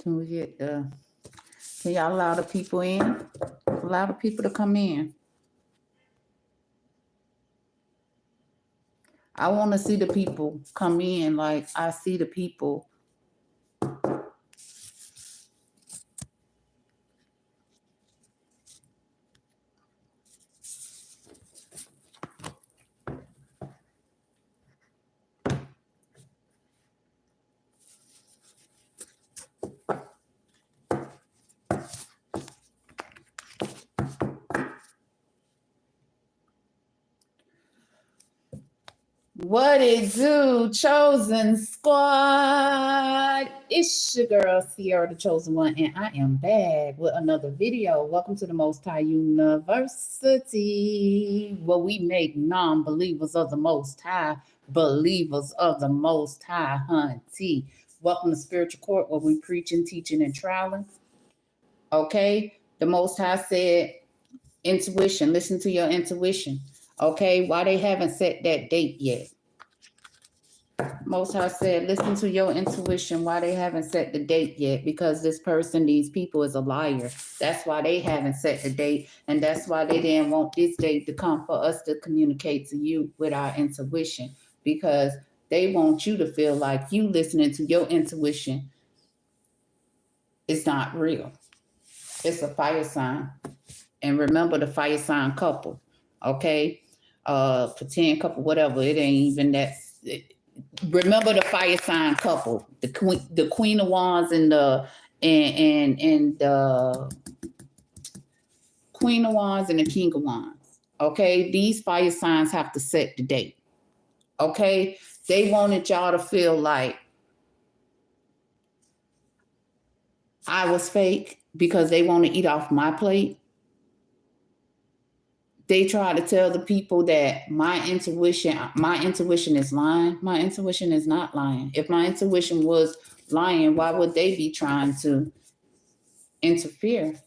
Can we get can y'all allow the people in? Allow the people to come in. I want to see the people come in like I see the people. What it do, Chosen Squad? It's your girl, Sierra, the Chosen One, and I am back with another video. Welcome to the Most High University, where we make non-believers of the Most High believers of the Most High, hunty. Welcome to Spiritual Court, where we preaching, teaching, and trialing. Okay? The Most High said, intuition, listen to your intuition. Okay, why they haven't set that date yet? Most High said, listen to your intuition. Why they haven't set the date yet? Because this person, these people is a liar. That's why they haven't set the date. And that's why they didn't want this date to come for us to communicate to you with our intuition. Because they want you to feel like you listening to your intuition is not real. It's a fire sign. And remember the fire sign couple. Okay? Pretend couple, whatever. It ain't even that. Remember the fire sign couple, the Queen of Wands and the Queen of Wands and the King of Wands. Okay, these fire signs have to set the date. Okay, they wanted y'all to feel like I was fake because they want to eat off my plate. They try to tell the people that my intuition is lying. My intuition is not lying. If my intuition was lying, why would they be trying to interfere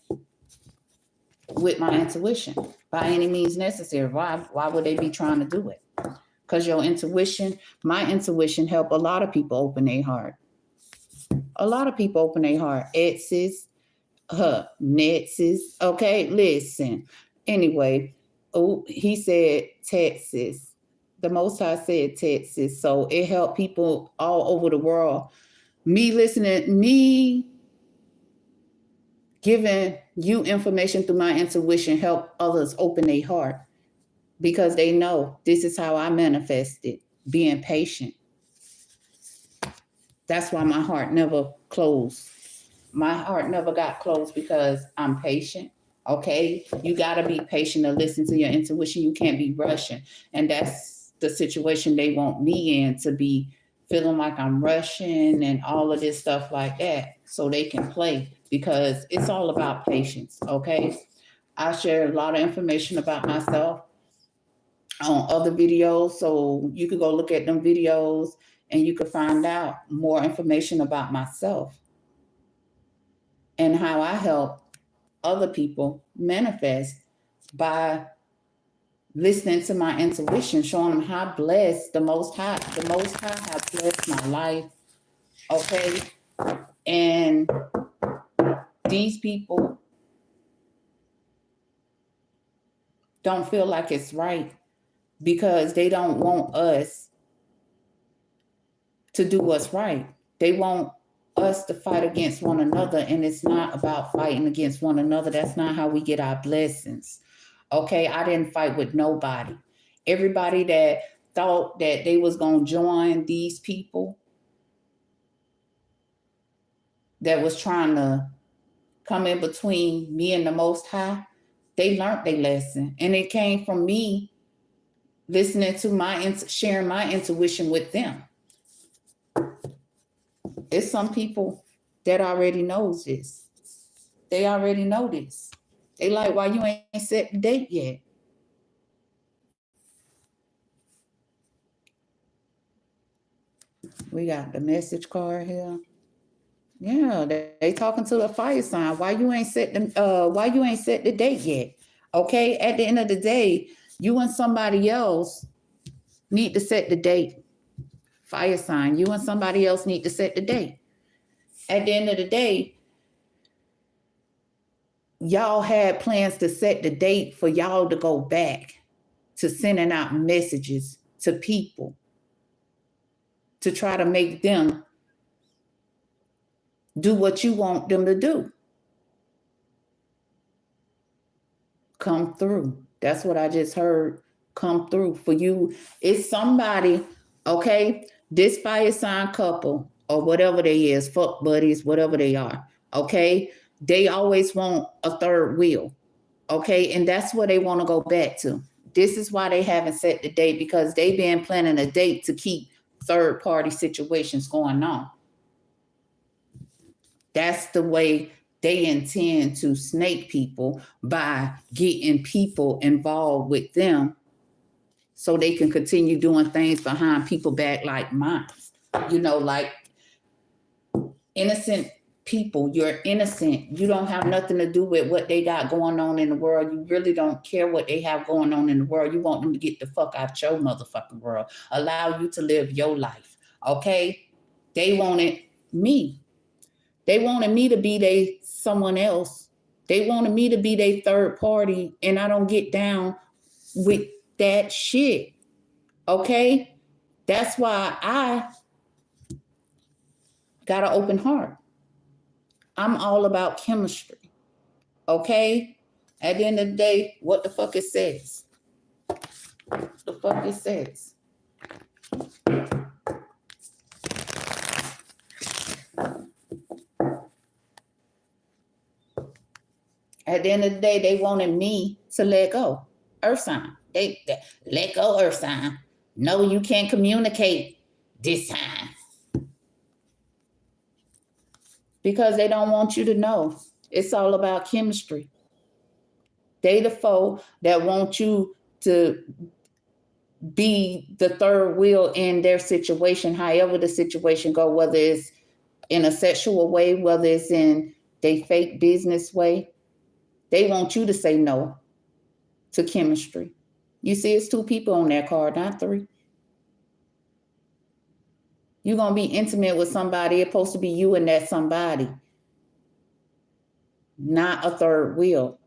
with my intuition by any means necessary? Why would they be trying to do it? Because your intuition, my intuition, help a lot of people open their heart. A lot of people open their heart. Exes, Netses. Okay, listen. Anyway. Oh, he said Texas. The Most High said Texas. So it helped people all over the world. Me giving you information through my intuition help others open their heart. Because they know this is how I manifested. Being patient. That's why my heart never closed. My heart never got closed because I'm patient. Okay, you got to be patient and listen to your intuition. You can't be rushing. And that's the situation they want me in, to be feeling like I'm rushing and all of this stuff like that so they can play, because it's all about patience. Okay, I share a lot of information about myself on other videos, so you could go look at them videos and you could find out more information about myself and how I help other people manifest by listening to my intuition, showing them how blessed the Most High has blessed my life. Okay, and these people don't feel like it's right because they don't want us to do what's right. They want us to fight against one another, and it's not about fighting against one another. That's not how we get our blessings. Okay, I didn't fight with nobody. Everybody that thought that they was going to join these people that was trying to come in between me and the Most High, they learned their lesson, and it came from me listening to sharing my intuition with them. It's some people that already knows this. They already know this. They like, why you ain't set the date yet? We got the message card here. Yeah, they talking to the fire sign. Why you ain't set the date yet? Okay, at the end of the day, you and somebody else need to set the date. Fire sign, you and somebody else need to set the date. At the end of the day, y'all had plans to set the date for y'all to go back to sending out messages to people to try to make them do what you want them to do. Come through. That's what I just heard. Come through for you. It's somebody, okay? This fire sign couple or whatever they is, fuck buddies, whatever they are, okay? They always want a third wheel, okay? And that's what they want to go back to. This is why they haven't set the date, because they've been planning a date to keep third party situations going on. That's the way they intend to snake people, by getting people involved with them so they can continue doing things behind people back like mine. You know, like innocent people. You're innocent. You don't have nothing to do with what they got going on in the world. You really don't care what they have going on in the world. You want them to get the fuck out your motherfucking world. Allow you to live your life. Okay? They wanted me. They wanted me to be someone else. They wanted me to be their third party, and I don't get down with that shit. Okay? That's why I got an open heart. I'm all about chemistry. Okay? At the end of the day, what the fuck it says. The fuck it says. At the end of the day, they wanted me to let go. Earth sign. They let go, earth sign. No, you can't communicate this time. Because they don't want you to know. It's all about chemistry. They the foe that want you to be the third wheel in their situation, however the situation go, whether it's in a sexual way, whether it's in they fake business way. They want you to say no to chemistry. You see, it's 2 people on that card, not 3. You're going to be intimate with somebody. It's supposed to be you and that somebody, not a third wheel.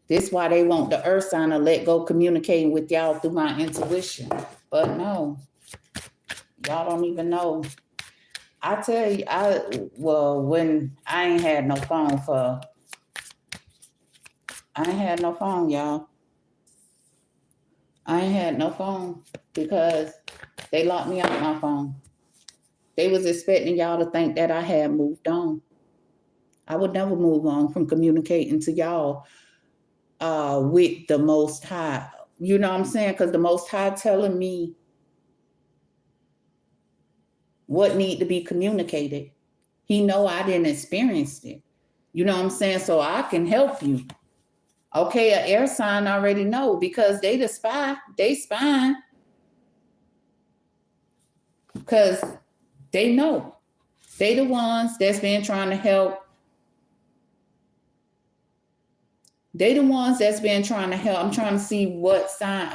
This is why they want the earth sign to let go communicating with y'all through my intuition. But no, y'all don't even know. I tell you, when I ain't had no phone, y'all. I ain't had no phone because they locked me out my phone. They was expecting y'all to think that I had moved on. I would never move on from communicating to y'all with the Most High. You know what I'm saying? Because the Most High telling me what need to be communicated. He know I didn't experience it. You know what I'm saying? So I can help you. Okay, an air sign already know because they the spy. They spying. Because they know. They the ones that's been trying to help. They the ones that's been trying to help. I'm trying to see what sign.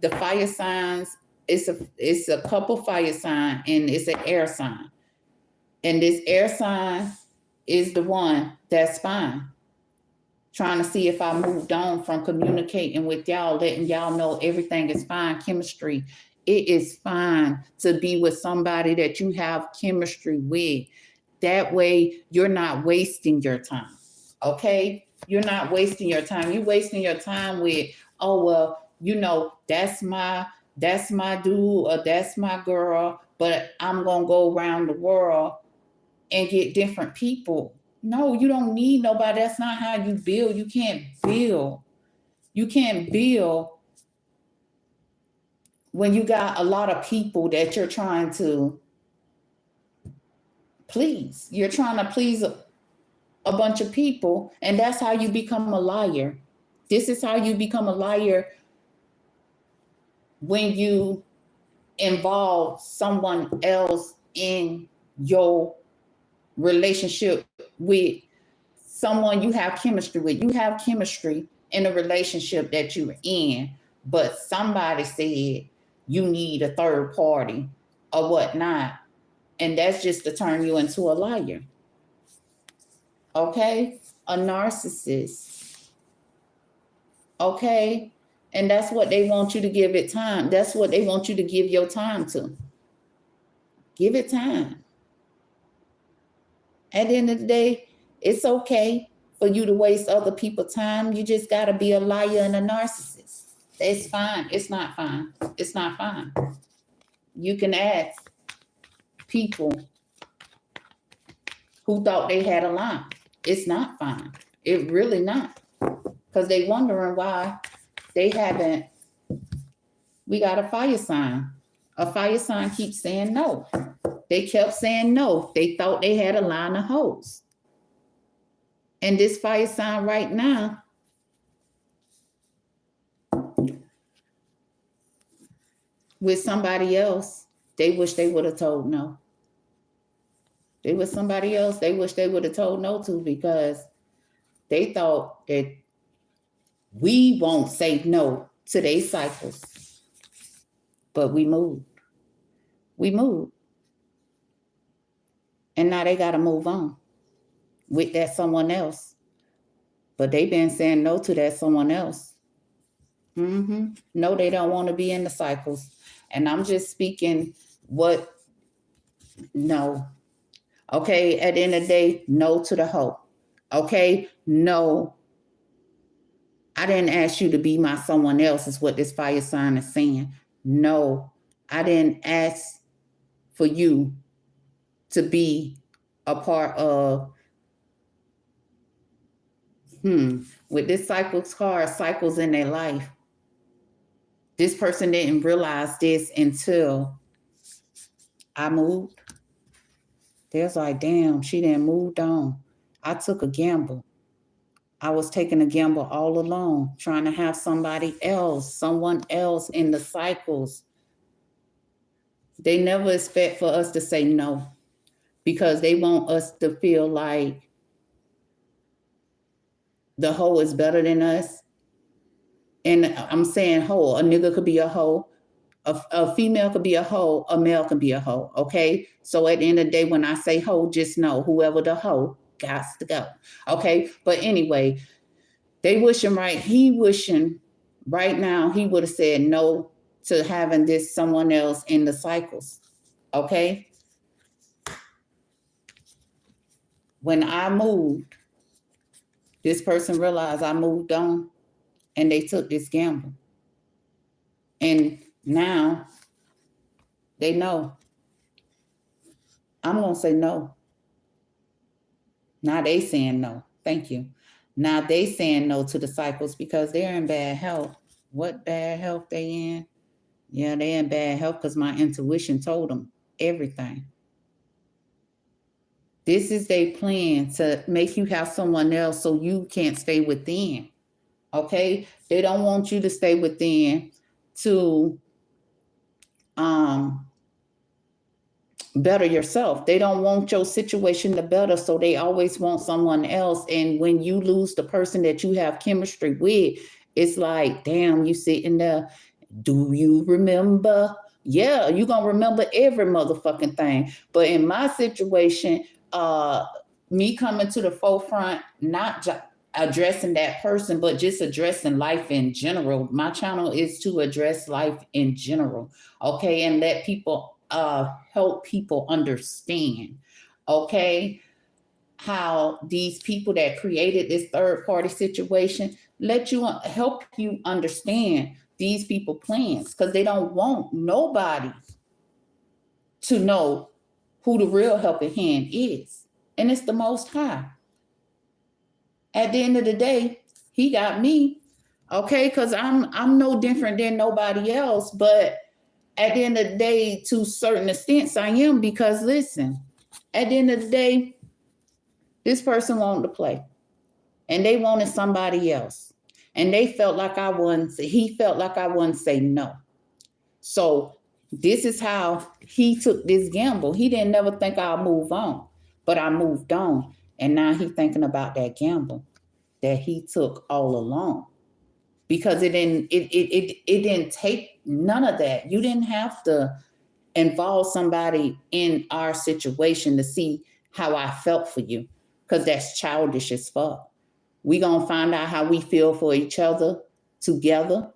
The fire signs, it's a couple fire sign and it's an air sign. And this air sign is the one that's spying. Trying to see if I moved on from communicating with y'all, letting y'all know everything is fine. Chemistry. It is fine to be with somebody that you have chemistry with. That way you're not wasting your time. Okay? You're not wasting your time. You're wasting your time with, oh, well, you know, that's my dude or that's my girl, but I'm going to go around the world and get different people. No, you don't need nobody. That's not how you build. You can't build. You can't build when you got a lot of people that you're trying to please. You're trying to please a bunch of people, and that's how you become a liar. This is how you become a liar when you involve someone else in your relationship with someone you have chemistry with. You have chemistry in a relationship that you're in, but somebody said you need a third party or whatnot. And that's just to turn you into a liar. Okay? A narcissist. Okay? And that's what they want you to give it time. That's what they want you to give your time to. Give it time. At the end of the day, it's okay for you to waste other people's time. You just got to be a liar and a narcissist. It's fine. It's not fine. It's not fine. You can ask people who thought they had a lie. It's not fine. It really not. Because they wondering why they haven't. We got a fire sign. A fire sign keeps saying no. They kept saying no. They thought they had a line of hoes. And this fire sign right now, with somebody else, they wish they would have told no. They was somebody else they wish they would have told no to, because they thought that we won't say no to their cycles. But we moved. We moved. And now they got to move on with that someone else. But they've been saying no to that someone else. No, they don't want to be in the cycles. And I'm just speaking what, no. Okay, at the end of the day, no to the hoe. Okay, no. I didn't ask you to be my someone else, is what this fire sign is saying. No, I didn't ask for you to be a part of, with this cycles card, cycles in their life. This person didn't realize this until I moved. They was like, damn, she done moved on. I took a gamble. I was taking a gamble all along, trying to have somebody else, someone else in the cycles. They never expect for us to say no, because they want us to feel like the hoe is better than us. And I'm saying hoe, a nigga could be a hoe, a female could be a hoe, a male can be a hoe, okay? So at the end of the day, when I say hoe, just know whoever the hoe got to go, okay? But anyway, he wishing right now he would have said no to having this someone else in the cycles, okay? When I moved, this person realized I moved on, and they took this gamble. And now they know. I'm going to say no. Now they saying no. Thank you. Now they saying no to the cycles because they're in bad health. What bad health they in? Yeah, they in bad health because my intuition told them everything. This is their plan to make you have someone else so you can't stay within. Okay? They don't want you to stay within to better yourself. They don't want your situation to better, so they always want someone else. And when you lose the person that you have chemistry with, it's like, damn, you sitting there. Do you remember? Yeah, you're gonna remember every motherfucking thing. But in my situation, me coming to the forefront, not addressing that person, but just addressing life in general. My channel is to address life in general, okay, and let people help people understand, okay, how these people that created this third party situation help you understand these people plans, because they don't want nobody to know who the real helping hand is, and it's the Most High. At the end of the day, he got me, okay, because I'm no different than nobody else, but at the end of the day, to certain extents, I am, because listen, at the end of the day, this person wanted to play, and they wanted somebody else, and he felt like I wouldn't say no. So this is how he took this gamble. He didn't never think I'll move on, but I moved on, and now he's thinking about that gamble that he took all along, because it didn't take none of that. You didn't have to involve somebody in our situation to see how I felt for you, because that's childish as fuck. We gonna find out how we feel for each other together,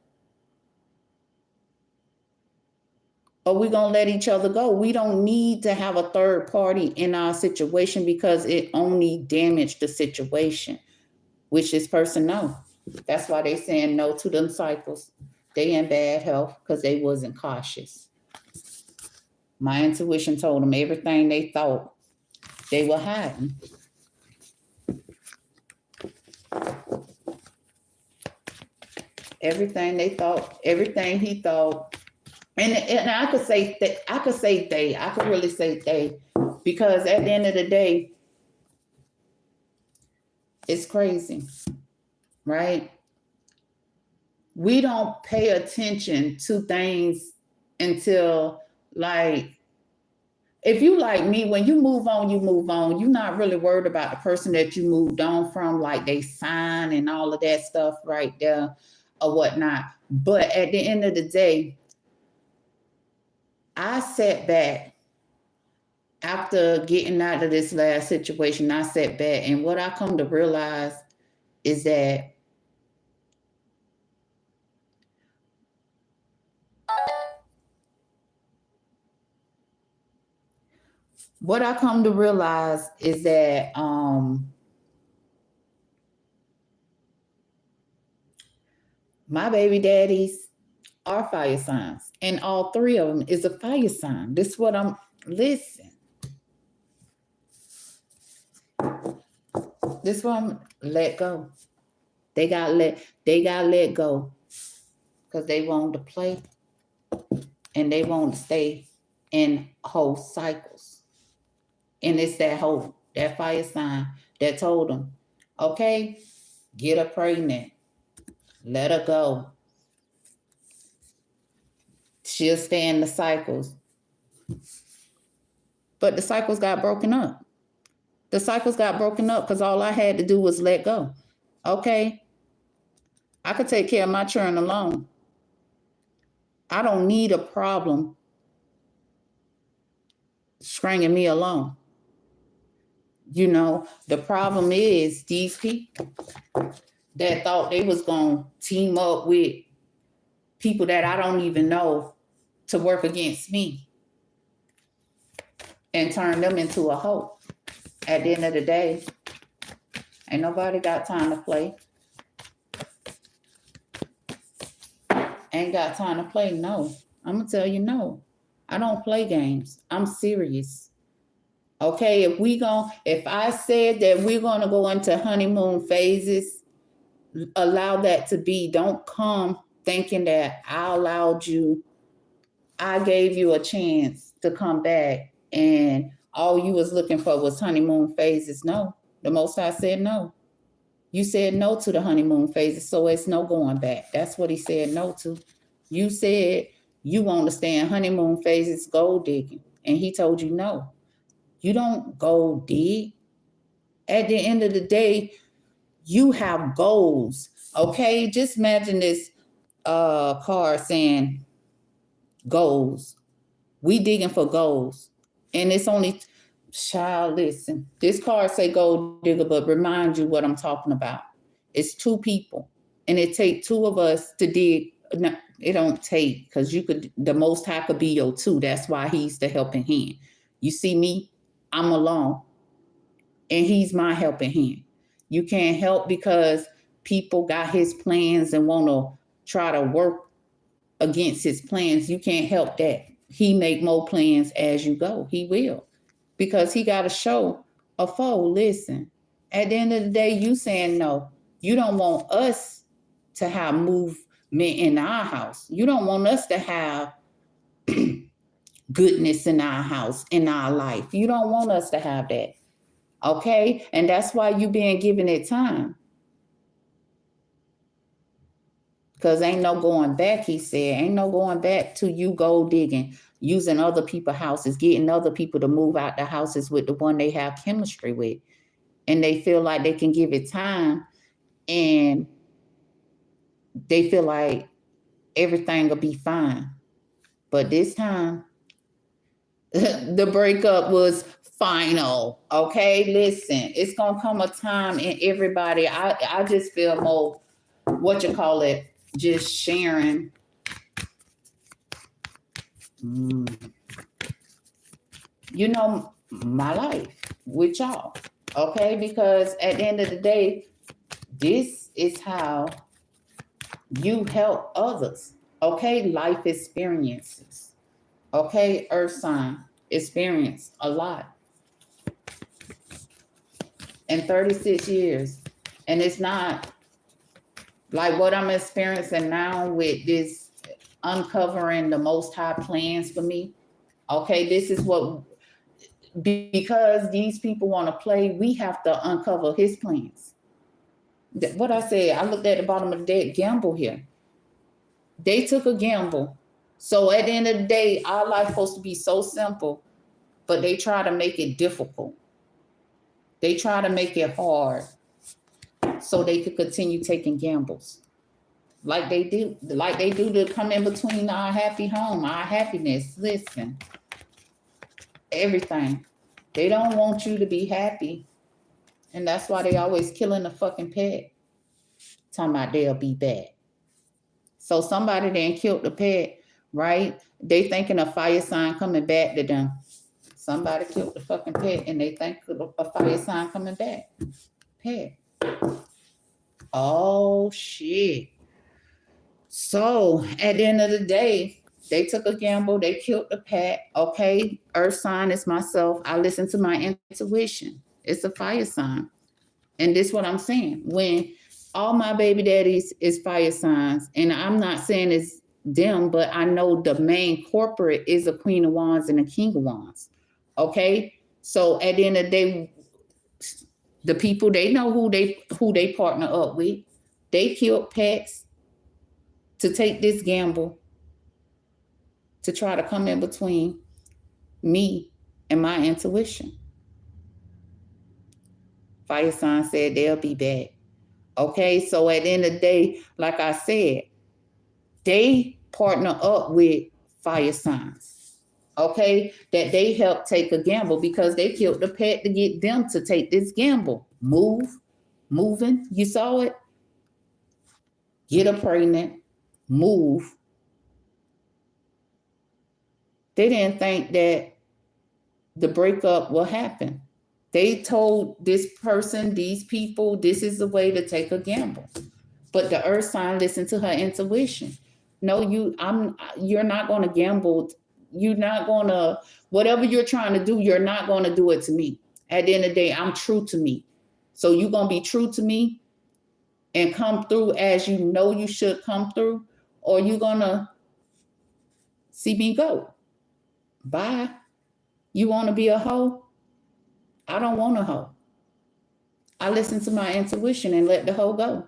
or we gonna let each other go. We don't need to have a third party in our situation because it only damaged the situation, which this person know. That's why they saying no to them cycles. They in bad health because they wasn't cautious. My intuition told them everything they thought they were hiding. Everything they thought, everything he thought. And I could say that, I could really say they, because at the end of the day, it's crazy, right? We don't pay attention to things until, like, if you like me, when you move on, you move on. You're not really worried about the person that you moved on from, like they sign and all of that stuff right there or whatnot. But at the end of the day, I sat back after getting out of this last situation. I sat back, and what I come to realize is that my baby daddies are fire signs, and all three of them is a fire sign. This is what I'm listen. This one let go. They got let go because they want to play and they want to stay in whole cycles. And it's that fire sign that told them, okay, get her pregnant, let her go. She'll stay in the cycles. But the cycles got broken up. The cycles got broken up because all I had to do was let go. Okay, I could take care of my children alone. I don't need a problem stringing me along. You know, the problem is these people that thought they was going to team up with people that I don't even know to work against me and turn them into a hoe. At the end of the day, ain't nobody got time to play. Ain't got time to play, no. I'm going to tell you no. I don't play games. I'm serious. Okay, if I said that we're going to go into honeymoon phases, allow that to be. Don't come thinking that I gave you a chance to come back and all you was looking for was honeymoon phases. No, the Most High said no. You said no to the honeymoon phases, so it's no going back. That's what he said no to. You said you want to stay in honeymoon phases, gold digging, and he told you no. You don't gold dig. At the end of the day, you have goals, okay? Just imagine this card saying goals. We digging for goals. And it's only, child, listen. This card say gold digger, but remind you what I'm talking about. It's two people. And it take two of us to dig. No, it don't take, because the Most High could be your two. That's why he's the helping hand. You see me, I'm alone. And he's my helping hand. You can't help because people got his plans and want to try to work against his plans. You can't help that. He make more plans as you go. He will. Because he got to show a foe, listen, at the end of the day, you saying no. You don't want us to have movement in our house. You don't want us to have goodness in our house, in our life. You don't want us to have that. Okay? And that's why you being given it time. Because ain't no going back, he said. Ain't no going back to you gold digging, using other people's houses, getting other people to move out the houses with the one they have chemistry with. And they feel like they can give it time, and they feel like everything will be fine. But this time, the breakup was final. Okay, listen, it's gonna come a time in everybody. I just feel more, what you call it, just sharing. You know, my life with y'all. Okay, because at the end of the day, this is how you help others. Okay, life experiences. Okay, earth sign experienced a lot in 36 years. And it's not like what I'm experiencing now with this uncovering the most high plans for me. Okay, this is what, because these people want to play, we have to uncover his plans. What I said, I looked at the bottom of the deck, gamble here. They took a gamble. So at the end of the day, our life supposed to be so simple, but they try to make it difficult. They try to make it hard so they could continue taking gambles. Like they do to come in between our happy home, our happiness. Listen, everything. They don't want you to be happy. And that's why they always killing the fucking pet. Talking about they'll be back. So somebody then killed the pet, right? They thinking a fire sign coming back to them. Somebody killed the fucking pet and they think a fire sign coming back. Pet. Oh shit. So at the end of the day, they took a gamble. They killed the pet. Okay, earth sign is myself. I listen to my intuition. It's a fire sign. And this is what I'm saying. When all my baby daddies is fire signs, and I'm not saying it's them, but I know the main corporate is a Queen of Wands and a King of Wands. Okay? So at the end of the day, the people, they know who they partner up with. They killed pets to take this gamble to try to come in between me and my intuition. Fire sign said they'll be back. Okay, so at the end of the day, like I said, they partner up with fire signs. Okay, that they help take a gamble because they killed the pet to get them to take this gamble. Moving. You saw it? Get her pregnant, move. They didn't think that the breakup will happen. They told this person, these people, this is the way to take a gamble. But the earth sign listened to her intuition. No, you're not going to gamble. You're not going to, whatever you're trying to do, you're not going to do it to me. At the end of the day, I'm true to me. So you're going to be true to me and come through as you know you should come through, or you're going to see me go. Bye. You want to be a hoe? I don't want a hoe. I listen to my intuition and let the hoe go.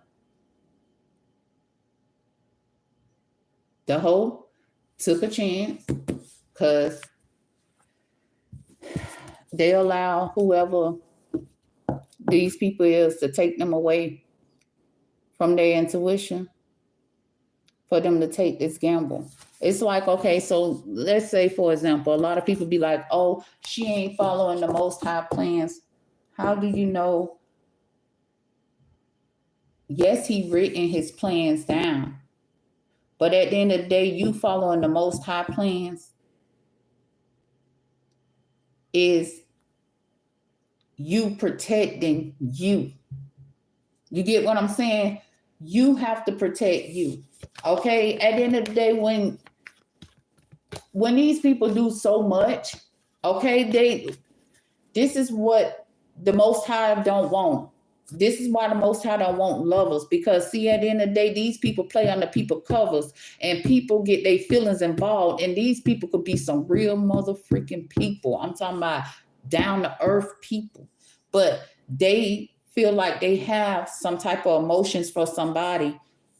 The hoe took a chance because they allow whoever these people is to take them away from their intuition for them to take this gamble. It's like, okay, so let's say, for example, a lot of people be like, oh, she ain't following the most high plans. How do you know? Yes, he written his plans down. But at the end of the day, you following the most high plans is you protecting you. You get what I'm saying? You have to protect you. Okay? At the end of the day, when these people do so much, okay, this is what the Most High don't want. This is why the Most High don't want lovers, because see, at the end of the day, these people play under people covers and people get their feelings involved, and these people could be some real mother freaking people. I'm talking about down to earth people, but they feel like they have some type of emotions for somebody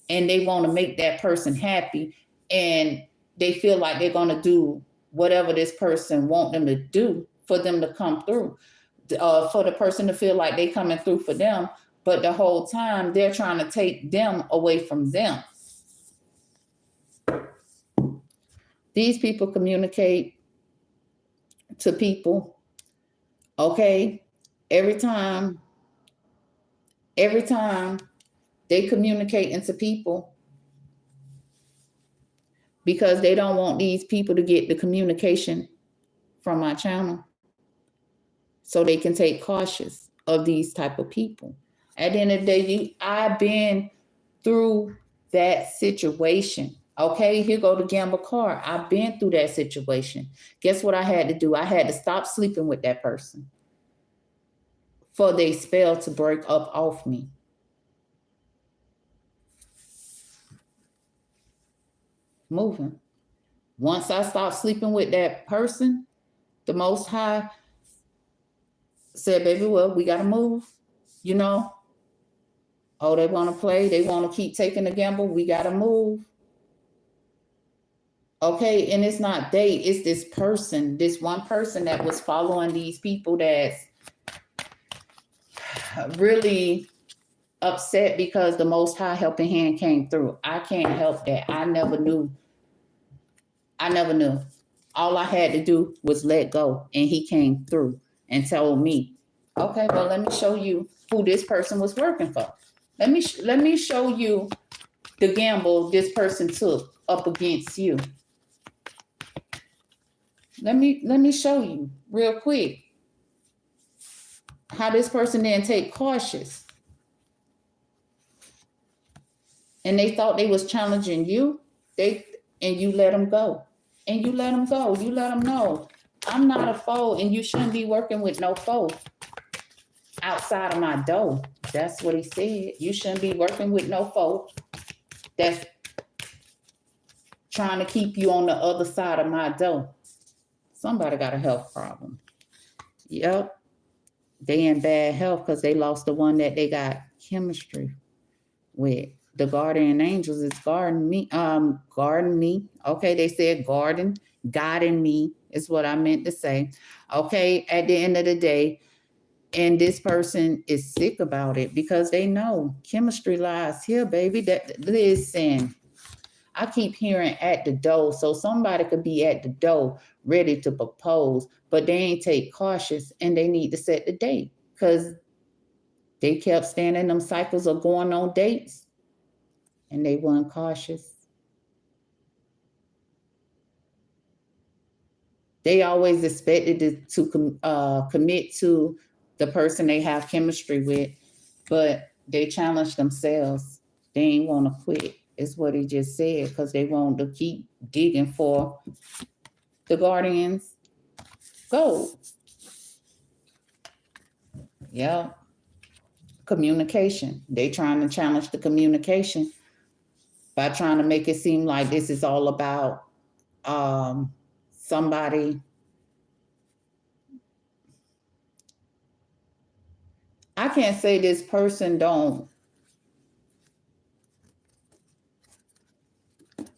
and they want to make that person happy, and they feel like they're going to do whatever this person want them to do for them to come through, for the person to feel like they coming through for them, but the whole time they're trying to take them away from them. These people communicate to people. Okay. Every time they communicating to people because they don't want these people to get the communication from my channel, so they can take cautious of these type of people. At the end of the day, I've been through that situation. Okay, here go the gamble card. I've been through that situation. Guess what I had to do? I had to stop sleeping with that person for their spell to break up off me. Moving. Once I stopped sleeping with that person, the Most High said, baby, well, we got to move. You know, oh, they want to play. They want to keep taking the gamble. We got to move. Okay, and it's not they, it's this person, this one person that was following these people that's really upset because the Most High helping hand came through. I can't help that. I never knew. All I had to do was let go, and he came through and told me, okay, well, let me show you who this person was working for. Let me show you the gamble this person took up against you. Let me show you real quick how this person didn't take cautious. And they thought they was challenging you. And you let them go. And you let them go. You let them know, I'm not a foe, and you shouldn't be working with no foe outside of my door. That's what he said. You shouldn't be working with no foe that's trying to keep you on the other side of my door. Somebody got a health problem. Yep. They in bad health because they lost the one that they got chemistry with. The guardian angels is guarding me. Okay, they said guiding me is what I meant to say. Okay, at the end of the day, and this person is sick about it because they know chemistry lies here, baby. Listen, I keep hearing at the door, so somebody could be at the door ready to propose, but they ain't take cautious, and they need to set the date because they kept standing them cycles of going on dates. And they weren't cautious. They always expected to commit to the person they have chemistry with, but they challenged themselves. They ain't want to quit, is what he just said, because they want to keep digging for the guardian's gold. Yeah. Communication. They trying to challenge the communication by trying to make it seem like this is all about somebody. I can't say this person don't.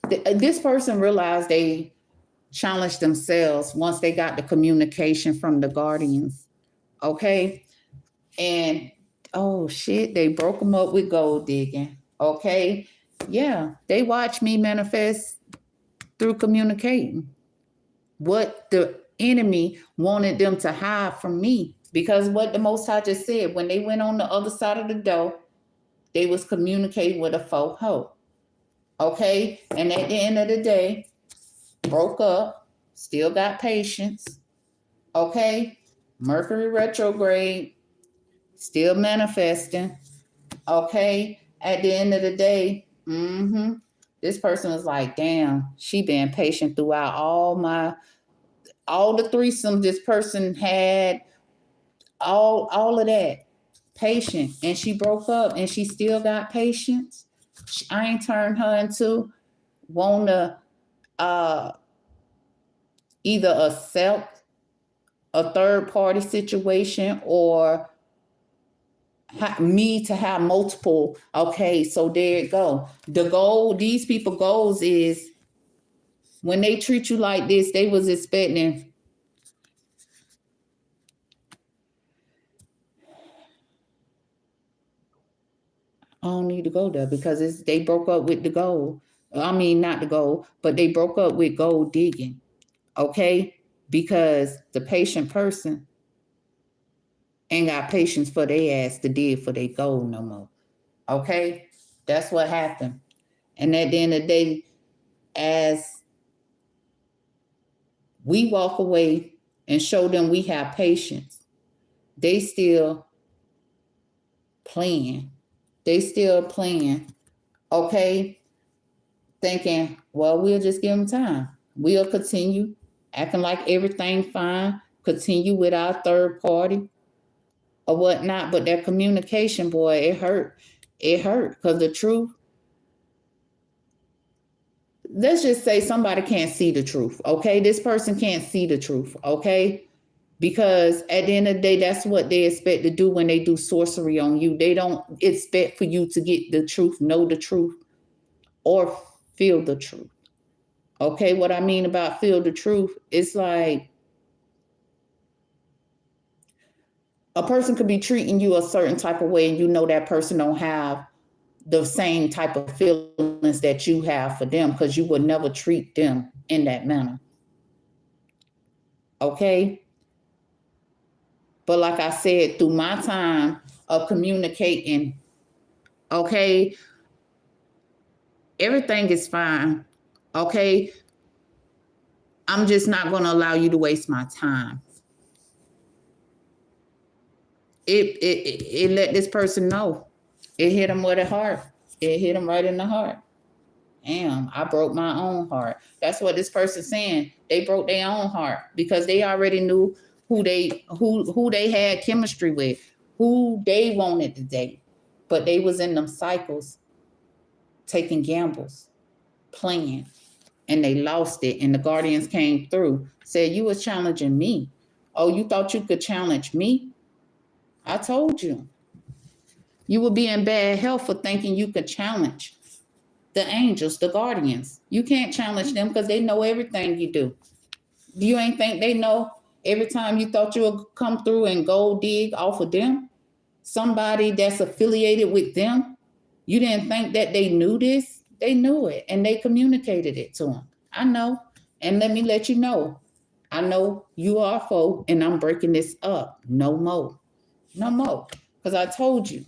This person realized they challenged themselves once they got the communication from the guardians. Okay. And oh shit, they broke them up with gold digging. Okay. Yeah. They watched me manifest through communicating what the enemy wanted them to hide from me. Because what the Most High just said, when they went on the other side of the door, they was communicating with a faux hope. Okay. And at the end of the day, broke up, still got patience. Okay. Mercury retrograde, still manifesting. Okay. At the end of the day, this person was like, damn, she been patient throughout all the threesomes this person had, all of that. Patient. And she broke up and she still got patience. I ain't turned her into wanna either accept a third party situation or me to have multiple. Okay, so there it go. The goal, these people goals is when they treat you like this, they was expecting. I don't need to go there because they broke up with the goal. I mean, not the goal, but they broke up with gold digging. Okay. because the patient person ain't got patience for their ass to dig for their gold no more. Okay? That's what happened. And at the end of the day, as we walk away and show them we have patience, they still playing. They still playing. Okay? Thinking, well, we'll just give them time. We'll continue acting like everything fine, continue with our third party or whatnot. But that communication, boy, it hurt. It hurt because the truth, let's just say somebody can't see the truth, okay? This person can't see the truth, okay? Because at the end of the day, that's what they expect to do when they do sorcery on you. They don't expect for you to get the truth, know the truth, or feel the truth. Okay, what I mean about feel the truth, it's like a person could be treating you a certain type of way and you know that person don't have the same type of feelings that you have for them because you would never treat them in that manner. Okay? But like I said, through my time of communicating, okay, everything is fine. Okay? I'm just not going to allow you to waste my time. It let this person know. It hit him with a heart. It hit him right in the heart. Damn, I broke my own heart. That's what this person's saying. They broke their own heart because they already knew who they had chemistry with, who they wanted to date. But they was in them cycles, taking gambles, playing, and they lost it. And the guardians came through, said, you was challenging me. Oh, you thought you could challenge me? I told you. You would be in bad health for thinking you could challenge the angels, the guardians. You can't challenge them because they know everything you do. You ain't think they know every time you thought you would come through and gold dig off of them? Somebody that's affiliated with them? You didn't think that they knew this? They knew it and they communicated it to them. I know. And let me let you know. I know you are a foe and I'm breaking this up. No more. No more. Because I told you.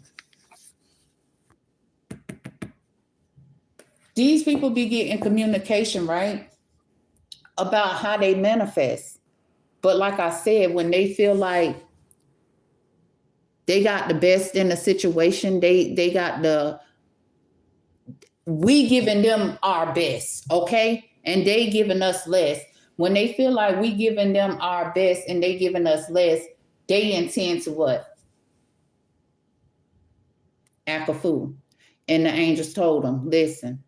These people be getting communication, right? About how they manifest. But like I said, when they feel like they got the best in the situation, they got we giving them our best, okay? And they giving us less. When they feel like we giving them our best and they giving us less, they intend to what? Act a fool. And the angels told them, listen,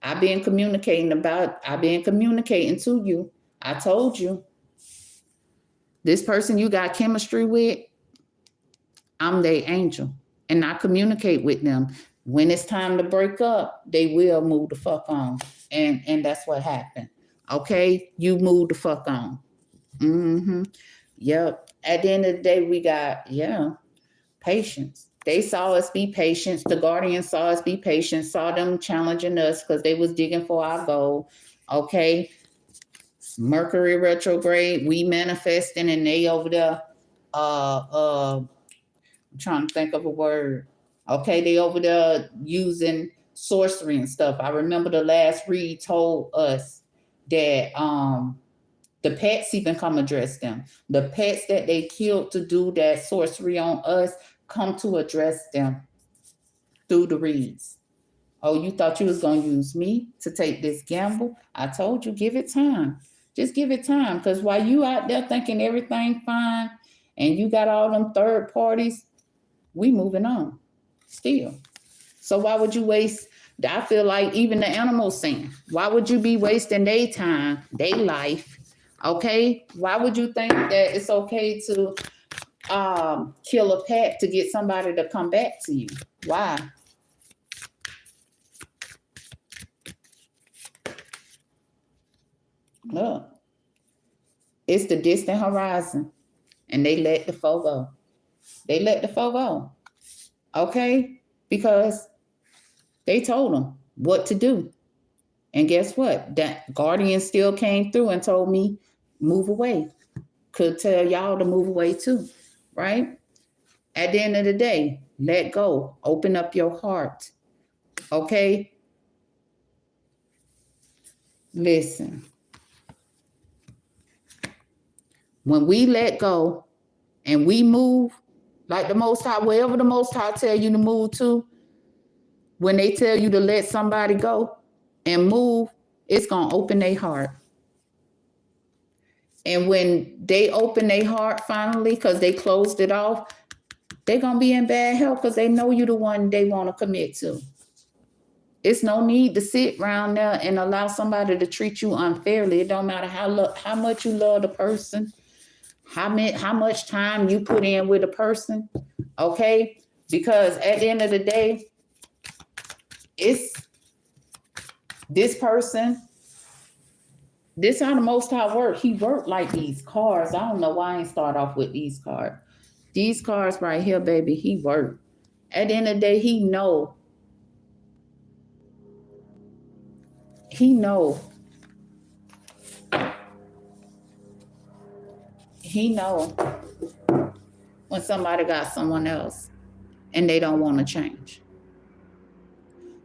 I've been communicating to you. I told you. This person you got chemistry with, I'm their angel. And I communicate with them. When it's time to break up, they will move the fuck on. And that's what happened. Okay? You move the fuck on. Mm-hmm. Yep. At the end of the day, we got, patience. They saw us be patient. The guardians saw us be patient, saw them challenging us because they was digging for our goal. Okay? Mercury retrograde, we manifesting and they over there I'm trying to think of a word. Okay, they over there using sorcery and stuff. I remember the last read told us that the pets even come address them. The pets that they killed to do that sorcery on us come to address them through the reads. Oh, you thought you was going to use me to take this gamble? I told you, give it time. Just give it time. Because while you out there thinking everything fine and you got all them third parties, we moving on still. So why would you waste? I feel like even the animals saying, why would you be wasting their time, their life? Okay? Why would you think that it's okay to kill a pet to get somebody to come back to you? Why? Look, it's the distant horizon, and they let the foe go. They let the foe go, okay? Because they told them what to do. And guess what? That guardian still came through and told me move away. Could tell y'all to move away too, right? At the end of the day, let go. Open up your heart. Okay? Listen. When we let go and we move, like the Most High, wherever the Most High tell you to move to, when they tell you to let somebody go and move, it's going to open their heart. And when they open their heart finally, because they closed it off, they're going to be in bad health because they know you the one they want to commit to. It's no need to sit around there and allow somebody to treat you unfairly. It don't matter how much you love the person, how much time you put in with a person, okay? Because at the end of the day, it's this person. This how the Most High work. He worked like these cars. I don't know why I ain't start off with these cars. These cars right here, baby, he worked. At the end of the day, he know. He know. He know when somebody got someone else and they don't want to change.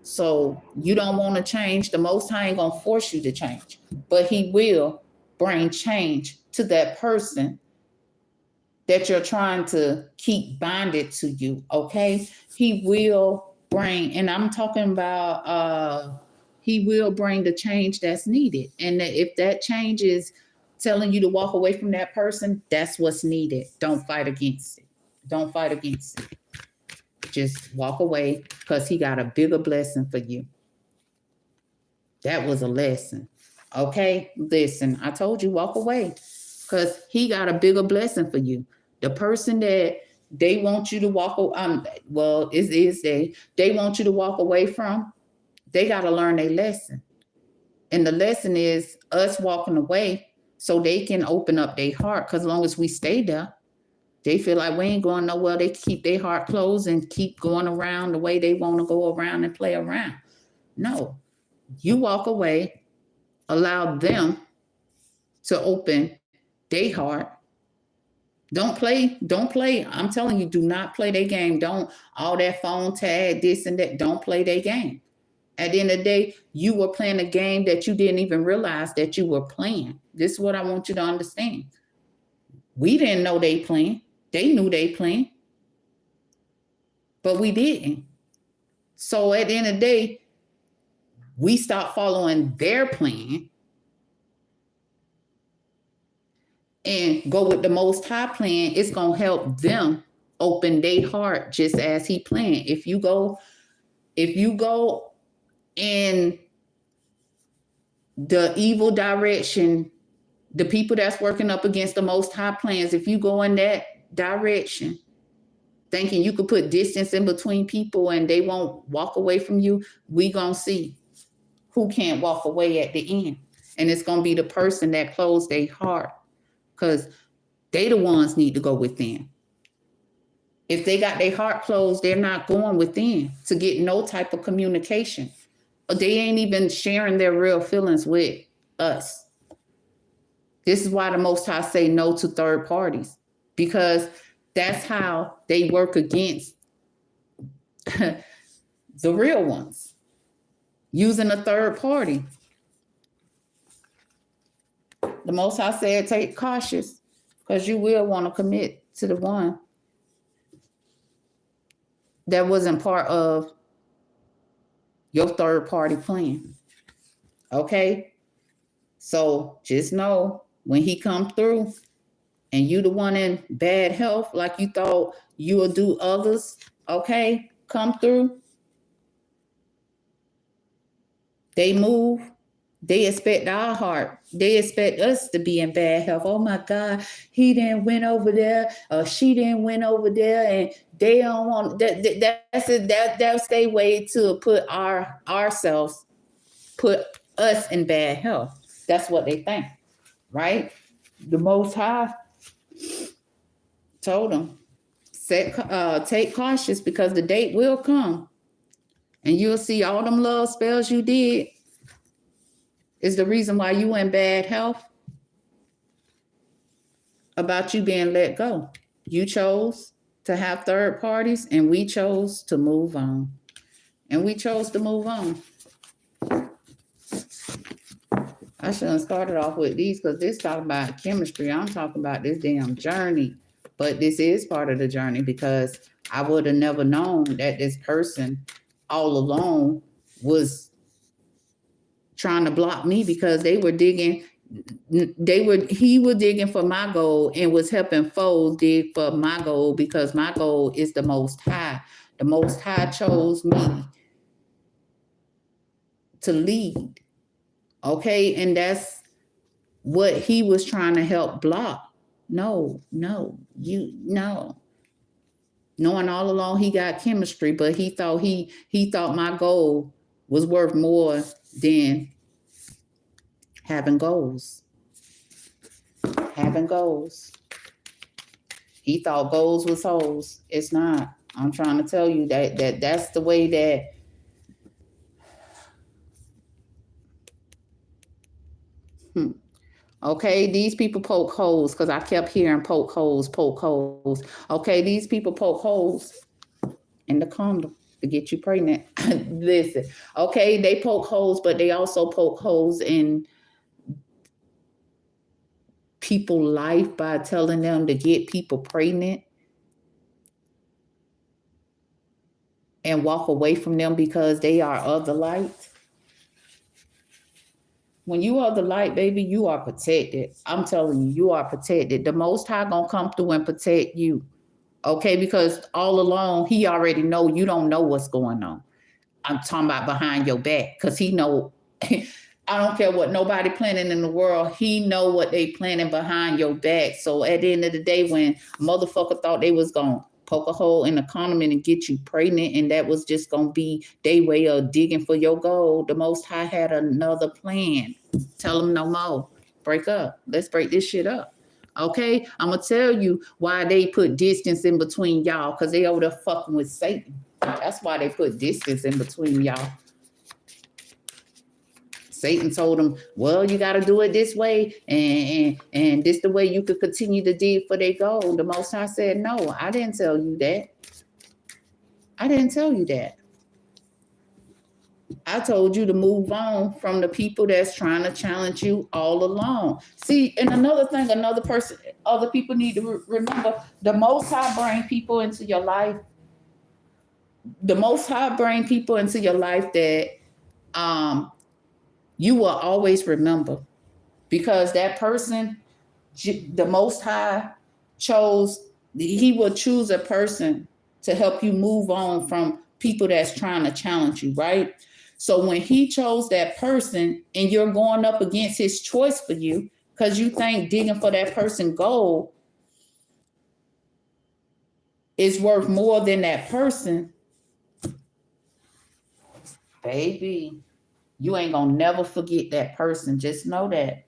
So you don't want to change. The Most High ain't going to force you to change. But he will bring change to that person that you're trying to keep bonded to you, okay? He will bring, and I'm talking about, he will bring the change that's needed. And if that change is telling you to walk away from that person, that's what's needed. Don't fight against it. Don't fight against it. Just walk away because he got a bigger blessing for you. That was a lesson. Okay, listen, I told you walk away because he got a bigger blessing for you. The person that they want you to walk they want you to walk away from, they got to learn a lesson. And the lesson is us walking away so they can open up their heart, because as long as we stay there, they feel like we ain't going nowhere. They keep their heart closed and keep going around the way they want to go around and play around. No, you walk away, allow them to open their heart. Don't play. I'm telling you, do not play their game. Don't all that phone tag, this and that. Don't play their game. At the end of the day, you were playing a game that you didn't even realize that you were playing. This is what I want you to understand. We didn't know they playing. They knew they playing. But we didn't. So at the end of the day, we stopped following their plan and go with the Most High plan. It's going to help them open their heart just as he planned. If you go in the evil direction, the people that's working up against the Most High plans, if you go in that direction, thinking you could put distance in between people and they won't walk away from you, we gonna see who can't walk away at the end. And it's gonna be the person that closed their heart, because they the ones need to go within. If they got their heart closed, they're not going within to get no type of communication. They ain't even sharing their real feelings with us. This is why the Most High say no to third parties, because that's how they work against the real ones, using a third party. The Most High said, take cautious, because you will want to commit to the one that wasn't part of your third party plan. Okay? So just know when he come through and you the one in bad health, like you thought you will do others, okay, come through. They move. They expect our heart. They expect us to be in bad health. Oh my God, he didn't win over there, or she didn't win over there, and they don't want that. That's their way to put ourselves, put us in bad health. That's what they think, right? The Most High told them, take cautious, because the date will come and you'll see all them love spells you did is the reason why you in bad health. about you being let go. You chose to have third parties, and we chose to move on. And we chose to move on. I shouldn't have started off with these because this talking about chemistry. I'm talking about this damn journey. But this is part of the journey because I would have never known that this person all along was trying to block me because he was digging for my goal and was helping foes dig for my goal because my goal is the Most High. The Most High chose me to lead. Okay, and that's what he was trying to help block. No. Knowing all along he got chemistry, but he thought my goal was worth more than having goals. Having goals. He thought goals was hoes. It's not. I'm trying to tell you that's the way that Okay, these people poke holes because I kept hearing poke holes, poke holes. Okay, these people poke holes in the condom to get you pregnant. Listen, okay, they poke holes, but they also poke holes in people's life by telling them to get people pregnant and walk away from them because they are of the light. When you are the light, baby, you are protected. I'm telling you, you are protected. The Most High gonna come through and protect you. Okay, because all along he already know you don't know what's going on. I'm talking about behind your back because he know. I don't care what nobody planning in the world. He know what they planning behind your back. So at the end of the day, when motherfucker thought they was gonna poke a hole in the condom and get you pregnant, and that was just gonna be their way of digging for your gold, the Most High had another plan. Tell them no more. Break up. Let's break this shit up. Okay, I'm gonna tell you why they put distance in between y'all, because they over there fucking with Satan. That's why they put distance in between y'all. Satan told them, well, you got to do it this way, and this the way you could continue to dig for their goal. The Most High said, no, I didn't tell you that. I didn't tell you that. I told you to move on from the people that's trying to challenge you all along. See, and another thing, other people need to remember, the Most High bring people into your life. The Most High bring people into your life that you will always remember, because that person, the Most High he will choose a person to help you move on from people that's trying to challenge you, right? So when he chose that person and you're going up against his choice for you, because you think digging for that person gold is worth more than that person, baby, you ain't gonna never forget that person. Just know that.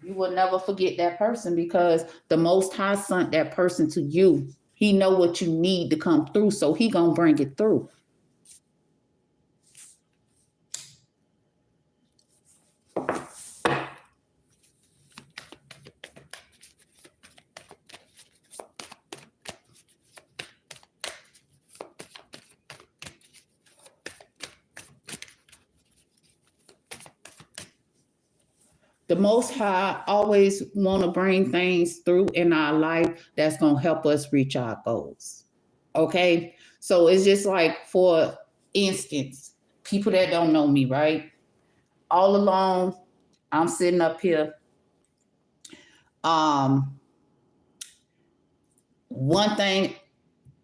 You will never forget that person because the Most High sent that person to you. He know what you need to come through, so he gonna bring it through. The Most High always want to bring things through in our life that's going to help us reach our goals. Okay? So it's just like, for instance, people that don't know me, right? All along, I'm sitting up here. One thing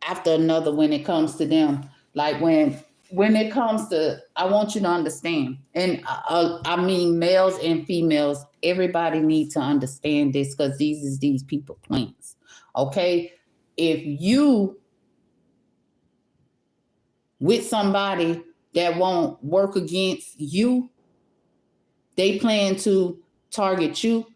after another when it comes to them. Like when it comes to, I want you to understand, and I mean males and females, everybody needs to understand this because these people plans. Okay, if you with somebody that won't work against you, they plan to target you,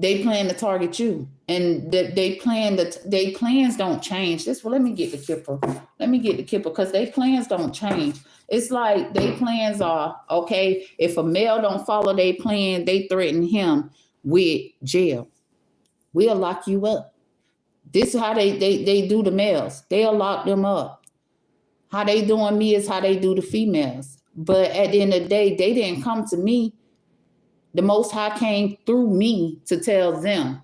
They plan to target you, and they plans don't change. Let me get the kipper. Let me get the kipper because they plans don't change. It's like they plans are okay. If a male don't follow their plan, they threaten him with jail. We'll lock you up. This is how they do the males. They'll lock them up. How they doing me is how they do the females. But at the end of the day, they didn't come to me. The Most High came through me to tell them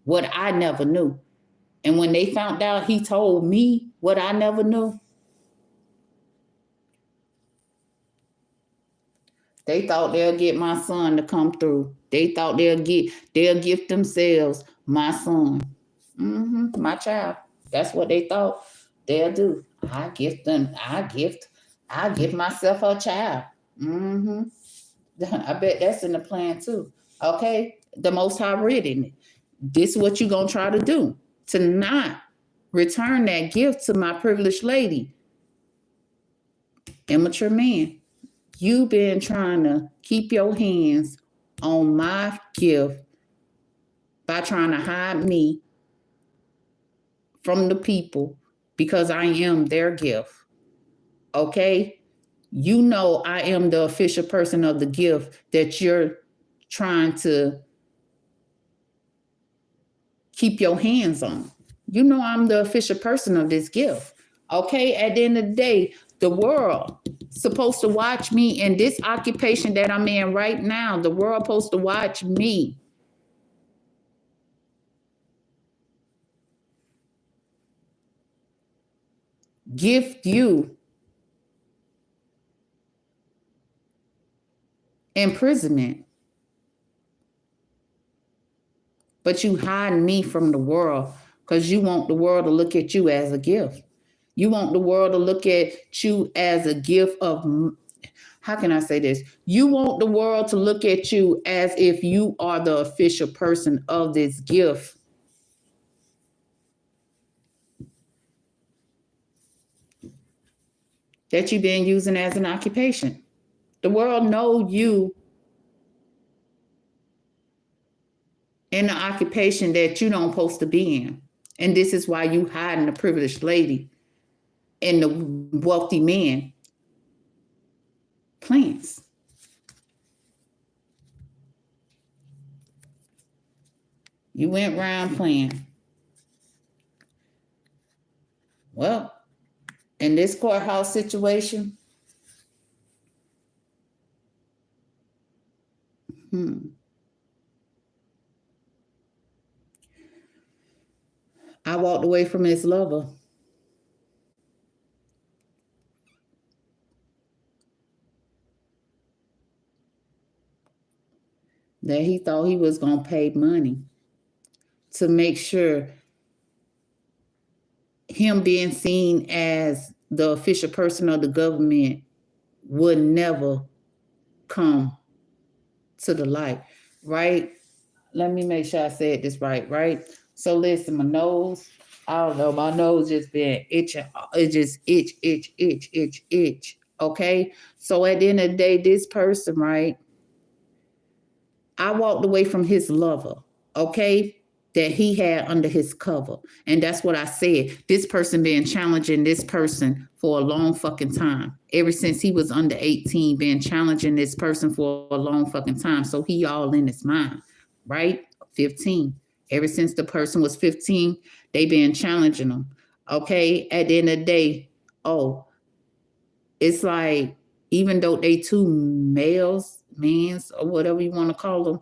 what I never knew. And when they found out, he told me what I never knew. They thought they'll get my son to come through. They thought they'll gift themselves my son. My child. That's what they thought they'll do. I gift myself a child. I bet that's in the plan too. Okay? The Most High written it. This is what you're going to try to do. To not return that gift to my privileged lady. Immature man. You've been trying to keep your hands on my gift by trying to hide me from the people because I am their gift. Okay? You know I am the official person of the gift that you're trying to keep your hands on. You know I'm the official person of this gift. Okay? At the end of the day, the world supposed to watch me in this occupation that I'm in right now. The world supposed to watch me. Gift you imprisonment. But you hiding me from the world because you want the world to look at you as a gift. You want the world to look at you as a gift of, how can I say this? You want the world to look at you as if you are the official person of this gift. That you've been using as an occupation. The world know you in the occupation that you don't supposed to be in. And this is why you hiding the privileged lady and the wealthy man plans. You went around playing. Well, in this courthouse situation, I walked away from his lover. That he thought he was going to pay money to make sure him being seen as the official person of the government would never come to the light, right? Let me make sure I said this right? So listen, my nose, I don't know, my nose just been itching. It just itch. Okay? So at the end of the day, this person, right? I walked away from his lover, okay? That he had under his cover. And that's what I said. This person been challenging this person for a long fucking time. Ever since he was under 18, been challenging this person for a long fucking time. So he all in his mind, right? 15. Ever since the person was 15, they been challenging him. Okay? At the end of the day, it's like, even though they two mans, or whatever you want to call them,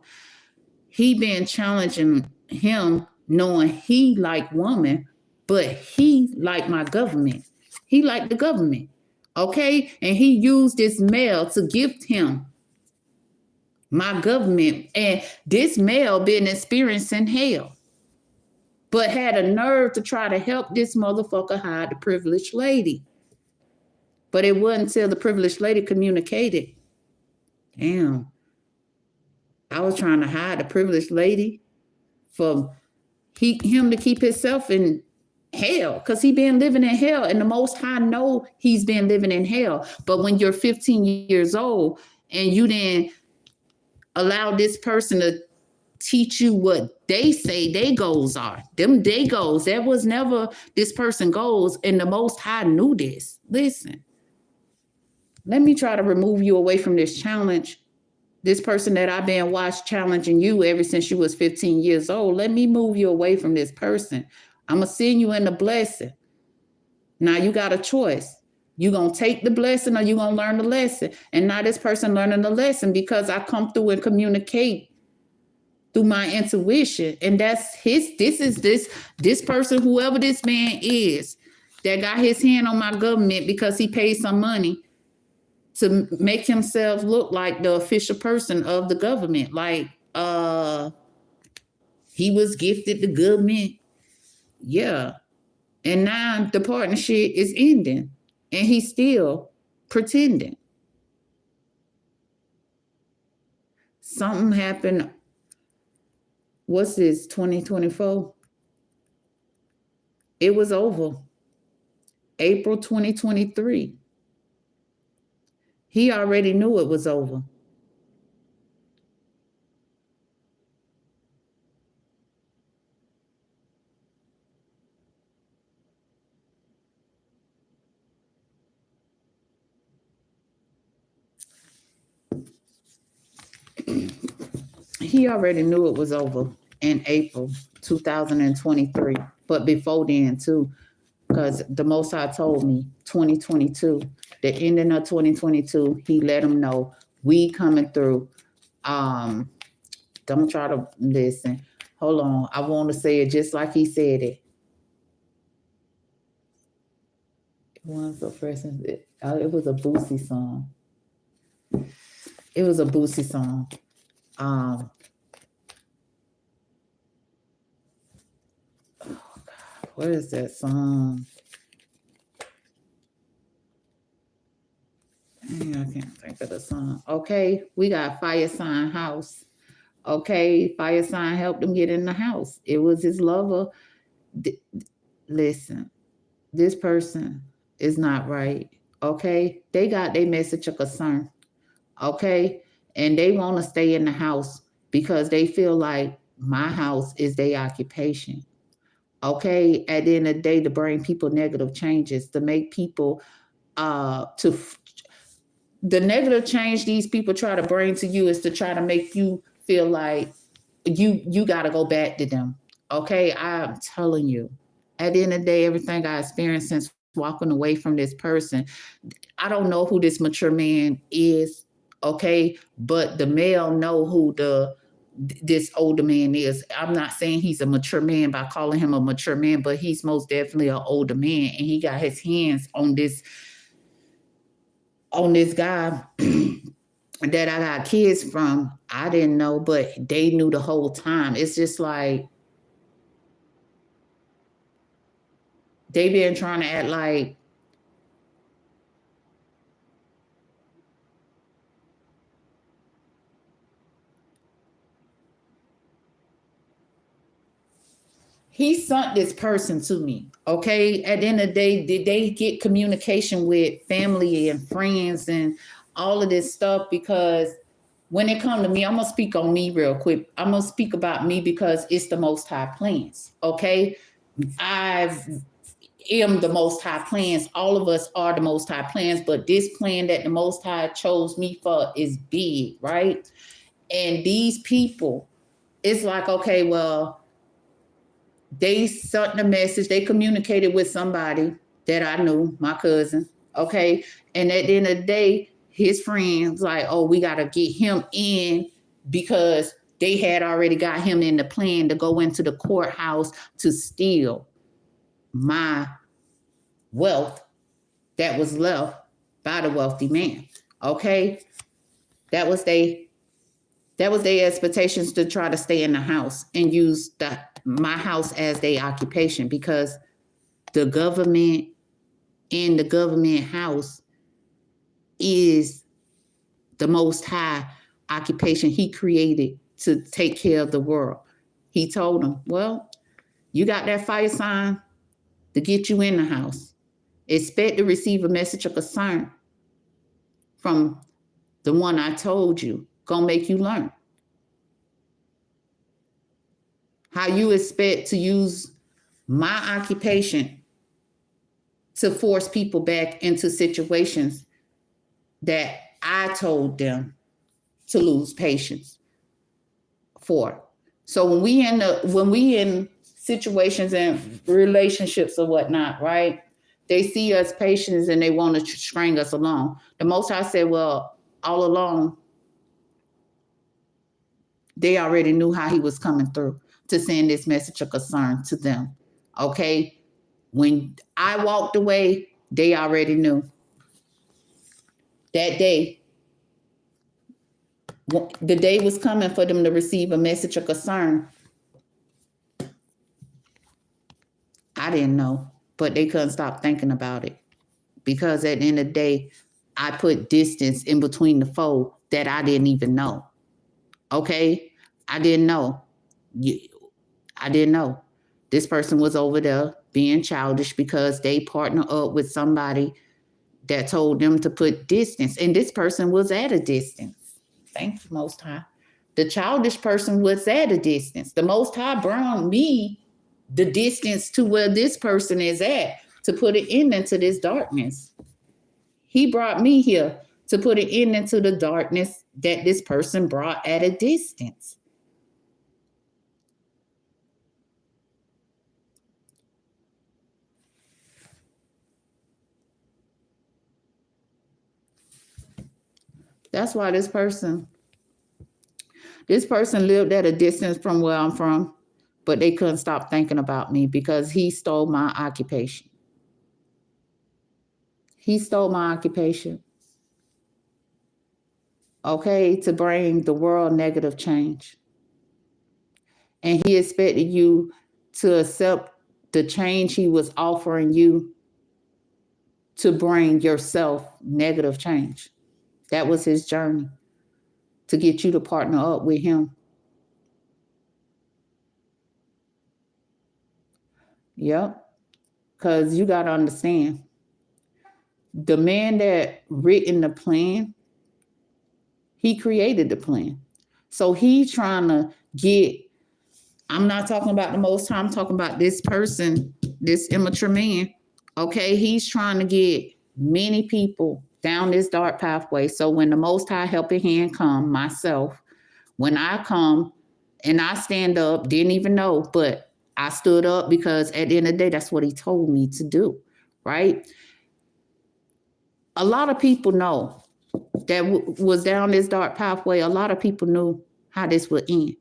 he been challenging him, knowing he like woman, but he like my government. He like the government, okay? And he used this male to gift him my government. And this male been experiencing hell, but had a nerve to try to help this motherfucker hide the privileged lady. But it wasn't until the privileged lady communicated. Damn. I was trying to hide the privileged lady for him to keep himself in hell, because he been living in hell, and the Most High know he's been living in hell. But when you're 15 years old and you didn't allow this person to teach you what they say their goals are. Them they goals. That was never this person goals. And the Most High knew this. Listen, let me try to remove you away from this challenge. This person that I've been watched challenging you ever since you was 15 years old. Let me move you away from this person. I'm going to send you in the blessing. Now you got a choice. You going to take the blessing or you going to learn the lesson. And now this person learning the lesson because I come through and communicate through my intuition. And that's this person, whoever this man is, that got his hand on my government because he paid some money to make himself look like the official person of the government. Like he was gifted the government. Yeah. And now the partnership is ending. And he's still pretending. Something happened. What's this, 2024? It was over. April 2023. He already knew it was over. He already knew it was over in April 2023. But before then, too, because the Most High told me 2022, the ending of 2022, he let him know we coming through. Don't try to listen. Hold on. I want to say it just like he said it. It was a person. It was a Boosie song. It was a Boosie song. Oh God, what is that song? Dang, I can't think of the song. Okay, we got Fire Sign House. Okay, Fire Sign helped him get in the house. It was his lover. Listen, this person is not right. Okay, they got their message of concern. Okay, and they want to stay in the house because they feel like my house is their occupation. Okay, at the end of the day, to bring people negative changes, to make people the negative change these people try to bring to you is to try to make you feel like you got to go back to them. Okay, I'm telling you, at the end of the day, everything I experienced since walking away from this person, I don't know who this mature man is. Okay, but the male know who this older man is. I'm not saying he's a mature man by calling him a mature man, but he's most definitely an older man, and he got his hands on this guy that I got kids from. I didn't know, but they knew the whole time. It's just like they been trying to act like he sent this person to me. Okay. At the end of the day, did they get communication with family and friends and all of this stuff? Because when it comes to me, I'm gonna speak on me real quick. I'm gonna speak about me because it's the Most High plans. Okay. I am the Most High plans. All of us are the Most High plans, but this plan that the Most High chose me for is big, right? And these people, it's like, okay, well, they sent a message, they communicated with somebody that I knew, my cousin, okay? And at the end of the day, his friends like, oh, we got to get him in because they had already got him in the plan to go into the courthouse to steal my wealth that was left by the wealthy man, okay? That was their expectations to try to stay in the house and use my house as their occupation because the government in the government house is the Most High occupation he created to take care of the world. He told them, well, you got that fire sign to get you in the house. Expect to receive a message of concern from the one I told you, gonna make you learn. How you expect to use my occupation to force people back into situations that I told them to lose patience for. So when we in situations and relationships or whatnot, right? They see us patients and they want to string us along. The Most High said, well, all along, they already knew how he was coming through to send this message of concern to them. Okay? When I walked away, they already knew. That day, the day was coming for them to receive a message of concern. I didn't know, but they couldn't stop thinking about it. Because at the end of the day, I put distance in between the foe that I didn't even know. Okay? I didn't know. I didn't know. This person was over there being childish because they partnered up with somebody that told them to put distance. And this person was at a distance. Thank you, Most High. The childish person was at a distance. The Most High brought me the distance to where this person is at to put an end into this darkness. He brought me here to put an end into the darkness that this person brought at a distance. That's why this person lived at a distance from where I'm from, but they couldn't stop thinking about me because he stole my occupation. He stole my occupation. Okay, to bring the world negative change. And he expected you to accept the change he was offering you to bring yourself negative change. That was his journey, to get you to partner up with him. Yep. Because you got to understand, the man that written the plan, he created the plan. So he's trying to get, I'm not talking about the Most High, I'm talking about this person, this immature man. Okay, he's trying to get many people down this dark pathway. So when the Most High helping hand come, myself, when I come and I stand up, didn't even know, but I stood up because at the end of the day, that's what he told me to do, right? A lot of people know that was down this dark pathway. A lot of people knew how this would end,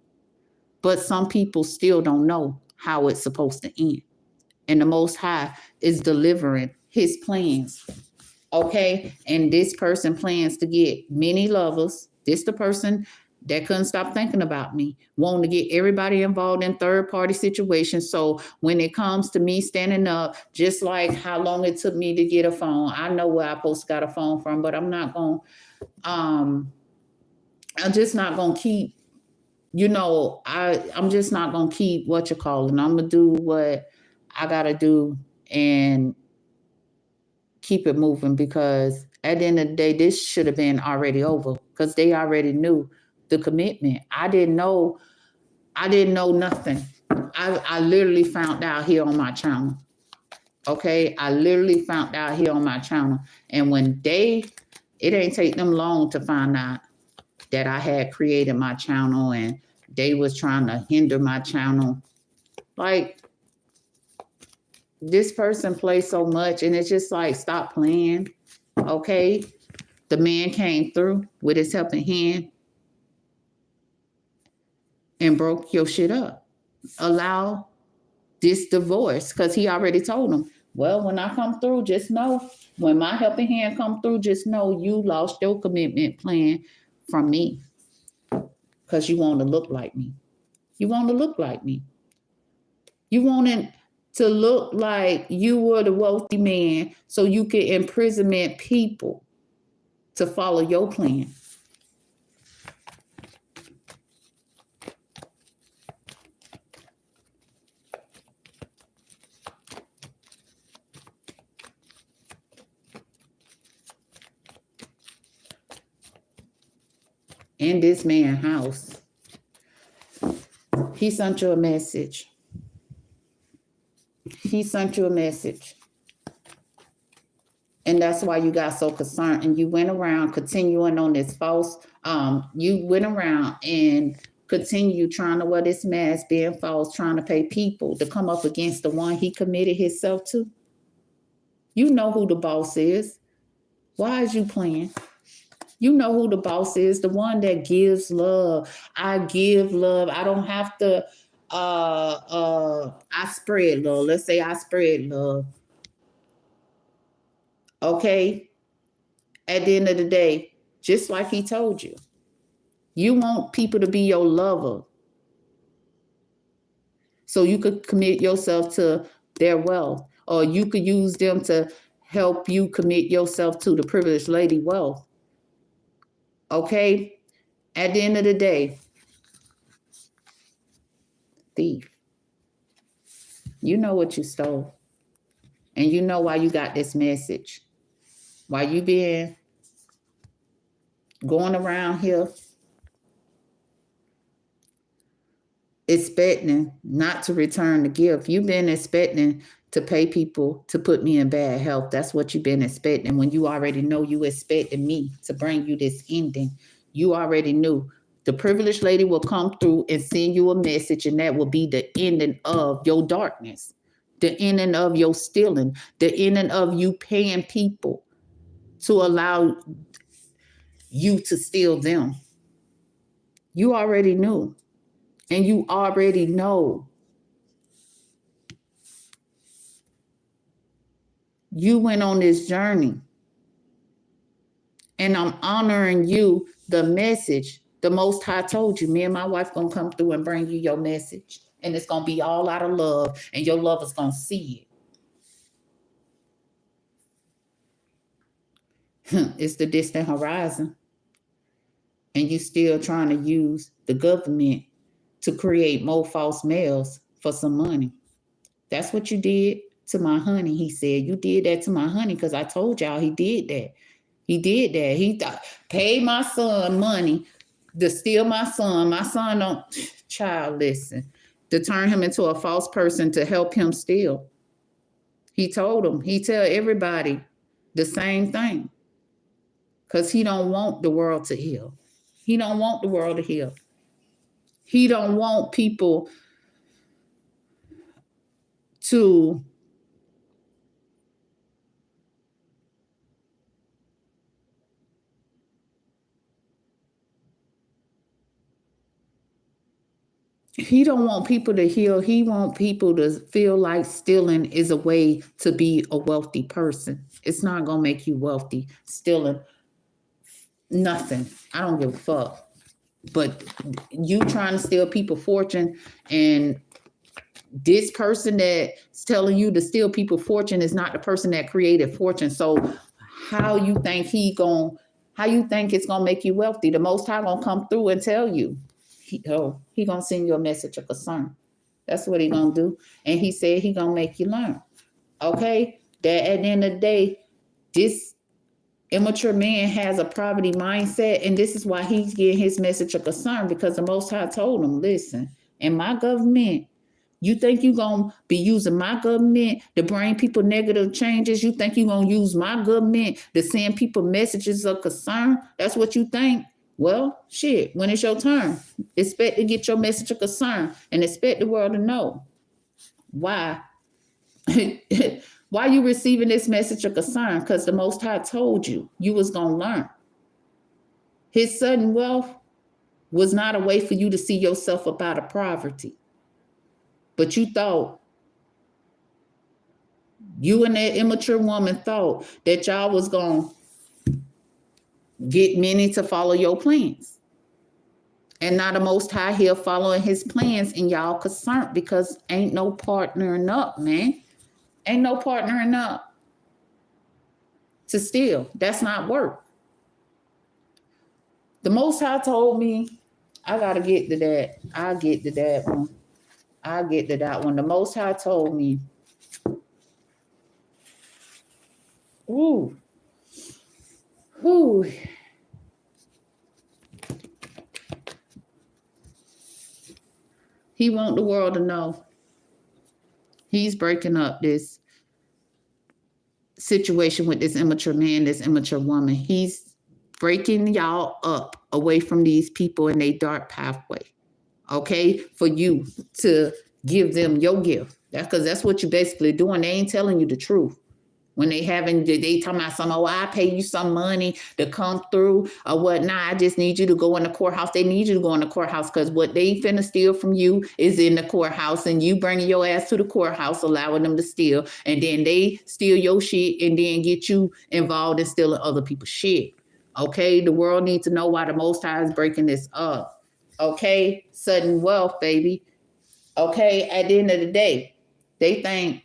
but some people still don't know how it's supposed to end. And the Most High is delivering his plans. Okay, and this person plans to get many lovers. This the person that couldn't stop thinking about me, wanting to get everybody involved in third-party situations. So when it comes to me standing up, just like how long it took me to get a phone, I know where I supposed to got a phone from, but I'm not going. I'm just not gonna keep. I'm just not gonna keep what you're calling. I'm gonna do what I gotta do and keep it moving, because at the end of the day, this should have been already over because they already knew the commitment. I didn't know nothing. I literally found out here on my channel. Okay, I literally found out here on my channel. And it ain't take them long to find out that I had created my channel and they was trying to hinder my channel. Like, this person plays so much, and it's just like, stop playing. Okay, the man came through with his helping hand and broke your shit up. Allow this divorce, because he already told him, well, when I come through, just know, when my helping hand come through, just know you lost your commitment plan from me, because you want to look like me. You want to look like me. You wanted to look like you were the wealthy man so you could imprisonment people to follow your plan. In this man's house. He sent you a message. He sent you a message. And that's why you got so concerned. And you went around continuing on this false, you went around and continue trying to wear this mask, being false, trying to pay people to come up against the one he committed himself to. You know who the boss is. Why is you playing? You know who the boss is, the one that gives love. I give love. I don't have to I spread love. Let's say I spread love. Okay? At the end of the day, just like he told you, you want people to be your lover so you could commit yourself to their wealth, or you could use them to help you commit yourself to the privileged lady wealth. Okay? At the end of the day, thief, you know what you stole. And you know why you got this message. Why you been going around here expecting not to return the gift. You've been expecting to pay people to put me in bad health. That's what you've been expecting when you already know you expected me to bring you this ending. You already knew. The privileged lady will come through and send you a message, and that will be the ending of your darkness, the ending of your stealing, the ending of you paying people to allow you to steal them. You already knew. And you already know. You went on this journey. And I'm honoring you, the message. The Most High told you, me and my wife gonna come through and bring you your message. And it's gonna be all out of love. And your lover's gonna see it. It's the distant horizon. And you still trying to use the government to create more false males for some money. That's what you did to my honey. He said, you did that to my honey because I told y'all he did that. He did that. He paid my son money to steal my son. My son don't, child, listen, to turn him into a false person to help him steal. He told him, he tell everybody the same thing because he don't want the world to heal. He don't want the world to heal. He don't want people to he don't want people to heal. He want people to feel like stealing is a way to be a wealthy person. It's not gonna make you wealthy. Stealing, nothing. I don't give a fuck. But you trying to steal people's fortune, and this person that's telling you to steal people's fortune is not the person that created fortune. So how you think it's gonna make you wealthy? The Most High gonna come through and tell you. He gonna send you a message of concern. That's what he gonna do. And he said he gonna make you learn. Okay? That at the end of the day, this immature man has a poverty mindset, and this is why he's getting his message of concern, because the Most High told him, listen, in my government, you think you're going to be using my government to bring people negative changes? You think you're going to use my government to send people messages of concern? That's what you think? Well, shit, when it's your turn, expect to get your message of concern and expect the world to know. Why? Why you receiving this message of concern? Because the Most High told you was going to learn. His sudden wealth was not a way for you to see yourself up out of poverty. But you thought, you and that immature woman thought that y'all was going to get many to follow your plans. And now the Most High here following his plans, and y'all concerned because ain't no partnering up, man. Ain't no partnering up to steal. That's not work. The Most High told me, I got to get to that. I'll get to that one. I'll get to that one. The Most High told me, ooh, ooh. He want the world to know he's breaking up this situation with this immature man, this immature woman. He's breaking y'all up away from these people in a dark pathway. Okay, for you to give them your gift. That's because that's what you're basically doing. They ain't telling you the truth. When they talking about some, oh, I pay you some money to come through or whatnot. I just need you to go in the courthouse. They need you to go in the courthouse because what they finna steal from you is in the courthouse, and you bringing your ass to the courthouse, allowing them to steal, and then they steal your shit and then get you involved in stealing other people's shit. Okay, the world needs to know why the Most High is breaking this up. Okay, sudden wealth, baby. Okay, at the end of the day, they think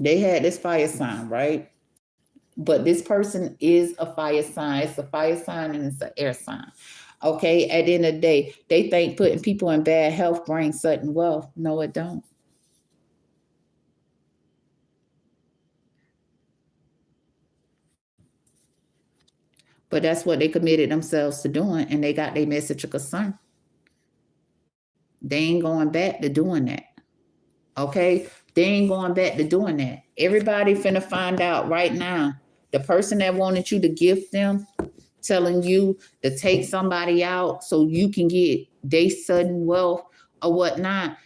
they had this fire sign, right? But this person is a fire sign. It's a fire sign and it's an air sign. Okay, at the end of the day, they think putting people in bad health brings sudden wealth. No, it don't. But that's what they committed themselves to doing, and they got their message of concern. They ain't going back to doing that. Okay, they ain't going back to doing that. Everybody finna find out right now. The person that wanted you to gift them, telling you to take somebody out so you can get they sudden wealth or whatnot.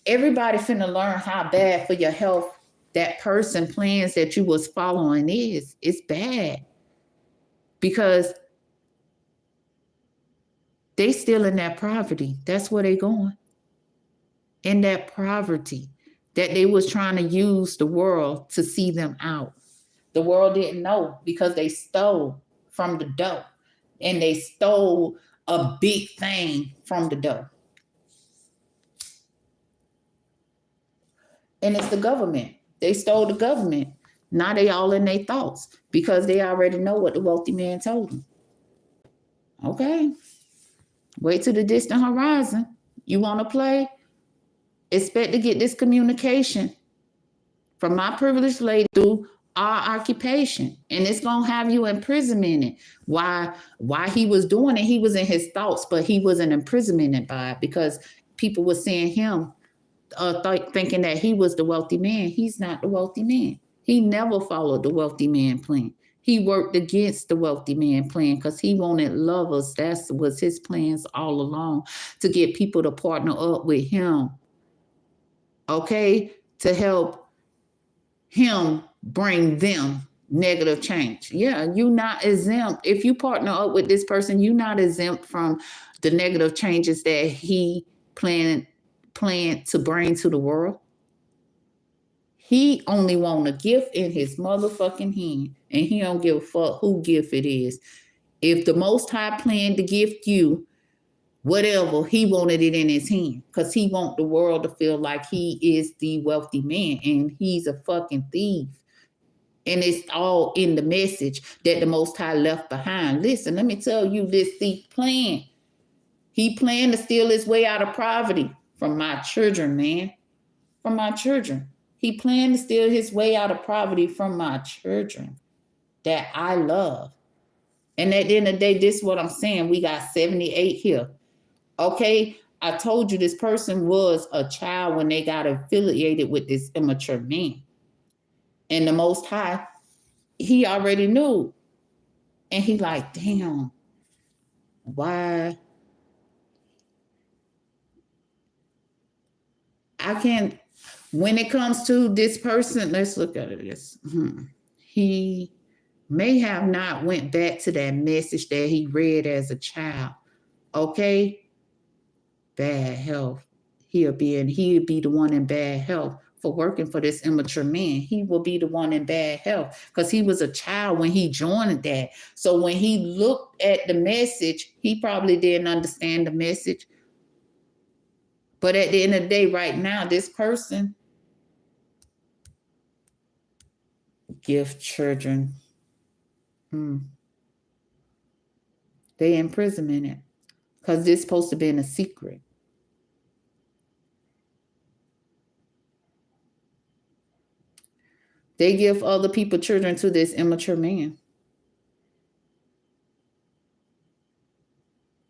Everybody finna learn how bad for your health that person plans that you was following is. It's bad because they still in that poverty. That's where they going. In that poverty that they was trying to use the world to see them out. The world didn't know because they stole from the dough, and they stole a big thing from the dough. And it's the government. They stole the government. Now they all in their thoughts because they already know what the wealthy man told them. Okay. Wait to the distant horizon. You want to play? Expect to get this communication from my privileged lady through our occupation, and it's gonna have you imprisonment. Why he was doing it? He was in his thoughts, but he wasn't imprisoned by it because people were seeing him thinking that he was the wealthy man. He's not the wealthy man. He never followed the wealthy man plan. He worked against the wealthy man plan because he wanted lovers. That was his plans all along, to get people to partner up with him. Okay, to help him bring them negative change. Yeah, you're not exempt. If you partner up with this person, you're not exempt from the negative changes that he planned to bring to the world. He only want a gift in his motherfucking hand, and he don't give a fuck who gift it is. If the Most High planned to gift you whatever, he wanted it in his hand because he want the world to feel like he is the wealthy man, and he's a fucking thief. And it's all in the message that the Most High left behind. Listen, let me tell you, this thief plan. He planned to steal his way out of poverty from my children, man. From my children. He planned to steal his way out of poverty from my children that I love. And at the end of the day, this is what I'm saying. We got 78 here. Okay, I told you this person was a child when they got affiliated with this immature man. And the Most High, he already knew. And he like, damn, why? I can't, when it comes to this person, let's look at this. He may have not went back to that message that he read as a child. Okay? Bad health. He'll be the one in bad health for working for this immature man. He will be the one in bad health because he was a child when he joined that. So when he looked at the message, he probably didn't understand the message. But at the end of the day, right now, this person, gift children, they imprisonment it because this supposed to be in a secret. They give other people children to this immature man.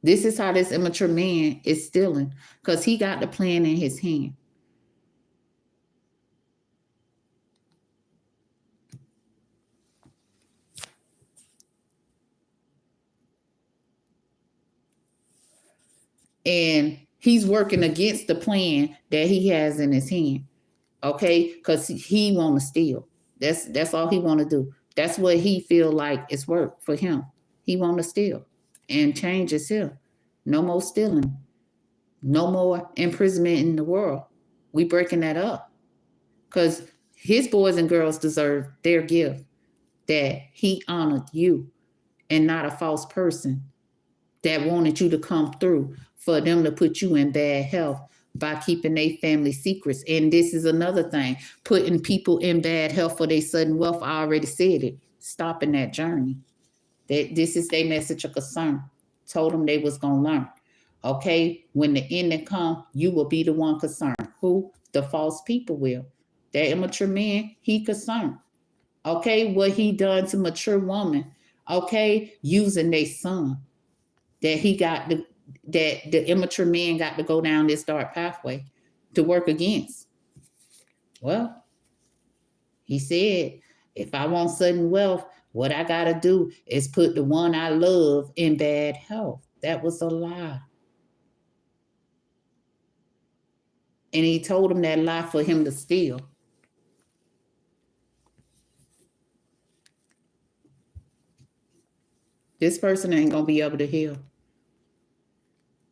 This is how this immature man is stealing, because he got the plan in his hand. And he's working against the plan that he has in his hand. Okay, because he want to steal. That's all he want to do. That's what he feel like is work for him. He want to steal, and change is here. No more stealing. No more imprisonment in the world. We breaking that up, because his boys and girls deserve their gift, that he honored you and not a false person that wanted you to come through for them to put you in bad health by keeping their family secrets. And this is another thing, putting people in bad health for their sudden wealth. I already said it. Stopping that journey. That this is their message of concern. Told them they was gonna learn. Okay, when the ending come, you will be the one concerned. Who? The false people will. That immature man, he concerned. Okay, what he done to mature woman. Okay, using their son. That he got the that the immature man got to go down this dark pathway to work against. Well, he said, if I want sudden wealth, what I got to do is put the one I love in bad health. That was a lie. And he told him that lie for him to steal. This person ain't going to be able to heal.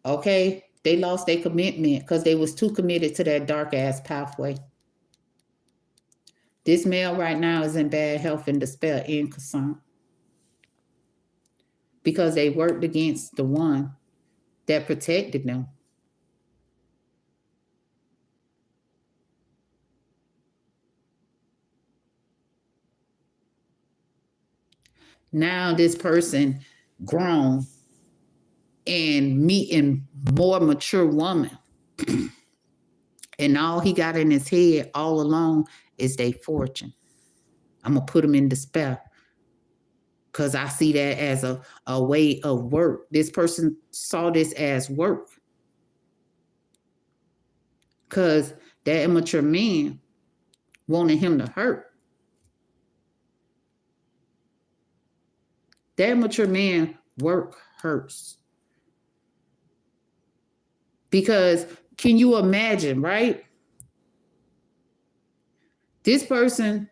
Okay? They lost their commitment because they was too committed to that dark ass pathway. This male right now is in bad health and despair and concern, because they worked against the one that protected them. Now this person grown and meeting more mature woman, and all he got in his head all along is their fortune. I'm gonna put him in despair, because I see that as a way of work. This person saw this as work, because that immature man wanted him to hurt. That immature man work hurts. Because can you imagine, right? This person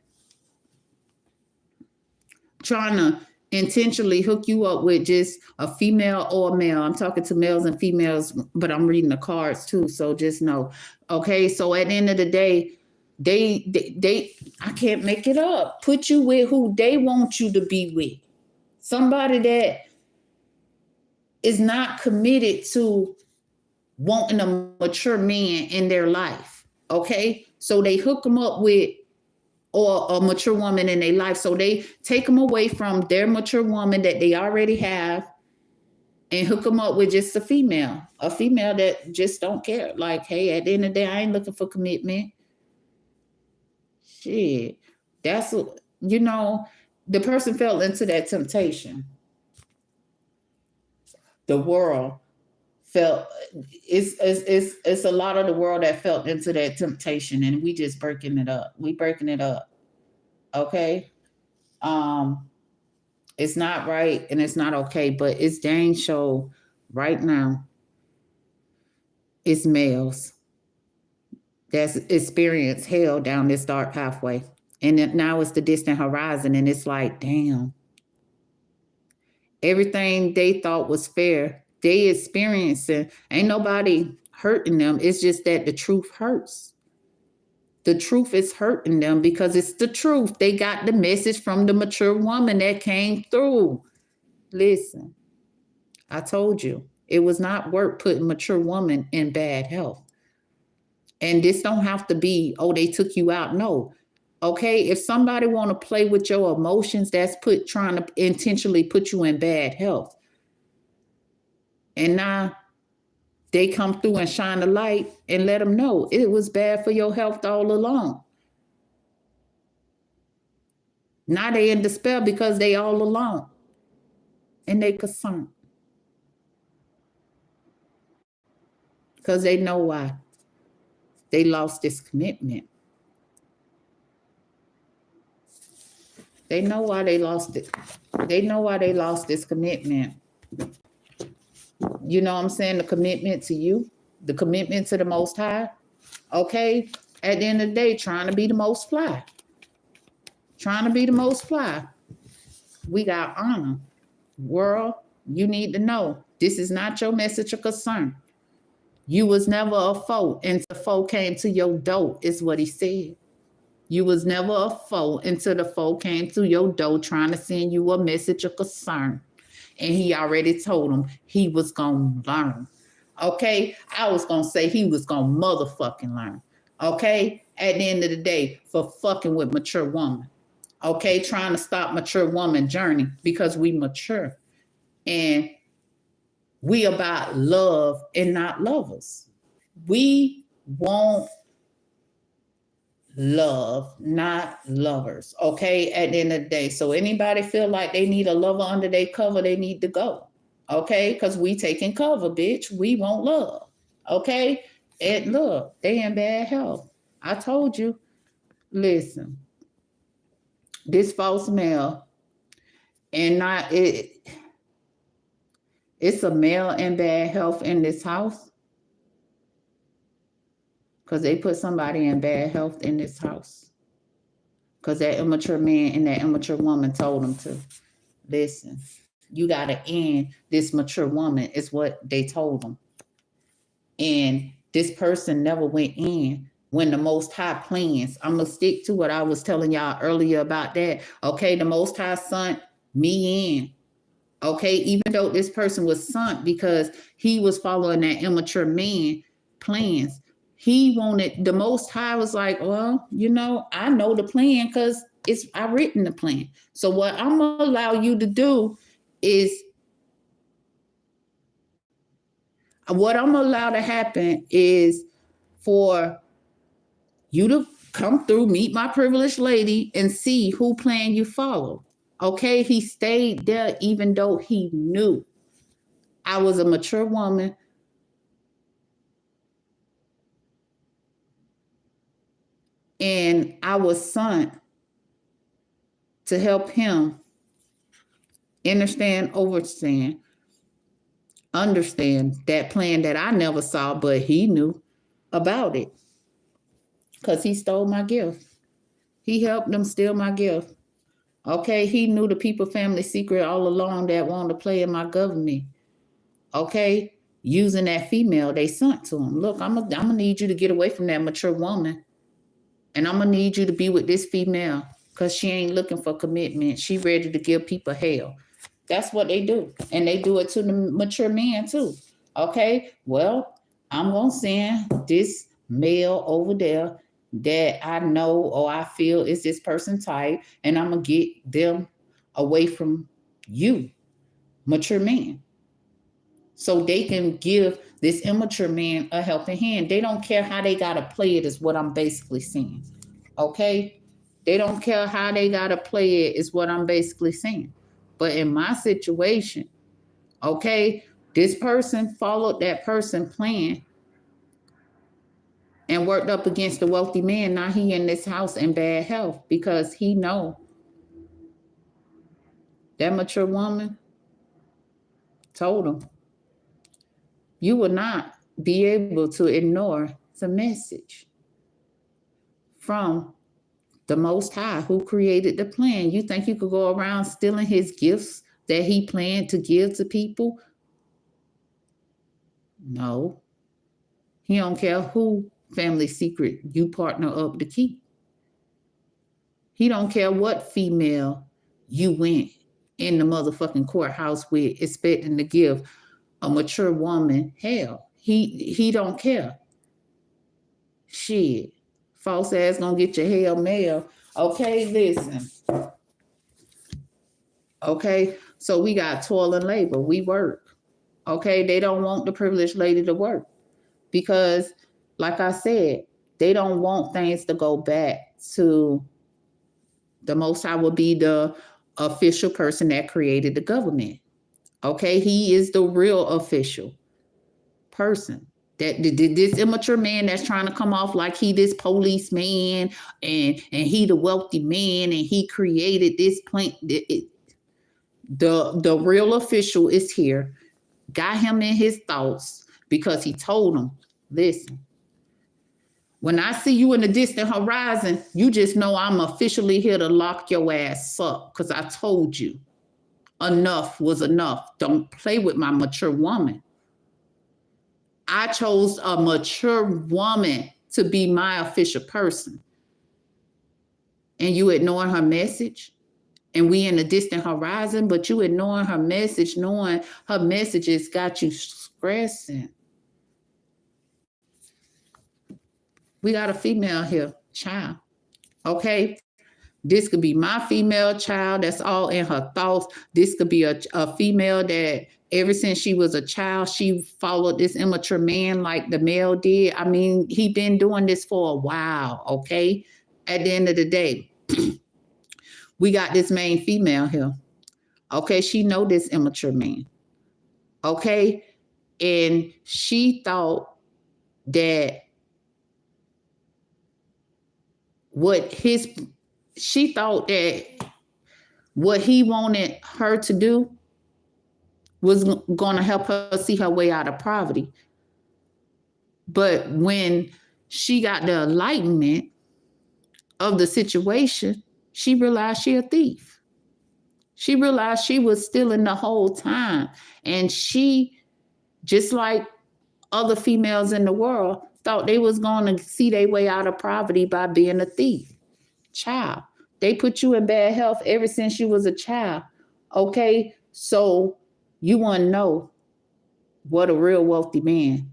trying to intentionally hook you up with just a female or a male. I'm talking to males and females, but I'm reading the cards too, so just know. Okay, so at the end of the day, they I can't make it up. Put you with who they want you to be with. Somebody that is not committed to wanting a mature man in their life. Okay, so they hook them up with or a mature woman in their life. So they take them away from their mature woman that they already have and hook them up with just a female that just don't care. Like, hey, at the end of the day, I ain't looking for commitment. Shit. That's, the person fell into that temptation. The world felt, it's a lot of the world that felt into that temptation, and we just breaking it up. We breaking it up. Okay. It's not right and it's not okay, but it's dang show right now. It's males that's experienced hell down this dark pathway. And now it's the distant horizon, and it's like, damn. Everything they thought was fair, they experiencing. Ain't nobody hurting them. It's just that the truth hurts. The truth is hurting them because it's the truth. They got the message from the mature woman that came through. Listen, I told you, it was not work putting mature woman in bad health. And this don't have to be, oh, they took you out. No. Okay, if somebody want to play with your emotions, that's trying to intentionally put you in bad health. And now they come through and shine the light and let them know it was bad for your health all along. Now they in despair because they all alone and they concerned. Because they know why they lost this commitment. They know why they lost it. They know why they lost this commitment. You know what I'm saying? The commitment to you, the commitment to the Most High. Okay? At the end of the day, trying to be the most fly. Trying to be the most fly. We got honor. World, you need to know this is not your message of concern. You was never a foe until the foe came to your door, is what he said. You was never a foe until the foe came to your door trying to send you a message of concern. And he already told him he was going to learn. Okay? I was going to say he was going to motherfucking learn. Okay? At the end of the day, for fucking with mature woman. Okay? Trying to stop mature woman journey because we mature. And we about love and not lovers. We want love, not lovers. Okay, at the end of the day. So anybody feel like they need a lover under their cover, they need to go. Okay, because we taking cover, bitch. We want love. Okay, and look, they in bad health. I told you. Listen, this false male, and not it. It's a male in bad health in this house. Because they put somebody in bad health in this house. Because that immature man and that immature woman told them to. Listen, you got to end this mature woman, is what they told them. And this person never went in when the Most High plans. I'm going to stick to what I was telling y'all earlier about that. Okay, the Most High sent me in. Okay, even though this person was sunk because he was following that immature man plans. He wanted, the Most High was like, well, you know, I know the plan because I written the plan. So what I'm gonna allow you to do is, what I'm gonna allow to happen is for you to come through, meet my privileged lady, and see who plan you follow. Okay, he stayed there even though he knew I was a mature woman. And I was sent to help him understand that plan that I never saw, but he knew about it. Because he stole my gift. He helped them steal my gift. Okay, he knew the people family secret all along that wanted to play in my government. Okay, using that female they sent to him. Look, I'm gonna need you to get away from that mature woman. And I'm gonna need you to be with this female because she ain't looking for commitment. She ready to give people hell. That's what they do. And they do it to the mature man too. Okay, well, I'm gonna send this male over there that I know or I feel is this person type, and I'm gonna get them away from you, mature man. So they can give this immature man a helping hand. They don't care how they gotta play it, is what I'm basically saying. Okay? They don't care how they gotta play it, is what I'm basically saying. But in my situation, okay, this person followed that person plan and worked up against the wealthy man. Now he in this house in bad health because he know that mature woman told him, you will not be able to ignore the message from the Most High who created the plan. You think you could go around stealing his gifts that he planned to give to people? No. He don't care who family secret you partner up to keep. He don't care what female you went in the motherfucking courthouse with expecting to give a mature woman hell. He don't care. Shit. False ass gonna get your hell mail. Okay, listen. Okay, so we got toil and labor. We work. Okay, they don't want the privileged lady to work because, like I said, they don't want things to go back to the Most High will be the official person that created the government. Okay, he is the real official person. That this immature man that's trying to come off like he this policeman and he the wealthy man and he created this plant. The real official is here, got him in his thoughts because he told him, listen, when I see you in the distant horizon, you just know I'm officially here to lock your ass up because I told you enough was enough. Don't play with my mature woman. I chose a mature woman to be my official person. And you ignoring her message? And we in a distant horizon, but you ignoring her message, knowing her messages got you stressing. We got a female here, child. Okay? This could be my female child that's all in her thoughts. This could be a female that ever since she was a child, she followed this immature man like the male did. I mean, he been doing this for a while, okay? At the end of the day, we got this main female here. Okay, she know this immature man. Okay? And she thought that what he wanted her to do was going to help her see her way out of poverty. But when she got the enlightenment of the situation, she realized she a thief. She realized she was stealing the whole time. And she, just like other females in the world, thought they was going to see their way out of poverty by being a thief. Child, they put you in bad health ever since you was a child. Okay, so you want to know what a real wealthy man,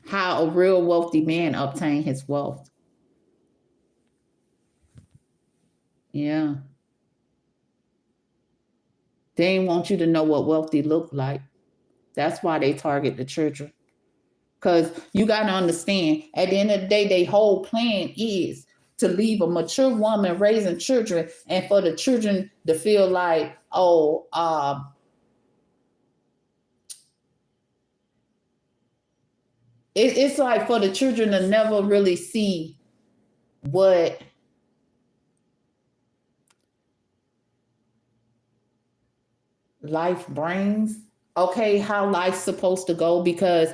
how a real wealthy man obtained his wealth. Yeah. They didn't want you to know what wealthy looked like. That's why they target the children. Because you got to understand, at the end of the day, their whole plan is to leave a mature woman raising children and for the children to feel like, oh, it's like for the children to never really see what life brings, okay, how life's supposed to go. Because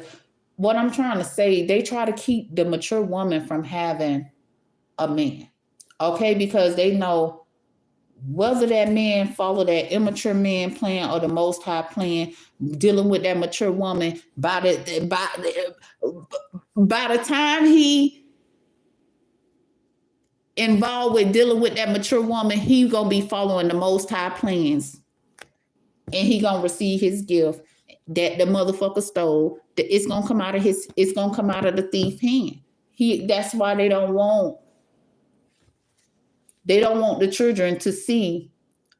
what I'm trying to say, they try to keep the mature woman from having a man, okay, because they know whether that man follow that immature man plan or the most high plan, dealing with that mature woman, by the time he involved with dealing with that mature woman, he gonna be following the most high plans, and he gonna receive his gift that the motherfucker stole. That it's gonna come out of the thief hand. That's why they don't want the children to see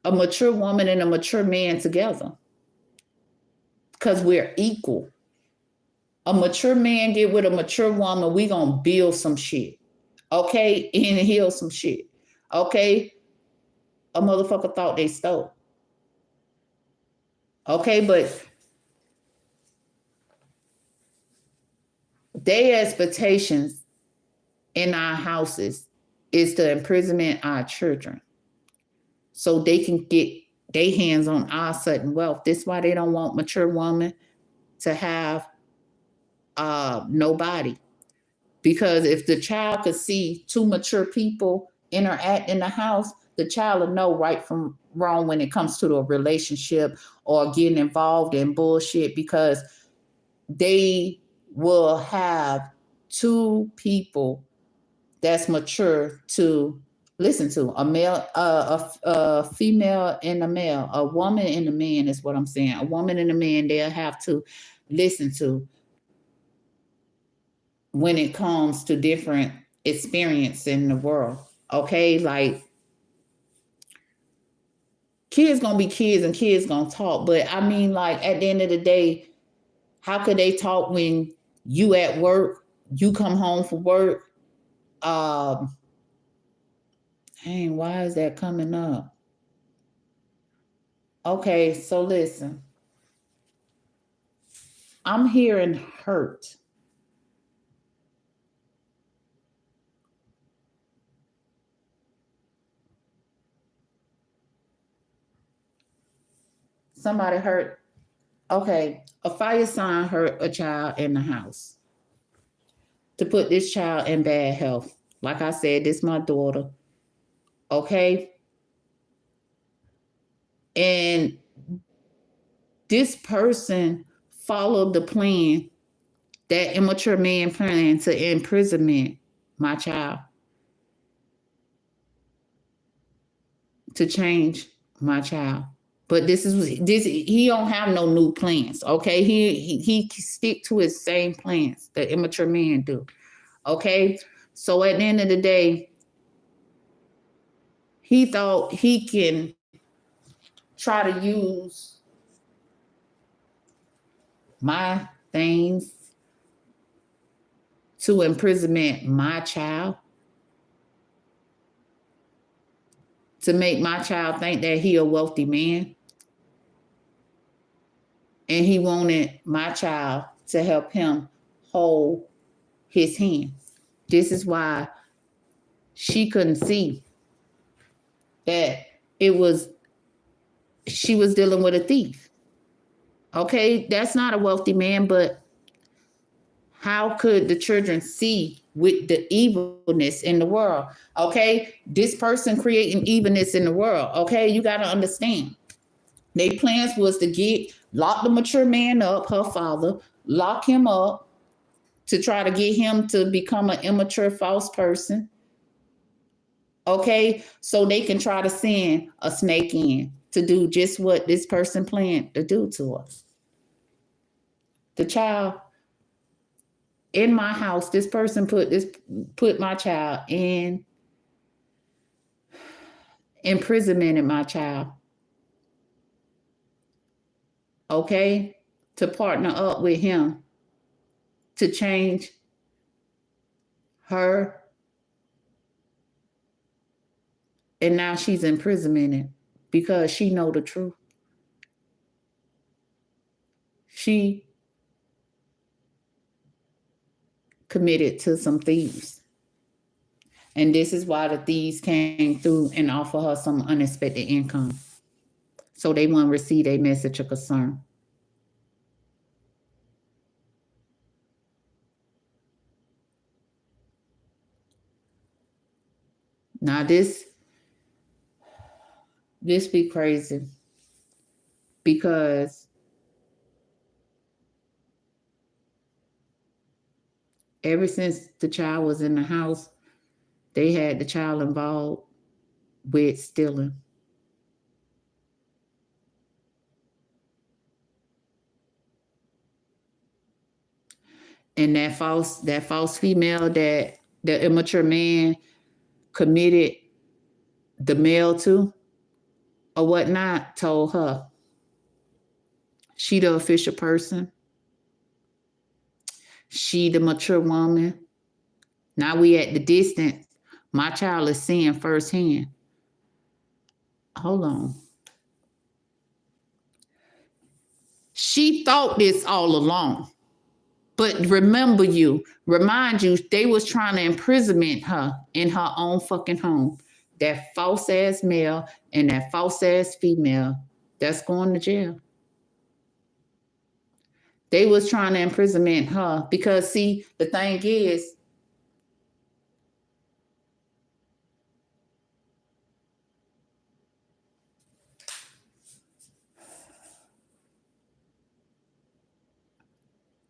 a mature woman and a mature man together, because we're equal. A mature man get with a mature woman, we gonna build some shit, okay, and heal some shit, okay. A motherfucker thought they stole, okay, but their expectations in our houses is to imprisonment our children so they can get their hands on our sudden wealth. That's why they don't want mature woman to have nobody. Because if the child could see two mature people interact in the house, the child will know right from wrong when it comes to a relationship or getting involved in bullshit, because they will have two people that's mature to listen to, a male, a female and a male, a woman and a man is what I'm saying. A woman and a man, they'll have to listen to when it comes to different experience in the world. Okay, like kids gonna be kids and kids gonna talk, but I mean, like at the end of the day, how could they talk when you at work, you come home from work? Dang, why is that coming up? Okay, so listen. I'm hearing hurt. Somebody hurt. Okay, a fire sign hurt a child in the house to put this child in bad health. Like I said, this is my daughter. Okay. And this person followed the plan, that immature man plan to imprisonment my child, to change my child. But this he don't have no new plans. Okay. He stick to his same plans that immature men do. Okay. So at the end of the day, he thought he can try to use my things to imprisonment my child, to make my child think that he a wealthy man. And he wanted my child to help him hold his hand. This is why she couldn't see that she was dealing with a thief. Okay, that's not a wealthy man, but how could the children see with the evilness in the world? Okay, this person creating evilness in the world. Okay, you got to understand. Their plans was to lock the mature man up, her father, lock him up to try to get him to become an immature false person. Okay, so they can try to send a snake in to do just what this person planned to do to us. The child in my house, this person put my child in imprisonment in my child. Okay, to partner up with him to change her. And now she's imprisoned because she know the truth. She committed to some thieves. And this is why the thieves came through and offer her some unexpected income. So they won't receive a message of concern. Now this be crazy, because ever since the child was in the house, they had the child involved with stealing. And that false female that the immature man committed the male to or whatnot told her she the official person. She the mature woman. Now we at the distance. My child is seeing firsthand. Hold on. She thought this all along. But remind you, they was trying to imprisonment her in her own fucking home. That false ass male and that false ass female that's going to jail. They was trying to imprisonment her because, see, the thing is,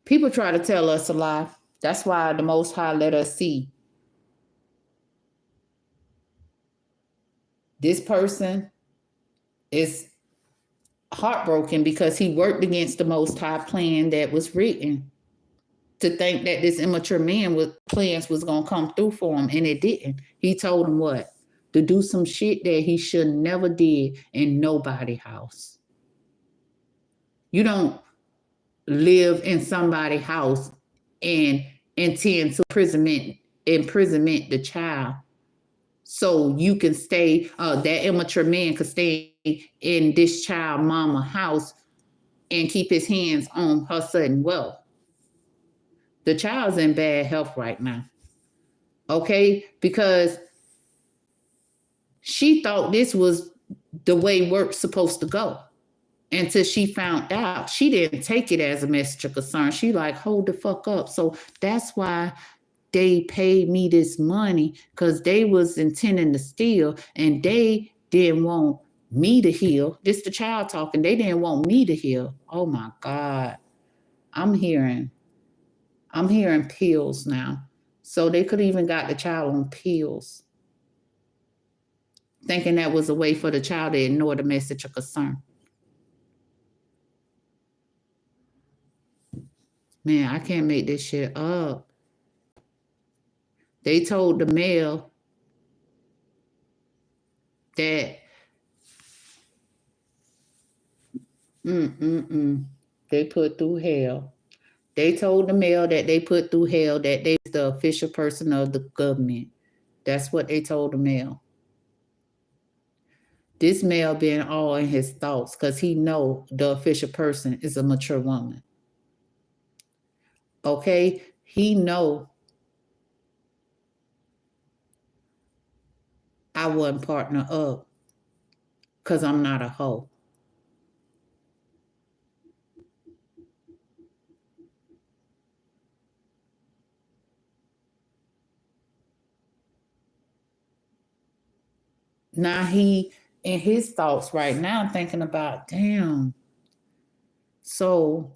people try to tell us a lie. That's why the Most High let us see. This person is heartbroken because he worked against the Most High plan that was written, to think that this immature man with plans was going to come through for him, and it didn't. He told him what? To do some shit that he should never did in nobody's house. You don't live in somebody's house and intend to imprisonment the child so you can stay, that immature man could stay in this child mama house and keep his hands on her sudden wealth. The child's in bad health right now. Okay? Because she thought this was the way work's supposed to go. Until she found out. She didn't take it as a message of concern. She like, hold the fuck up. So that's why they paid me this money, because they was intending to steal, and they didn't want me to heal. This the child talking. They didn't want me to heal. Oh my God. I'm hearing pills now. So they could even got the child on pills, thinking that was a way for the child to ignore the message of concern. Man, I can't make this shit up. They told the male that they put through hell. They told the male that they put through hell, that they was the official person of the government. That's what they told the male. This male been all in his thoughts because he know the official person is a mature woman. Okay? He know I wasn't partner up because I'm not a hoe. Now he in his thoughts right now thinking about, damn, so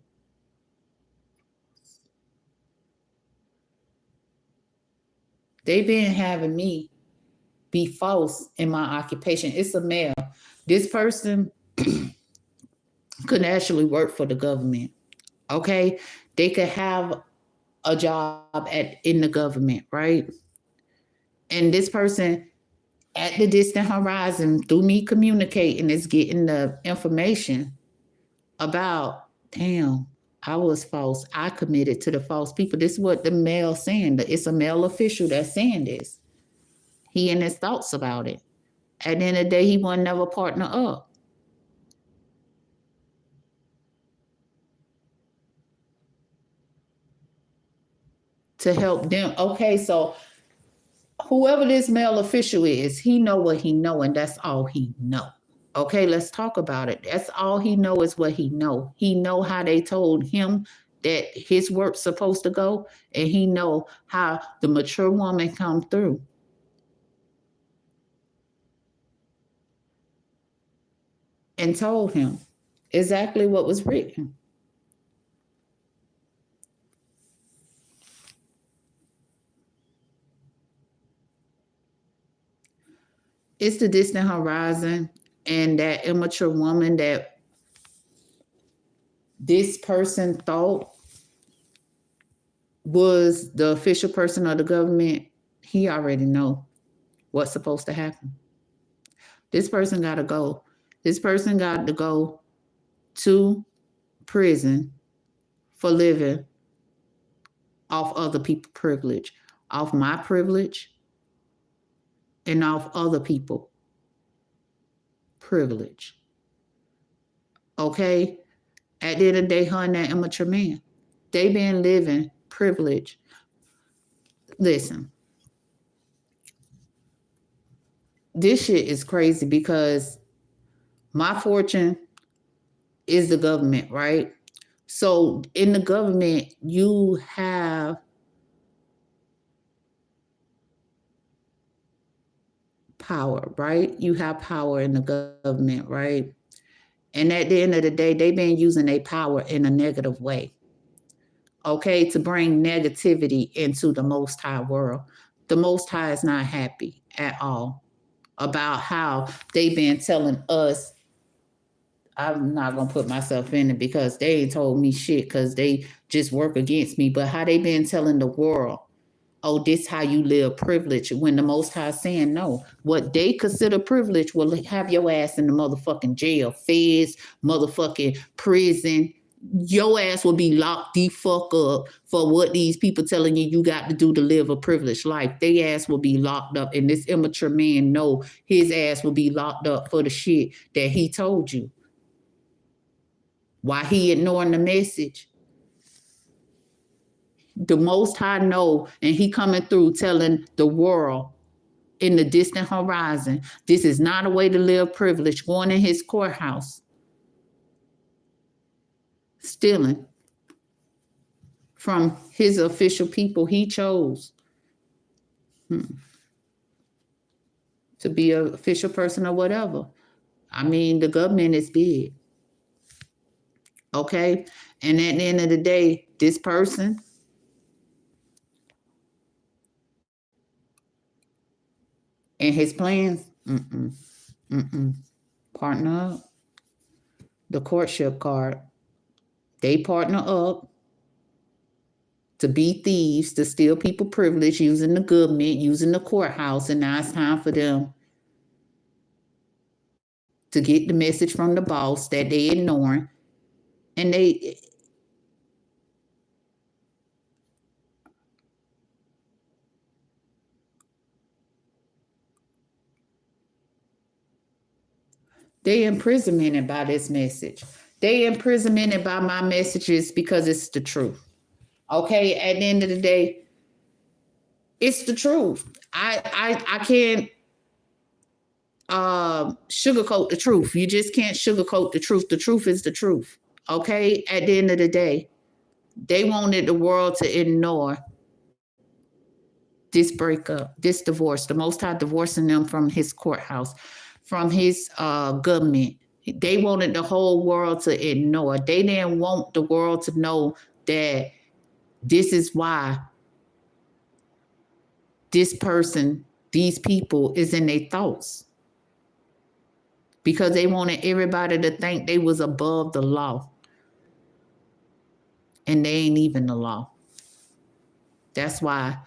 they been having me be false in my occupation. It's a male. This person could actually work for the government. Okay? They could have a job in the government, right? And this person at the distant horizon, through me communicating, is getting the information about, damn, I was false. I committed to the false people. This is what the male saying. It's a male official that's saying this. He in his thoughts about it. At the end of the day, he won't never partner up. To help them. Okay, so whoever this male official is, he know what he know, and that's all he know. Okay, let's talk about it. That's all he know is what he know. He know how they told him that his work's supposed to go, and he know how the mature woman come through and told him exactly what was written. It's the distant horizon and that immature woman that this person thought was the official person of the government. He already know what's supposed to happen. This person got to go. This person got to go to prison for living off other people's privilege, off my privilege, and off other people's privilege. Okay? At the end of the day, her and that immature man, they been living privilege. Listen, this shit is crazy because my fortune is the government, right? So in the government, you have power, right? You have power in the government, right? And at the end of the day, they've been using their power in a negative way, okay, to bring negativity into the Most High world. The Most High is not happy at all about how they've been telling us. I'm not going to put myself in it because they ain't told me shit because they just work against me. But how they been telling the world, oh, this how you live privilege, when the Most High saying no. What they consider privilege will have your ass in the motherfucking jail, feds, motherfucking prison. Your ass will be locked the fuck up for what these people telling you got to do to live a privileged life. They ass will be locked up, and this immature man know his ass will be locked up for the shit that he told you. Why he ignoring the message? The Most High know, and he coming through telling the world in the distant horizon, this is not a way to live privilege, going in his courthouse, stealing from his official people he chose to be an official person or whatever. I mean, the government is big. Okay? And at the end of the day, this person and his plans, partner up. The courtship card. They partner up to be thieves, to steal people privilege, using the government, using the courthouse, and now it's time for them to get the message from the boss that they ignoring. And they imprisonmented by this message. They imprisonmented by my messages because it's the truth. Okay, at the end of the day, it's the truth. I can't sugarcoat the truth. You just can't sugarcoat the truth. The truth is the truth. Okay, at the end of the day, they wanted the world to ignore this breakup, this divorce, the Most High divorcing them from his courthouse, from his government. They wanted the whole world to ignore. They didn't want the world to know that this is why this person, these people is in their thoughts. Because they wanted everybody to think they was above the law. And they ain't even the law. That's why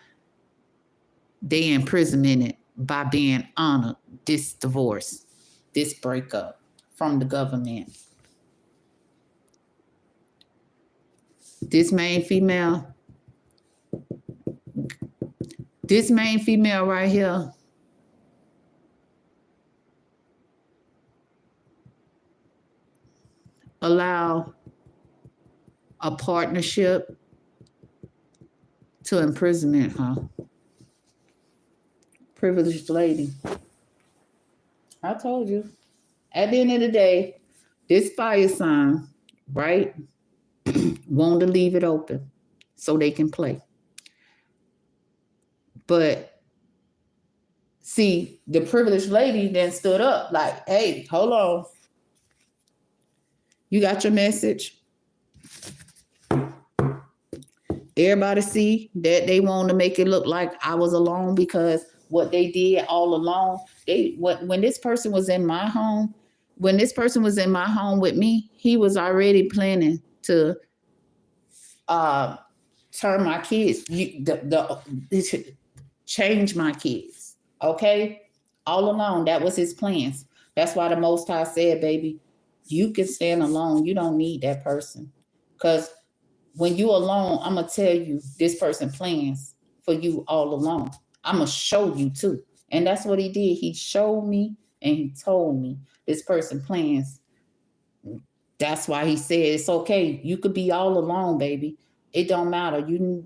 they imprisonmented by being honored this divorce, this breakup from the government. This main female right here, allow a partnership to imprisonment her. Privileged lady. I told you. At the end of the day, this fire sign, right, want to leave it open so they can play. But see, the privileged lady then stood up like, hey, hold on. You got your message. Everybody see that they want to make it look like I was alone because what they did all along, when this person was in my home, with me, he was already planning to turn my kids, change my kids. Okay? All along, that was his plans. That's why the Most High said, baby, you can stand alone. You don't need that person. Because when you alone, I'm going to tell you this person plans for you all along. I'm going to show you too. And that's what he did. He showed me and he told me this person plans. That's why he said it's okay. You could be all alone, baby. It don't matter. You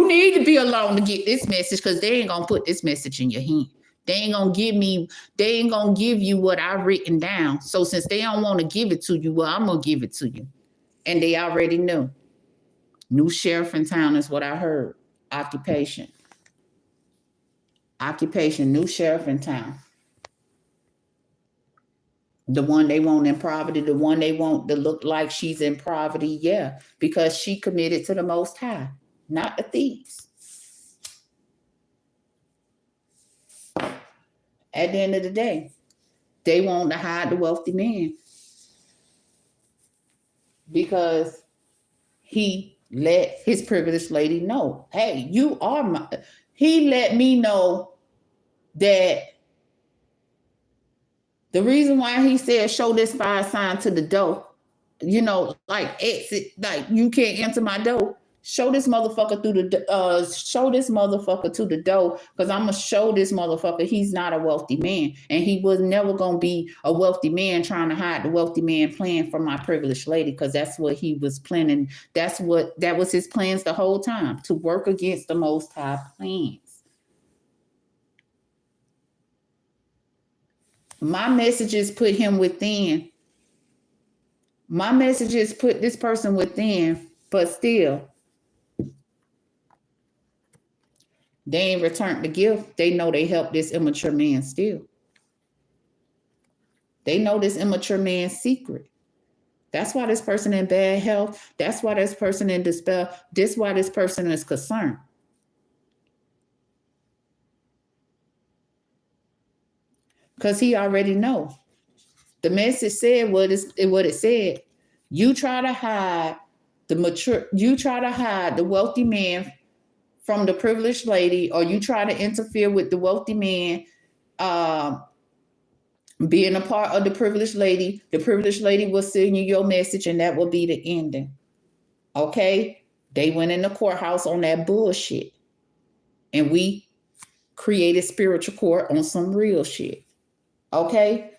need to be alone to get this message because they ain't going to put this message in your hand. They ain't going to give you what I've written down. So since they don't want to give it to you, well, I'm going to give it to you. And they already knew. New sheriff in town is what I heard. Occupation, new sheriff in town. The one they want in poverty, the one they want to look like she's in poverty, yeah, because she committed to the Most High, not the thieves. At the end of the day, they want to hide the wealthy man because he let his privileged lady know, hey, you are my. He let me know that the reason why he said show this fire sign to the door, like exit, like you can't enter my door. Show this motherfucker show this motherfucker to the door, because I'm gonna show this motherfucker he's not a wealthy man, and he was never gonna be a wealthy man trying to hide the wealthy man plan from my privileged lady, because that's what he was planning. That was his plans the whole time, to work against the Most High plans. My messages put him within. My messages put this person within, but still, they ain't returned the gift. They know they helped this immature man still. They know this immature man's secret. That's why this person in bad health. That's why this person in despair. That's why this person is concerned. Because he already know. The message said what it said. You try to hide the wealthy man from the privileged lady, or you try to interfere with the wealthy man being a part of the privileged lady will send you your message, and that will be the ending. Okay? They went in the courthouse on that bullshit, and we created spiritual court on some real shit. Okay?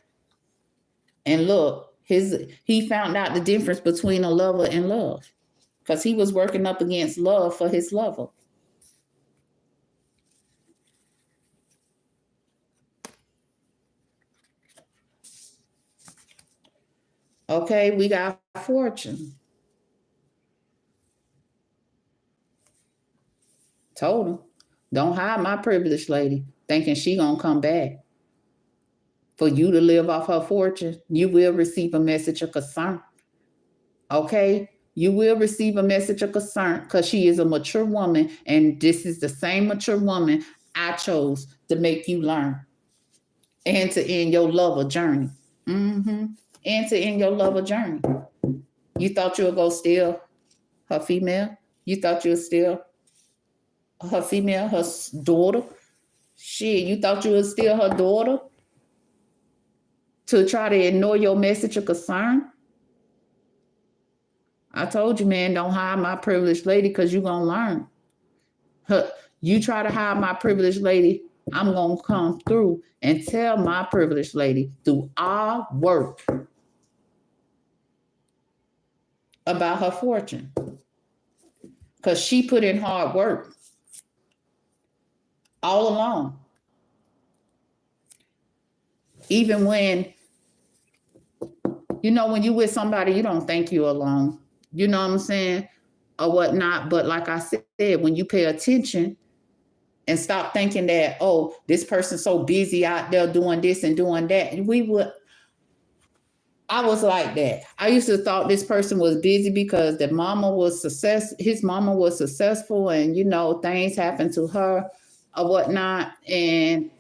And look, he found out the difference between a lover and love, because he was working up against love for his lover. Okay, we got fortune. Told him, don't hide my privileged lady, thinking she gonna come back. For you to live off her fortune, you will receive a message of concern. Okay? You will receive a message of concern, because she is a mature woman, and this is the same mature woman I chose to make you learn and to end your lover journey. And to end your lover journey. You thought you would go steal her female? You thought you would steal her female, her daughter? Shit, you thought you would steal her daughter to try to ignore your message of concern? I told you, man, don't hide my privileged lady, because you're going to learn. You try to hide my privileged lady, I'm going to come through and tell my privileged lady through our work about her fortune. Because she put in hard work all along. Even when, when you with somebody, you don't think you're alone. You know what I'm saying? Or whatnot. But like I said, when you pay attention and stop thinking that, oh, this person's so busy out there doing this and doing that. I was like that. I used to thought this person was busy because his mama was successful, and things happened to her or whatnot, and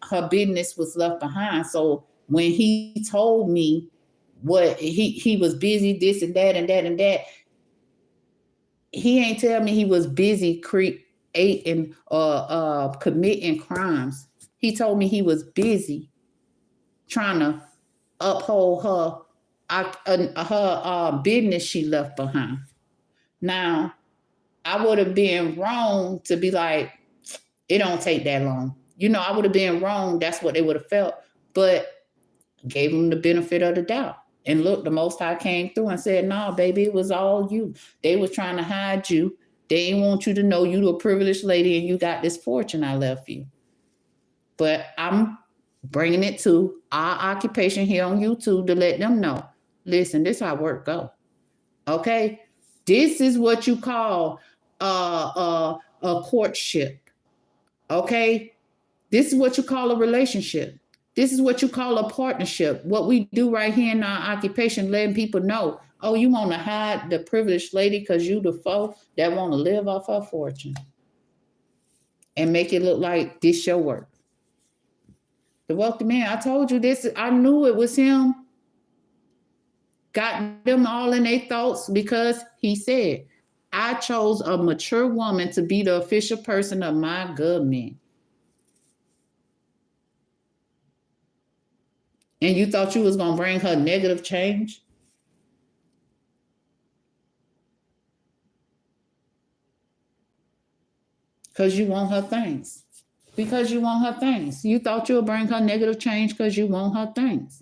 her business was left behind. So when he told me what he was busy, this and that and that and that, he ain't tell me he was busy creating or committing crimes. He told me he was busy trying to uphold her business she left behind. Now, I would have been wrong to be like, it don't take that long. I would have been wrong. That's what they would have felt. But gave them the benefit of the doubt. And look, the Most High came through and said, no, baby, it was all you. They was trying to hide you. They didn't want you to know you a privileged lady and you got this fortune I left you. But I'm bringing it to our occupation here on YouTube to let them know, listen, this is how work go. Okay? This is what you call a courtship. Okay? This is what you call a relationship. This is what you call a partnership. What we do right here in our occupation, letting people know, oh, you want to hide the privileged lady because you the foe that want to live off her fortune. And make it look like this your work. The wealthy man, I told you this, I knew it was him. Got them all in their thoughts because he said, I chose a mature woman to be the official person of my government. And you thought you was going to bring her negative change? because you want her things. Because you want her things. You thought you'll bring her negative change because you want her things.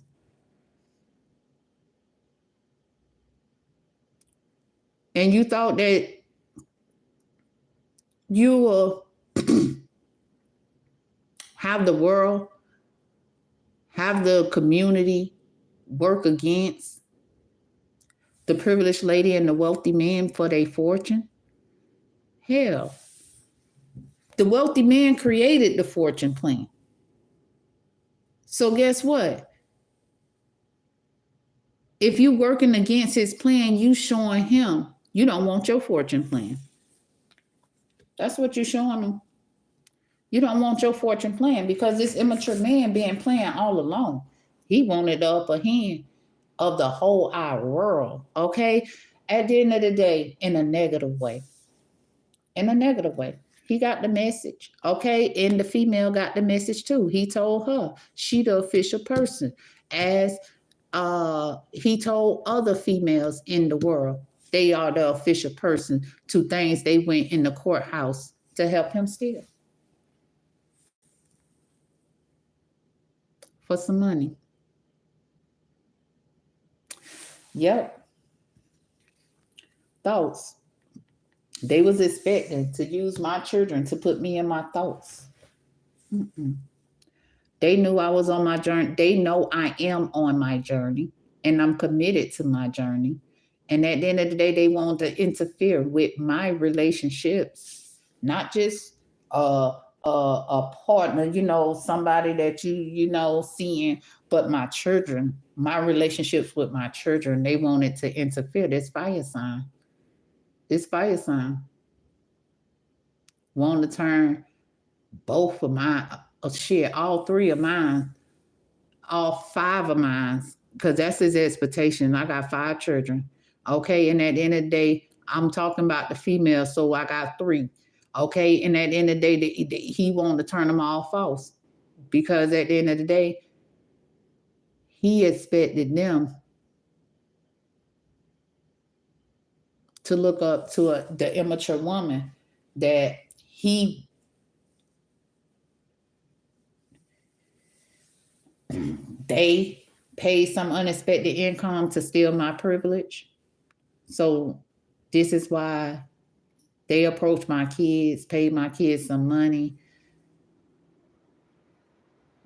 And you thought that you will have the world, have the community work against the privileged lady and the wealthy man for their fortune. Hell, the wealthy man created the fortune plan. So guess what? If you working against his plan, you showing him you don't want your fortune plan. That's what you're showing him. You don't want your fortune plan because this immature man been playing all along. He wanted the upper hand of the whole our world. Okay? At the end of the day, in a negative way. In a negative way. He got the message. Okay? And the female got the message too. He told her she the official person. As he told other females in the world, they are the official person to things they went in the courthouse to help him steal. For some money. Yep. Thoughts. They was expecting to use my children to put me in my thoughts. Mm-mm. They knew I was on my journey. They know I am on my journey and I'm committed to my journey. And at the end of the day, they want to interfere with my relationships, not just a partner, somebody that seeing, but my children, my relationships with my children. They wanted to interfere. This fire sign. This fire sign. Want to turn both of mine, all three of mine, all five of mine, because that's his expectation. I got 5 children. Okay. And at the end of the day, I'm talking about the female. So I got 3. Okay. And at the end of the day, he wanted to turn them all false because at the end of the day, he expected them to look up to the immature woman that they paid some unexpected income to steal my privilege. So this is why they approached my kids, paid my kids some money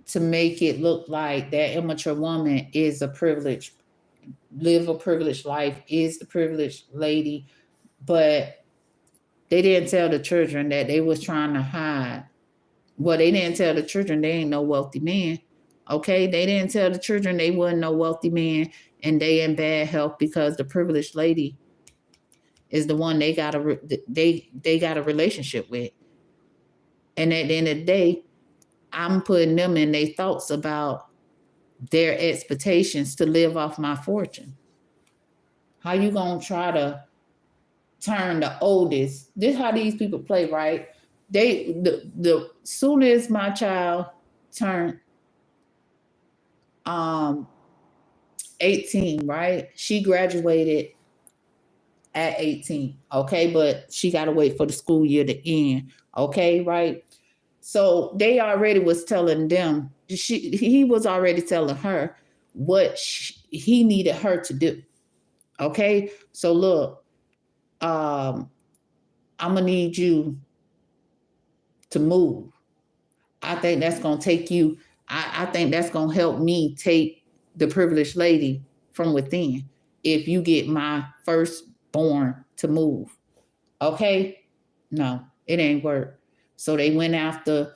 to make it look like that immature woman is a privileged, live a privileged life, is the privileged lady. But they didn't tell the children that they was trying to hide. Well, they didn't tell the children they ain't no wealthy man. Okay, they didn't tell the children they wasn't no wealthy man and they in bad health because the privileged lady is the one they got a relationship with. And at the end of the day, I'm putting them in their thoughts about their expectations to live off my fortune. How you gonna try to turn the oldest? This how these people play, right? The soon as my child turned 18, right? She graduated at 18, okay? But she got to wait for the school year to end, okay? Right? So they already was telling them, he was already telling her what he needed her to do, okay? So look, I'm going to need you to move. I think that's going to take you, I think that's going to help me take the privileged lady from within if you get my firstborn to move. Okay? No, it ain't work. So they went after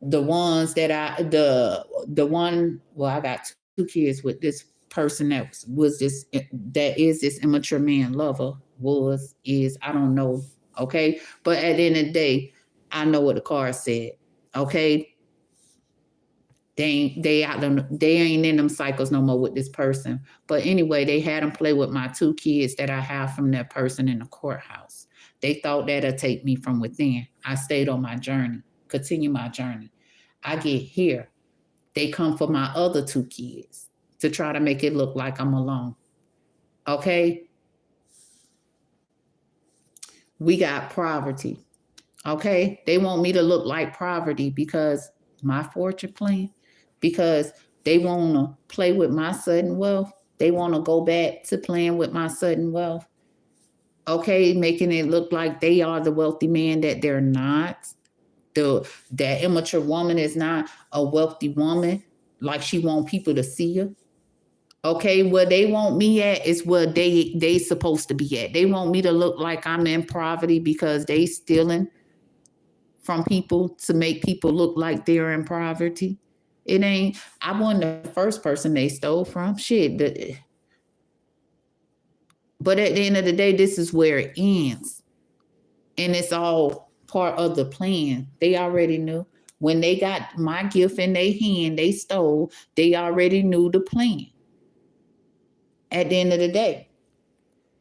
the ones that I got 2 kids with this person that is this immature man lover, is, I don't know. Okay? But at the end of the day, I know what the card said. Okay? They ain't in them cycles no more with this person. But anyway, they had them play with my 2 kids that I have from that person in the courthouse. They thought that'd take me from within. I stayed on my journey, continue my journey. I get here. They come for my other 2 kids to try to make it look like I'm alone. Okay? We got poverty. Okay, they want me to look like poverty because my fortune plan, because they want to play with my sudden wealth. They want to go back to playing with my sudden wealth. Okay, making it look like they are the wealthy man that they're not. That immature woman is not a wealthy woman like she want people to see her. Okay, where they want me at is where they supposed to be at. They want me to look like I'm in poverty because they stealing from people to make people look like they're in poverty. It ain't. I wasn't the first person they stole from. Shit. But at the end of the day, this is where it ends, and it's all part of the plan. They already knew when they got my gift in their hand. They stole. They already knew the plan. At the end of the day.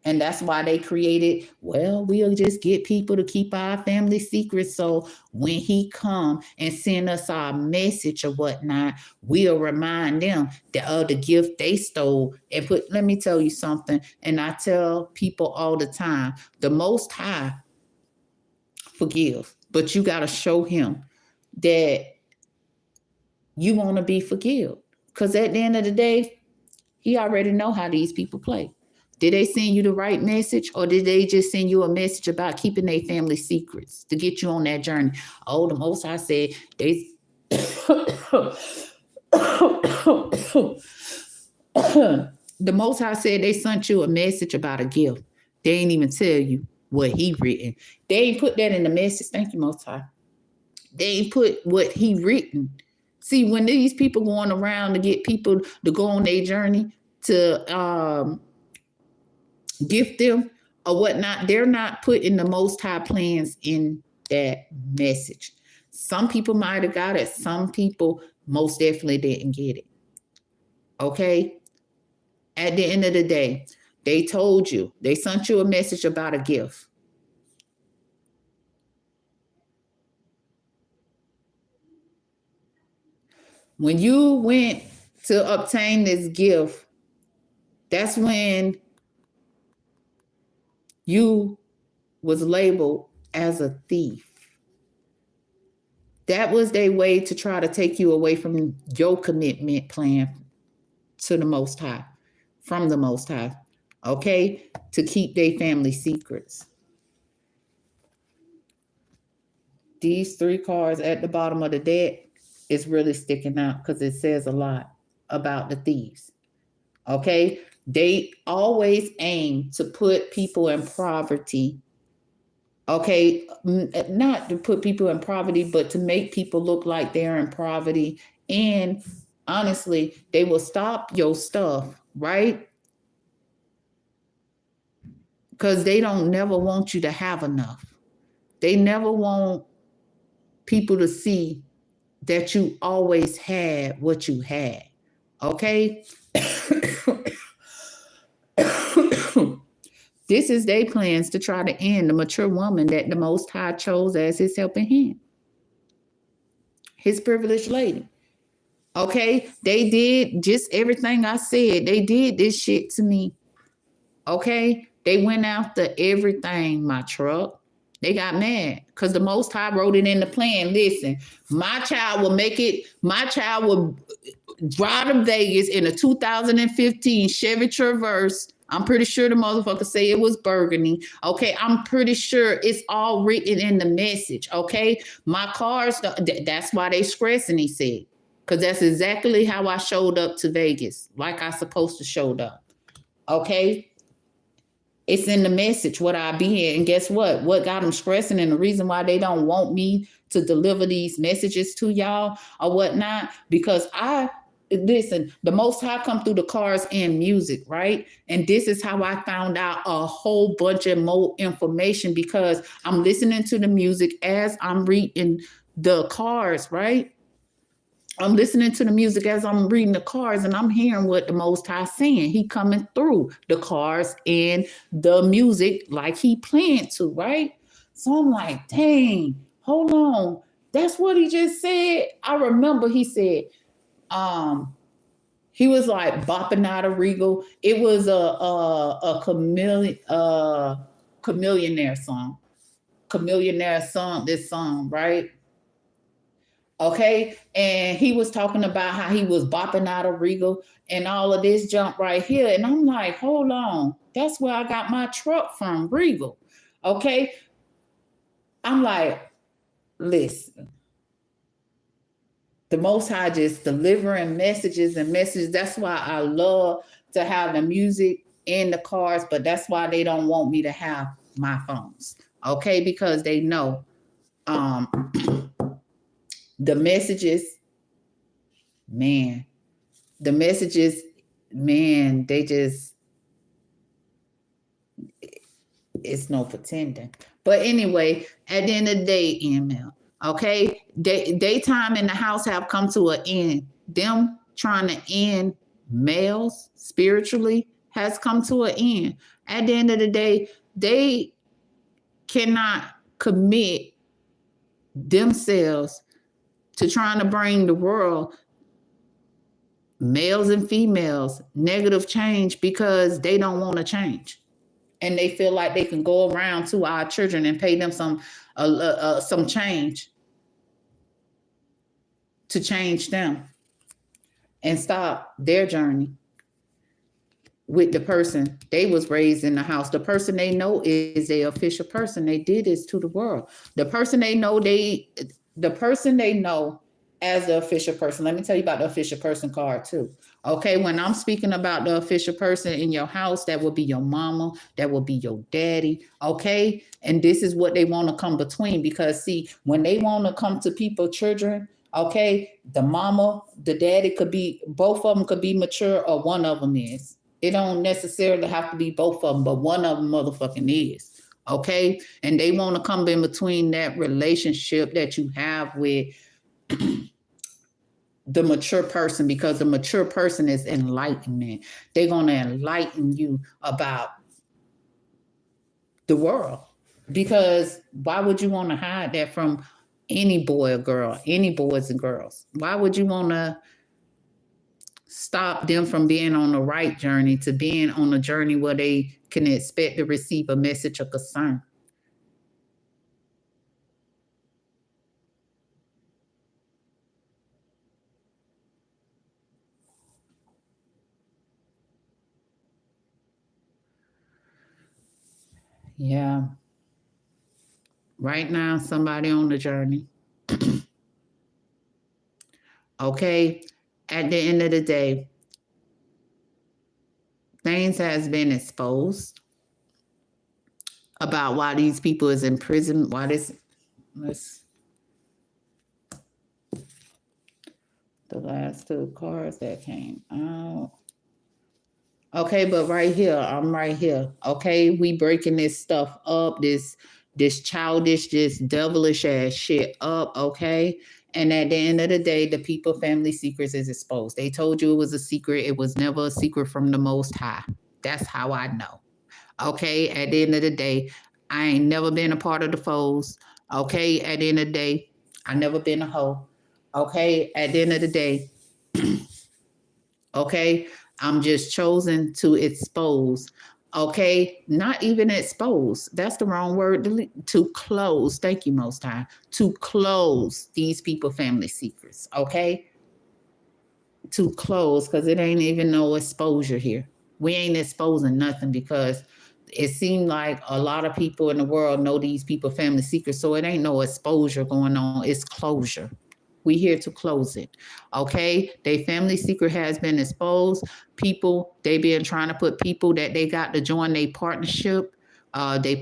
And that's why they created, well, we'll just get people to keep our family secrets. So when he come and send us our message or whatnot, we'll remind them that of the gift they stole. And let me tell you something. And I tell people all the time, the Most High forgive, but you got to show him that you want to be forgiven. Because at the end of the day, he already know how these people play. Did they send you the right message, or did they just send you a message about keeping their family secrets to get you on that journey? Oh, the Most High said they. The Most High said they sent you a message about a gift. They ain't even tell you what he written. They ain't put that in the message. Thank you, Most High. They ain't put what he written. See, when these people going around to get people to go on their journey to gift them or whatnot, they're not putting the Most High plans in that message. Some people might have got it. Some people most definitely didn't get it. Okay? At the end of the day, they told you, they sent you a message about a gift. When you went to obtain this gift, that's when you was labeled as a thief. That was their way to try to take you away from your commitment plan to the Most High, from the Most High, okay? To keep their family secrets. These 3 cards at the bottom of the deck is really sticking out because it says a lot about the thieves, okay? They always aim to put people in poverty, okay? Not to put people in poverty, but to make people look like they're in poverty. And honestly, they will stop your stuff, right? Because they don't never want you to have enough. They never want people to see that you always had what you had. Okay? This is their plans to try to end the mature woman that the Most High chose as his helping hand. His privileged lady. Okay? They did just everything I said. They did this shit to me. Okay? They went after everything, my truck. They got mad because the Most High wrote it in the plan. Listen, my child will make it, my child will drive to Vegas in a 2015 Chevy Traverse. I'm pretty sure the motherfucker say it was burgundy. Okay, I'm pretty sure it's all written in the message. Okay, my cars, that's why they stressing, he said. Because that's exactly how I showed up to Vegas, like I supposed to showed up. Okay? It's in the message what I be in. And guess what? What got them stressing and the reason why they don't want me to deliver these messages to y'all or whatnot, because listen, the Most High come through the cars and music, right? And this is how I found out a whole bunch of more information because I'm listening to the music as I'm reading the cars, right? I'm listening to the music as I'm reading the cards and I'm hearing what the Most High saying. He coming through the cards and the music like he planned to, right? So I'm like, dang, hold on. That's what he just said. I remember he said, he was like bopping out of Regal. It was a chameleonaire song. Chameleonaire song, this song, right? Okay, and he was talking about how he was bopping out of Regal and all of this junk right here. And I'm like, hold on, that's where I got my truck from, Regal. Okay, I'm like, listen, the Most High just delivering messages and messages. That's why I love to have the music in the cars, but that's why they don't want me to have my phones. Okay, because they know the messages, man, the messages, man, they just, it's no pretending. But anyway, at the end of the day, ML, okay, daytime in the house have come to an end. Them trying to end males spiritually has come to an end. At the end of the day, they cannot commit themselves to trying to bring the world, males and females, negative change because they don't want to change. And they feel like they can go around to our children and pay them some change to change them and stop their journey with the person they was raised in the house. The person they know is the official person. They did this to the world. The person they know, as the official person. Let me tell you about the official person card too. Okay, when I'm speaking about the official person in your house, that will be your mama, that will be your daddy. Okay, and this is what they want to come between, because see, when they want to come to people, children, okay, the mama, the daddy could be, both of them could be mature or one of them is. It don't necessarily have to be both of them, but one of them motherfucking is. Okay, and they want to come in between that relationship that you have with the mature person, because the mature person is enlightenment. They're going to enlighten you about the world, because why would you want to hide that from any boy or girl, any boys and girls? Why would you want to stop them from being on the right journey to being on a journey where they can expect to receive a message of concern? Yeah. Right now, somebody on the journey. Okay. At the end of the day, things has been exposed about why these people is in prison, why this, the last two cards that came out. Okay, but right here, I'm right here. Okay, we breaking this stuff up, this childish, this devilish ass shit up. Okay, and at the end of the day, the people family secrets is exposed. They told you it was a secret. It was never a secret from the Most High. That's how I know. Okay, at the end of the day, I ain't never been a part of the foes. Okay, at the end of the day, I never been a hoe. Okay, at the end of the day, okay, I'm just chosen to expose. Okay, not even expose. That's the wrong word. To close. Thank you, Most High. To close these people family secrets. Okay, to close, because it ain't even no exposure here. We ain't exposing nothing, because it seemed like a lot of people in the world know these people family secrets, so it ain't no exposure going on. It's closure. We here to close it. Okay, their family secret has been exposed. People, they been trying to put people that they got to join their partnership, they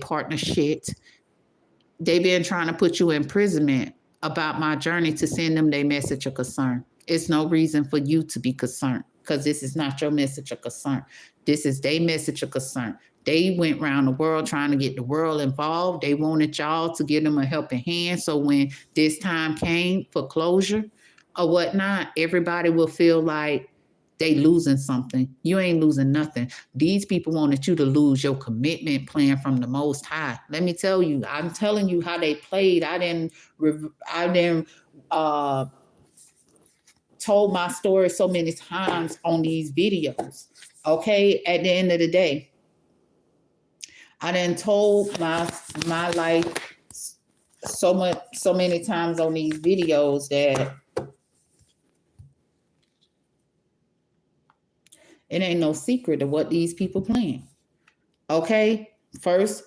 been trying to put you in imprisonment about my journey to send them their message of concern. It's no reason for you to be concerned, because this is not your message of concern. This is their message of concern. They went around the world trying to get the world involved. They wanted y'all to give them a helping hand. So when this time came for closure or whatnot, everybody will feel like they losing something. You ain't losing nothing. These people wanted you to lose your commitment plan from the Most High. Let me tell you, I'm telling you how they played. I didn't told my story so many times on these videos. Okay, at the end of the day, I done told my life so many times on these videos that it ain't no secret of what these people plan. Okay, first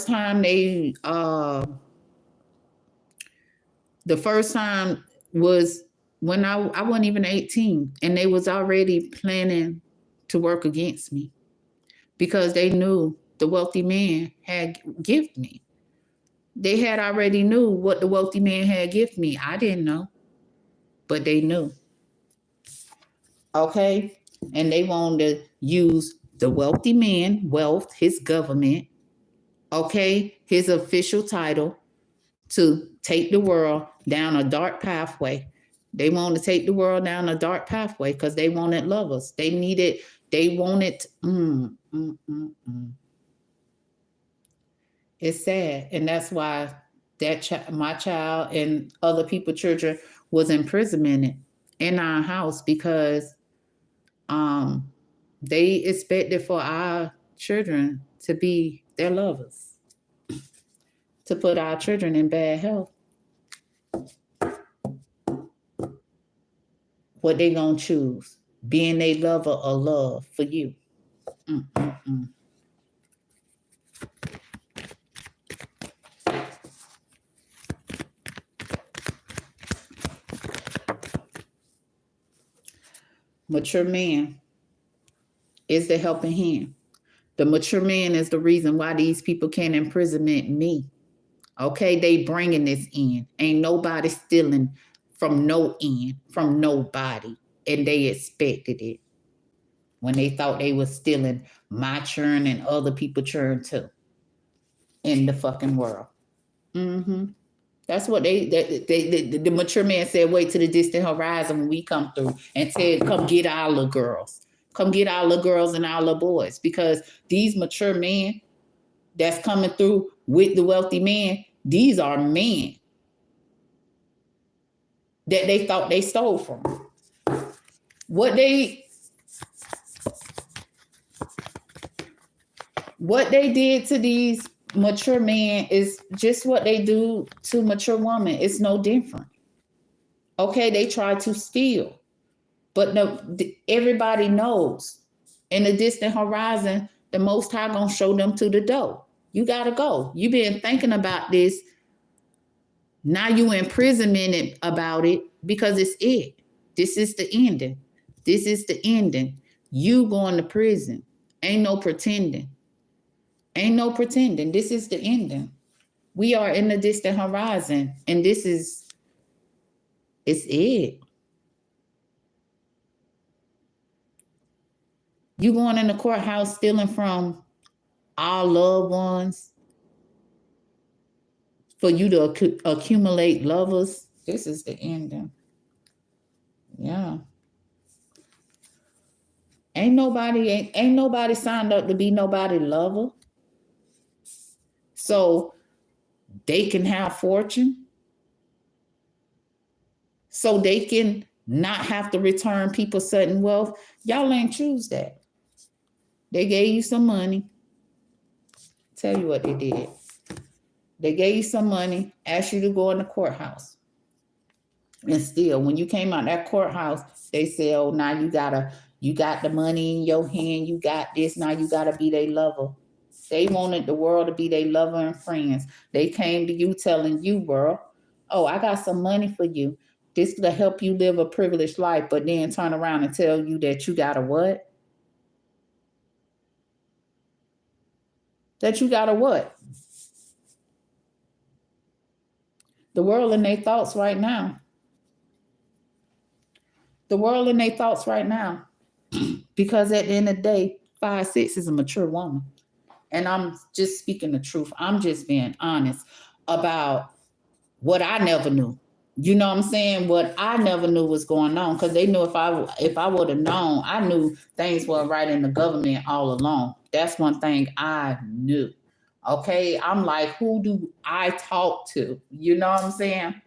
time they the first time was when I wasn't even 18, and they was already planning to work against me because they knew the wealthy man had gifted me. They had already knew what the wealthy man had gifted me. I didn't know, but they knew. Okay, and they wanted to use the wealthy man, wealth, his government, okay, his official title, to take the world down a dark pathway. They want to take the world down a dark pathway because they wanted lovers. They wanted. It's sad, and that's why my child and other people's children was imprisoned in our house because they expected for our children to be their lovers, to put our children in bad health. What they gonna choose? Being a lover or love for you? Mature man is the helping hand. The mature man is the reason why these people can't imprison me. Okay, they bringing this in. Ain't nobody stealing from no end, from nobody, and they expected it when they thought they was stealing my churn and other people's churn too in the fucking world. That's what the mature man said. Wait to the distant horizon when we come through, and said, "Come get our little girls, come get our little girls and our little boys," because these mature men that's coming through with the wealthy man, these are men that they thought they stole from. What they did to these mature men is just what they do to mature women. It's no different. Okay, they try to steal, but no, everybody knows in the distant horizon, the Most High gonna show them to the door. You gotta go. You been thinking about this. Now you imprisonment about it because it's it. This is the ending. This is the ending. You going to prison. Ain't no pretending. Ain't no pretending. This is the ending. We are in the distant horizon, and it's it. You going in the courthouse stealing from our loved ones for you to accumulate lovers. This is the ending. Yeah. Ain't nobody signed up to be nobody lover. So they can have fortune. So they can not have to return people sudden wealth. Y'all ain't choose that. They gave you some money. Tell you what they did. They gave you some money, asked you to go in the courthouse. And still, when you came out that courthouse, they said, "Oh, now you got the money in your hand. You got this. Now you gotta be their lover." They wanted the world to be their lover and friends. They came to you telling you, "World, oh, I got some money for you. This to help you live a privileged life," but then turn around and tell you that you got a what? That you got a what? The world in their thoughts right now. The world in their thoughts right now. Because at the end of the day, 5'6" is a mature woman. And I'm just speaking the truth. I'm just being honest about what I never knew. You know what I'm saying? What I never knew was going on, because they knew if I would have known, I knew things were right in the government all along. That's one thing I knew. Okay, I'm like, who do I talk to? You know what I'm saying?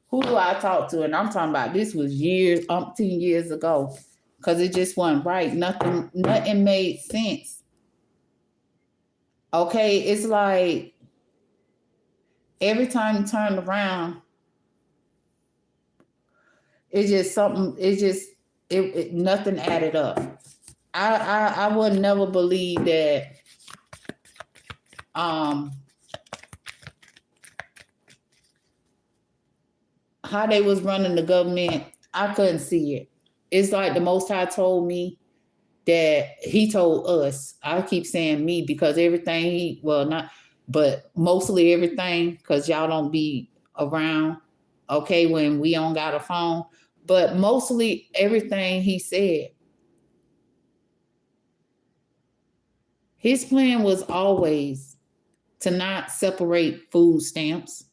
Who do I talk to? And I'm talking about this was umpteen years ago, because it just wasn't right. Nothing made sense. Okay, it's like every time you turn around, it's just something. It's just nothing added up. I would never believe that um how they was running the government. I couldn't see it. It's like the Most High told me that he told us. I keep saying me because everything not, but mostly everything because y'all don't be around. Okay, when we don't got a phone, but mostly everything he said. His plan was always to not separate food stamps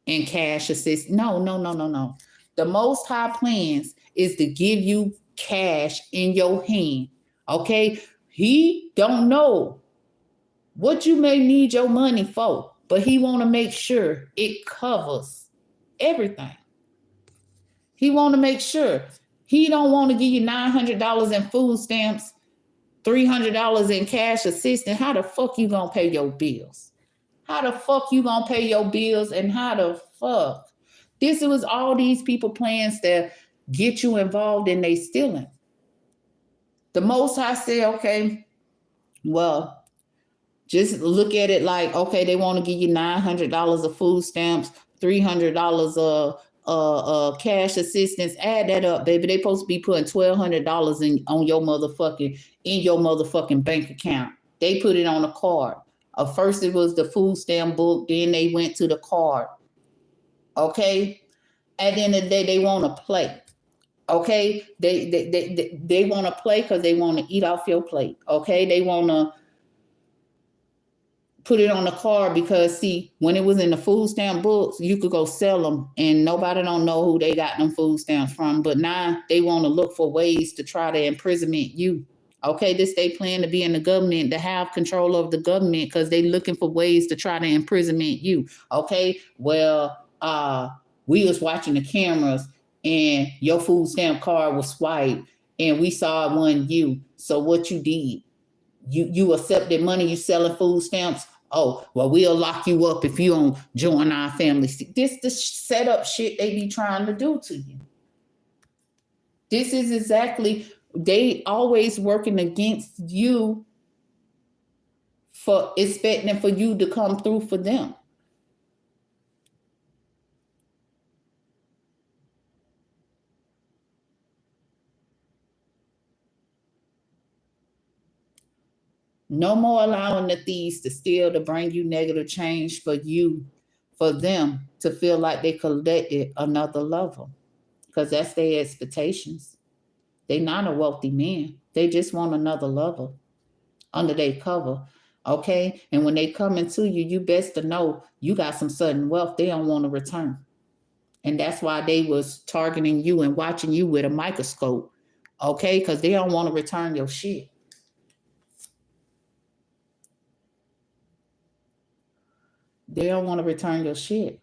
and cash assist. No, no, no, no, no. The Most High plans is to give you cash in your hand. Okay, he don't know what you may need your money for, but he want to make sure it covers everything. He want to make sure. He don't want to give you $900 in food stamps, $300 in cash assistance. How the fuck you gonna pay your bills? How the fuck you gonna pay your bills? And how the fuck? This was all these people plans to get you involved in they stealing. The Most High say, okay, well, just look at it like, okay, they want to give you $900 of food stamps, $300 of cash assistance. Add that up, baby. They supposed to be putting $1,200 on your motherfucking bank account. They put it on a card. First it was the food stamp book, then they went to the card. Okay, at the end of the day, they want to play. Okay, they want to play because they want to eat off your plate. Okay, they want to put it on the card because see, when it was in the food stamp books, you could go sell them and nobody don't know who they got them food stamps from. But now they want to look for ways to try to imprisonment you. Okay, this they plan to be in the government, to have control of the government because they looking for ways to try to imprisonment you. Okay, well, we was watching the cameras and your food stamp card was swiped and we saw it wasn't you. So what you did? You accepted money, you selling food stamps. Oh, well, we'll lock you up if you don't join our family. This the setup shit they be trying to do to you. This is exactly, they always working against you for expecting for you to come through for them. No more allowing the thieves to steal to bring you negative change for you, for them to feel like they collected another lover. Because that's their expectations. They not a wealthy man. They just want another lover under their cover. Okay? And when they come into you, you best to know you got some sudden wealth they don't want to return. And that's why they was targeting you and watching you with a microscope. Okay? Because they don't want to return your shit. They don't want to return your shit.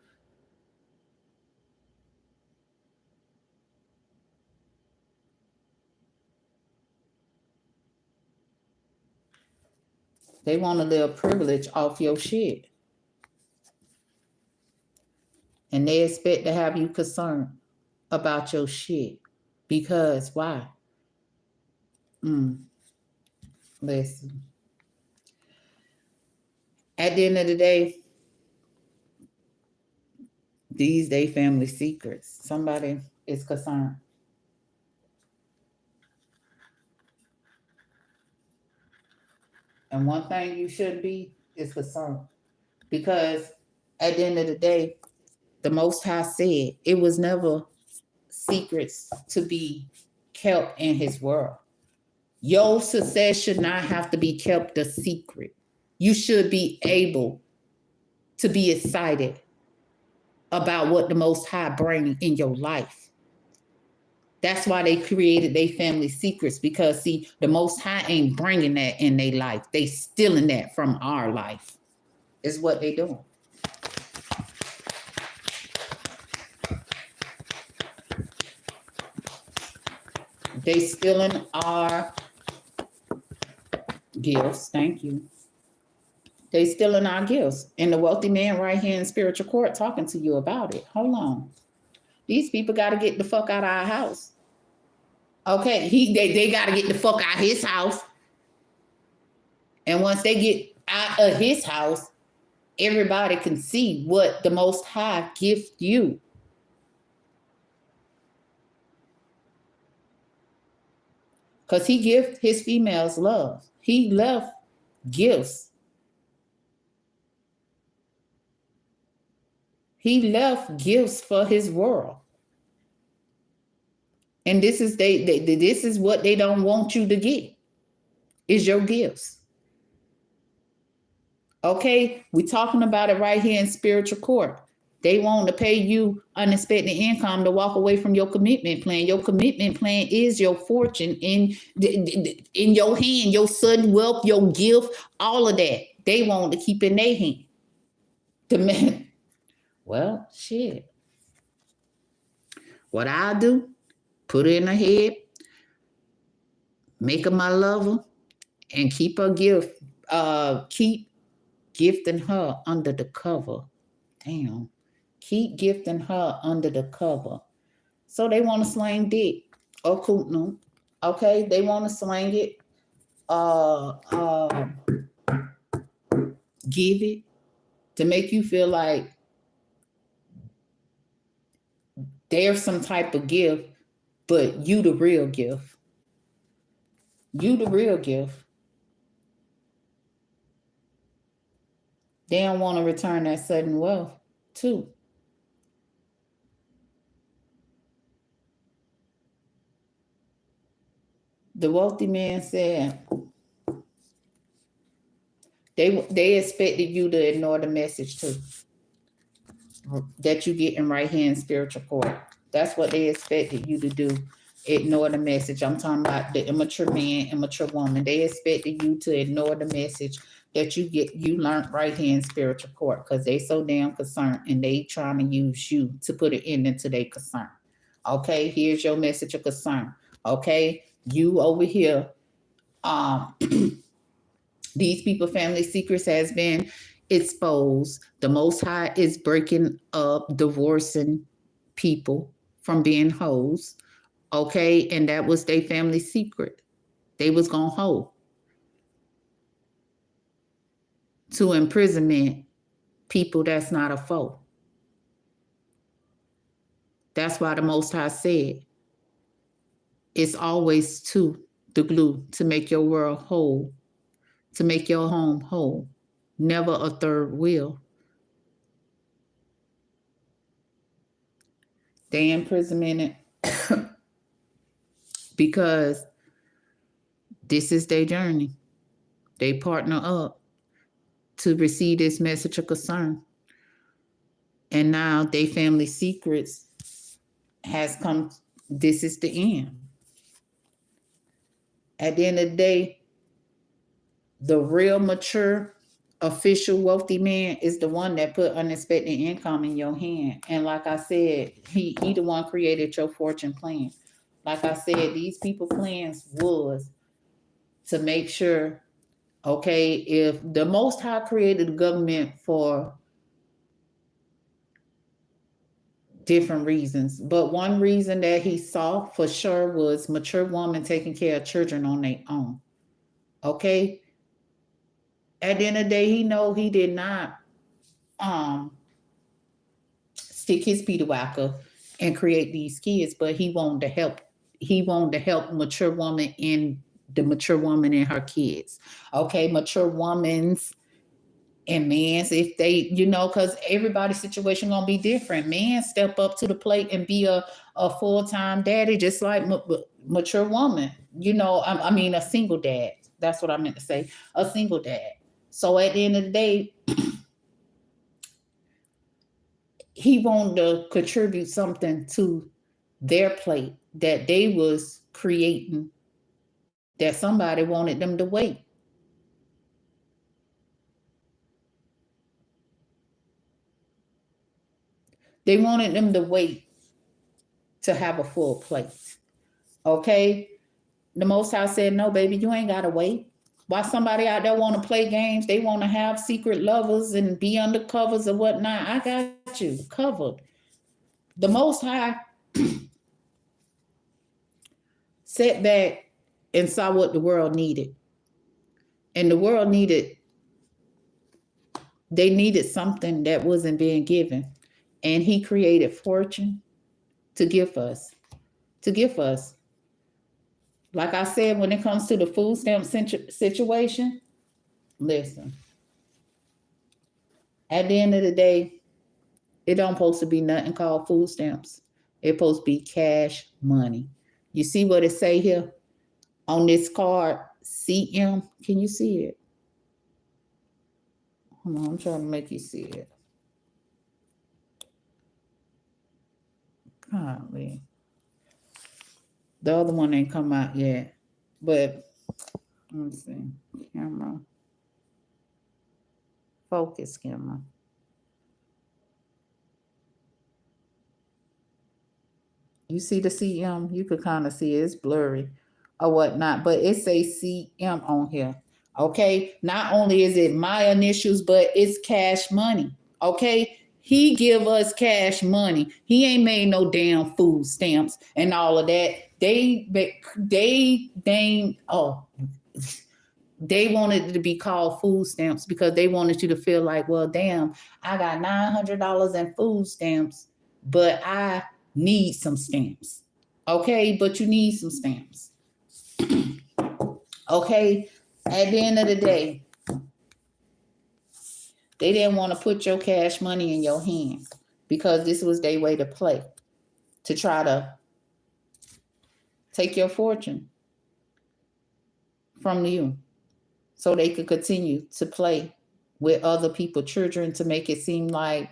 They want a little privilege off your shit. And they expect to have you concerned about your shit. Because why? Listen. At the end of the day, these they family secrets. Somebody is concerned. And one thing you shouldn't be is concerned. Because at the end of the day, the Most High said it was never secrets to be kept in his world. Your success should not have to be kept a secret. You should be able to be excited about what the Most High brings in your life. That's why they created their family secrets, because see, the Most High ain't bringing that in their life. They stealing that from our life. Is what they doing. They stealing our gifts. Thank you. They stealing our gifts. And the wealthy man right here in spiritual court talking to you about it. Hold on. These people got to get the fuck out of our house. Okay, they got to get the fuck out of his house. And once they get out of his house, everybody can see what the Most High gift you. Because he gift his females love. He left gifts. He left gifts for his world. And this is this is what they don't want you to get. Is your gifts. Okay, we're talking about it right here in spiritual court. They want to pay you unexpected income to walk away from your commitment plan. Your commitment plan is your fortune in your hand, your sudden wealth, your gift, all of that. They want to keep in their hand. The man, well, shit. What I do, put her in her head, make her my lover, and keep her gift, keep gifting her under the cover. Damn. Keep gifting her under the cover. So they want to slang dick or kootenoo. Okay, they want to slang it. Give it to make you feel like there's some type of gift, but you the real gift. You the real gift. They don't want to return that sudden wealth too. The wealthy man said they expected you to ignore the message too that you getting right here in spiritual court. That's what they expected you to do. Ignore the message. I'm talking about the immature man, immature woman. They expected you to ignore the message that you learned right here in spiritual court because they so damn concerned and they trying to use you to put an end into their concern. Okay, here's your message of concern. Okay, you over here, these people family secrets has been exposed. The Most High is breaking up, divorcing people from being hoes. Okay, and that was their family secret. They was gonna hold to imprisonment people that's not a foe. That's why the Most High said it's always two, the glue, to make your world whole, to make your home whole. Never a third wheel. They imprisoned because this is their journey. They partner up to receive this message of concern. And now they family secrets has come. This is the end. At the end of the day, the real mature, official wealthy man is the one that put unexpected income in your hand. And like I said, he the one created your fortune plan. Like I said, these people plans was to make sure, okay, if the Most High created the government for different reasons, but one reason that he saw for sure was mature woman taking care of children on their own. Okay, at the end of the day, he know he did not stick his Peter Wacker and create these kids, but he wanted to help. He wanted to help mature woman and the mature woman and her kids. Okay, mature woman's and men's, if they, because everybody's situation gonna be different. Men step up to the plate and be a full-time daddy, just like mature woman. I mean a single dad. That's what I meant to say. A single dad. So at the end of the day, he wanted to contribute something to their plate that they was creating, that somebody wanted them to wait. They wanted them to wait to have a full plate. Okay? The Most High said, no, baby, you ain't got to wait. Why somebody out there want to play games, they want to have secret lovers and be under covers or whatnot. I got you covered. The Most High sat back and saw what the world needed. And the world they needed something that wasn't being given. And he created fortune to give us. To give us. Like I said, when it comes to the food stamp situation, listen, at the end of the day, it don't supposed to be nothing called food stamps. It's supposed to be cash money. You see what it say here on this card, CM? Can you see it? Hold on, I'm trying to make you see it. Golly. The other one ain't come out yet. But let's see. Camera. Focus camera. You see the CM? You could kind of see it. It's blurry or whatnot, but it says CM on here. Okay. Not only is it my initials, but it's cash money. Okay. He give us cash money. He ain't made no damn food stamps and all of that. They wanted it to be called food stamps because they wanted you to feel like, well, damn, I got $900 in food stamps, but I need some stamps. Okay, but you need some stamps. Okay, at the end of the day, they didn't want to put your cash money in your hand because this was their way to play, to try to take your fortune from you so they could continue to play with other people's children to make it seem like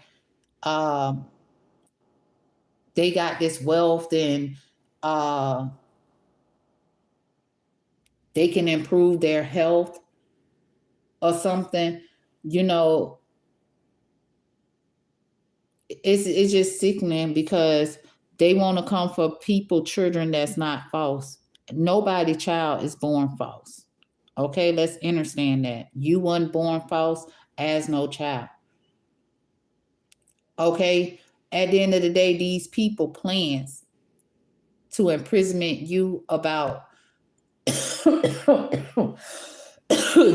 they got this wealth and they can improve their health or something. You know, it's just sickening because they want to come for children that's not false. Nobody child is born false. Okay, let's understand that. You weren't born false as no child. Okay, at the end of the day, these people plans to imprisonment you about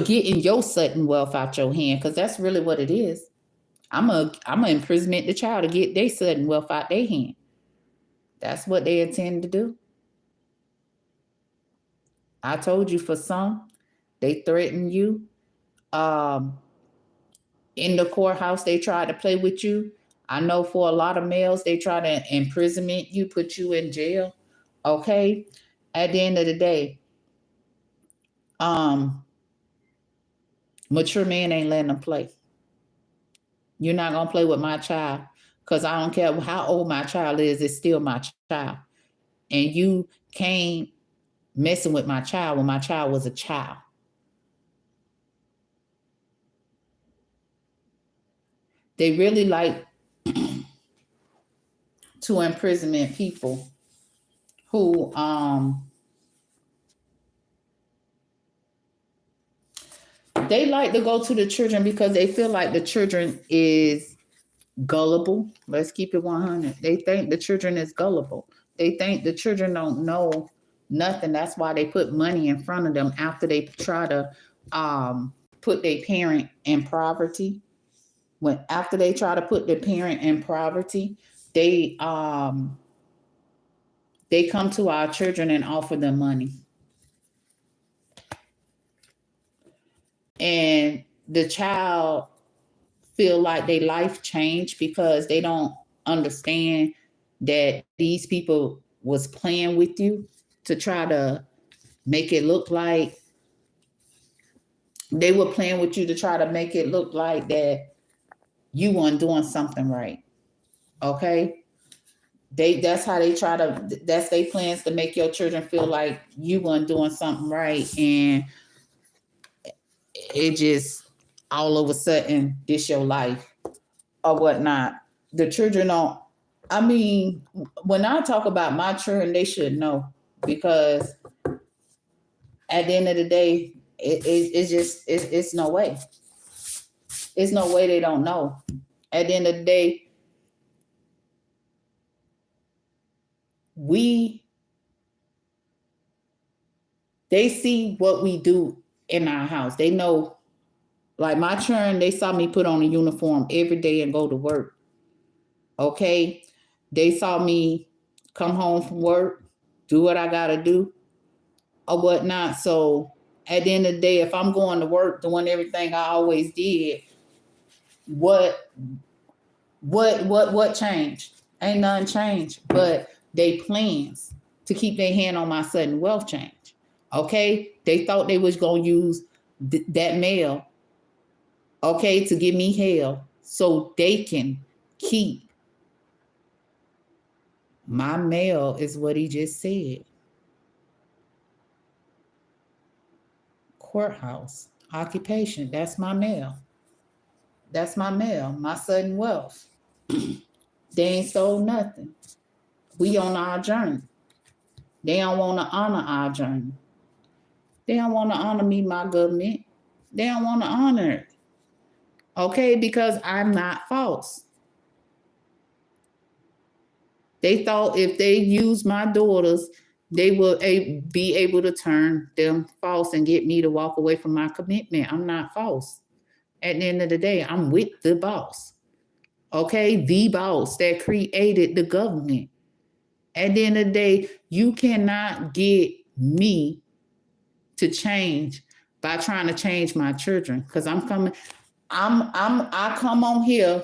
getting your sudden wealth out your hand, because that's really what it is. I'm a imprisonment the child to get their sudden wealth out their hand. That's what they intend to do. I told you, for some, they threaten you. In the courthouse, they try to play with you. I know for a lot of males, they try to imprisonment you, put you in jail. Okay? At the end of the day, mature men ain't letting them play. You're not going to play with my child because I don't care how old my child is, it's still my child. And you came messing with my child when my child was a child. They really like to imprisonment people who they like to go to the children because they feel like the children is gullible. Let's keep it 100. They think the children is gullible. They think the children don't know nothing. That's why they put money in front of them after they try to put their parent in poverty. After they try to put their parent in poverty, they come to our children and offer them money. And the child feel like their life changed because they don't understand that these people was playing with you to try to make it look like they were playing with you to try to make it look like that you weren't doing something right. Okay? That's how they try to, that's their plans to make your children feel like you weren't doing something right, and it just all of a sudden this your life or whatnot. The children don't, I mean, when I talk about my children, they should know, because at the end of the day, It's no way. It's no way they don't know. At the end of the day, they see what we do in our house. They know, like my children, they saw me put on a uniform every day and go to work. Okay? They saw me come home from work, do what I gotta do or whatnot. So at the end of the day, if I'm going to work doing everything I always did, what changed? Ain't nothing changed, but they plans to keep their hand on my sudden wealth change. Okay, they thought they was gonna use that mail, okay, to give me hell so they can keep my mail. Is what he just said. Courthouse occupation. That's my mail. That's my mail. My sudden wealth. They ain't stole nothing. We on our journey. They don't want to honor our journey. They don't want to honor me, my government. They don't want to honor it. Okay, because I'm not false. They thought if they used my daughters, they would be able to turn them false and get me to walk away from my commitment. I'm not false. At the end of the day, I'm with the boss. Okay, the boss that created the government. At the end of the day, you cannot get me to change by trying to change my children. Because I come on here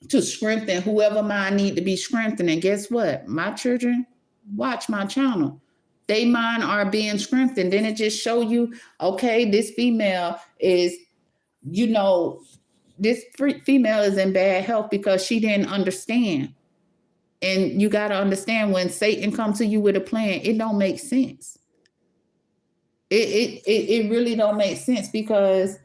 to strengthen whoever mind need to be strengthened. And guess what? My children watch my channel. They mind are being strengthened. Then it just show you, okay, this female is, this female is in bad health because she didn't understand. And you got to understand, when Satan comes to you with a plan, it don't make sense. It really don't make sense, because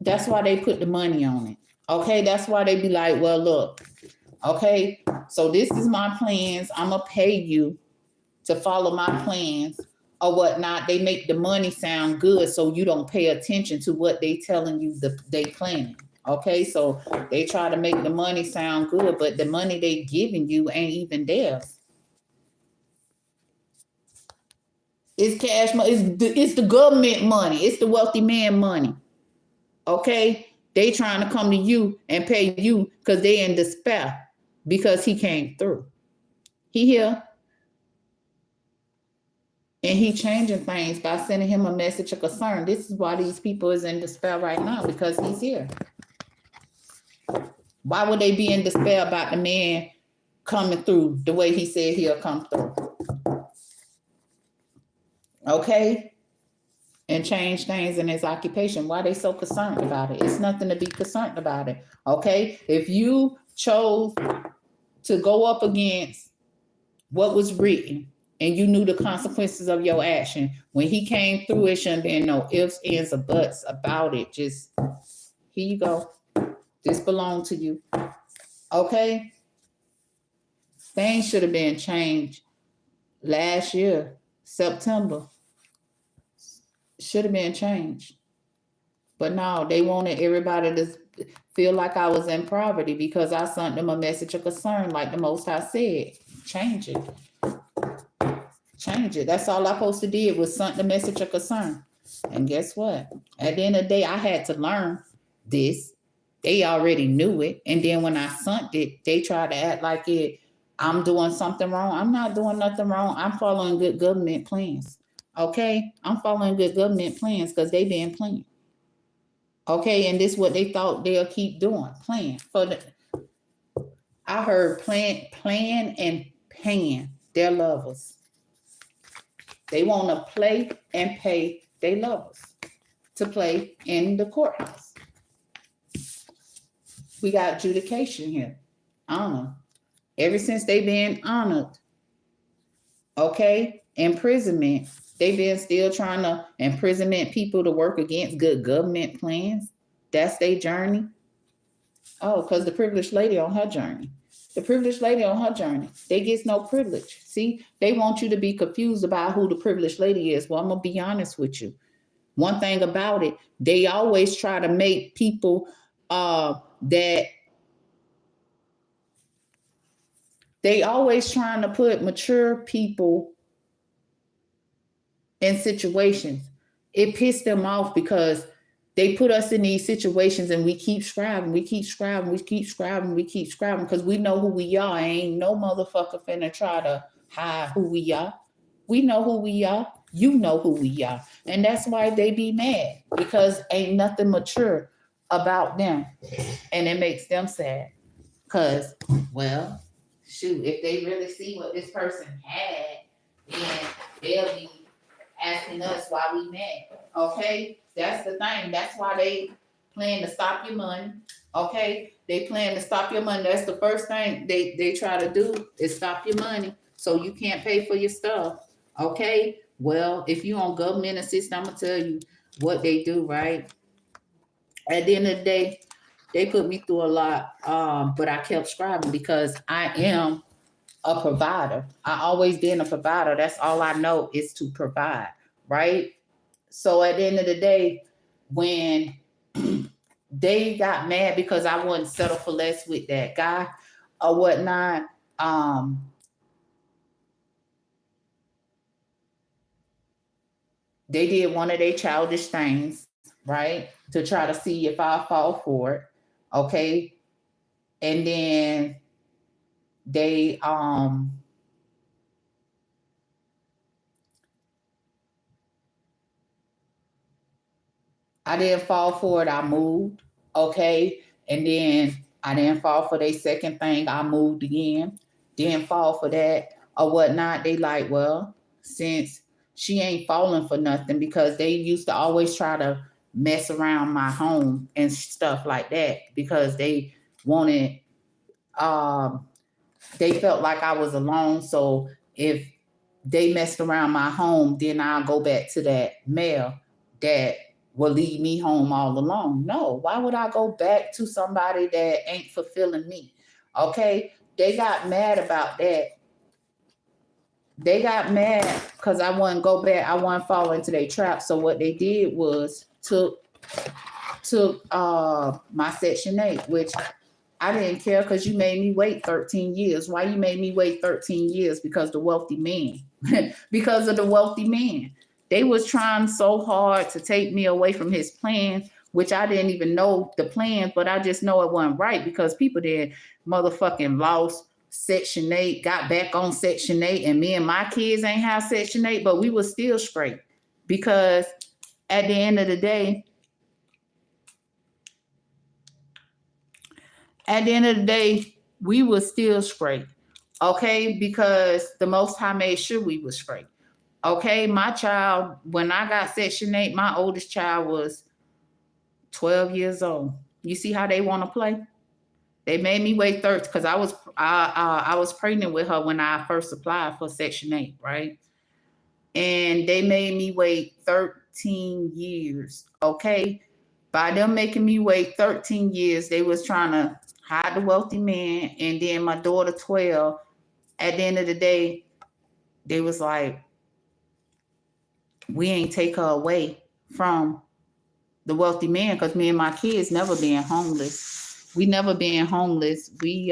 that's why they put the money on it. Okay, that's why they be like, well, look, okay, so this is my plans. I'm going to pay you to follow my plans or whatnot. They make the money sound good so you don't pay attention to what they telling you they planning. Okay, so they try to make the money sound good, but the money they giving you ain't even theirs. It's cash money. It's the government money. It's the wealthy man money. Okay, they trying to come to you and pay you because they in despair because he came through. He here. And he changing things by sending him a message of concern. This is why these people is in despair right now, because he's here. Why would they be in despair about the man coming through the way he said he'll come through? Okay? And change things in his occupation. Why are they so concerned about it? It's nothing to be concerned about it. Okay? If you chose to go up against what was written and you knew the consequences of your action, when he came through, it shouldn't be no ifs, ands, or buts about it. Just, here you go. This belonged to you. Okay? Things should have been changed last year, September. Should have been changed. But no, they wanted everybody to feel like I was in poverty because I sent them a message of concern, like the Most High said. Change it. Change it. That's all I supposed to do, was send the message of concern. And guess what? At the end of the day, I had to learn this. They already knew it. And then when I sent it, they tried to act like I'm doing something wrong. I'm not doing nothing wrong. I'm following good government plans. Okay? I'm following good government plans because they been playing. Okay? And this is what they thought they'll keep doing. Playing. I heard plan and pan their lovers. They want to play and pay their lovers to play in the courthouse. We got adjudication here. Honor. Ever since they been honored. Okay? Imprisonment. They been still trying to imprisonment people to work against good government plans. That's their journey. Oh, because the privileged lady on her journey. The privileged lady on her journey, they gets no privilege. See, they want you to be confused about who the privileged lady is. Well, I'm gonna be honest with you. One thing about it, they always try to make people that they always trying to put mature people in situations. It pissed them off because they put us in these situations and we keep scribing, we keep scribing, we keep scribing, we keep scribing because we know who we are. Ain't no motherfucker finna try to hide who we are. We know who we are. You know who we are. And that's why they be mad because ain't nothing mature about them. And it makes them sad. Because, well, shoot, if they really see what this person had, then they'll be asking us why we mad. Okay? That's the thing. That's why they plan to stop your money. Okay? They plan to stop your money. That's the first thing they try to do is stop your money so you can't pay for your stuff. Okay? Well, if you on government assistance, I'm gonna tell you what they do, right? At the end of the day, they put me through a lot, but I kept scribing because I am a provider. I always been a provider. That's all I know is to provide, right? So at the end of the day, when they got mad because I wouldn't settle for less with that guy or whatnot, they did one of their childish things, right? To try to see if I fall for it. Okay. And then they I didn't fall for it. I moved. Okay. And then I didn't fall for their second thing. I moved again. Didn't fall for that or whatnot. They like, well, since she ain't falling for nothing because they used to always try to mess around my home and stuff like that because they wanted, um, they felt like I was alone. So if they messed around my home, then I'll go back to that male that will leave me home all alone. No, why would I go back to somebody that ain't fulfilling me? Okay, they got mad about that. They got mad because I wouldn't go back. I wouldn't fall into their trap. So what they did was took my Section 8, which I didn't care because you made me wait 13 years. Why you made me wait 13 years? Because the wealthy man. Because of the wealthy man. They was trying so hard to take me away from his plan, which I didn't even know the plan, but I just know it wasn't right because people did motherfucking lost Section 8, got back on Section 8, and me and my kids ain't have Section 8, but we was still straight. Because at the end of the day, we were still straight. Okay, because the Most High made sure we was straight. Okay, my child, when I got Section 8, my oldest child was 12 years old. You see how they want to play? They made me wait 30 because I was pregnant with her when I first applied for Section 8, right? And they made me wait 13 years. Okay, by them making me wait 13 years, they was trying to hide the wealthy man, and then my daughter 12. At the end of the day, they was like, we ain't take her away from the wealthy man because me and my kids never been homeless. We never been homeless. We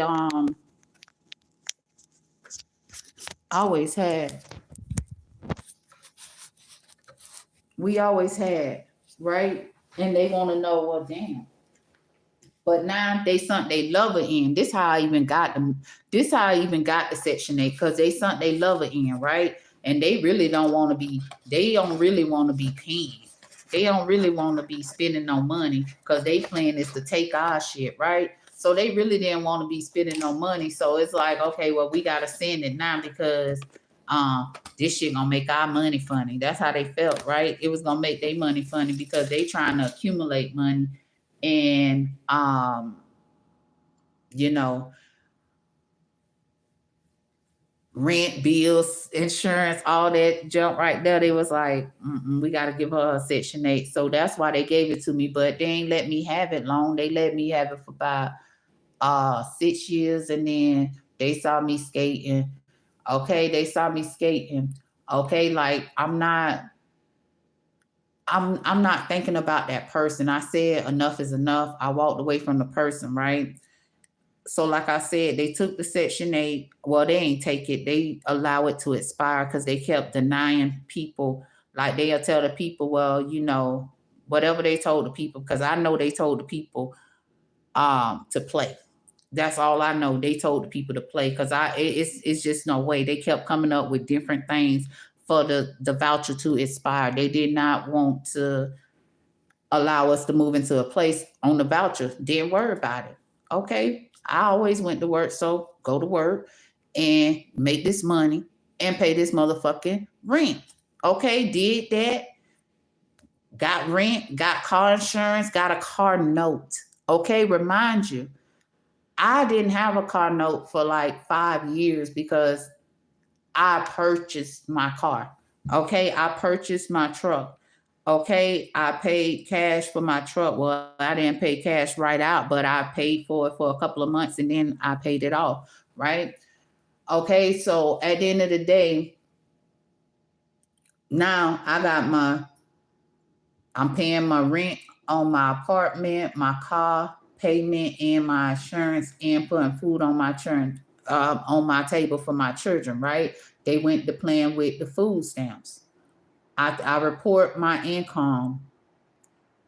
always had. We always had, right? And they want to know, well, damn. But now they sunk they lover in. This how I even got them. This how I even got the Section 8 because they sunk they lover in, right? And they really don't want to be. They don't really want to be paying. They don't really want to be spending no money because they plan is to take our shit, right? So they really didn't want to be spending no money. So it's like, okay, well, we gotta send it now because this shit gonna make our money funny. That's how they felt, right? It was gonna make their money funny because they trying to accumulate money and you know, rent, bills, insurance, all that junk right there. They was like, we got to give her a Section 8. So that's why they gave it to me. But they ain't let me have it long. They let me have it for about 6 years, and then they saw me skating. Okay, they saw me skating. Okay, like I'm not thinking about that person. I said enough is enough. I walked away from the person, right? So like I said, they took the Section 8. Well, they ain't take it. They allow it to expire because they kept denying people. Like they'll tell the people, well, whatever they told the people, because I know they told the people to play. That's all I know. They told the people to play because it's just no way. They kept coming up with different things for the voucher to expire. They did not want to allow us to move into a place on the voucher. Didn't worry about it. Okay, I always went to work, so go to work and make this money and pay this motherfucking rent. Okay, did that. Got rent, got car insurance, got a car note. Okay, remind you, I didn't have a car note for like 5 years because I purchased my car. Okay, I purchased my truck. Okay, I paid cash for my truck. Well, I didn't pay cash right out, but I paid for it for a couple of months and then I paid it off, right? Okay, so at the end of the day, now I'm paying my rent on my apartment, my car payment, and my insurance, and putting food on my on my table for my children, right? They went to playing with the food stamps. I report my income,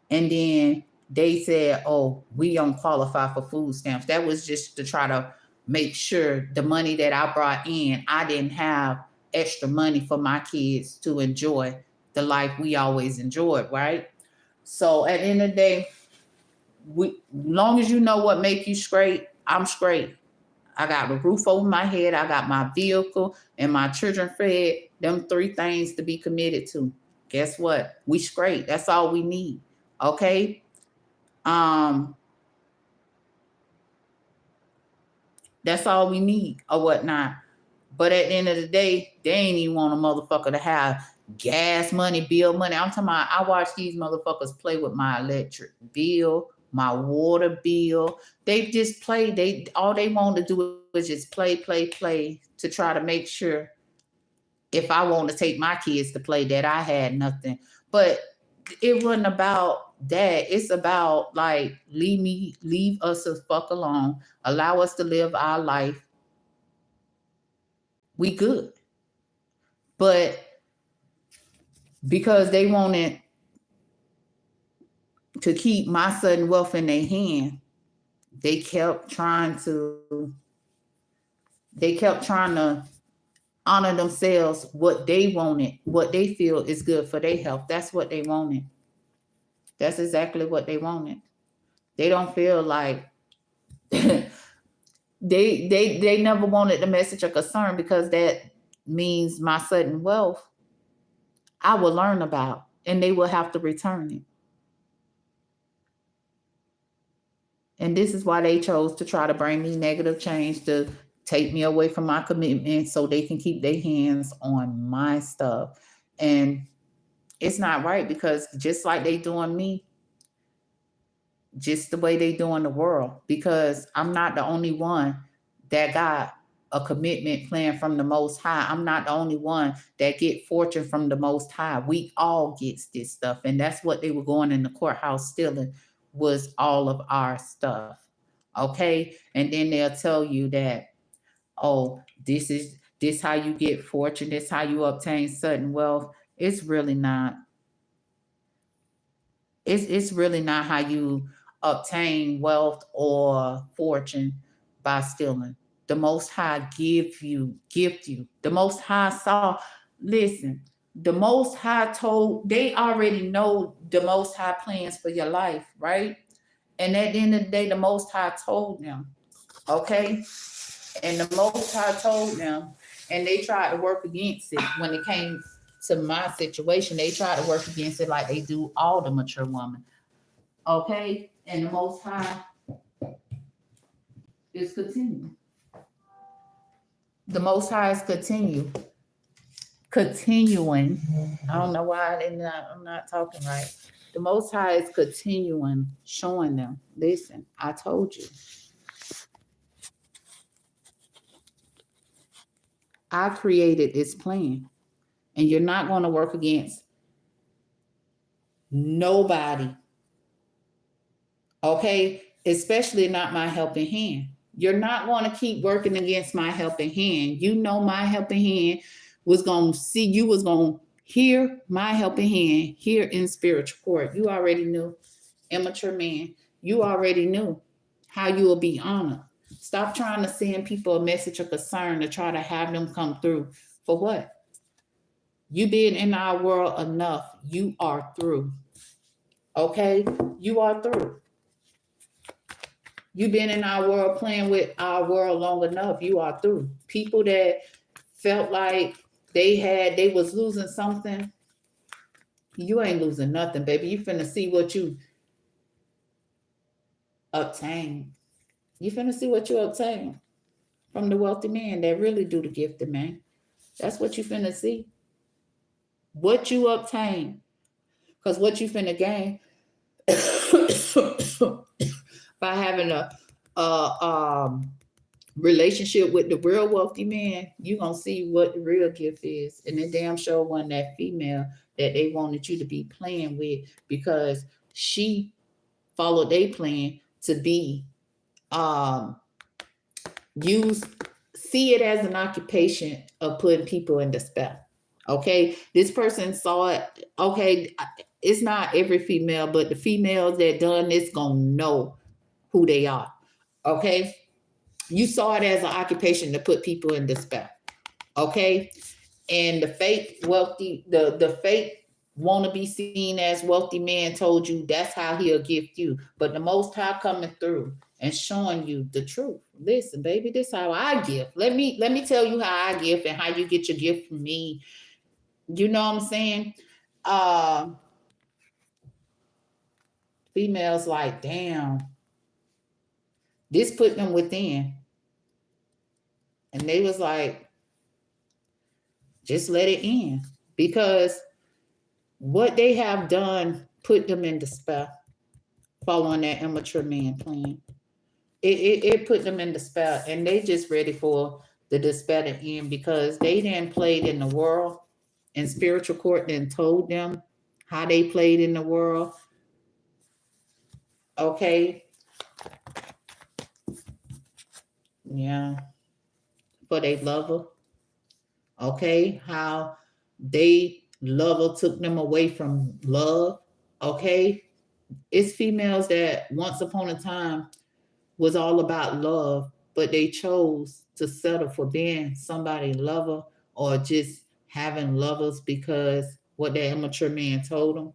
and then they said, oh, we don't qualify for food stamps. That was just to try to make sure the money that I brought in, I didn't have extra money for my kids to enjoy the life we always enjoyed, right? So at the end of the day, long as you know what make you straight, I'm straight. I got a roof over my head. I got my vehicle and my children fed. Them 3 things to be committed to. Guess what? We straight. That's all we need. Okay. That's all we need or whatnot. But at the end of the day, they ain't even want a motherfucker to have gas money, bill money. I'm talking about, I watch these motherfuckers play with my electric bill, my water bill. They just play. All they want to do is just play to try to make sure if I want to take my kids to play that I had nothing. But it wasn't about that. It's about like leave us the fuck alone. Allow us to live our life. We good. But because they wanted to keep my sudden wealth in their hand, they kept trying to honor themselves what they wanted, what they feel is good for their health. That's what they wanted. That's exactly what they wanted. They don't feel like they never wanted the message of concern, because that means my sudden wealth I will learn about and they will have to return it. And this is why they chose to try to bring me negative change, to take me away from my commitment so they can keep their hands on my stuff. And it's not right, because just like they doing me, just the way they doing the world, because I'm not the only one that got a commitment plan from the Most High. I'm not the only one that get fortune from the Most High. We all gets this stuff. And that's what they were going in the courthouse stealing, was all of our stuff. Okay. And then they'll tell you that, oh, this how you get fortune, this how you obtain sudden wealth. It's really not. It's really not how you obtain wealth or fortune, by stealing. The Most High gift you. The Most High saw. Listen, the Most High told. They already know the Most High plans for your life, right? And at the end of the day, the Most High told them. Okay, and the Most High told them, and they tried to work against it when it came to my situation. They tried to work against it like they do all the mature women. Okay, and the Most High is continuing. The Most High is continuing. I don't know why I'm not talking right. The Most High is continuing showing them. Listen, I told you. I created this plan, and you're not going to work against nobody. Okay? Especially not my helping hand. You're not going to keep working against my helping hand. You know my helping hand was going to see, you was going to hear my helping hand here in spiritual court. You already knew. Immature man, you already knew how you will be honored. Stop trying to send people a message of concern to try to have them come through. For what? You been in our world enough. You are through. Okay? You are through. You've been in our world, playing with our world long enough. You are through. People that felt like they was losing something, you ain't losing nothing, baby. You finna see what you obtain. You finna see what you obtain from the wealthy man that really do the gifted, man. That's what you finna see. What you obtain. Because what you finna gain by having a relationship with the real wealthy man, you gonna see what the real gift is. And the damn sure wasn't that female that they wanted you to be playing with, because she followed their plan to be use see it as an occupation of putting people in the spell. Okay, this person saw it. Okay, it's not every female, but the females that done this gonna know who they are. Okay, you saw it as an occupation to put people in the spell. Okay, and the fake wealthy, the fake want to be seen as wealthy man told you that's how he'll gift you. But the Most High coming through and showing you the truth. Listen, baby, this how I gift. Let me tell you how I gift and how you get your gift from me. You know what I'm saying? Uh, Females like, damn, this put them within, and they was like, just let it in, because what they have done put them in despair, following that immature man plan. It put them in despair, and they just ready for the despair to end, because they then played in the world, and spiritual court then told them how they played in the world. Okay. Yeah. For they lover. Okay. How they lover took them away from love. Okay. It's females that once upon a time was all about love, but they chose to settle for being somebody's lover, or just having lovers because what that immature man told them.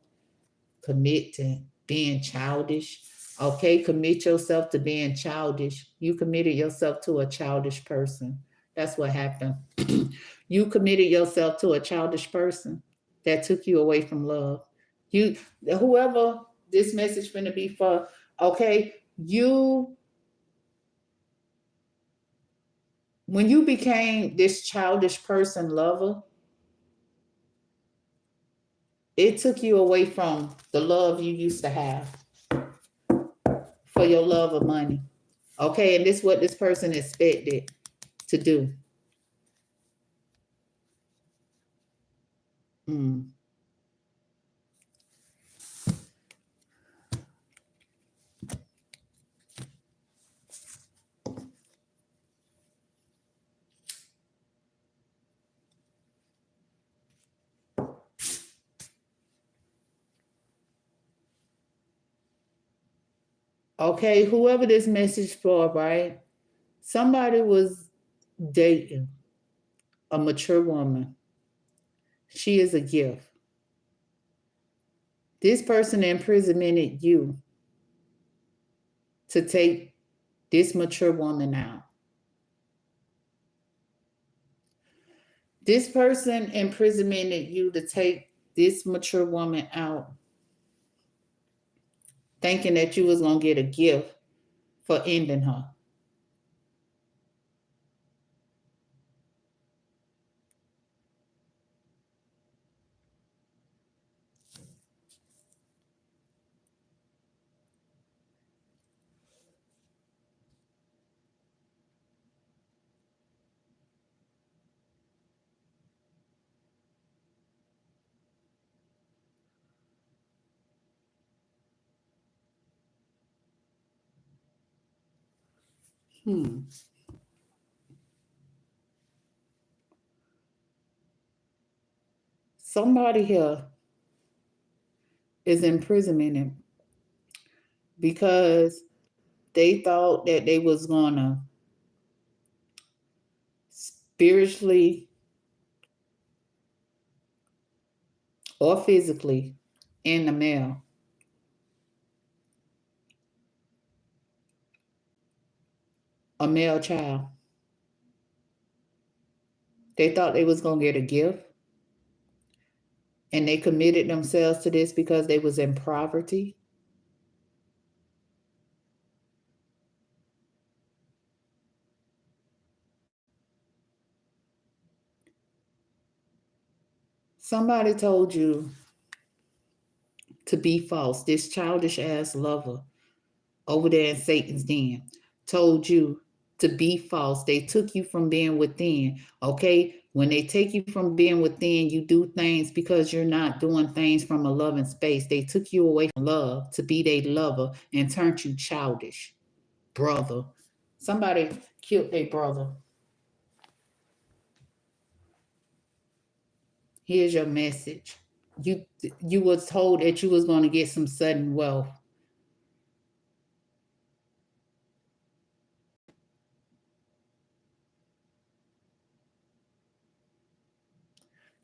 Commit to being childish. Okay, commit yourself to being childish. You committed yourself to a childish person. That's what happened. You committed yourself to a childish person that took you away from love. You, whoever this message finna be for, okay, you, when you became this childish person lover, it took you away from the love you used to have for your love of money. Okay, and this is what this person expected to do. Mm. Okay, whoever this message for, right? Somebody was dating a mature woman. She is a gift. This person imprisoned you to take this mature woman out. This person imprisoned you to take this mature woman out, thinking that you was gonna get a gift for ending her. Somebody here is imprisoning him because they thought that they was gonna spiritually or physically in the male. A male child. They thought they was gonna get a gift, and they committed themselves to this because they was in poverty. Somebody told you to be false. This childish ass lover over there in Satan's den told you to be false. They took you from being within. Okay, when they take you from being within, you do things because you're not doing things from a loving space. They took you away from love to be their lover and turned you childish. Brother, somebody killed their brother. Here's your message. You was told that you was going to get some sudden wealth.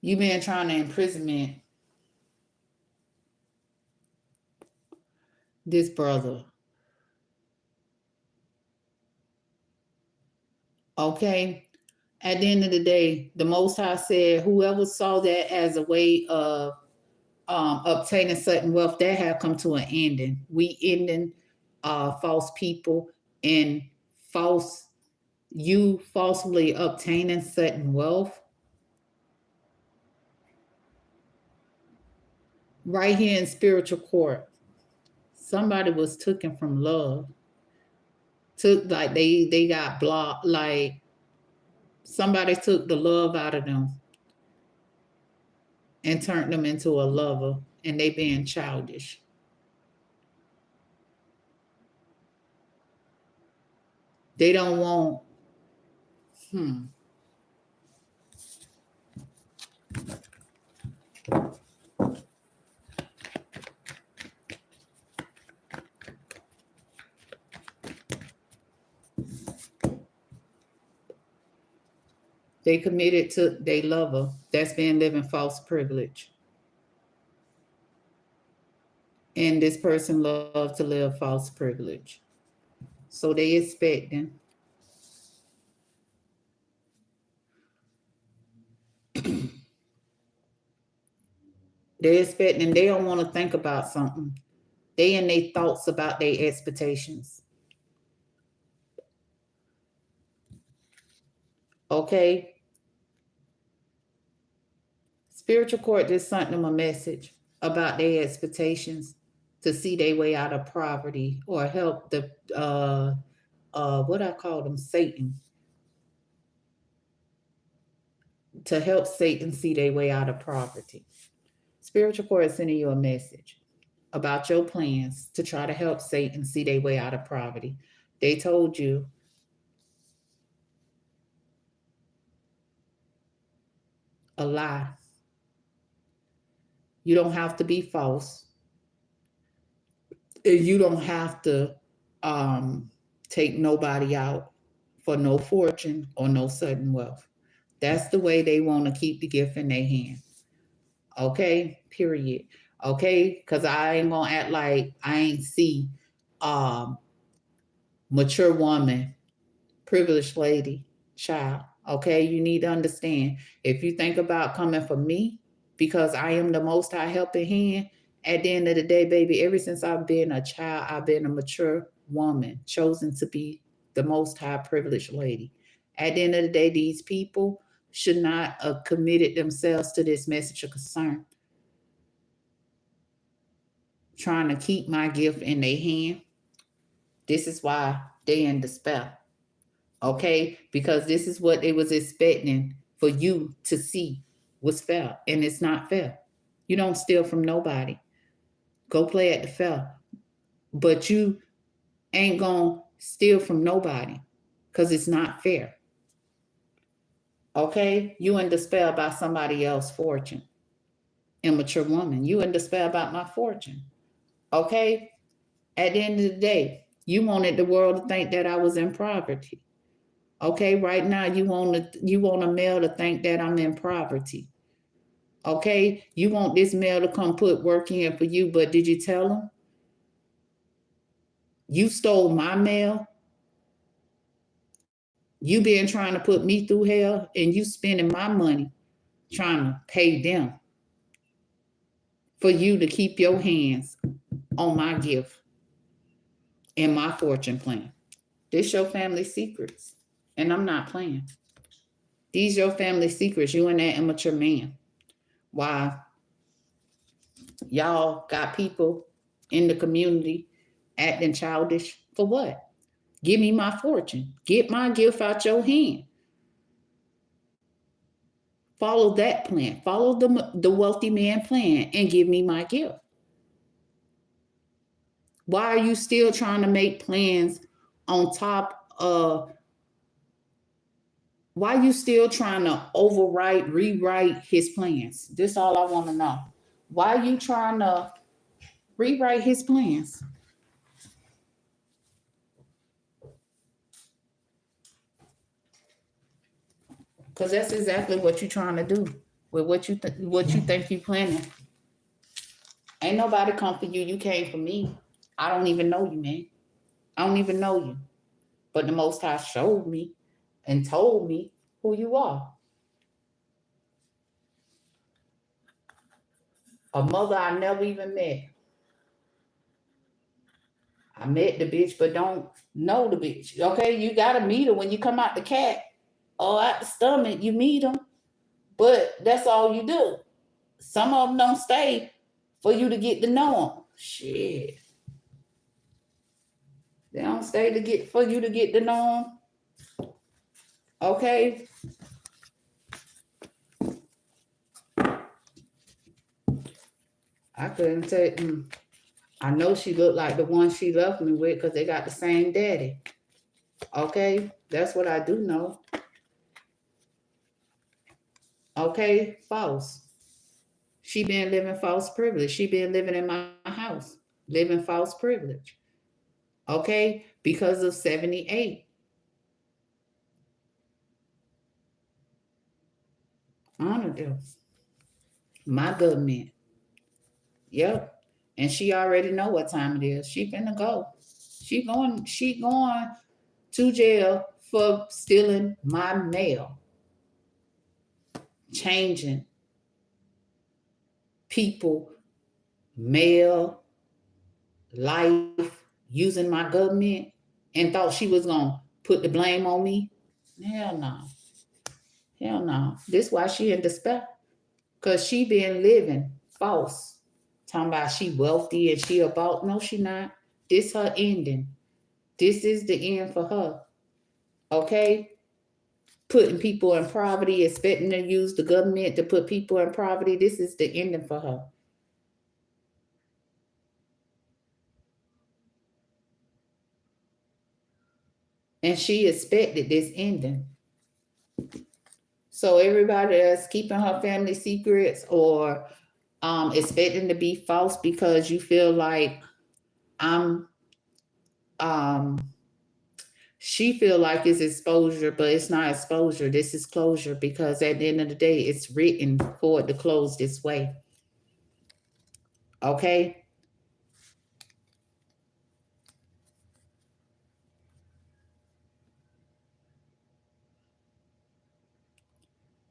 You been trying to imprisonment this brother. Okay? At the end of the day, the Most High said, whoever saw that as a way of obtaining certain wealth, that have come to an ending. We ending false people and you falsely obtaining certain wealth. Right here in spiritual court, somebody was taken from love. Took like they got blocked, like somebody took the love out of them and turned them into a lover, and they being childish. They don't want they committed to their lover that's been living false privilege. And this person loves to live false privilege. So they expecting they don't want to think about something. They in their thoughts about their expectations. Okay? Spiritual court just sent them a message about their expectations to see their way out of poverty or help the what I call them, Satan, to help Satan see their way out of poverty. Spiritual court is sending you a message about your plans to try to help Satan see their way out of poverty. They told you a lie. You don't have to be false. You don't have to take nobody out for no fortune or no sudden wealth. That's the way they want to keep the gift in their hand. Okay, period. Okay, because I ain't gonna act like I ain't see mature woman, privileged lady, child. Okay, you need to understand, if you think about coming for me because I am the most high helping hand, at the end of the day, baby, ever since I've been a child, I've been a mature woman chosen to be the most high privileged lady. At the end of the day, these people should not have committed themselves to this message of concern, trying to keep my gift in their hand. This is why they in despair. Okay, because this is what they was expecting for you to see was fair, and it's not fair. You don't steal from nobody. Go play at the fair, but you ain't gonna steal from nobody. because it's not fair. Okay? You in despair about somebody else's fortune. Immature woman, you in despair about my fortune. Okay? At the end of the day, you wanted the world to think that I was in poverty. Okay, right now you want a male to think that I'm in poverty. Okay, you want this male to come put work in for you, but did you tell him? You stole my mail. You been trying to put me through hell, and you spending my money trying to pay them for you to keep your hands on my gift and my fortune plan. This your family secrets, and I'm not playing. These your family secrets, you and that immature man. Why y'all got people in the community acting childish for what? Give me my fortune. Get my gift out your hand. Follow that plan. Follow the wealthy man plan and give me my gift. Why are you still trying to make plans on top of, why are you still trying to rewrite his plans? This is all I want to know. Why are you trying to rewrite his plans? Because that's exactly what you're trying to do with what you think you planning. Ain't nobody come for you. You came for me. I don't even know you, man. I don't even know you. But the Most High showed me and told me who you are. A mother I never even met. I met the bitch, but don't know the bitch. Okay, you gotta meet her when you come out the cat or out the stomach. You meet them, but that's all you do. Some of them don't stay for you to get to know them. Shit, they don't stay for you to get to know them. Okay. I couldn't tell. I know she looked like the one she left me with because they got the same daddy. Okay, that's what I do know. Okay, false. She been living false privilege. She been living in my house, living false privilege. Okay, because of 78. Honor them. My government. Yep. And she already know what time it is. She finna go. She going to jail for stealing my mail. Changing people, mail, life, using my government, and thought she was gonna put the blame on me. Hell no. Hell no. This why she in despair. Cause she been living false. Talking about she wealthy and she about, no, she not. This her ending. This is the end for her. Okay? Putting people in poverty, expecting to use the government to put people in poverty. This is the ending for her. And she expected this ending. So everybody that's keeping her family secrets or expecting to be false because you feel like she feel like it's exposure, but it's not exposure. This is closure because at the end of the day, it's written for it to close this way. Okay?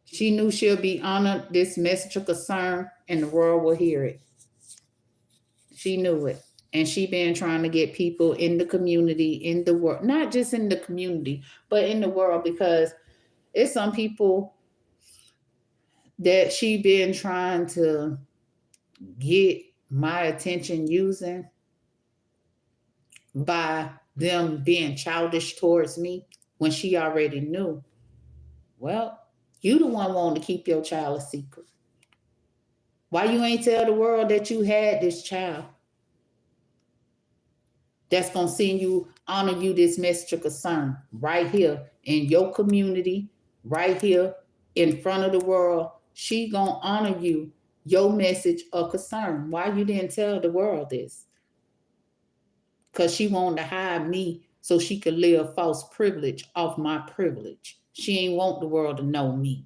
She knew she'll be honored. This message of concern and the world will hear it. She knew it. And she been trying to get people in the community, in the world, not just in the community, but in the world, because it's some people that she been trying to get my attention using by them being childish towards me when she already knew. Well, you the one wanting to keep your child a secret. Why you ain't tell the world that you had this child that's gonna send you honor you this message of concern right here in your community, right here in front of the world. She gonna honor you your message of concern. Why you didn't tell the world this? Because she wanted to hide me so she could live false privilege off my privilege. She ain't want the world to know me.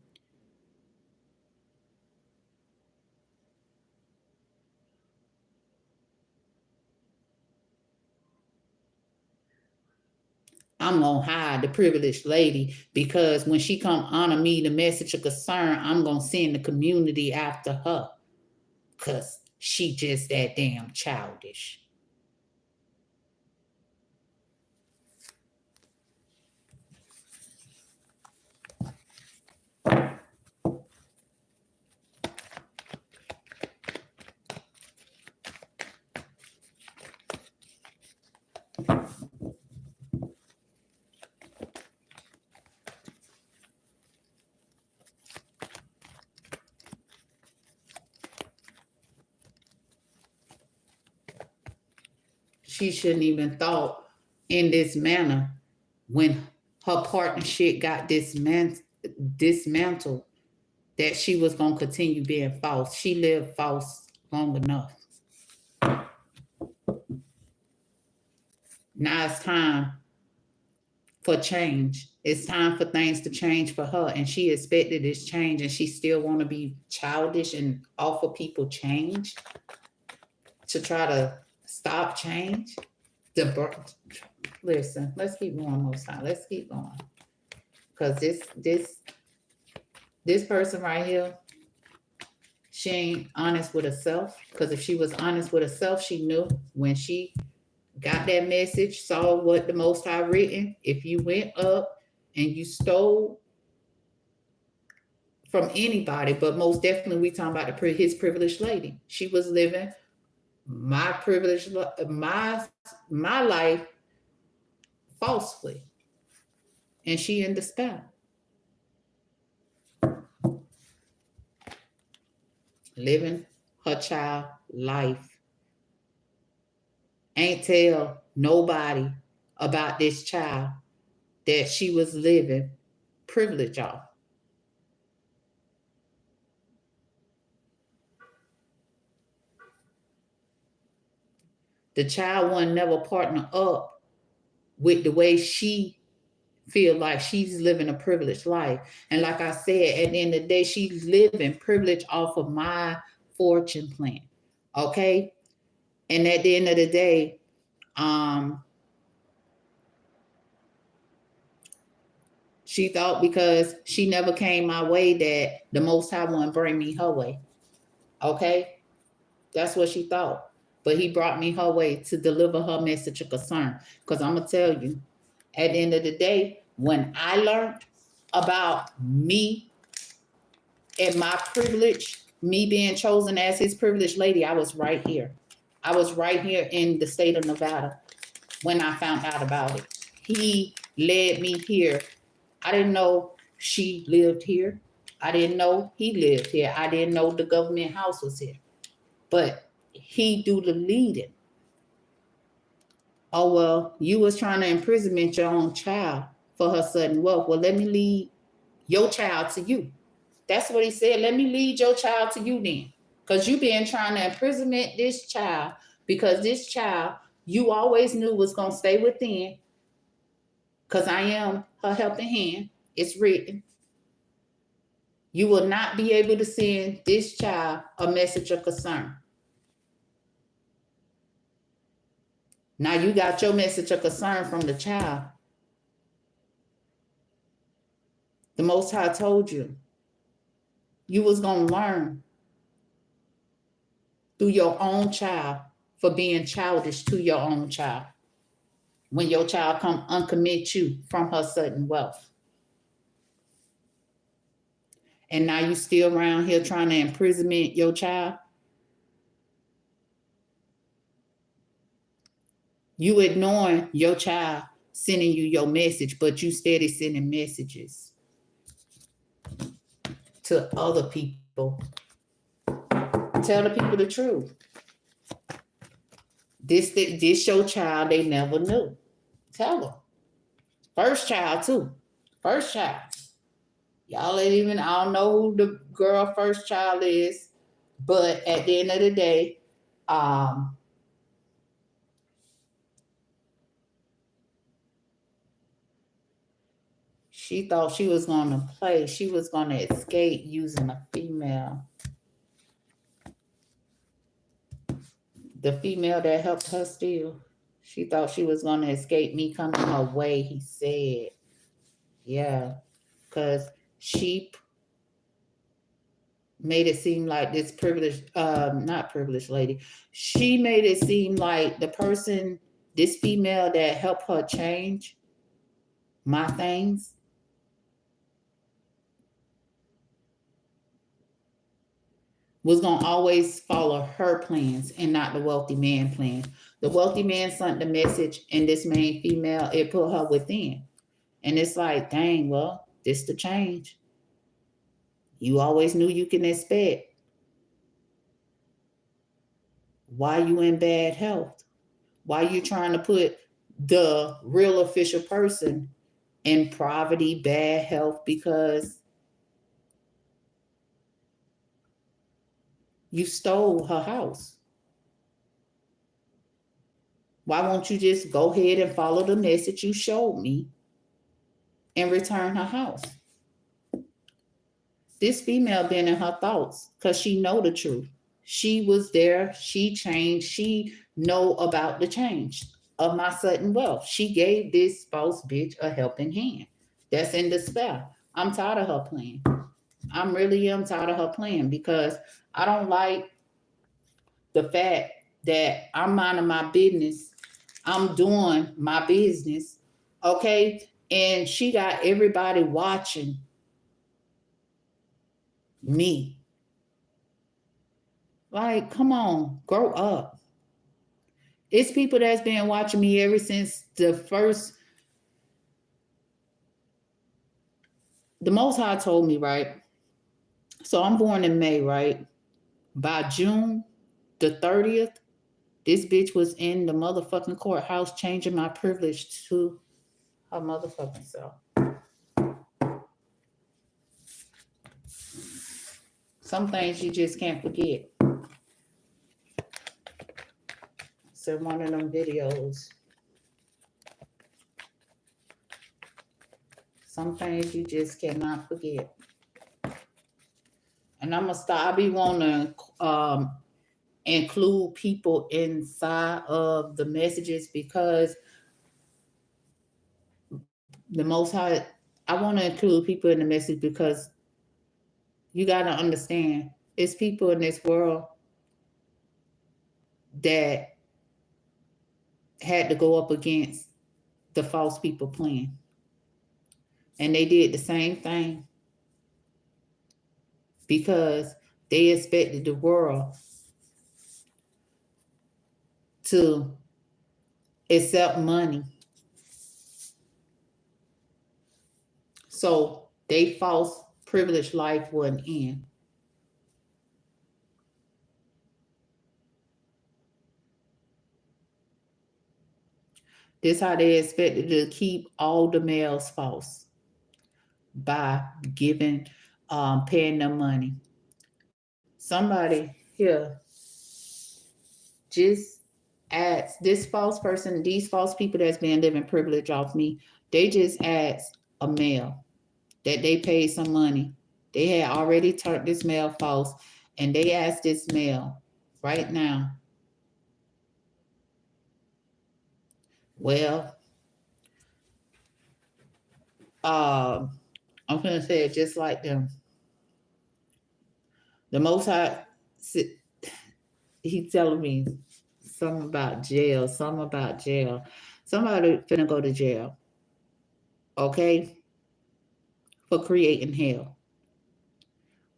I'm gonna hide the privileged lady because when she come honor me the message of concern, I'm gonna send the community after her. Cause she just that damn childish. She shouldn't even thought in this manner when her partnership got dismantled that she was going to continue being false. She lived false long enough. Now it's time for change. It's time for things to change for her. And she expected this change and she still want to be childish and offer people change to try to stop change. Listen, let's keep going more time. Let's keep going. Because this person right here, she ain't honest with herself. Because if she was honest with herself, she knew when she got that message, saw what the Most High written. If you went up and you stole from anybody, but most definitely we talking about his privileged lady. She was living my privilege, my life falsely, and she in despair. Living her child life. Ain't tell nobody about this child that she was living privilege off. The child one never partner up with the way she feel like she's living a privileged life. And like I said, at the end of the day, she's living privilege off of my fortune plan. Okay? And at the end of the day, she thought because she never came my way that the Most High wouldn't bring me her way. Okay? That's what she thought. But he brought me her way to deliver her message of concern. Because I'm going to tell you, at the end of the day, when I learned about me and my privilege, me being chosen as his privileged lady, I was right here. I was right here in the state of Nevada when I found out about it. He led me here. I didn't know she lived here. I didn't know he lived here. I didn't know the government house was here. But he do the leading. Oh, well, you was trying to imprisonment your own child for her sudden wealth. Well, let me lead your child to you. That's what he said. Let me lead your child to you then. Because you been trying to imprisonment this child because this child you always knew was going to stay within because I am her helping hand. It's written. You will not be able to send this child a message of concern. Now you got your message of concern from the child. The Most High told you was going to learn through your own child for being childish to your own child. When your child come uncommit you from her sudden wealth. And now you still around here trying to imprisonment your child. You ignoring your child sending you your message, but you steady sending messages to other people. Tell the people the truth. This your child they never knew. Tell her. First child, too. First child. Y'all ain't even, I don't know who the girl first child is, but at the end of the day, she thought she was going to play. She was going to escape using a female. The female that helped her steal. She thought she was going to escape me coming her way, he said. Yeah, because she made it seem like this privileged, not privileged lady. She made it seem like the person, this female that helped her change my things, was going to always follow her plans and not the wealthy man plan. The wealthy man sent the message, and this main female, it put her within. And it's like, dang, well, this the change. You always knew you can expect. Why you in bad health? Why you trying to put the real official person in poverty, bad health, because you stole her house? Why won't you just go ahead and follow the message you showed me and return her house? This female been in her thoughts because she know the truth. She was there. She changed. She know about the change of my sudden wealth. She gave this false bitch a helping hand. That's in despair. I'm tired of her playing. I'm really am tired of her playing because I don't like the fact that I'm minding my business. I'm doing my business. Okay. And she got everybody watching me. Like, come on, grow up. It's people that's been watching me ever since the Most High told me, right? So I'm born in May, right? By June the 30th, this bitch was in the motherfucking courthouse changing my privilege to her motherfucking self. Some things you just can't forget. So one of them videos. Some things you just cannot forget. And I'm gonna start. I be wanting to include people inside of the messages because the Most High, I want to include people in the message because you got to understand, it's people in this world that had to go up against the false people plan. And they did the same thing because they expected the world to accept money. So they false privileged life wasn't in. This how they expected to keep all the males false by giving, paying them money. Somebody here just asked this false person, these false people that's been living privilege off me, they just asked a male that they paid some money. They had already turned this male false, and they asked this male right now, well, I'm gonna say it just like them. The Most High, he telling me something about jail, Somebody finna go to jail, okay, for creating hell.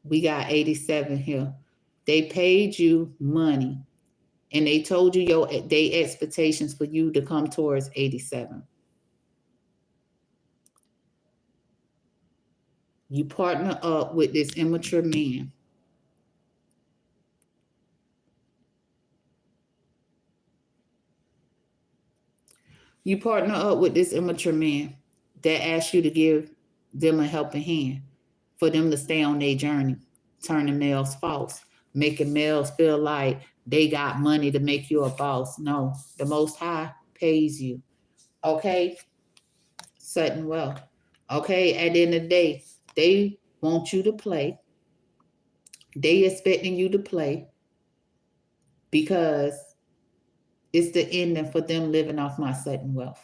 We got 87 here. They paid you money, and they told you they expectations for you to come towards 87. You partner up with this immature man. You partner up with this immature man that asks you to give them a helping hand for them to stay on their journey, turning males false, making males feel like they got money to make you a boss. No, the Most High pays you. Okay? Sudden wealth. Okay? At the end of the day, they want you to play. They expecting you to play because it's the ending for them living off my sudden wealth.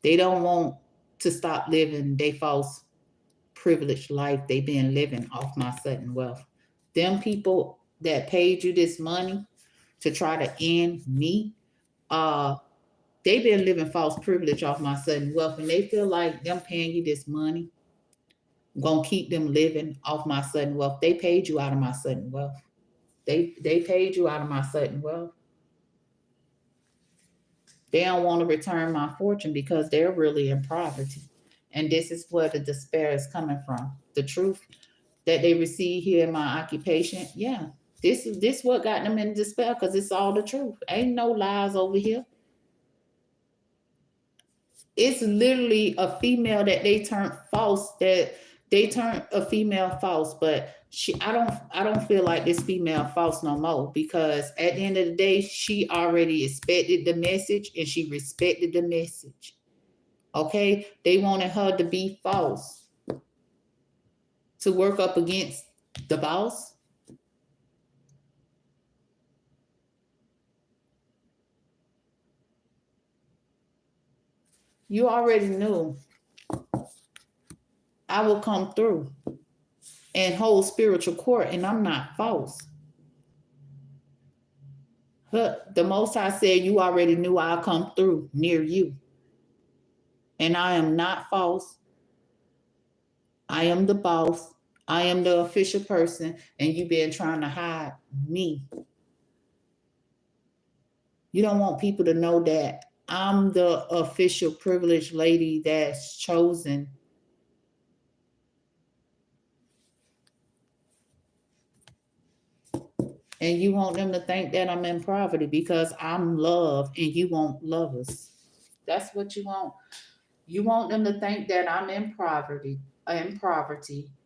They don't want to stop living their false privileged life they've been living off my sudden wealth. Them people that paid you this money to try to end me, they've been living false privilege off my sudden wealth, and they feel like them paying you this money gonna keep them living off my sudden wealth. They paid you out of my sudden wealth. They paid you out of my sudden wealth. They don't want to return my fortune because they're really in poverty. And this is where the despair is coming from. The truth that they receive here in my occupation, yeah. This what got them in despair because it's all the truth. Ain't no lies over here. It's literally a female that they turned false, that they turned a female false, but I don't feel like this female false no more because at the end of the day, she already expected the message and she respected the message. Okay? They wanted her to be false, to work up against the boss. You already knew I will come through and hold spiritual court, and I'm not false. The Most High said, you already knew I'll come through near you. And I am not false. I am the boss. I am the official person, and you've been trying to hide me. You don't want people to know that I'm the official privileged lady that's chosen. And you want them to think that I'm in poverty because I'm love and you want lovers. That's what you want. You want them to think that I'm in poverty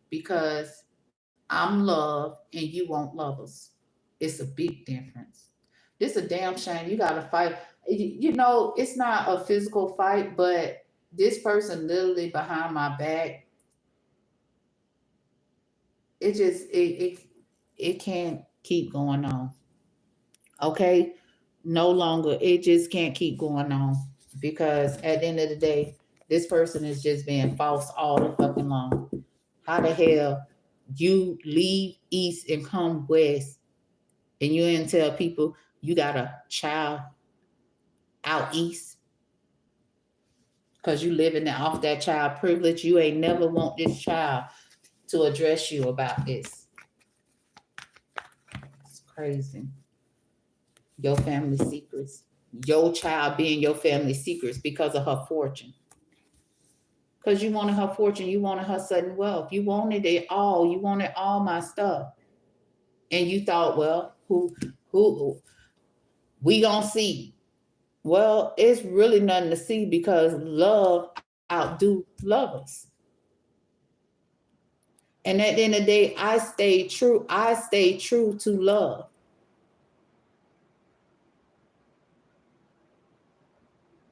because I'm love and you want lovers. It's a big difference. This a damn shame. You gotta fight. You know, it's not a physical fight, but this person literally behind my back, it just it can't keep going on. Okay? No longer. It just can't keep going on. Because at the end of the day, this person is just being false all the fucking long. How the hell you leave east and come west and you didn't tell people you got a child out east because you living off that child privilege? You ain't never want this child to address you about this. It's crazy. Your family secrets. Your child being your family secrets because of her fortune. Because you wanted her fortune, you wanted her sudden wealth. You wanted it all. You wanted all my stuff. And you thought, well, who we gonna see? Well, it's really nothing to see because love outdo lovers. And at the end of the day, I stayed true. I stayed true to love.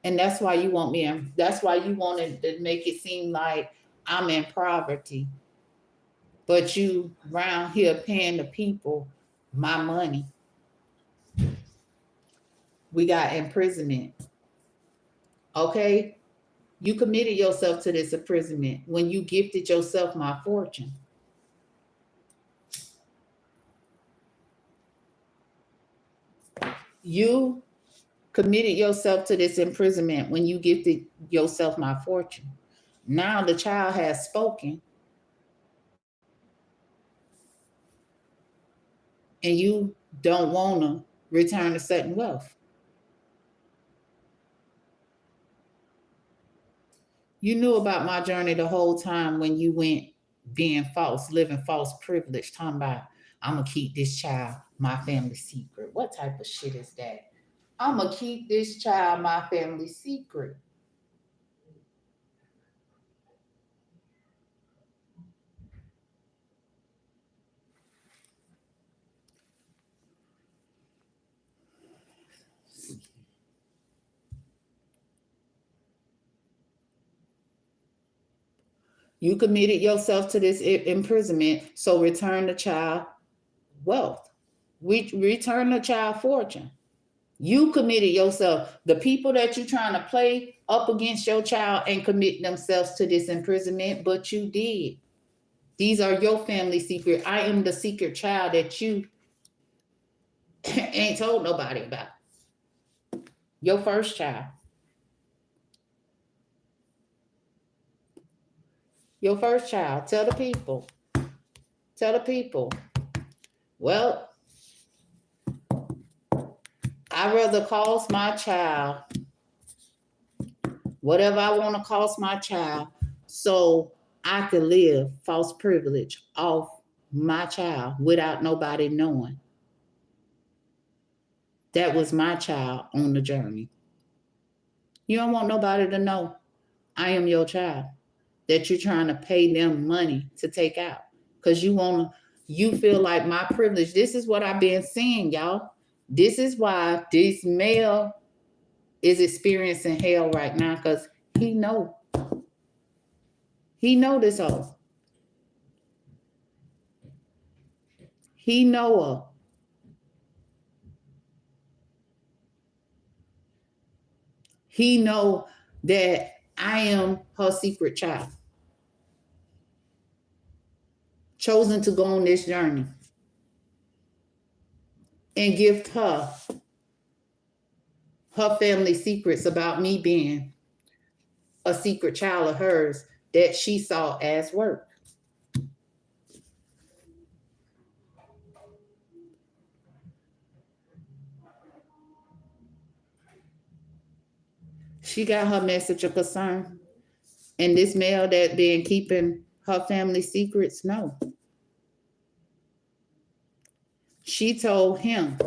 And that's why you want me in, that's why you wanted to make it seem like I'm in poverty. But you round here paying the people my money. We got imprisonment. Okay? You committed yourself to this imprisonment when you gifted yourself my fortune. You committed yourself to this imprisonment when you gifted yourself my fortune. Now the child has spoken and you don't want to return a certain wealth. You knew about my journey the whole time when you went being false, living false privilege, talking about, I'm going to keep this child my family secret. What type of shit is that? I'm going to keep this child my family secret. You committed yourself to this imprisonment, so return the child wealth. We return the child fortune. You committed yourself. The people that you're trying to play up against your child ain't commit themselves to this imprisonment, but you did. These are your family secret. I am the secret child that you ain't told nobody about. Your first child. Your first child. Tell the people. Tell the people. Well, I'd rather cost my child whatever I want to cost my child so I can live false privilege off my child without nobody knowing. That was my child on the journey. You don't want nobody to know I am your child that you're trying to pay them money to take out because you feel like my privilege. This is what I've been seeing, y'all. This is why this male is experiencing hell right now because he know this all. He know her. He know that I am her secret child, chosen to go on this journey and gift her family secrets about me being a secret child of hers that she saw as work. She got her message of concern. And this male that been keeping her family secrets, no. She told him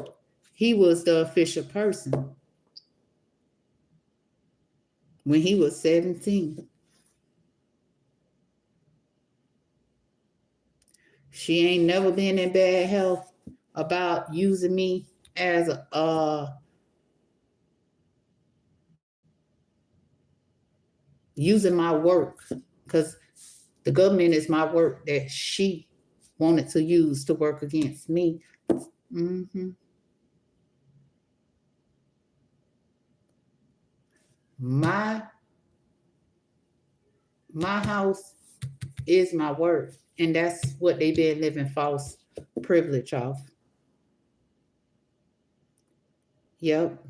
he was the official person when he was 17. She ain't never been in bad health about using me as using my work, because the government is my work that she wanted to use to work against me. Mm-hmm. My house is my word, and that's what they been living false privilege off. Yep.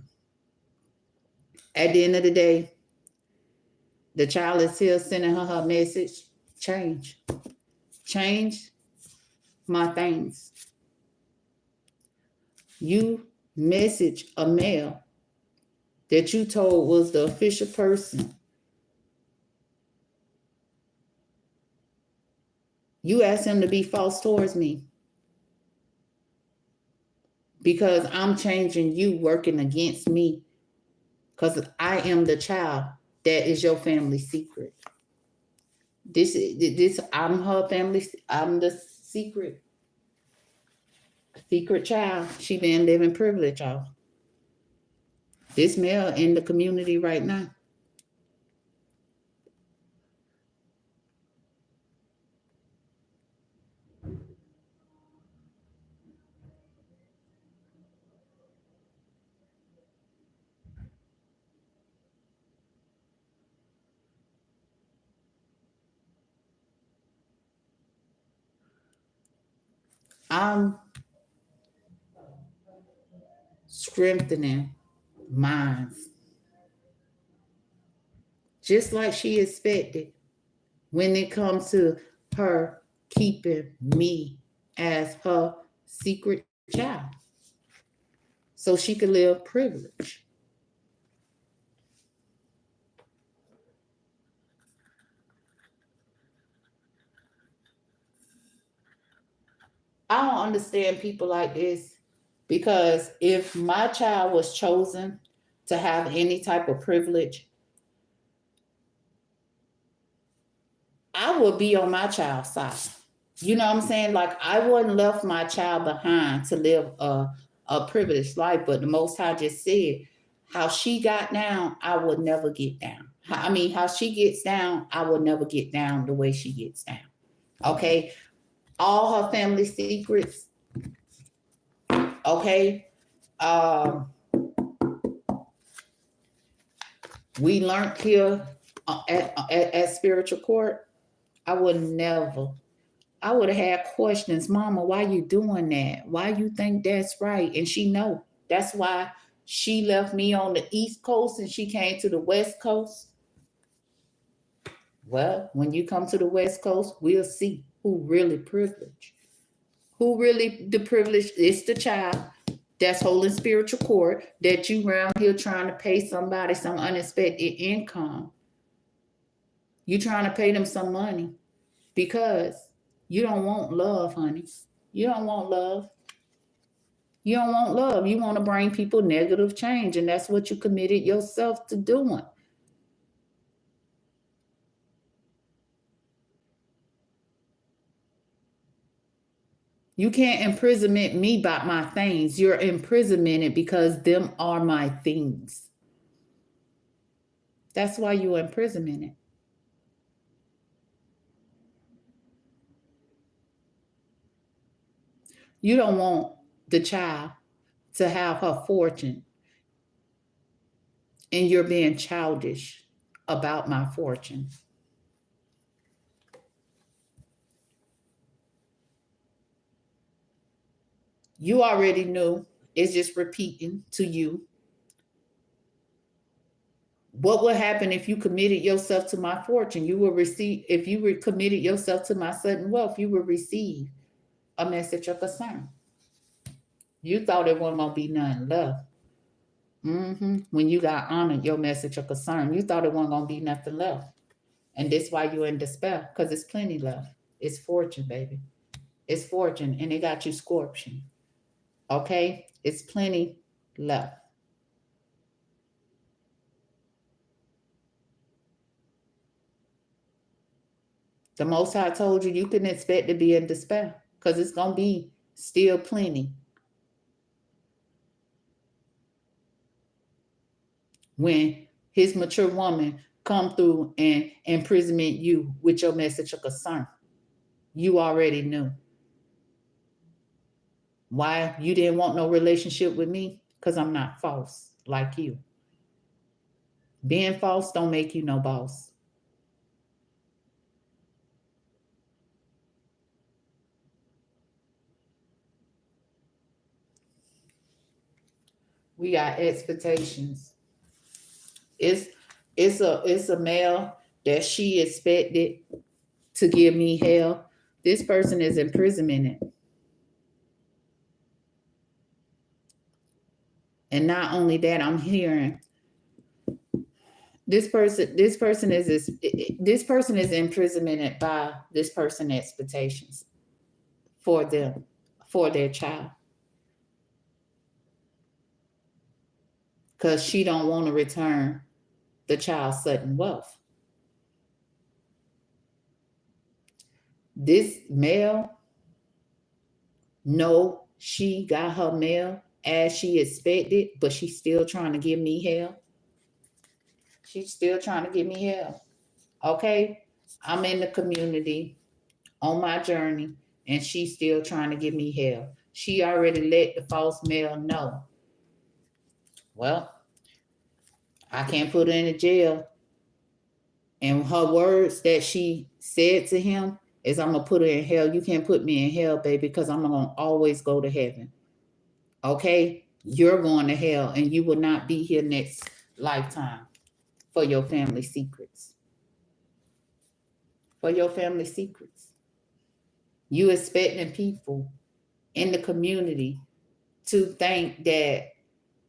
At the end of the day, the child is still sending her message. Change my things. You message a male that you told was the official person. You asked him to be false towards me because I'm changing you, working against me, because I am the child that is your family secret. This I'm her family. I'm the secret child. She been living privilege off. This male in the community right now. I'm strengthening minds, just like she expected when it comes to her keeping me as her secret child so she could live privilege. I don't understand people like this Because if my child was chosen to have any type of privilege, I would be on my child's side. You know what I'm saying? Like, I wouldn't left my child behind to live a privileged life. But the Most High just said, how she got down, I would never get down. How she gets down, I would never get down the way she gets down. Okay? All her family secrets. Okay? We learned here at Spiritual Court. I would have had questions. Mama, why you doing that? Why you think that's right? And she know. That's why she left me on the East Coast and she came to the West Coast. Well, when you come to the West Coast, we'll see who really privileged. Who really the privileged is the child that's holding spiritual court, that you around here trying to pay somebody some unexpected income. You trying to pay them some money because you don't want love, honey. You don't want love. You don't want love. You want to bring people negative change, and that's what you committed yourself to doing. You can't imprisonment me by my things. You're imprisonmented because them are my things. That's why you're imprisonmented. You don't want the child to have her fortune, and you're being childish about my fortune. You already knew. It's just repeating to you. What would happen if you committed yourself to my fortune? You will receive, if you were committed yourself to my sudden wealth, you will receive a message of concern. You thought it wasn't going to be nothing left. When you got honored, your message of concern, you thought it wasn't going to be nothing left. And that's why you're in despair, because it's plenty left. It's fortune, baby. It's fortune, and it got you scorpion. Okay? It's plenty left. The Most High told you can expect to be in despair because it's going to be still plenty. When his mature woman come through and imprisonment you with your message of concern, you already knew. Why you didn't want no relationship with me? Because I'm not false like you. Being false don't make you no boss. We got expectations. It's a male that she expected to give me hell. This person is imprisonment. And not only that, I'm hearing this person is imprisonment by this person's expectations for them, for their child. Because she don't want to return the child's sudden wealth. This male, no, she got her mail as she expected, but she's still trying to give me hell. She's still trying to give me hell. Okay? I'm in the community on my journey, and she's still trying to give me hell. She already let the false male know. Well, I can't put her in the jail. And her words that she said to him is, I'm going to put her in hell. You can't put me in hell, baby, because I'm going to always go to heaven. Okay? You're going to hell, and you will not be here next lifetime for your family secrets. For your family secrets. You expecting people in the community to think that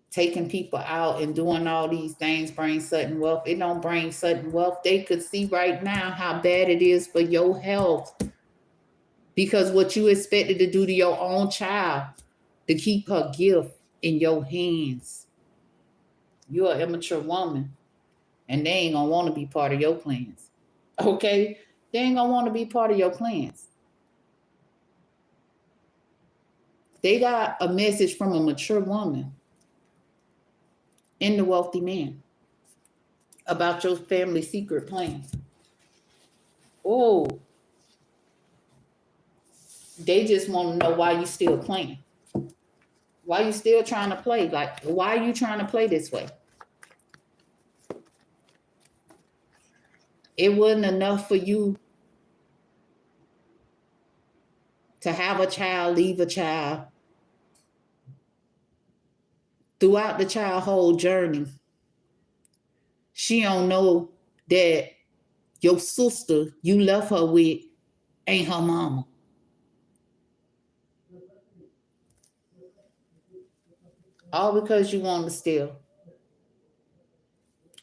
taking people out and doing all these things brings sudden wealth. It don't bring sudden wealth. They could see right now how bad it is for your health. Because what you expected to do to your own child, to keep her gift in your hands. You're an immature woman, and they ain't gonna want to be part of your plans. Okay? They ain't gonna want to be part of your plans. They got a message from a mature woman in the wealthy man about your family secret plans. Oh, they just want to know why you still playing. Why you still trying to play? Like, why are you trying to play this way? It wasn't enough for you to have a child, leave a child. Throughout the child whole journey, she don't know that your sister you left her with ain't her mama. All because you want to steal.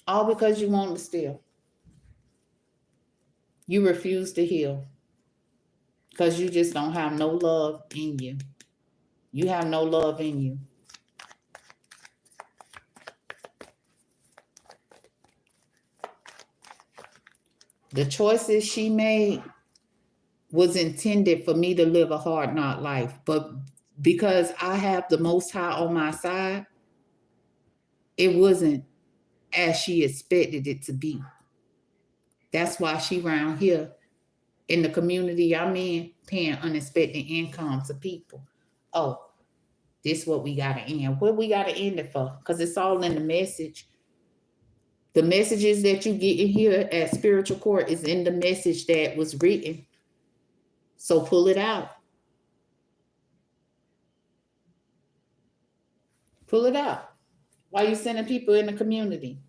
All because you want to steal. You refuse to heal because you just don't have no love in you. You have no love in you. The choices she made was intended for me to live a hard knock life, but because I have the Most High on my side, it wasn't as she expected it to be. That's why she around here in the community I'm in, paying unexpected income to people. Oh, this what we gotta end. What we gotta end it for? Because it's all in the message. The messages that you get in here at Spiritual Court is in the message that was written. So pull it out. Pull it out. Why are you sending people in the community?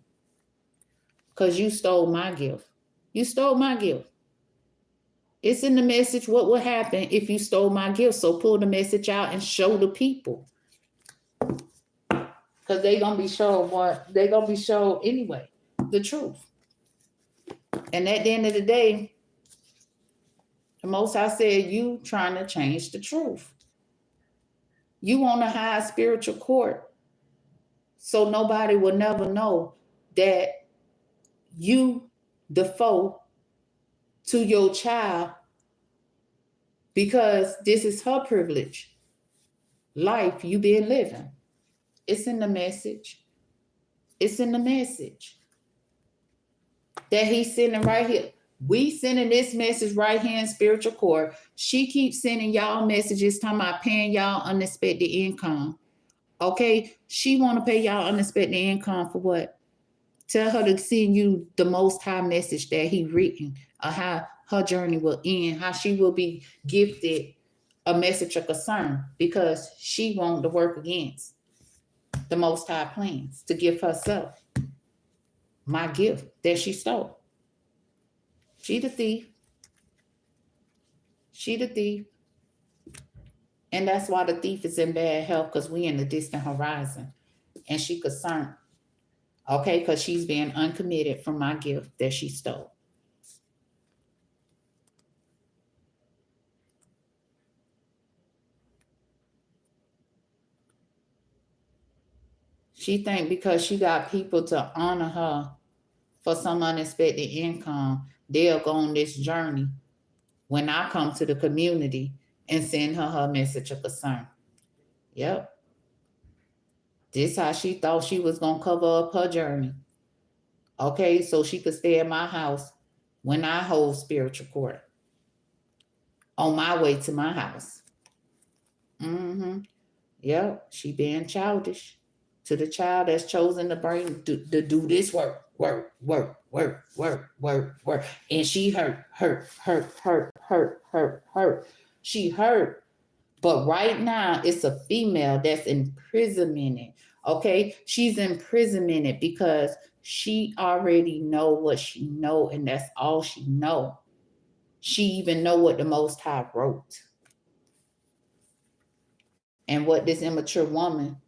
Because you stole my gift. You stole my gift. It's in the message what would happen if you stole my gift. So pull the message out and show the people. Because they're going to be shown what they're going to be shown anyway. The truth. And at the end of the day, the Most High said, you trying to change the truth. You want to hide spiritual court so nobody will never know that you the foe to your child because this is her privilege. Life you been living. It's in the message. It's in the message that he's sending right here. We sending this message right here in spiritual court. She keeps sending y'all messages talking about paying y'all unexpected income. Okay, she want to pay y'all unexpected income for what? Tell her to send you the Most High message that he written, how her journey will end, how she will be gifted a message of concern because she wants to work against the Most High plans to give herself my gift that she stole. She the thief. She the thief. And that's why the thief is in bad health because we in the distant horizon. And she concerned. Okay, because she's being uncommitted from my gift that she stole. She think because she got people to honor her for some unexpected income, they'll go on this journey when I come to the community and send her message of concern. Yep. This how she thought she was going to cover up her journey. Okay, so she could stay at my house when I hold spiritual court on my way to my house. Yep, she being childish to the child that's chosen to bring to do this work. And she hurt. She hurt. But right now, it's a female that's imprisonment. Okay, she's imprisonment because she already know what she know, and that's all she know. She even know what the Most High wrote, and what this immature woman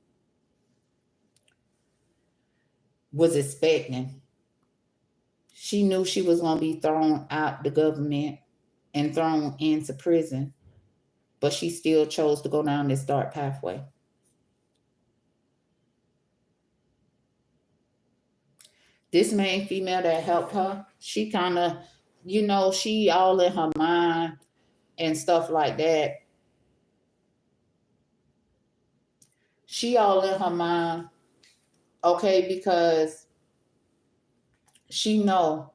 was expecting. She knew she was going to be thrown out the government and thrown into prison, but she still chose to go down this dark pathway. This main female that helped her, she kind of, she all in her mind and stuff like that. She all in her mind, okay, because she know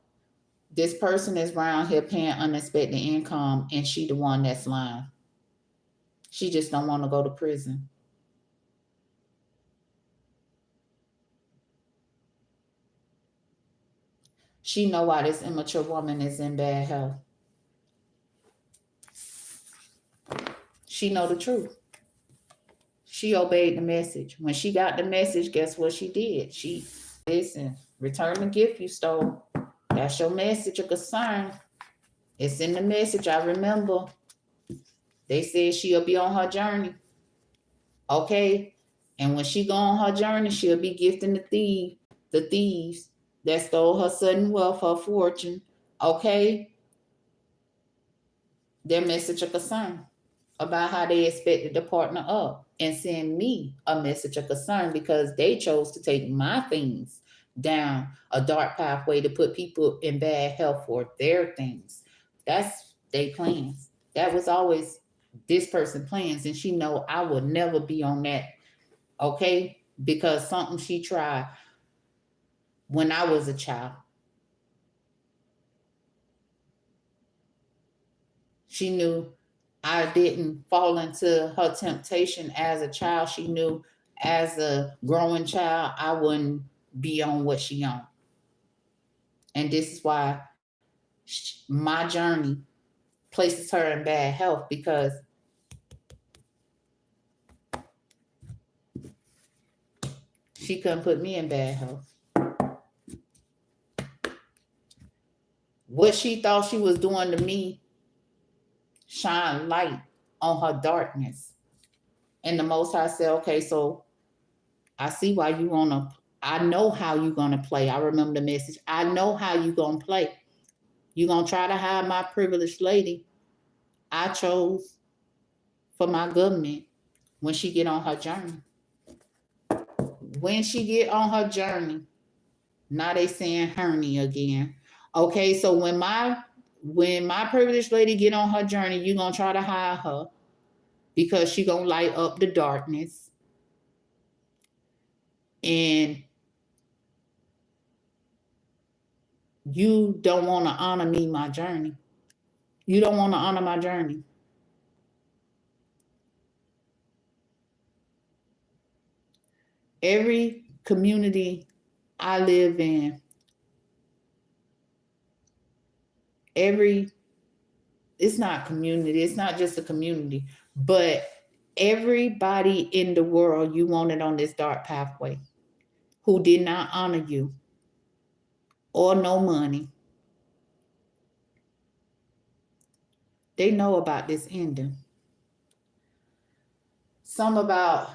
this person is around here paying unexpected income, and she the one that's lying. She just don't want to go to prison. She know why this immature woman is in bad health. She know the truth. She obeyed the message. When she got the message, guess what she did? She, listen, return the gift you stole. That's your message of concern. It's in the message. I remember they said she'll be on her journey. Okay? And when she go on her journey, she'll be gifting the thieves that stole her sudden wealth, her fortune. Okay? Their message of concern about how they expected to partner up and send me a message of concern because they chose to take my things down a dark pathway to put people in bad health for their things. That's their plans. That was always this person's plans, and she know I would never be on that, okay? Because something she tried when I was a child. She knew I didn't fall into her temptation as a child. She knew as a growing child, I wouldn't be on what she on. And this is why my journey places her in bad health, because she couldn't put me in bad health. What she thought she was doing to me shine light on her darkness. And the Most High said, okay, so I see why you wanna, I know how you gonna play. I remember the message. I know how you gonna play. You gonna try to hide my privileged lady I chose for my government when she get on her journey. When she get on her journey, now they saying hernia again. Okay, so when my privileged lady get on her journey, you gonna try to hide her because she gonna light up the darkness. And you don't want to honor me, my journey. You don't want to honor my journey. Every community I live in, it's not community, it's not just a community, but everybody in the world you wanted on this dark pathway who did not honor you or no money, they know about this ending. Somebody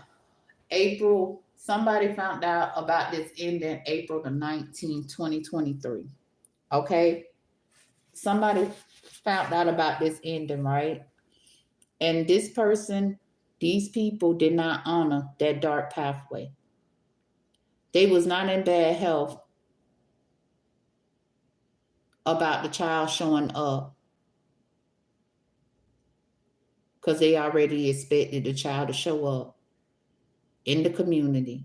found out about this ending April the 19th, 2023. Okay? Somebody found out about this ending, right? And this person, these people did not honor that dark pathway. They was not in bad health about the child showing up because they already expected the child to show up in the community.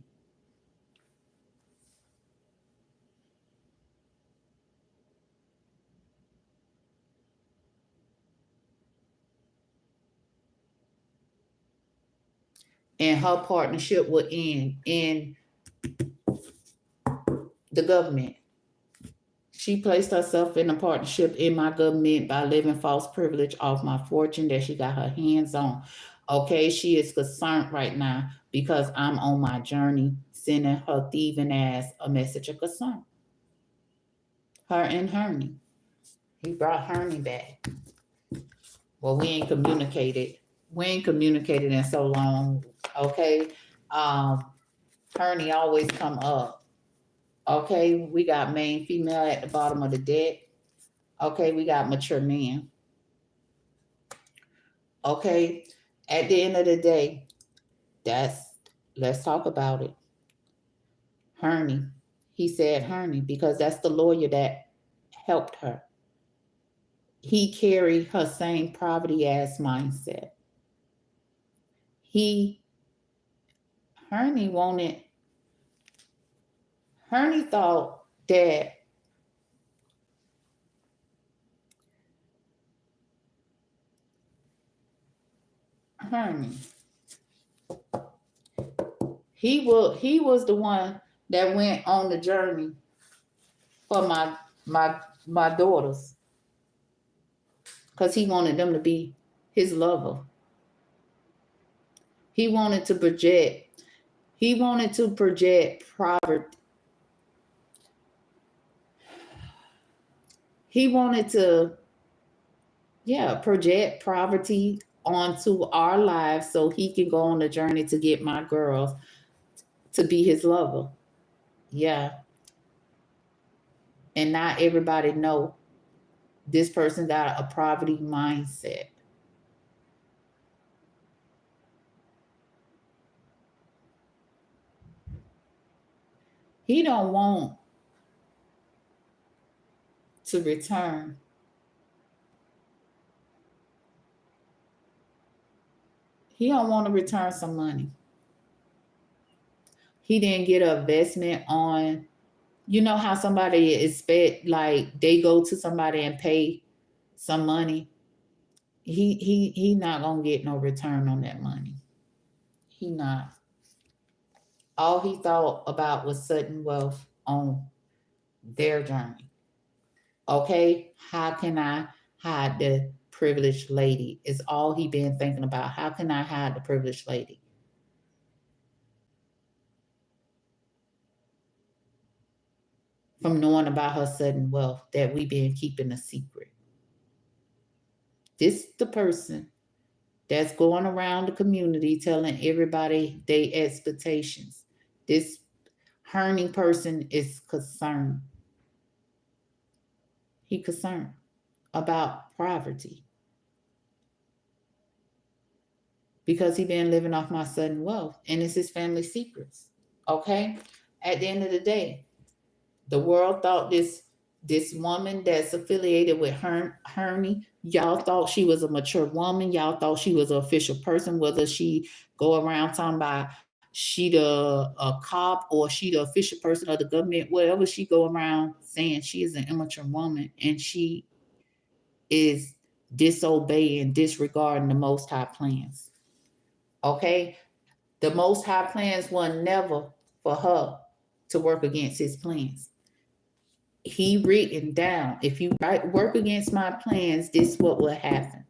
And her partnership would end in the government. She placed herself in a partnership in my government by living false privilege off my fortune that she got her hands on. Okay, she is concerned right now because I'm on my journey, sending her thieving ass a message of concern. Her and Hernie. He brought Hernie back. Well, we ain't communicated. We ain't communicated in so long. Okay. Hernie always come up. Okay, we got main female at the bottom of the deck. Okay, we got mature man. Okay, at the end of the day, let's talk about it. Hernie, He said Hernie because that's the lawyer that helped her. He carried her same poverty ass mindset. He Hernie wanted Hernie thought that Hernie he was the one that went on the journey for my daughters because he wanted them to be his lover. He wanted to project poverty. He wanted to project poverty onto our lives so he can go on the journey to get my girls to be his lover. Yeah. And not everybody know this person got a poverty mindset. He don't want to return. He don't want to return some money. He didn't get an investment on, you know how somebody expect, like they go to somebody and pay some money. He not gonna get no return on that money. He not. All he thought about was sudden wealth on their journey. Okay, how can I hide the privileged lady? Is all he been thinking about. How can I hide the privileged lady? From knowing about her sudden wealth that we been keeping a secret. This the person that's going around the community telling everybody their expectations. This Herning person is concerned. He concerned about poverty because he been living off my sudden wealth and it's his family secrets. Okay? At the end of the day, the world thought this woman that's affiliated with Hernie, y'all thought she was a mature woman. Y'all thought she was an official person, whether she go around talking about she a cop or she the official person of the government, wherever she go around saying she is an immature woman and she is disobeying, disregarding the Most High plans. Okay? The Most High plans were never for her to work against his plans. He written down, if you work against my plans, this is what will happen.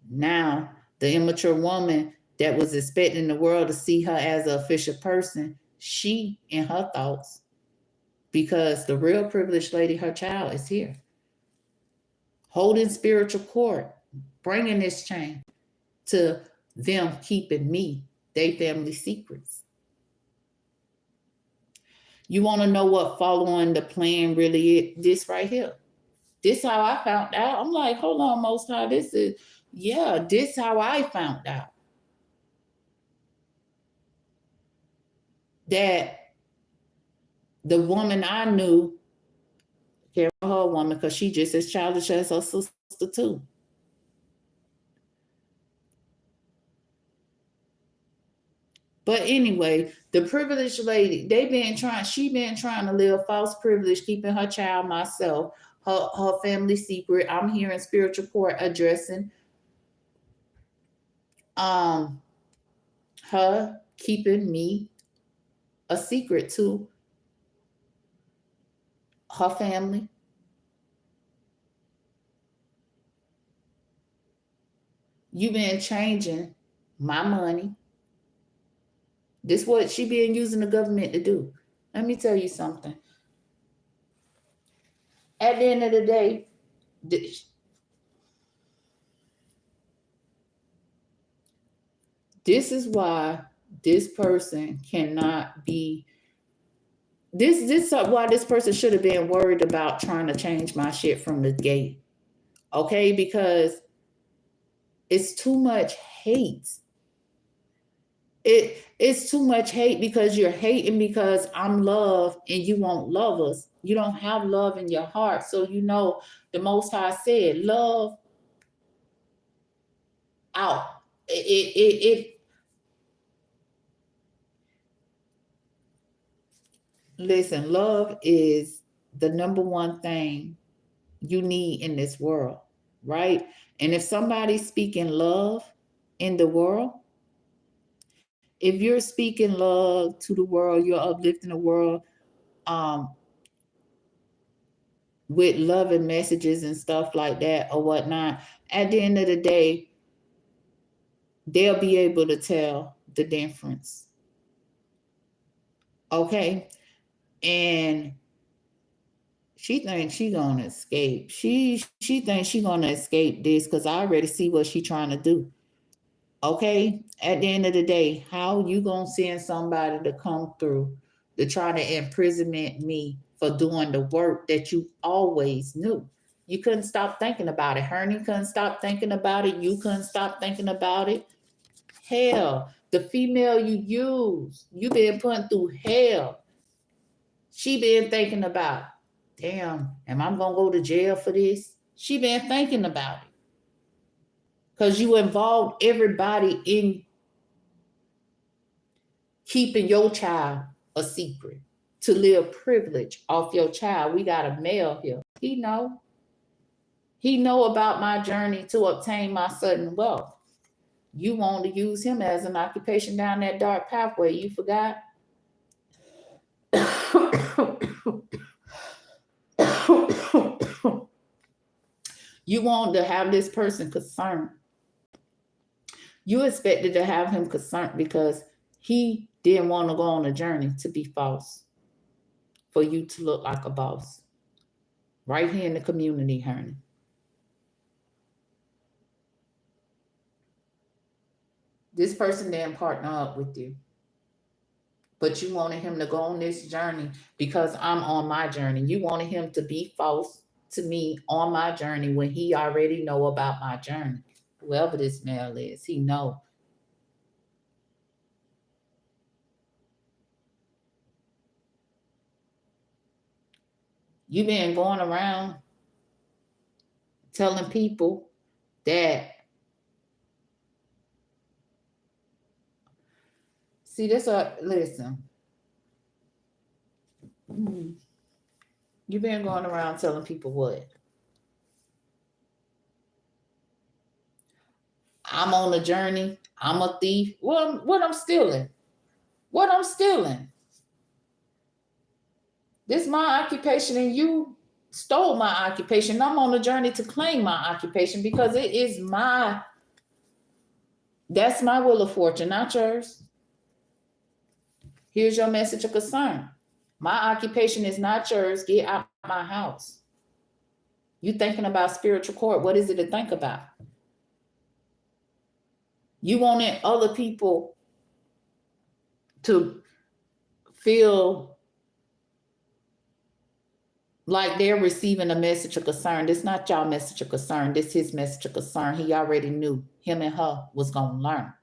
Now, the immature woman that was expecting the world to see her as an official person, she in her thoughts, because the real privileged lady, her child, is here. Holding spiritual court, bringing this chain to them keeping me, they family secrets. You want to know what following the plan really is? This right here. This how I found out. I'm like, hold on, Most High. This how I found out. That the woman I knew, care for her woman, because she just as childish as her sister too. But anyway, the privileged lady, she been trying to live false privilege, keeping her child, myself, her family secret. I'm here in spiritual court addressing her keeping me a secret to her family. You been changing my money. This what she been using the government to do. Let me tell you something. At the end of the day, this is why this person cannot be. This is why this person should have been worried about trying to change my shit from the gate. Okay, because it's too much hate. It's too much hate because you're hating because I'm love and you won't love us. You don't have love in your heart. So you know the Most High said, love out. It listen, love is the number one thing you need in this world, right? And if somebody's speaking love in the world, if you're speaking love to the world, you're uplifting the world, um, with loving messages and stuff like that or whatnot, at the end of the day, they'll be able to tell the difference. Okay. And she thinks she gonna escape. She thinks she gonna escape this because I already see what she trying to do. Okay. At the end of the day, how you gonna send somebody to come through to try to imprisonment me for doing the work that you always knew? You couldn't stop thinking about it. Hernie couldn't stop thinking about it. You couldn't stop thinking about it. Hell, the female you use, you been putting through hell. She been thinking about, damn, am I gonna go to jail for this? She been thinking about it. Because you involved everybody in keeping your child a secret to live privilege off your child. We got a male here. He know. He know about my journey to obtain my sudden wealth. You want to use him as an occupation down that dark pathway. You forgot? You want to have this person concerned. You expected to have him concerned because he didn't want to go on a journey to be false, for you to look like a boss. Right here in the community, honey. This person didn't partner up with you. But you wanted him to go on this journey because I'm on my journey. You wanted him to be false to me on my journey when he already know about my journey. Whoever this male is, he know. You been going around telling people that, see, this listen. You been going around telling people what? I'm on a journey. I'm a thief. What I'm stealing? What I'm stealing? This is my occupation, and you stole my occupation. I'm on a journey to claim my occupation because it is that's my wheel of fortune, not yours. Here's your message of concern. My occupation is not yours. Get out of my house. You thinking about spiritual court. What is it to think about? You wanted other people to feel like they're receiving a message of concern. This not y'all message of concern. This his message of concern. He already knew him and her was going to learn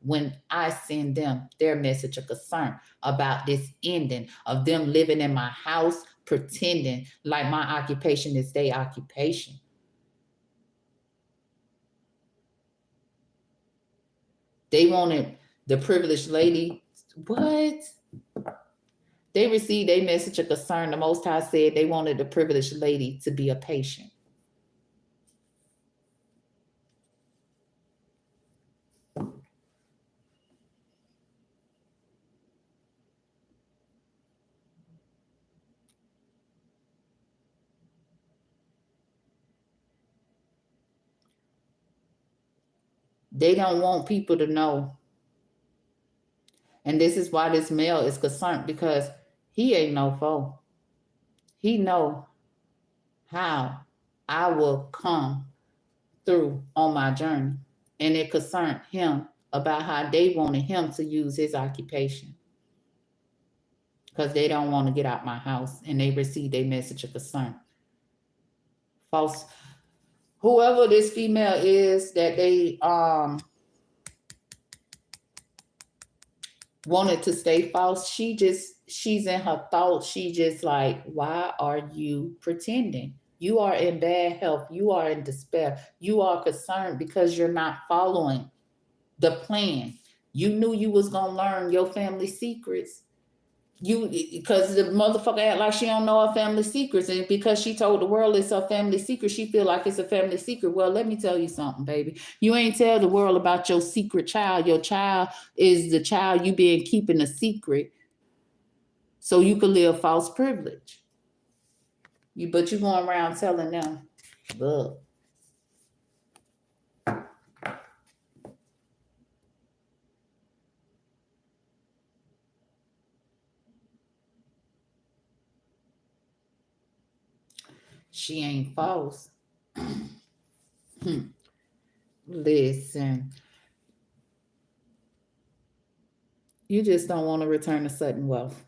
when I send them their message of concern about this ending of them living in my house, pretending like my occupation is their occupation. They wanted the privileged lady. What? They received a message of concern. The Most High said they wanted the privileged lady to be a patient. They don't want people to know. And this is why this male is concerned, because he ain't no foe. He know how I will come through on my journey. And it concerned him about how they wanted him to use his occupation. Because they don't want to get out my house, and they received a message of concern. False. Whoever this female is that they, wanted to stay false. She's in her thoughts. She just like, why are you pretending? You are in bad health. You are in despair. You are concerned because you're not following the plan. You knew you was gonna learn your family secrets. You because the motherfucker act like she don't know her family secrets, and because she told the world it's her family secret, she feel like it's a family secret. Well, let me tell you something, baby. You ain't tell the world about your secret child. Your child is the child you been keeping a secret so you could live false privilege. But you going around telling them, look, she ain't false. Listen, you just don't want to return to sudden wealth.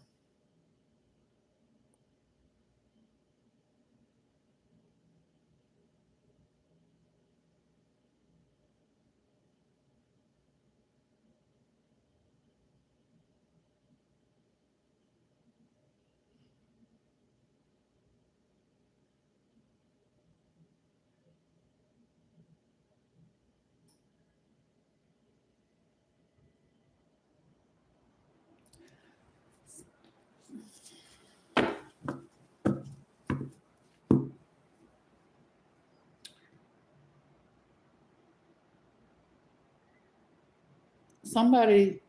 Somebody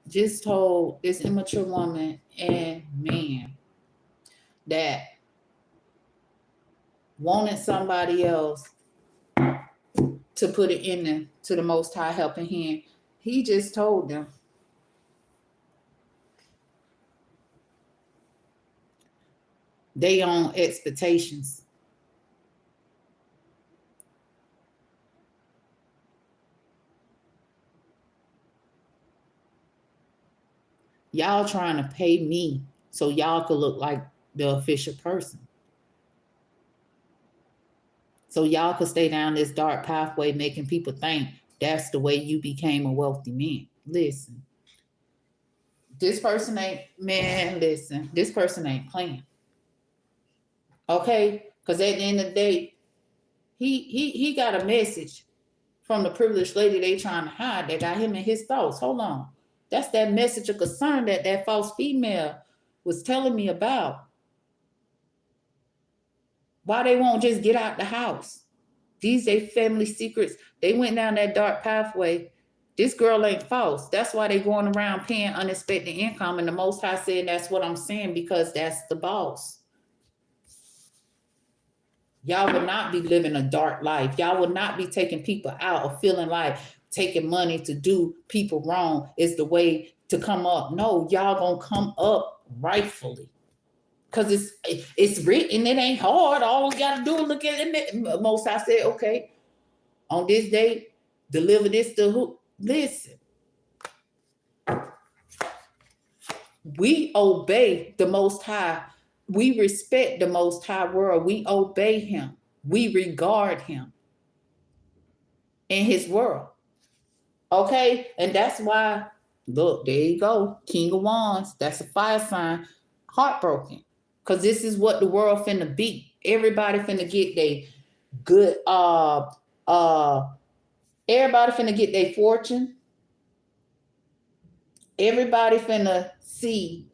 just told this immature woman and man that wanted somebody else to put it in to the Most High helping hand. He just told them they own expectations. Y'all trying to pay me so y'all could look like the official person. So y'all could stay down this dark pathway making people think that's the way you became a wealthy man. Listen, this person ain't, man, listen, this person ain't playing. Okay? Because at the end of the day, he got a message from the privileged lady they trying to hide that got him in his thoughts. Hold on. That's that message of concern that false female was telling me about. Why they won't just get out the house? These they family secrets. They went down that dark pathway. This girl ain't false. That's why they going around paying unexpected income. And the Most High said that's what I'm saying because that's the boss. Y'all would not be living a dark life. Y'all would not be taking people out or feeling like taking money to do people wrong is the way to come up. No, y'all gonna come up rightfully. Cause it's written, it ain't hard. All we gotta do is look at it. Most I said, okay, on this day, deliver this to who? Listen, we obey the Most High. We respect the Most High world. We obey Him. We regard Him in His world. Okay, and that's why. Look, there you go, King of Wands. That's a fire sign. Heartbroken, cause this is what the world finna be. Everybody finna get they good. Everybody finna get their fortune. Everybody finna see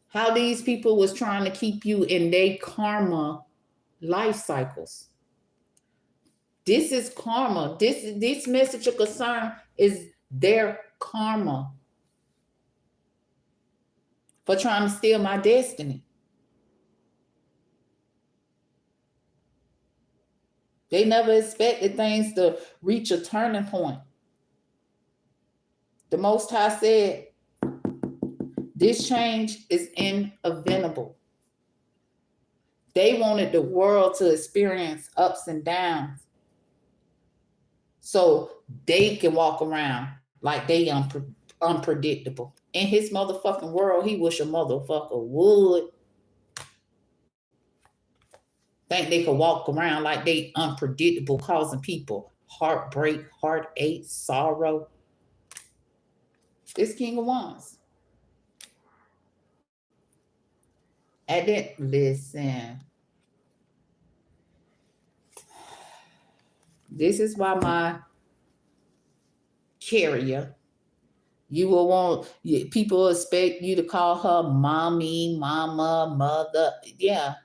how these people was trying to keep you in their karma life cycles. This is karma. This message of concern is their karma for trying to steal my destiny. They never expected things to reach a turning point. The Most High said, this change is inevitable. They wanted the world to experience ups and downs so they can walk around like they unpredictable. In his motherfucking world, he wish a motherfucker would think they could walk around like they unpredictable, causing people heartbreak, heartache, sorrow. It's King of Wands. And then, listen, this is why my carrier, you will want, people expect you to call her mommy, mama, mother. Yeah.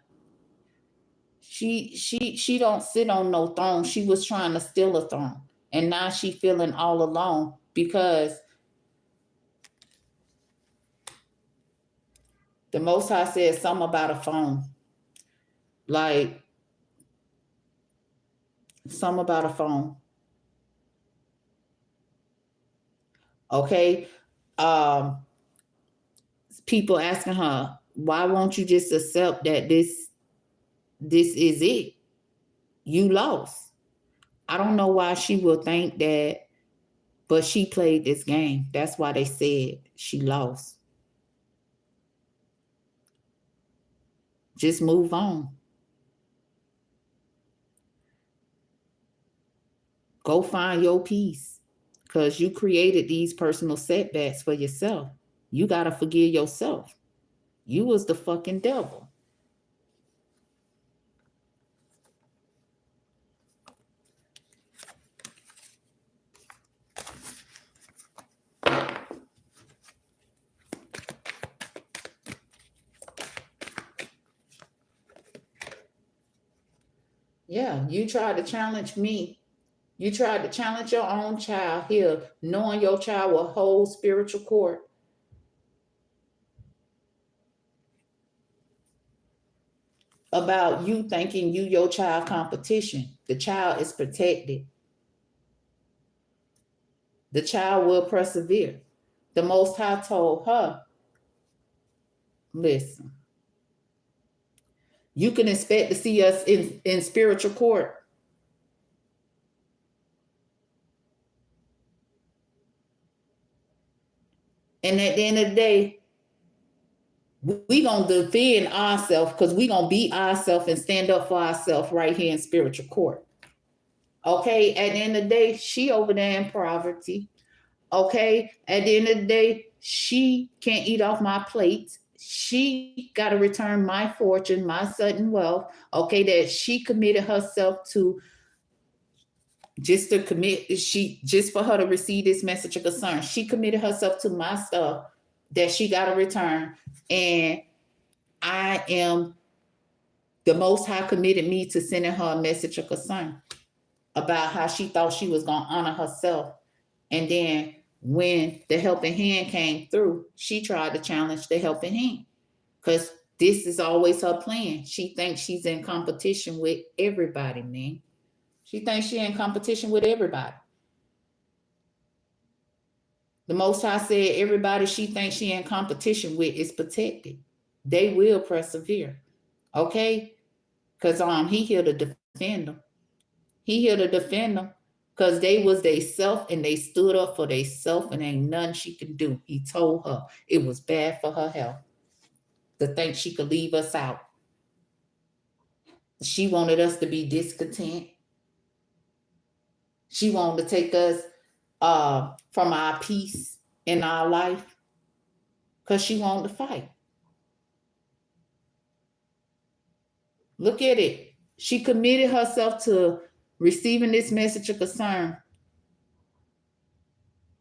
She don't sit on no throne. She was trying to steal a throne. And now she feeling all alone because the Most High said something about a phone. Like, something about a phone. Okay. People asking her, why won't you just accept that this is it? You lost. I don't know why she will think that, but she played this game. That's why they said she lost. Just move on. Go find your peace. Because you created these personal setbacks for yourself. You got to forgive yourself. You was the fucking devil. Yeah, you tried to challenge me. You tried to challenge your own child here, knowing your child will hold spiritual court. About you thinking you your child competition. The child is protected. The child will persevere. The Most High told her, listen, you can expect to see us in spiritual court. And at the end of the day, we gonna defend ourselves because we gonna beat ourselves and stand up for ourselves right here in spiritual court. Okay, at the end of the day, she over there in poverty. Okay, at the end of the day, she can't eat off my plate. She got to return my fortune, my sudden wealth. Okay, that she committed herself to, just to commit, just for her to receive this message of concern. She committed herself to my stuff that she got to return. And I am, the Most High committed me to sending her a message of concern about how she thought she was going to honor herself. And then when the helping hand came through, she tried to challenge the helping hand because this is always her plan. She thinks she's in competition with everybody, man. She thinks she's in competition with everybody. The Most High said everybody she thinks she in competition with is protected. They will persevere. Okay? Because he here to defend them. He here to defend them. Because they was they self and they stood up for they self and ain't nothing she can do. He told her it was bad for her health to think she could leave us out. She wanted us to be discontent. She wanted to take us from our peace in our life because she wanted to fight. Look at it. She committed herself to receiving this message of concern.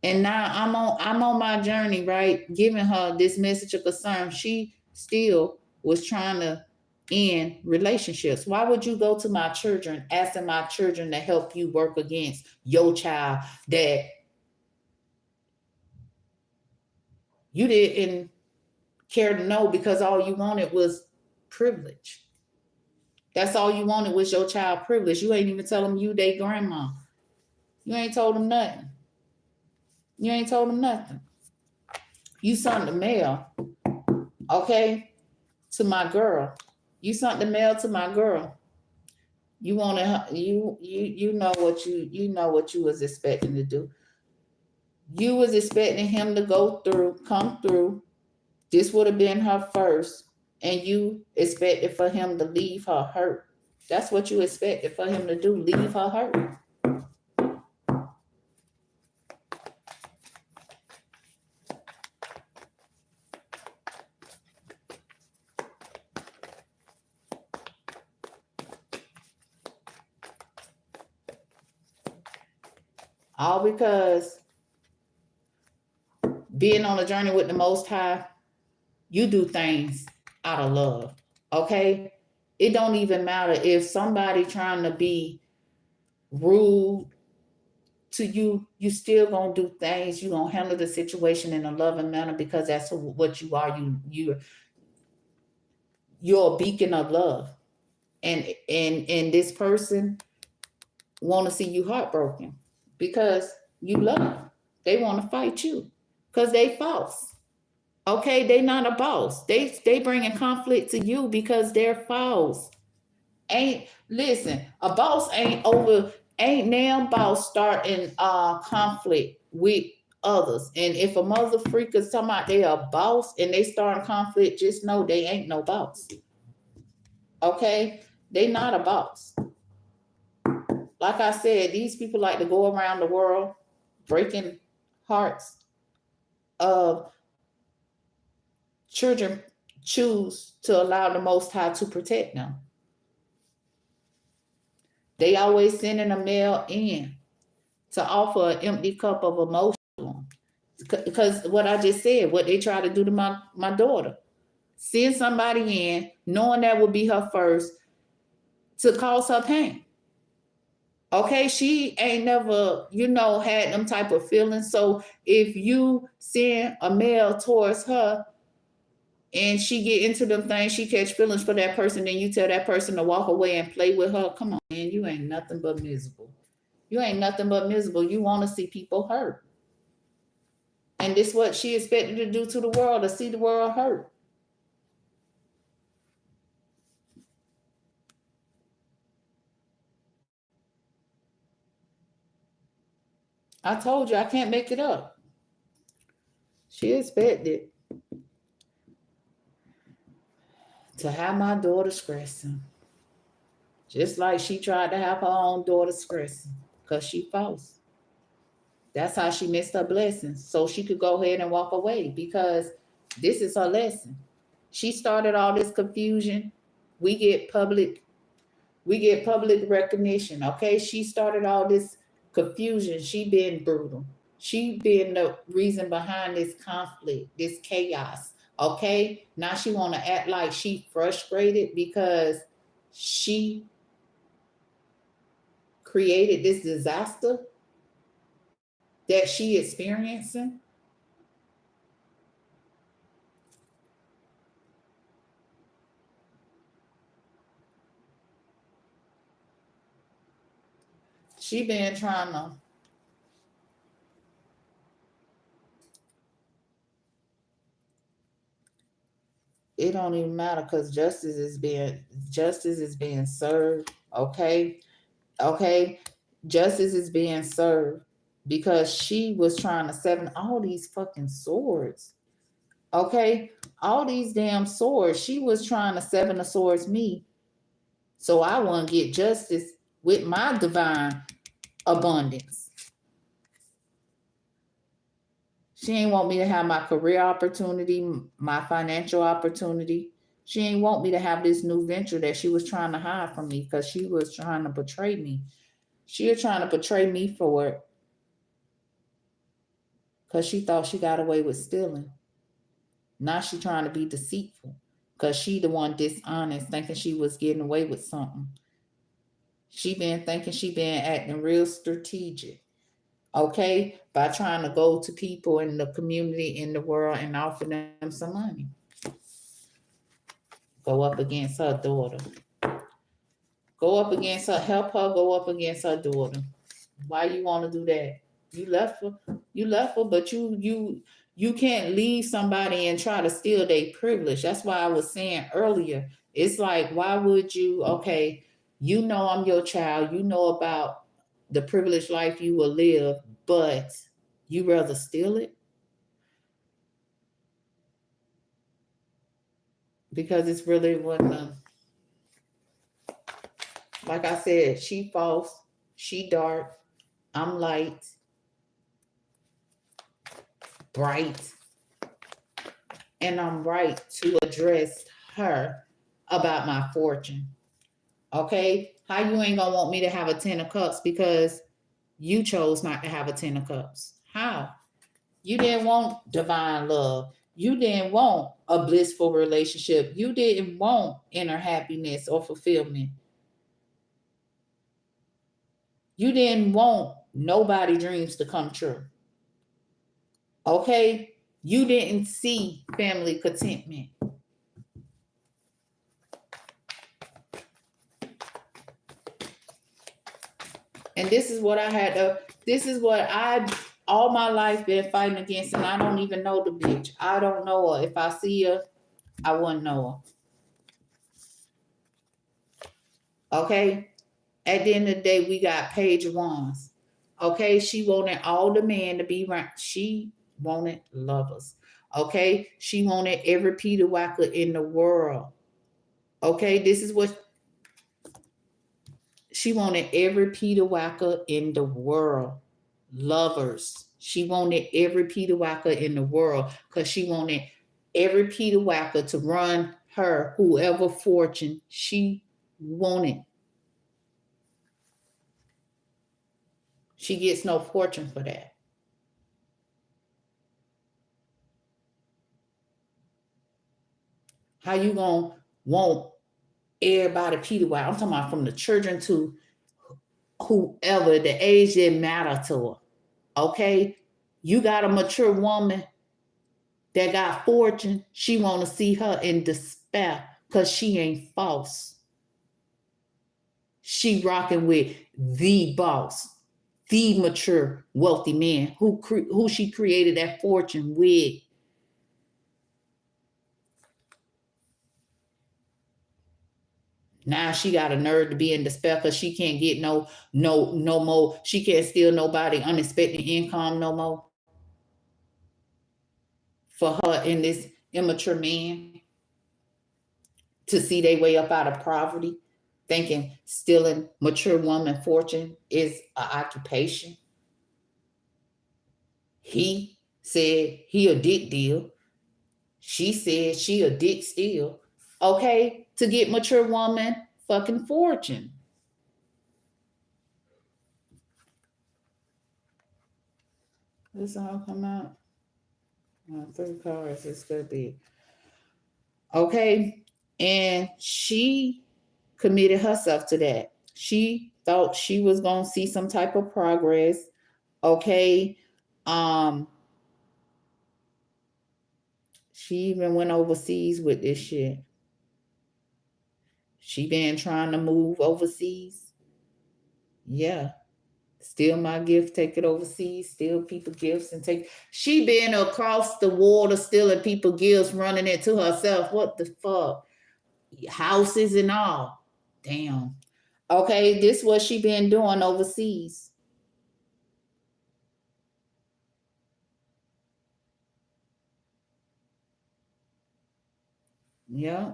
And now I'm on my journey, right? Giving her this message of concern. She still was trying to end relationships. Why would you go to my children, asking my children to help you work against your child that you didn't care to know because all you wanted was privilege? That's all you wanted was your child privilege. You ain't even tell them you they grandma. You ain't told them nothing. You ain't told them nothing. You sent the mail, okay, to my girl. You sent the mail to my girl. You wanted you know what you was expecting to do. You was expecting him to come through. This would have been her first, and you expected for him to leave her hurt. That's what you expected for him to do, leave her hurt. All because being on a journey with the Most High, you do things out of love. Okay? It don't even matter if somebody trying to be rude to you, you still gonna do things. You gonna handle the situation in a loving manner because that's what you are. You're a beacon of love, and this person want to see you heartbroken because you love them. They want to fight you because they false. Okay, they not a boss. They bringing conflict to you because they're false. Ain't listen, a boss ain't now boss starting conflict with others. And if a mother freak is talking about they a boss and they starting conflict, just know they ain't no boss. Okay? They not a boss. Like I said, these people like to go around the world breaking hearts of children choose to allow the Most High to protect them. They always sending a mail in to offer an empty cup of emotion. Because what I just said, what they try to do to my daughter, send somebody in, knowing that will be her first, to cause her pain. Okay, she ain't never, had them type of feelings. So if you send a mail towards her and she get into them things, she catch feelings for that person, then you tell that person to walk away and play with her. Come on, man, you ain't nothing but miserable. You ain't nothing but miserable. You want to see people hurt. And this is what she expected to do to the world, to see the world hurt. I told you I can't make it up. She expected to have my daughter stressing. Just like she tried to have her own daughter stressing. Because she false. That's how she missed her blessings. So she could go ahead and walk away. Because this is her lesson. She started all this confusion. We get public recognition. Okay. She started all this confusion. She been brutal. She been the reason behind this conflict, this chaos. Okay. Now she want to act like she frustrated because she created this disaster that she experiencing. She been trying to. It don't even matter because justice is being served. Okay. Okay. Justice is being served because she was trying to seven all these fucking swords. Okay. All these damn swords. She was trying to seven the swords me. So I want to get justice with my divine abundance. She ain't want me to have my career opportunity, my financial opportunity. She ain't want me to have this new venture that she was trying to hide from me because she was trying to betray me. She was trying to betray me for it because she thought she got away with stealing. Now she trying to be deceitful because she the one dishonest, thinking she was getting away with something. She been thinking she been acting real strategic. Okay, by trying to go to people in the community, in the world, and offer them some money. Go up against her daughter. Go up against her, help her go up against her daughter. Why you want to do that? You left her, but you can't leave somebody and try to steal their privilege. That's why I was saying earlier, it's like, why would you, okay, I'm your child, about the privileged life you will live, but you rather steal it? Because it's really wasn't like I said, she false, she dark, I'm light, bright, and I'm right to address her about my fortune. Okay? How you ain't gonna want me to have a 10 of cups because You chose not to have a 10 of cups. How? You didn't want divine love. You didn't want a blissful relationship. You didn't want inner happiness or fulfillment. You didn't want nobody dreams to come true. Okay? You didn't see family contentment. And this is what I all my life been fighting against, and I don't even know the bitch. I don't know her. If I see her, I wouldn't know her. Okay? At the end of the day, we got Page of Wands. Okay? She wanted all the men to be right. She wanted lovers. Okay? She wanted every Peter Whacker in the world. Okay? This is what she wanted, every Peter Whacker in the world. Lovers. She wanted every Peter Whacker in the world because she wanted every Peter Whacker to run her, whoever fortune she wanted. She gets no fortune for that. How you gonna want everybody Peter Whacker? I'm talking about from the children to whoever, the age didn't matter to her. Okay? You got a mature woman that got fortune, she want to see her in despair because she ain't false. She rocking with the boss, the mature, wealthy man who she created that fortune with. Now she got a nerve to be in despair because she can't get no more. She can't steal nobody unexpected income no more for her and this immature man to see their way up out of poverty, thinking stealing mature woman fortune is an occupation. He said he a dick deal. She said she a dick steal. Okay, to get mature woman fucking fortune. This all come out. 3 cards. It's gonna be okay. And she committed herself to that. She thought she was gonna see some type of progress. Okay. She even went overseas with this shit. She been trying to move overseas. Yeah. Steal my gift, take it overseas, steal people gifts and take. She been across the water stealing people gifts, running it to herself. What the fuck? Houses and all. Damn. Okay, this what she been doing overseas. Yeah.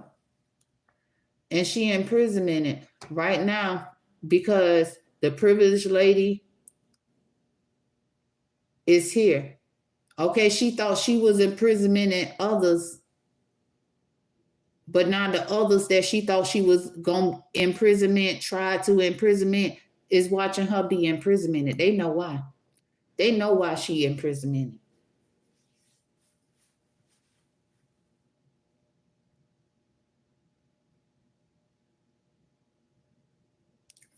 And she imprisoned right now because the privileged lady is here. Okay, she thought she was imprisoning others, but now the others that she thought she was going try to imprisonment, is watching her be imprisoned. They know why. They know why she imprisoned.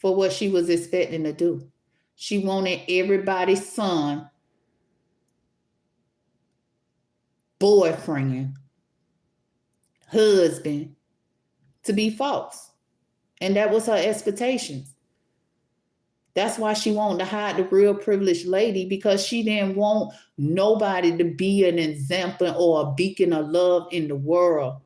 For what she was expecting to do. She wanted everybody's son, boyfriend, husband to be false. And that was her expectations. That's why she wanted to hide the real privileged lady, because she didn't want nobody to be an example or a beacon of love in the world.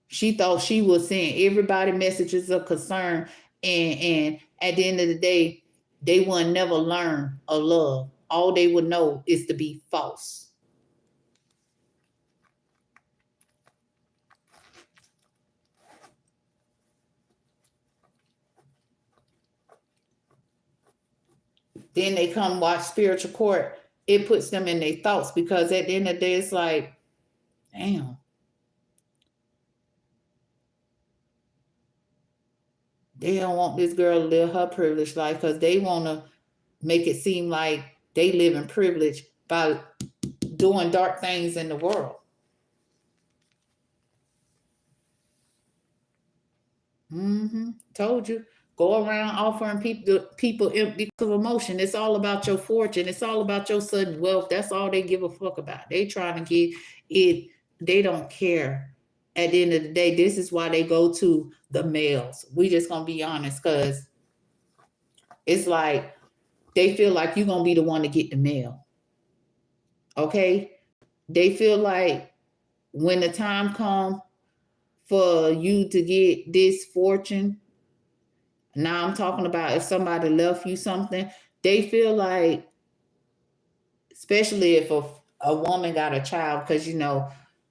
She thought she was sending everybody messages of concern, and at the end of the day, they would never learn a love. All they would know is to be false. Then they come watch spiritual court. It puts them in their thoughts, because at the end of the day, it's like, damn. They don't want this girl to live her privileged life because they want to make it seem like they live in privilege by doing dark things in the world. Told you. Go around offering people empty of emotion. It's all about your fortune. It's all about your sudden wealth. That's all they give a fuck about. They trying to get it. They don't care. At the end of the day, this is why they go to the males. We just gonna be honest, because it's like they feel like you're gonna be the one to get the mail. Okay? They feel like when the time comes for you to get this fortune, now I'm talking about if somebody left you something, they feel like, especially if a woman got a child, because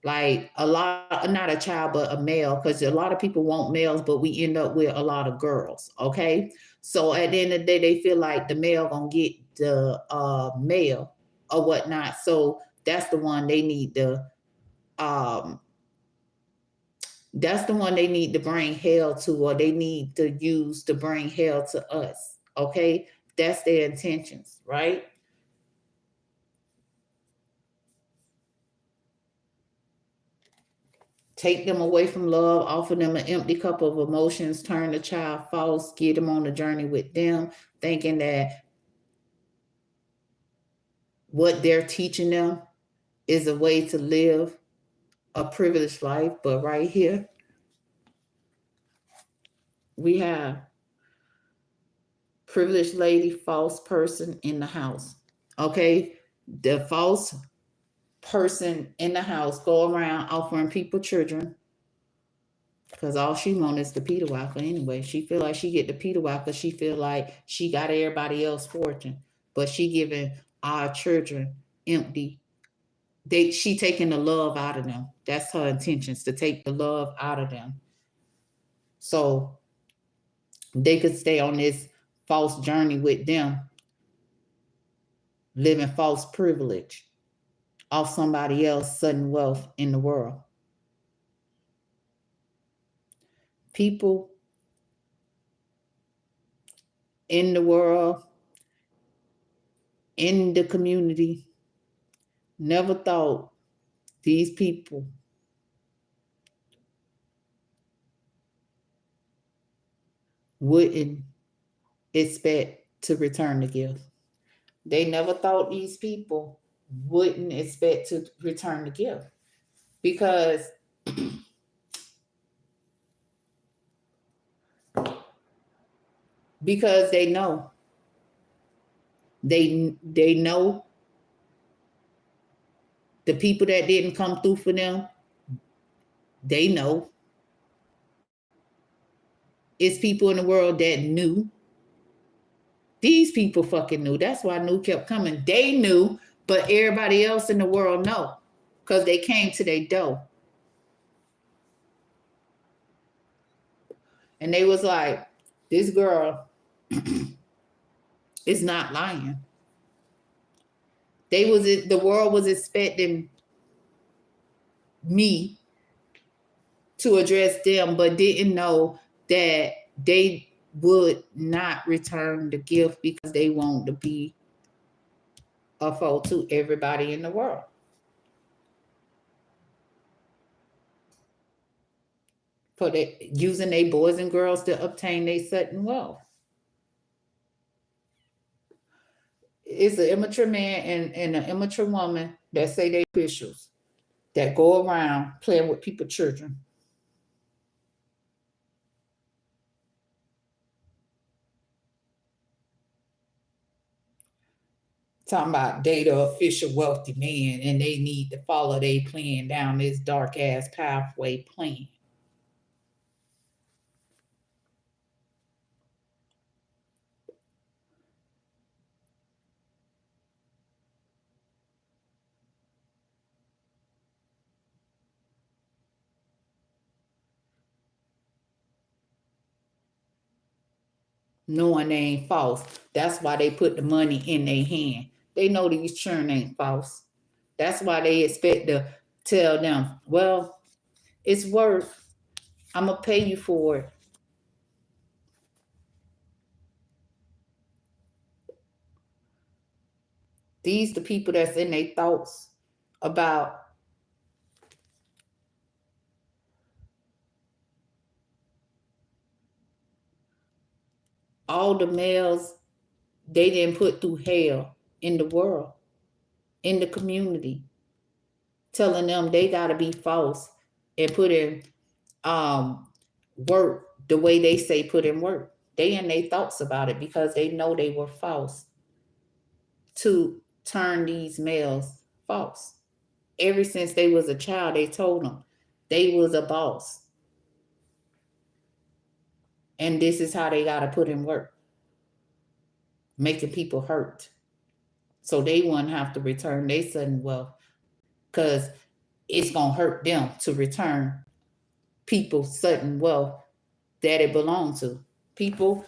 like a lot, not a child, but a male, because a lot of people want males, but we end up with a lot of girls. Okay. So at the end of the day, they feel like the male gonna get the male or whatnot. So that's the one they need to that's the one they need to bring hell to, or they need to use to bring hell to us. Okay? That's their intentions, right? Take them away from love, offer them an empty cup of emotions, turn the child false, get them on a journey with them, thinking that what they're teaching them is a way to live a privileged life. But right here, we have privileged lady, false person in the house. Okay? The false person in the house go around offering people children, because all she wants is the Peter Walker anyway. She feel like she get the Peter Walker. She feel like she got everybody else fortune, but she giving our children empty. She taking the love out of them. That's her intentions, to take the love out of them, so they could stay on this false journey with them, living false privilege off somebody else's sudden wealth in the world. People in the world, in the community, never thought these people wouldn't expect to return the gift. They never thought these people wouldn't expect to return the gift, because they know, they know the people that didn't come through for them. They know it's people in the world that knew. These people fucking knew. That's why New kept coming. They knew, but everybody else in the world know, because they came to their door. And they was like, this girl is not lying. The world was expecting me to address them, but didn't know that they would not return the gift, because they want to be a foe to everybody in the world. For using their boys and girls to obtain their sudden wealth. It's an immature man and an immature woman that say they officials, that go around playing with people's children. Talking about they the official wealthy man and they need to follow their plan down this dark ass pathway plan. Knowing they ain't false. That's why they put the money in their hand. They know these children ain't false. That's why they expect to tell them, well, it's worth, I'm going to pay you for it. These the people that's in their thoughts about all the males they didn't put through hell in the world, in the community, telling them they gotta be false and put in work the way they say put in work. They in their thoughts about it because they know they were false to turn these males false. Ever since they was a child, they told them they was a boss. And this is how they gotta put in work, making people hurt. So they wouldn't have to return their sudden wealth because it's gonna hurt them to return people's sudden wealth that it belonged to. People,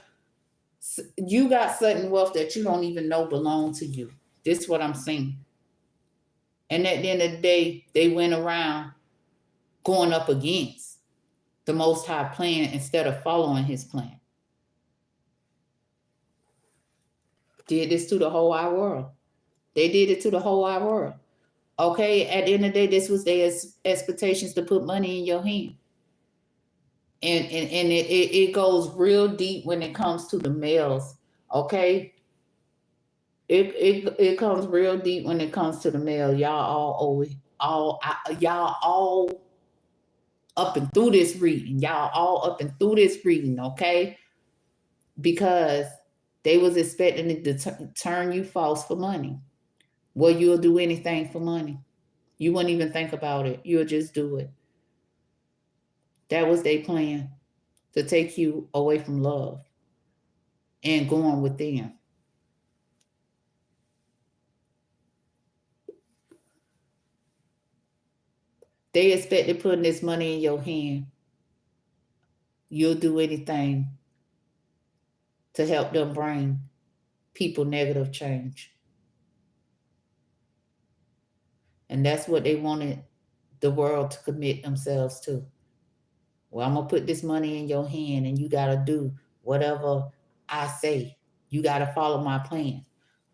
you got sudden wealth that you don't even know belong to you. This is what I'm saying. And at the end of the day, they went around going up against the Most High plan instead of following his plan. Did this to the whole wide world. They did it to the whole wide world. Okay, at the end of the day, this was their expectations to put money in your hand. And it goes real deep when it comes to the males. Okay, it comes real deep when it comes to the male. Y'all all up and through this reading. Y'all all up and through this reading. Okay, because they was expecting to turn you false for money. Well, you'll do anything for money. You wouldn't even think about it. You'll just do it. That was their plan, to take you away from love and going within. They expected putting this money in your hand. You'll do anything to help them bring people negative change. And that's what they wanted the world to commit themselves to. Well, I'm going to put this money in your hand and you got to do whatever I say. You got to follow my plan.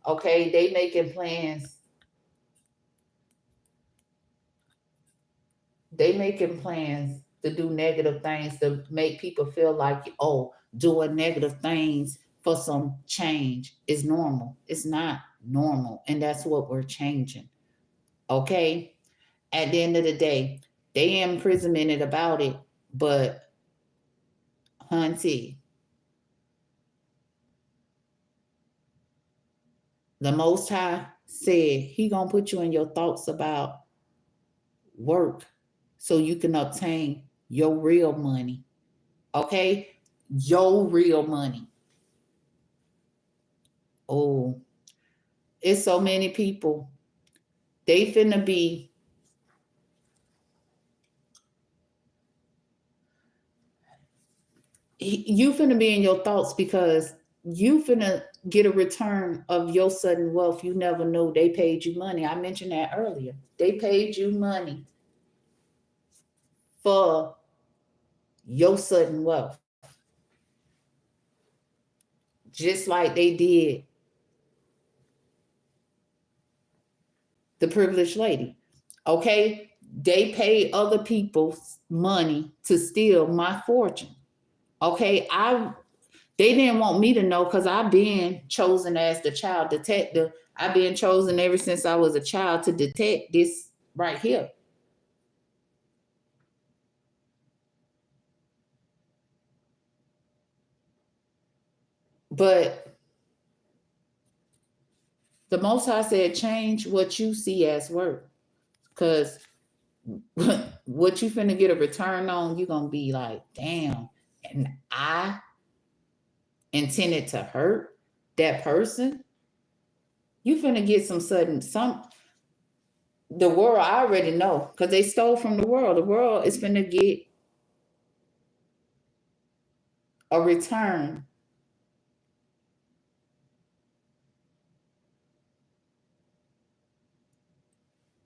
Okay, they making plans. They making plans to do negative things to make people feel like, oh, doing negative things for some change is normal. It's not normal. And that's what we're changing. Okay? At the end of the day, they imprisonmented about it, but hunty, the Most High said he gonna put you in your thoughts about work so you can obtain your real money. Okay? Your real money. Oh, it's so many people. They finna be, you finna be in your thoughts because you finna get a return of your sudden wealth. You never knew they paid you money. I mentioned that earlier. They paid you money for your sudden wealth. Just like they did the privileged lady. Okay? They paid other people's money to steal my fortune. Okay? They didn't want me to know because I've been chosen as the child detective. I've been chosen ever since I was a child to detect this right here. But the Most High said, change what you see as work. Because what you finna get a return on, you're going to be like, damn. And I intended to hurt that person. You finna get the world, I already know. Because they stole from the world. The world is finna get a return.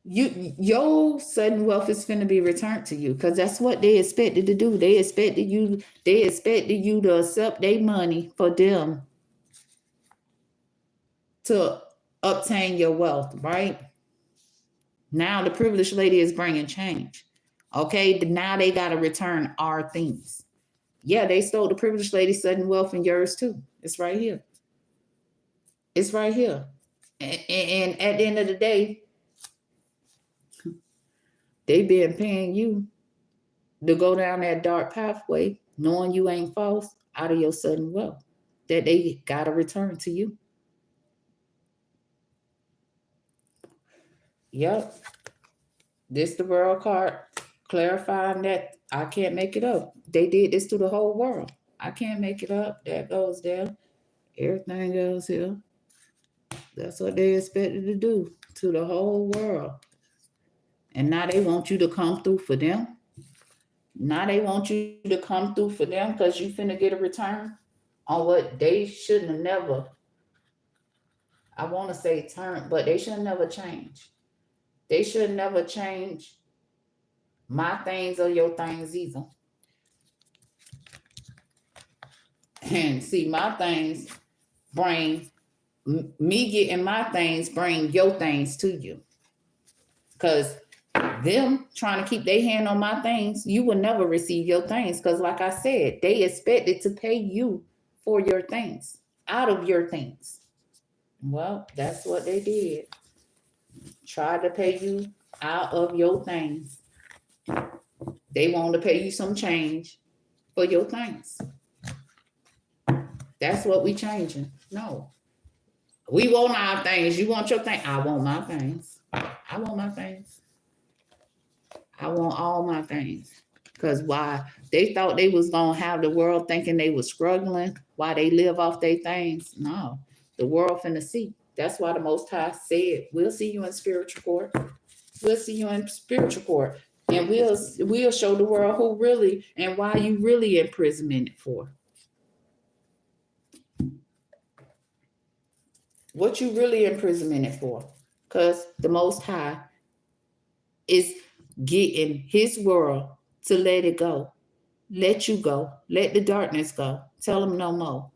Your sudden wealth is finna be returned to you because that's what they expected to do. They expected you to accept their money for them to obtain your wealth, right? Now the privileged lady is bringing change. Okay, now they got to return our things. Yeah, they stole the privileged lady sudden wealth and yours too. It's right here. It's right here. And at the end of the day, they been paying you to go down that dark pathway, knowing you ain't false, out of your sudden wealth that they got to return to you. Yep. This the world card clarifying that I can't make it up. They did this to the whole world. I can't make it up. That goes there. Everything goes here. That's what they expected to do to the whole world. And now they want you to come through for them. Now they want you to come through for them because you finna get a return on what they shouldn't have never, I want to say turn, but they should never change. They should never change my things or your things either. And see, my things bring, me getting my things bring your things to you. Because them trying to keep their hand on my things, you will never receive your things. Because like I said, they expected to pay you for your things, out of your things. Well, that's what they did. Tried to pay you out of your things. They want to pay you some change for your things. That's what we changing. No. We want our things. You want your thing. I want my things. I want my things. I want all my things. Because why? They thought they was going to have the world thinking they was struggling while they live off their things. No. The world finna see. That's why the Most High said, we'll see you in spiritual court. We'll see you in spiritual court. And we'll show the world who really and why you really imprisonmented for. What you really imprisonmented for. Because the Most High is getting his world to let it go. Let you go. Let the darkness go. Tell them no more.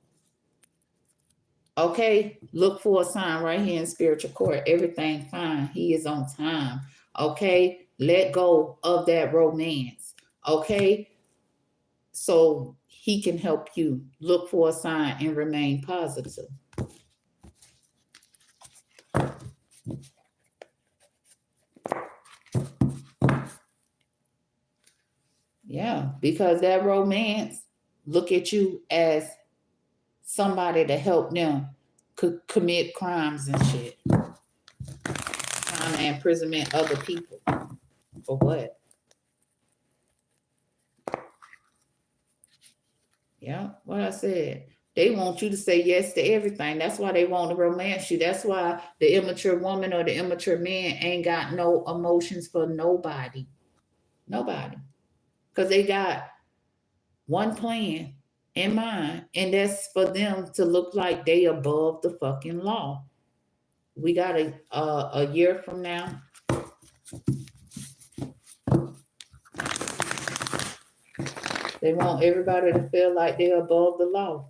Okay, look for a sign right here in spiritual court. Everything fine. He is on time. Okay, let go of that romance. Okay, so he can help you look for a sign and remain positive. Yeah, because that romance look at you as somebody to help them commit crimes and shit. Trying to imprisonment other people. For what? Yeah, what I said. They want you to say yes to everything. That's why they want to romance you. That's why the immature woman or the immature man ain't got no emotions for nobody. Nobody. Because they got one plan in mind, and that's for them to look like they above the fucking law. We got a year from now. They want everybody to feel like they're above the law.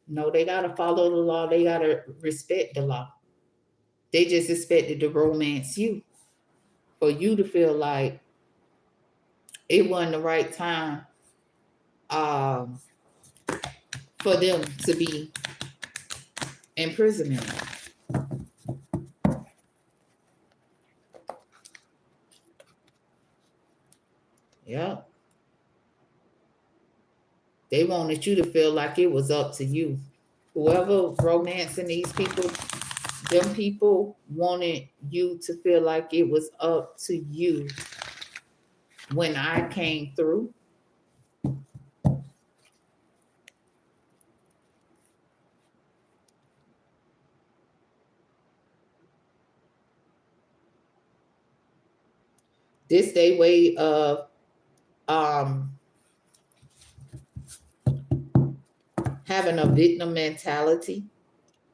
No, they got to follow the law. They got to respect the law. They just expected to romance you for you to feel like it wasn't the right time for them to be imprisonment. Yep. They wanted you to feel like it was up to you. Whoever romancing these people, them people wanted you to feel like it was up to you when I came through. This they way of having a victim mentality.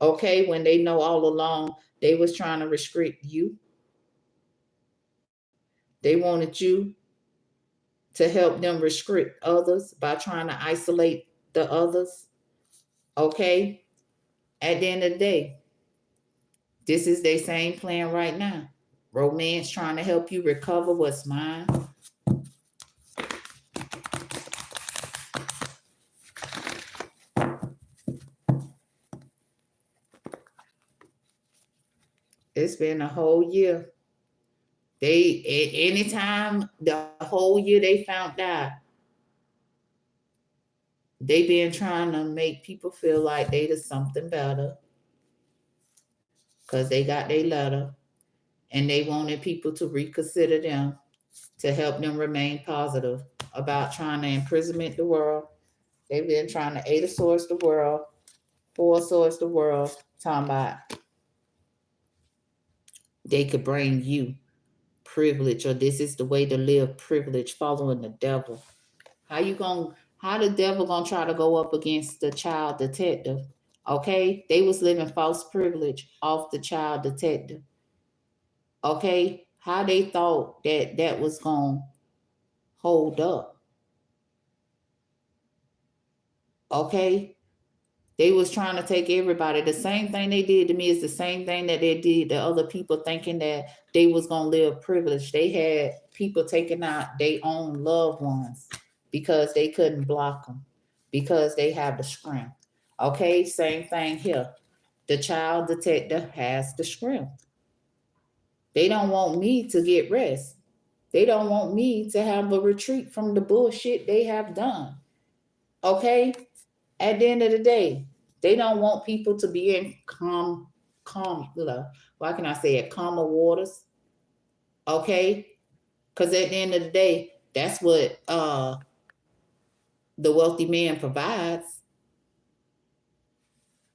Okay, when they know all along they was trying to restrict you. They wanted you to help them restrict others by trying to isolate the others. Okay, at the end of the day, This is their same plan right now. Romance trying to help you recover what's mine. It's been a whole year. Anytime the whole year they found out, they been trying to make people feel like they did something better because they got their letter and they wanted people to reconsider them to help them remain positive about trying to imprisonment the world. They've been trying to A the source the world, four source the world, talking about they could bring you privilege or this is the way to live privilege following the devil. How the devil gonna try to go up against the child detective? Okay, they was living false privilege off the child detective. Okay, how they thought that was gonna hold up. Okay, they was trying to take everybody. The same thing they did to me is the same thing that they did to other people, thinking that they was gonna live privileged. They had people taking out their own loved ones because they couldn't block them, because they have the strength. Okay, same thing here. The child detective has the strength. They don't want me to get rest. They don't want me to have a retreat from the bullshit they have done. Okay? At the end of the day, they don't want people to be in why can I say it, calmer waters. Okay? Because at the end of the day, that's what the wealthy man provides.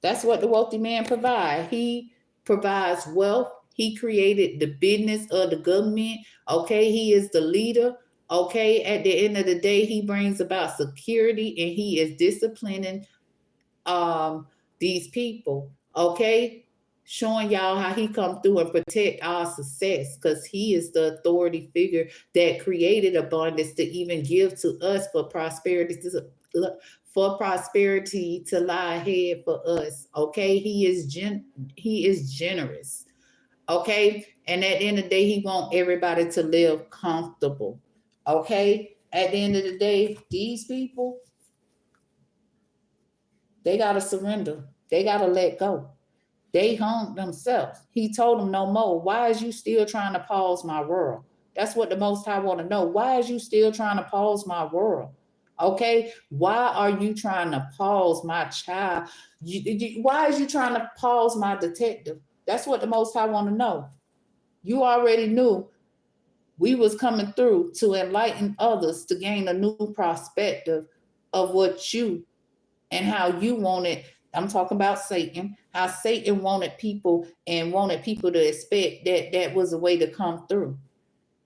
That's what the wealthy man provides. He provides wealth. He created the business of the government. Okay, he is the leader. Okay, at the end of the day, he brings about security and he is disciplining these people. Okay, showing y'all how he come through and protect our success because he is the authority figure that created abundance to even give to us for prosperity to lie ahead for us. Okay, he is generous. Okay, and at the end of the day, he want everybody to live comfortable. Okay, at the end of the day, these people, they gotta surrender. They gotta let go. They hung themselves. He told them no more. Why is you still trying to pause my world? That's what the Most High want to know. Why is you still trying to pause my world? Okay, why are you trying to pause my child? Why is you trying to pause my detective? That's what the Most High want to know. You already knew we was coming through to enlighten others to gain a new perspective of what you and how you wanted. I'm talking about Satan, how Satan wanted people and wanted people to expect that that was a way to come through.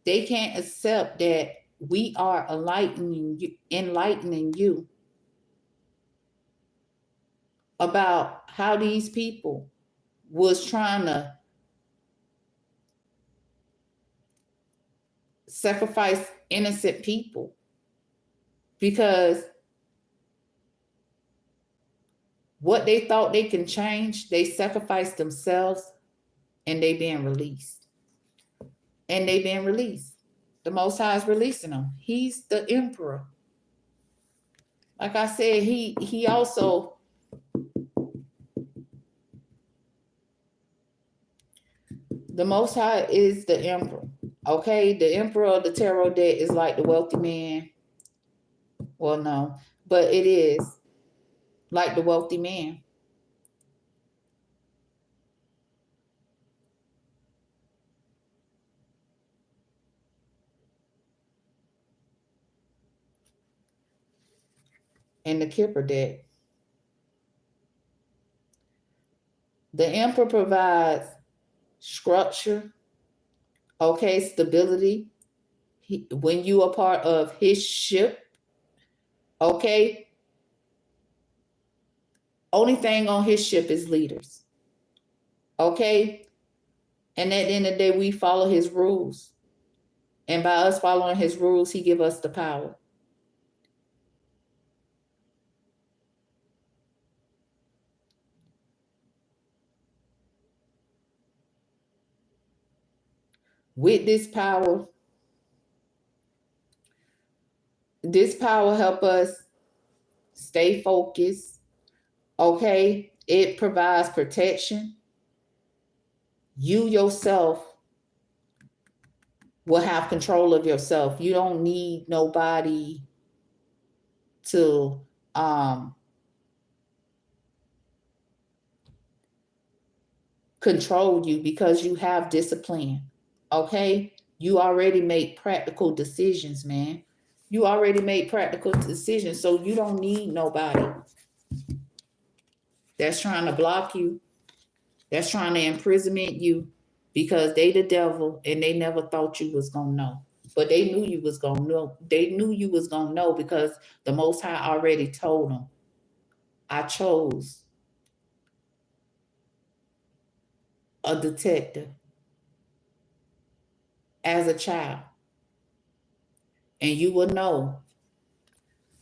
They can't accept that we are enlightening you about how these people was trying to sacrifice innocent people because what they thought they can change, they sacrificed themselves and they being released. And they being released. The Most High is releasing them. He's the emperor. Like I said, he also the Most High is the emperor. Okay, the emperor of the tarot deck is like the wealthy man. Well, no, but it is like the wealthy man. And the Kipper deck. The emperor provides structure, okay, stability. When you are part of his ship, okay, only thing on his ship is leaders. Okay, and at the end of the day, we follow his rules. And by us following his rules, he give us the power. With this power help us stay focused. Okay, it provides protection. You yourself will have control of yourself. You don't need nobody to control you because you have discipline. Okay, you already make practical decisions, man. You already made practical decisions, so you don't need nobody that's trying to block you, that's trying to imprisonment you, because they the devil and they never thought you was gonna know. But they knew you was gonna know. They knew you was gonna know because the Most High already told them, I chose a detective as a child. And you will know.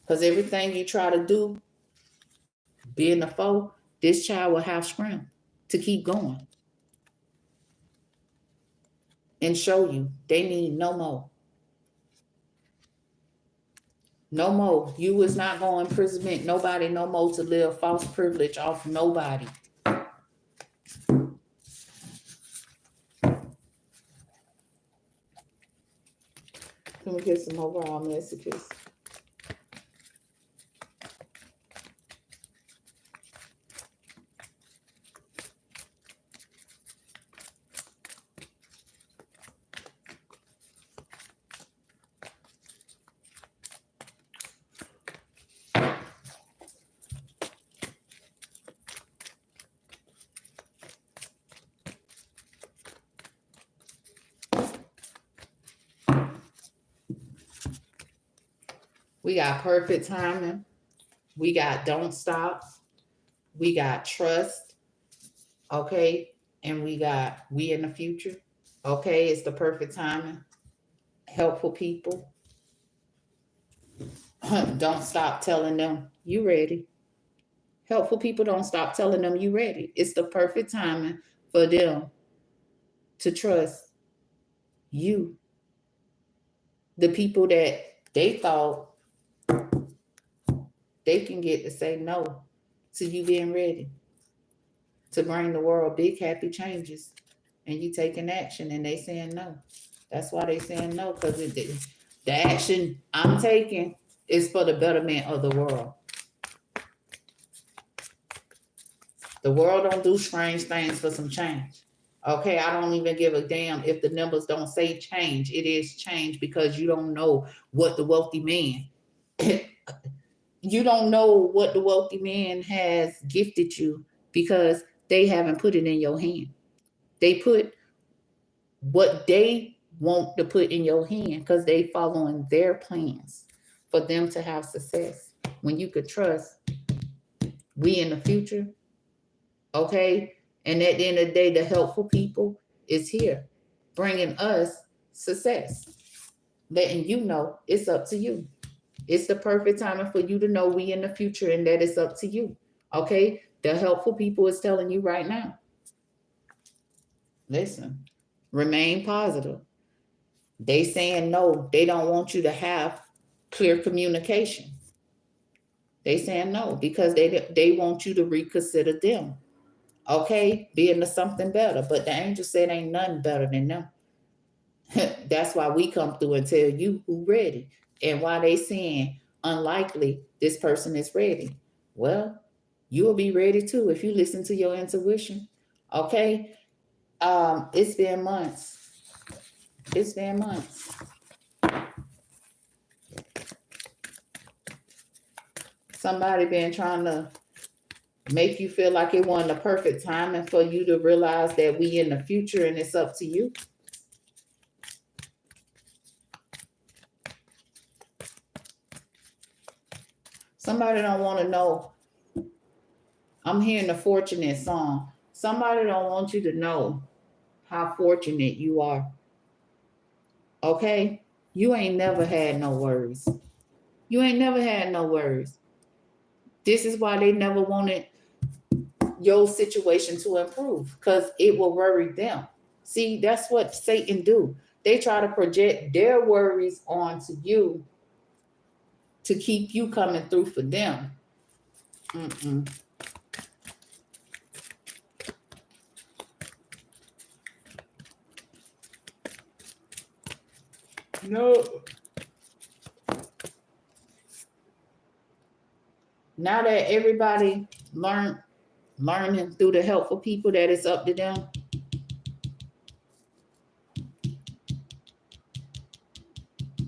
Because everything you try to do, being a foe, this child will have strength to keep going and show you they need no more. No more. You is not going to imprisonment nobody no more to live false privilege off nobody. Can we get some overall messages? We got perfect timing. We got don't stop. We got trust. Okay. And we got we in the future. Okay. It's the perfect timing. Helpful people. Don't stop telling them you ready. Helpful people don't stop telling them you ready. It's the perfect timing for them to trust you. The people that they thought they can get to say no to you being ready to bring the world big happy changes, and you taking action and they saying no. That's why they saying no, because the action I'm taking is for the betterment of the world. The world don't do strange things for some change. Okay, I don't even give a damn if the numbers don't say change. It is change because you don't know what the wealthy man, you don't know what the wealthy man has gifted you because they haven't put it in your hand. They put what they want to put in your hand because they following their plans for them to have success. When you could trust we in the future, okay? And at the end of the day, the helpful people is here, bringing us success, letting you know it's up to you. It's the perfect timing for you to know we in the future and that it's up to you, okay? The helpful people is telling you right now, listen, remain positive. They saying no, they don't want you to have clear communication. They saying no because they want you to reconsider them. Okay, being to something better. But the angel said ain't nothing better than them. That's why we come through and tell you who ready. And why they saying unlikely this person is ready. Well, you'll be ready too if you listen to your intuition. Okay. It's been months. It's been months. Somebody been trying to make you feel like it wasn't the perfect time and for you to realize that we in the future and it's up to you. Somebody don't want to know. I'm hearing the fortunate song. Somebody don't want you to know how fortunate you are. Okay? You ain't never had no worries. You ain't never had no worries. This is why they never wanted your situation to improve, because it will worry them. See, that's what Satan do. They try to project their worries onto you to keep you coming through for them. Mm-mm. No. Now that everybody learning through the helpful people that it's up to them,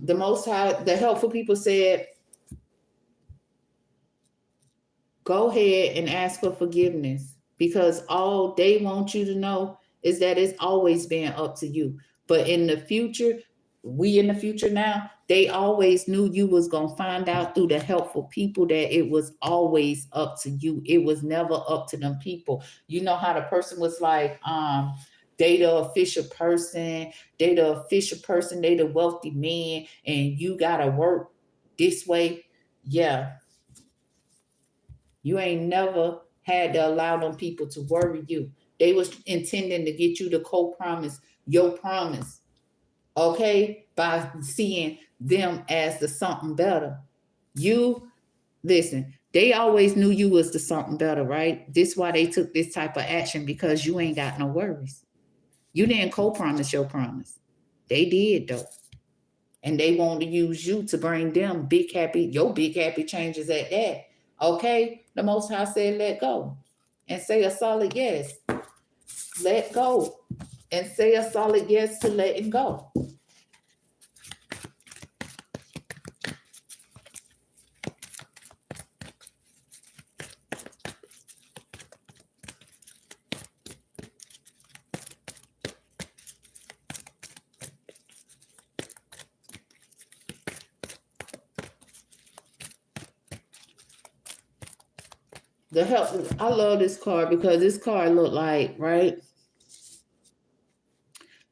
the Most High, the helpful people said, go ahead and ask for forgiveness, because all they want you to know is that it's always been up to you. But in the future, we in the future now, they always knew you was going to find out through the helpful people that it was always up to you. It was never up to them people. You know how the person was like, they the official person, they the wealthy man, and you got to work this way. Yeah, you ain't never had to allow them people to worry you. They was intending to get you to co-promise your promise, okay, by seeing them as the something better. You listen, they always knew you was the something better, right? This why they took this type of action, because you ain't got no worries. You didn't co-promise your promise. They did though. And they want to use you to bring them your big happy changes at that. Okay? The Most High said, let go. And say a solid yes. Let go. And say a solid yes to letting go. I love this card, because this card look like, right?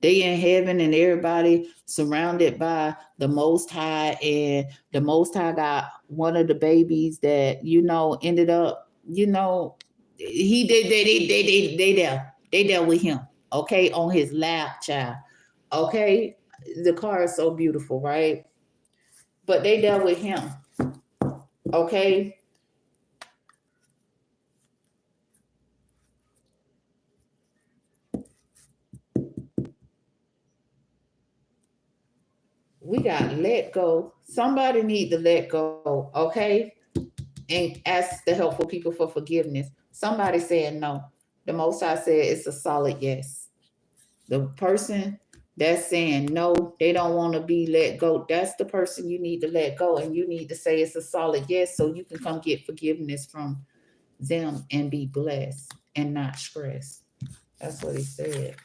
They in heaven and everybody surrounded by the Most High, and the Most High got one of the babies that, ended up, he they there with him, okay, on his lap, child. Okay. The card is so beautiful, right? But they there with him. Okay. We got let go. Somebody need to let go, okay? And ask the helpful people for forgiveness. Somebody said no. The Most High said it's a solid yes. The person that's saying no, they don't want to be let go, that's the person you need to let go. And you need to say it's a solid yes, so you can come get forgiveness from them and be blessed and not stressed. That's what he said.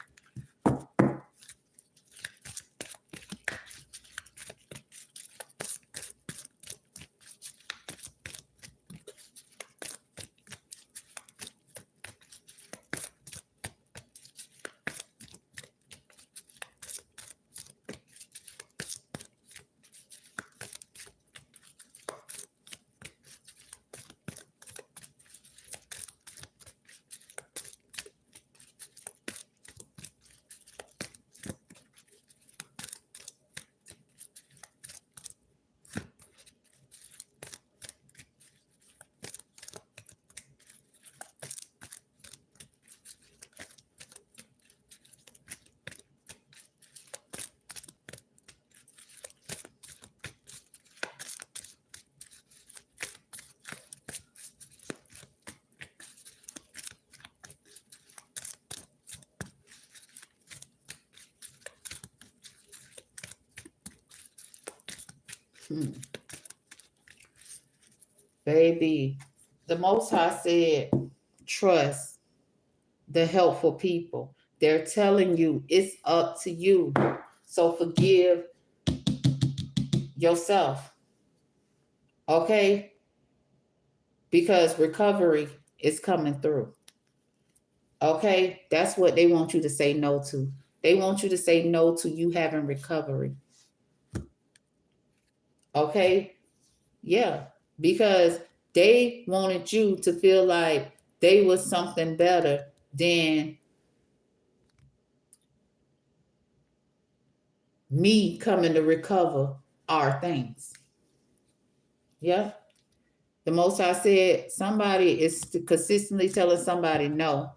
Baby, the Most High said, trust the helpful people. They're telling you it's up to you. So forgive yourself. Okay? Because recovery is coming through. Okay? That's what they want you to say no to. They want you to say no to you having recovery. Okay? Yeah. Because they wanted you to feel like they was something better than me coming to recover our things. Yeah. The Most High said somebody is consistently telling somebody no.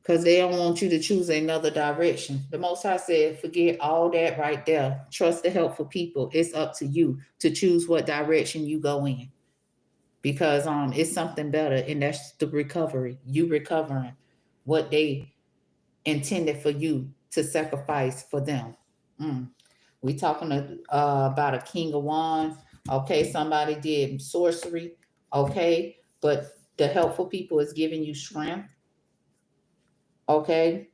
Because they don't want you to choose another direction. The Most High said, forget all that right there. Trust the helpful people. It's up to you to choose what direction you go in. Because it's something better, and that's the recovery. You recovering what they intended for you to sacrifice for them. We talking about a king of wands. Okay, somebody did sorcery. Okay, but the helpful people is giving you strength. Okay,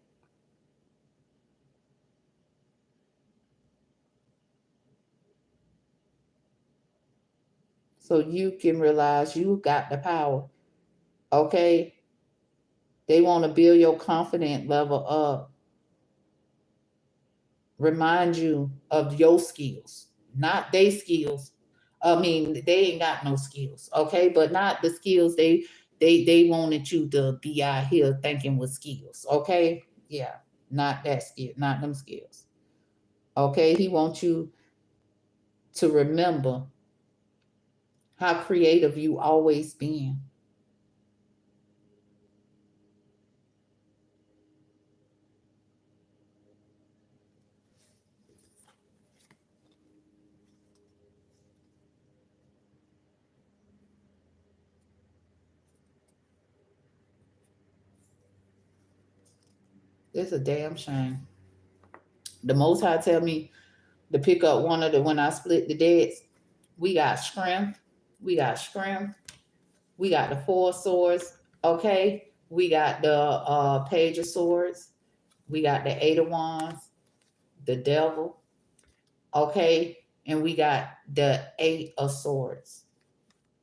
so you can realize you got the power. Okay, they want to build your confidence level up, remind you of your skills, not their skills. I mean, they ain't got no skills, okay, but not the skills they wanted you to be out here thinking with skills, okay? Yeah, not that skill, not them skills. Okay, he wants you to remember how creative you always been. It's a damn shame. The Most High tell me to pick up one of the when I split the deads. We got strength. We got strength. We got the four swords. Okay. We got the page of swords. We got the eight of wands, the devil. Okay. And we got the eight of swords.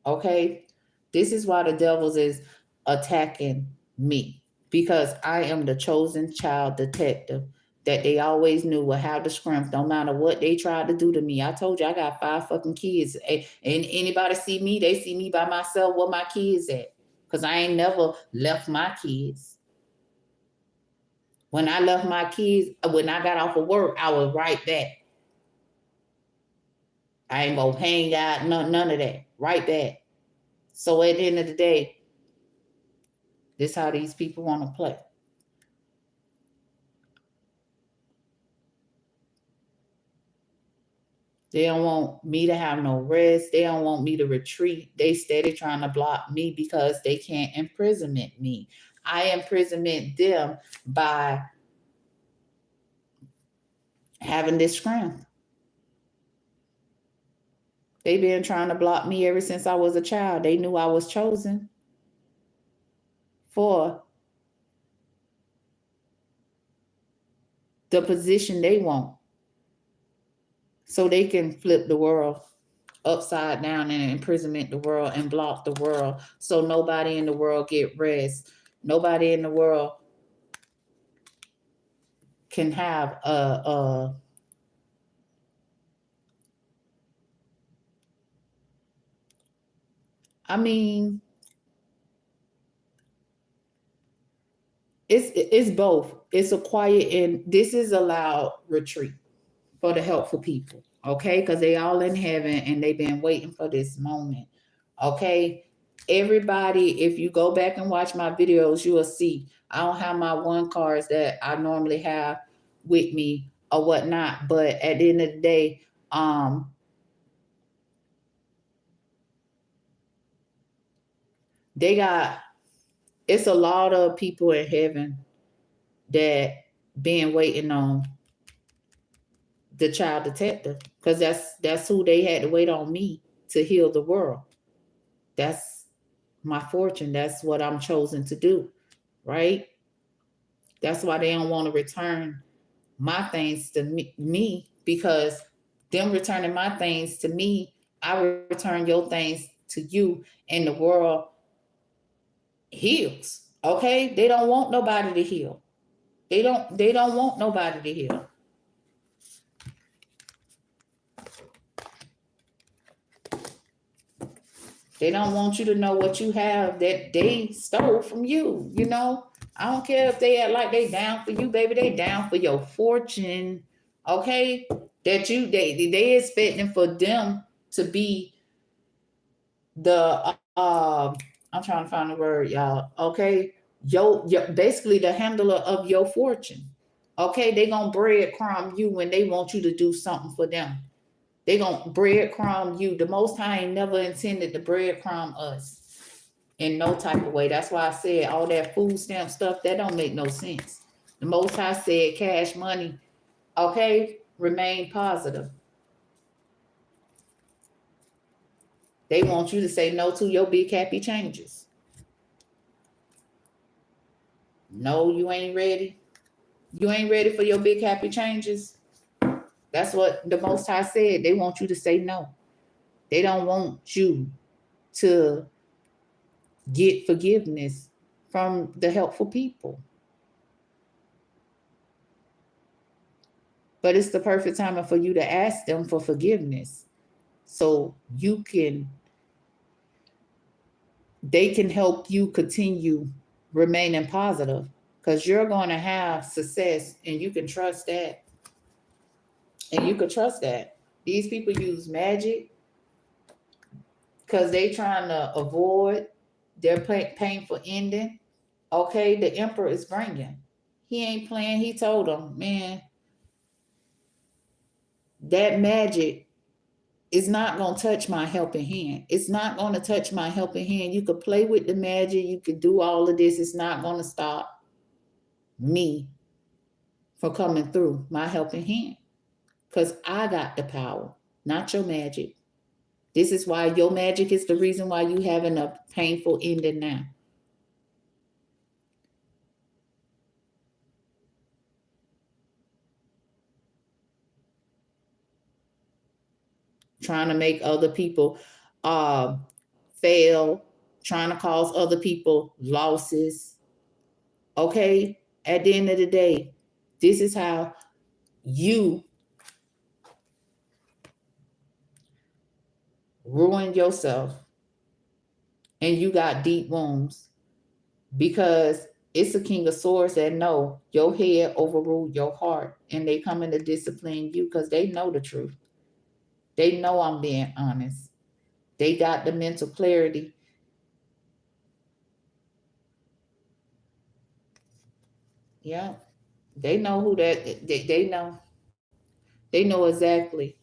Okay. This is why the devils is attacking me, because I am the chosen child detective that they always knew would have the strength no matter what they tried to do to me. I told you I got 5 fucking kids. And anybody see me, they see me by myself where my kids at. Because I ain't never left my kids. When I left my kids, when I got off of work, I was right back. I ain't gonna hang out, none of that. Right back. So at the end of the day, this how these people want to play. They don't want me to have no rest. They don't want me to retreat. They steady trying to block me because they can't imprisonment me. I imprisonment them by having this strength. They been trying to block me ever since I was a child. They knew I was chosen for the position they want, so they can flip the world upside down and imprisonment the world and block the world, so nobody in the world get rest. Nobody in the world can have I mean, it's both. It's a quiet, and this is a loud retreat for the helpful people, okay? Because they all in heaven and they've been waiting for this moment, okay? Everybody, if you go back and watch my videos, you will see I don't have my one cards that I normally have with me or whatnot, but at the end of the day, they got, it's a lot of people in heaven that been waiting on the child detective, because that's who they had to wait on me to heal the world. That's my fortune. That's what I'm chosen to do, right? That's why they don't want to return my things to me, because them returning my things to me, I return your things to you, and the world heals. Okay? They don't want nobody to heal. They don't want nobody to heal. They don't want you to know what you have that they stole from you, you know? I don't care if they act like they down for you, baby. They down for your fortune. Okay? That they expecting for them to be the I'm trying to find the word, y'all. Okay. Your basically the handler of your fortune. Okay, they gonna breadcrumb you when they want you to do something for them. They gonna breadcrumb you. The Most High ain't never intended to breadcrumb us in no type of way. That's why I said all that food stamp stuff, that don't make no sense. The Most High said cash money, okay, remain positive. They want you to say no to your big happy changes. No, you ain't ready. You ain't ready for your big happy changes. That's what the Most High said. They want you to say no. They don't want you to get forgiveness from the helpful people. But it's the perfect time for you to ask them for forgiveness. So they can help you continue remaining positive, because you're going to have success, and you can trust that. And you can trust that. These people use magic because they trying to avoid their painful ending. Okay, the emperor is bringing. He ain't playing. He told them, man, that magic is not going to touch my helping hand. It's not going to touch my helping hand. You could play with the magic. You could do all of this. It's not going to stop me from coming through my helping hand, because I got the power, not your magic. This is why your magic is the reason why you having a painful ending now. Trying to make other people fail, trying to cause other people losses. Okay? At the end of the day, this is how you ruin yourself, and you got deep wounds, because it's a king of swords that know your head overruled your heart, and they coming to discipline you because they know the truth. They know I'm being honest. They got the mental clarity. Yeah. They know who that they know exactly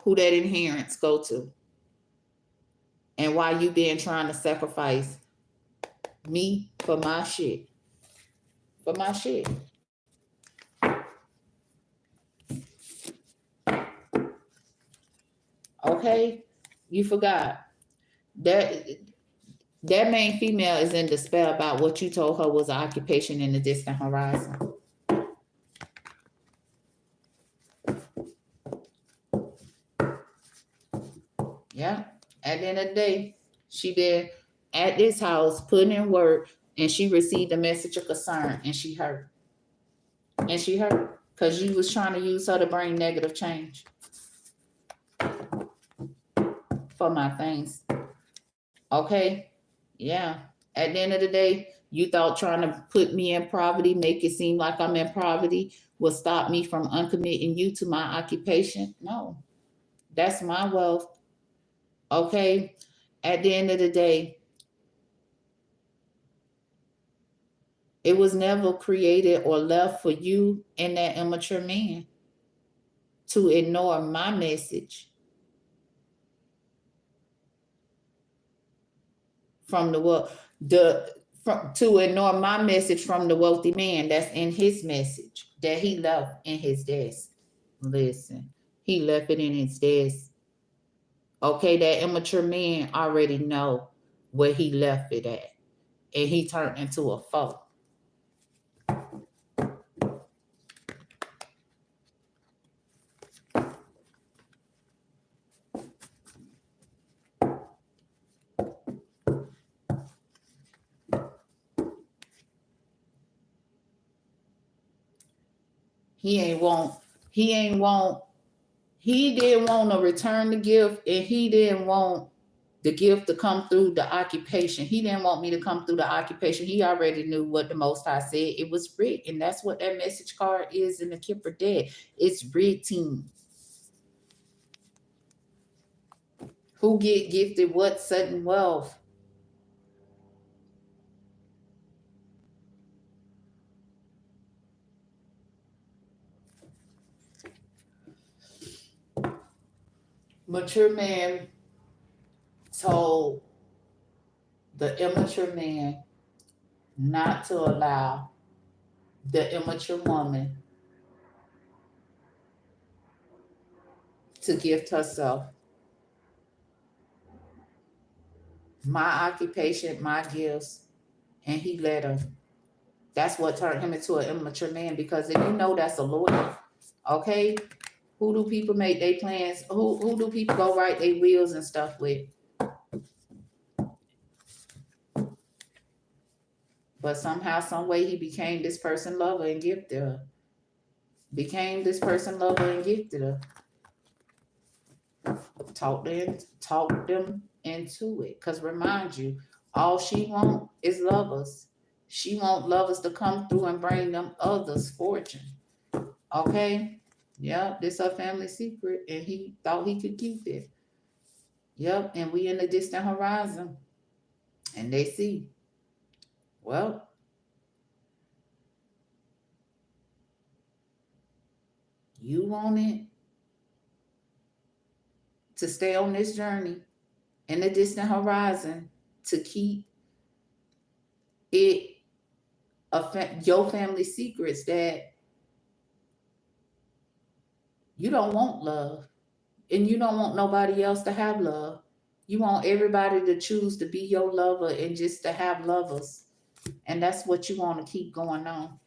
who that inherence go to, and why you been trying to sacrifice me for my shit. For my shit. Okay? You forgot. That that main female is in despair about what you told her was an occupation in the distant horizon. Yeah. At the end of the day, she been at this house putting in work, and she received a message of concern, and she hurt. And she hurt because you was trying to use her to bring negative change for my things. Okay? Yeah. At the end of the day, you thought trying to put me in poverty, make it seem like I'm in poverty, will stop me from uncommitting you to my occupation? No. That's my wealth. Okay? At the end of the day, it was never created or left for you and that immature man to ignore my message from to ignore my message from the wealthy man that's in his message that he left in his desk. Listen, he left it in his desk. Okay, that immature man already know where he left it at, and he turned into a foe. He ain't want. He ain't want. He didn't want to return the gift, and he didn't want the gift to come through the occupation. He didn't want me to come through the occupation. He already knew what the Most High said. It was written. That's what that message card is in the Kipper Dead. It's written. Who get gifted what sudden wealth? Mature man told the immature man not to allow the immature woman to gift herself. My occupation, my gifts, and he let her. That's what turned him into an immature man, because if you know that's a lawyer, okay, who do people make their plans? Who do people go write their wills and stuff with? But somehow, some way, he became this person lover and gifted her. Became this person lover and gifted her. Talk them into it. Because remind you, all she want is lovers. She want lovers to come through and bring them others fortune. Okay? Yep, this her family secret, and he thought he could keep it. Yep, and we in the distant horizon. And they see, well, you want it to stay on this journey in the distant horizon to keep it your family secrets, that you don't want love and you don't want nobody else to have love. You want everybody to choose to be your lover and just to have lovers. And that's what you want to keep going on.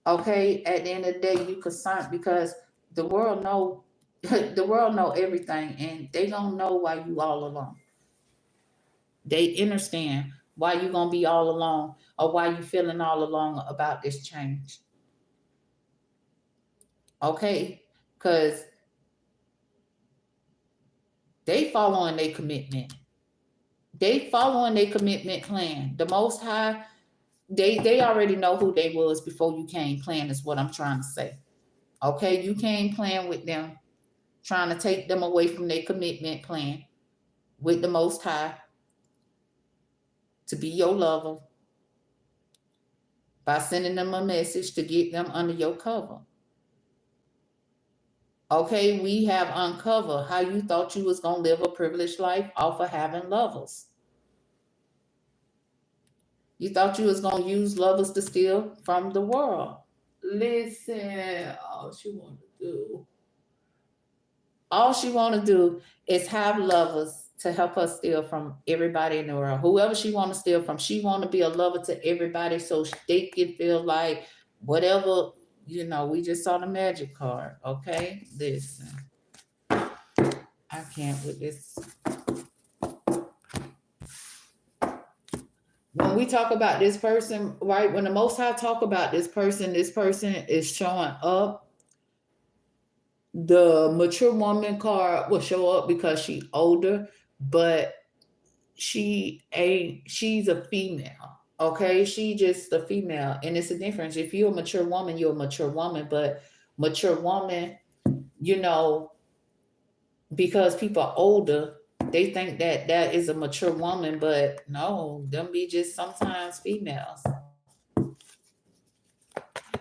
Okay, at the end of the day, you concerned because the world know the world know everything, and they don't know why you all alone. They understand why you gonna be all alone, or why you feeling all alone about this change. Okay, because they following their commitment. They following their commitment plan. The Most High, they already know who they was before you came playing, is what I'm trying to say. Okay, you came playing with them, trying to take them away from their commitment plan with the Most High to be your lover by sending them a message to get them under your cover. Okay, we have uncovered how you thought you was gonna live a privileged life off of having lovers. You thought you was gonna use lovers to steal from the world. Listen, all she want to do is have lovers to help her steal from everybody in the world. Whoever she want to steal from, she want to be a lover to everybody so they can feel like whatever, we just saw the magic card. Okay, listen, I can't with this. When we talk about this person, right, when the Most High talk about this person is showing up. The mature woman card will show up because she's older, but she's a female. Okay, she just a female, and it's a difference. If you're a mature woman, you're a mature woman, but mature woman, because people are older, they think that is a mature woman, but no, them be just sometimes females.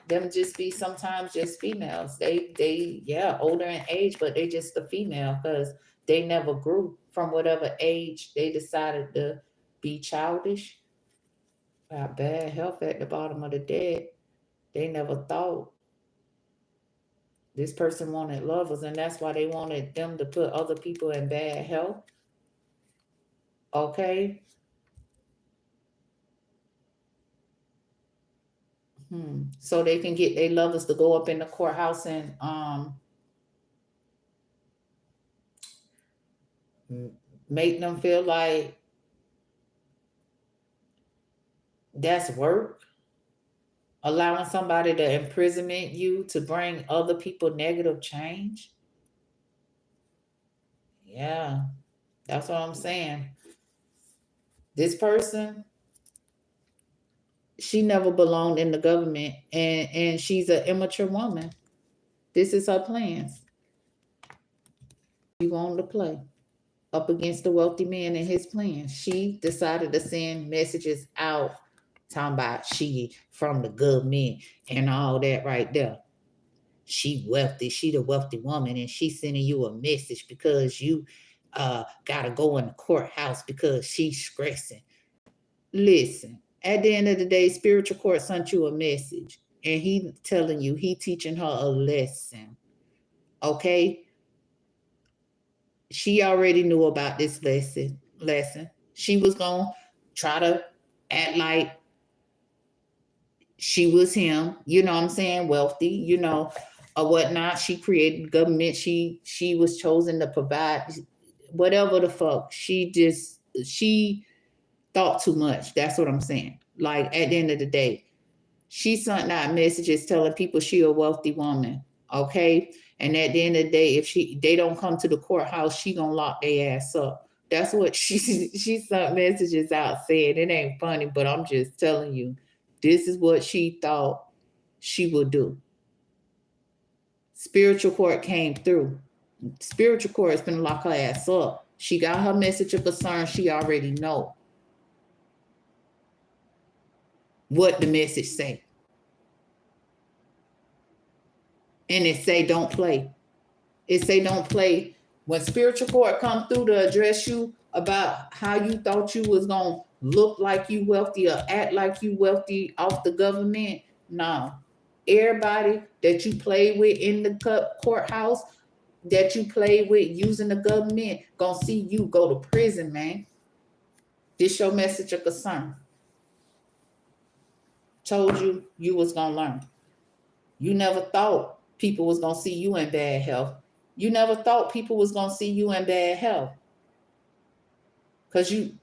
Them just be sometimes just females. They older in age, but they just a female because they never grew from whatever age they decided to be childish. Got bad health at the bottom of the dead. They never thought this person wanted lovers, and that's why they wanted them to put other people in bad health. Okay. So they can get their lovers to go up in the courthouse and make them feel like that's work. Allowing somebody to imprisonment you to bring other people negative change. Yeah. That's what I'm saying. This person, she never belonged in the government, and she's an immature woman. This is her plans. She wanted to play up against the wealthy man and his plans. She decided to send messages out talking about she from the government and all that right there. She wealthy, she the wealthy woman, and she sending you a message because you gotta go in the courthouse because she's stressing. Listen, at the end of the day, spiritual court sent you a message, and he telling you, he teaching her a lesson. Okay, she already knew about this lesson. She was gonna try to act like she was him, you know what I'm saying, wealthy, or whatnot. She created government. She was chosen to provide whatever the fuck. She thought too much. That's what I'm saying. Like at the end of the day, she sent out messages telling people she a wealthy woman. Okay. And at the end of the day, if they don't come to the courthouse, she gonna lock their ass up. That's what she sent messages out saying. It ain't funny, but I'm just telling you, this is what she thought she would do. Spiritual court came through. Spiritual court is gonna lock her ass up. She got her message of concern. She already know what the message say. And it say don't play. It say don't play. When spiritual court come through to address you about how you thought you was gonna look like you wealthy or act like you wealthy off the government, no. Everybody that you play with in the courthouse, that you play with using the government, gonna see you go to prison, man. This your message of concern. Told you you was gonna learn. You never thought people was gonna see you in bad health. You never thought people was gonna see you in bad health. Cause you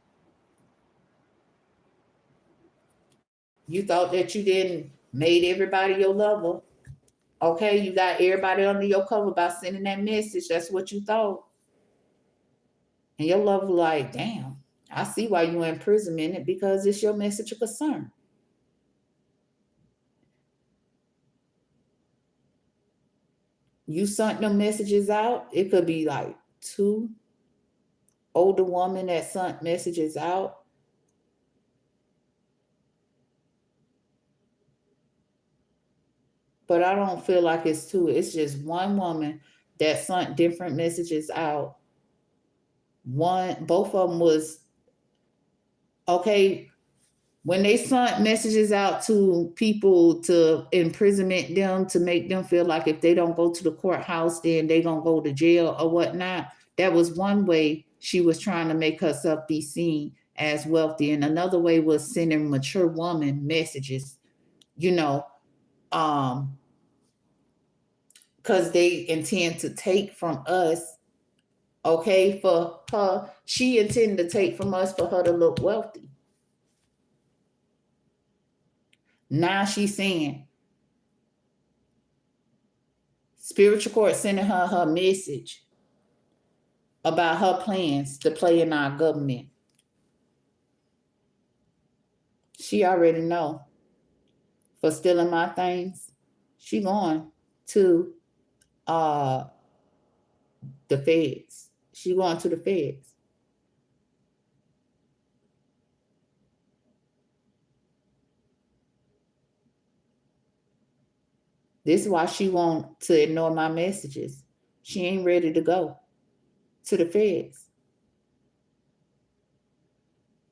thought that you didn't made everybody your lover. Okay, you got everybody under your cover by sending that message. That's what you thought. And your lover like, damn, I see why you in imprisonment because it's your message of concern. You sent them messages out. It could be like 2 older women that sent messages out. But I don't feel like it's 2. It's just one woman that sent different messages out. Both of them was okay. When they sent messages out to people to imprisonment them, to make them feel like if they don't go to the courthouse, then they gonna go to jail or whatnot. That was one way she was trying to make herself be seen as wealthy. And another way was sending mature woman messages, you know, because they intend to take from us, okay, for her. She intended to take from us for her to look wealthy. Now she's saying, spiritual court sending her message about her plans to play in our government. She already know. For stealing my things, she going to uh the feds. She going to the feds. This is why she want to ignore my messages. She ain't ready to go to the feds.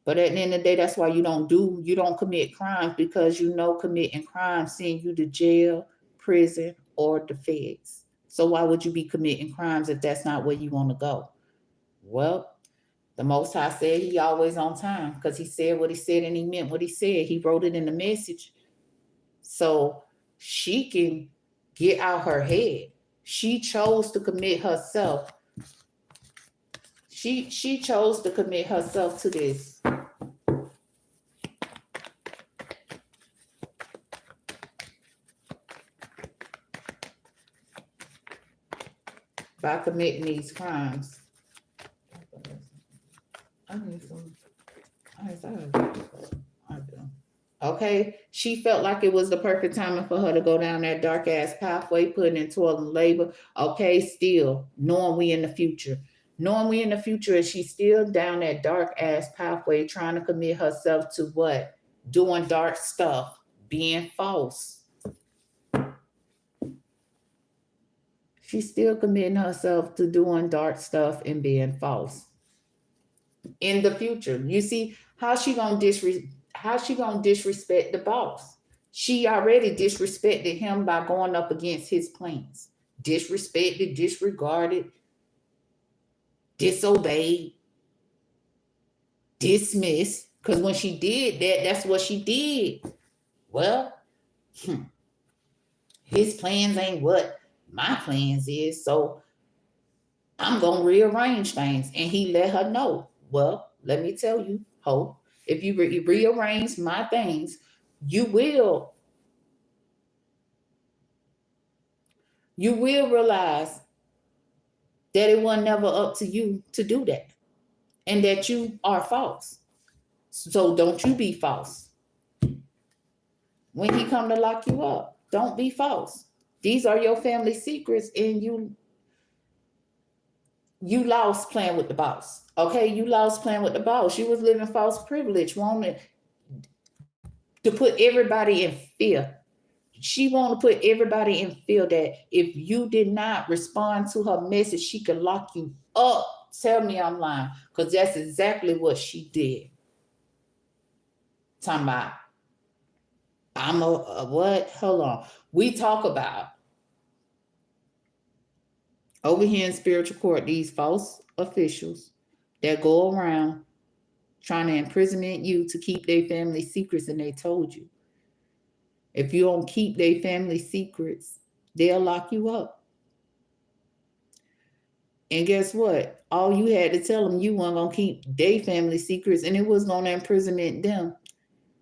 But at the end of the day, that's why you don't commit crimes, because you know committing crimes send you to jail, prison, or the feds. So why would you be committing crimes if that's not where you want to go? Well, the Most High said he always on time, because he said what he said and he meant what he said. He wrote it in the message so she can get out her head. She chose to commit herself. She chose to commit herself to this. By committing these crimes. I need some. I do. Okay, she felt like it was the perfect timing for her to go down that dark ass pathway, putting in toil and labor. Okay, still knowing we in the future, is she still down that dark ass pathway, trying to commit herself to what? Doing dark stuff, being false. She's still committing herself to doing dark stuff and being false. In the future, you see how she gonna disrespect the boss? She already disrespected him by going up against his plans. Disrespected, disregarded, disobeyed, dismissed. Because when she did that, that's what she did. Well, his plans ain't what my plans is, so I'm gonna rearrange things. And he let her know, well, let me tell you, Hope, if you rearrange my things, you will realize that it was never up to you to do that, and that you are false. So don't you be false. When he come to lock you up, don't be false. These are your family secrets, and you lost playing with the boss. Okay, you lost playing with the boss. You was living false privilege, wanted to put everybody in fear. She want to put everybody in fear that if you did not respond to her message, she could lock you up. Tell me I'm lying, because that's exactly what she did. Talking about, I'm a what? Hold on. We talk about over here in spiritual court, these false officials that go around trying to imprison you to keep their family secrets, and they told you, if you don't keep their family secrets, they'll lock you up. And guess what? All you had to tell them, you weren't going to keep their family secrets, and it was going to imprisonment them.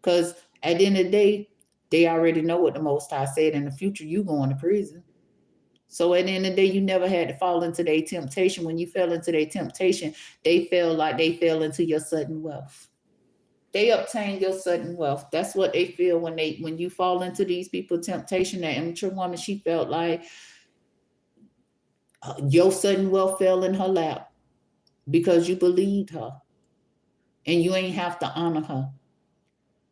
Because at the end of the day, they already know what the Most High said. In the future, you going to prison. So at the end of the day, you never had to fall into their temptation. When you fell into their temptation, they felt like they fell into your sudden wealth. They obtain your sudden wealth. That's what they feel when you fall into these people's temptation. That immature woman, she felt like your sudden wealth fell in her lap because you believed her, and you ain't have to honor her.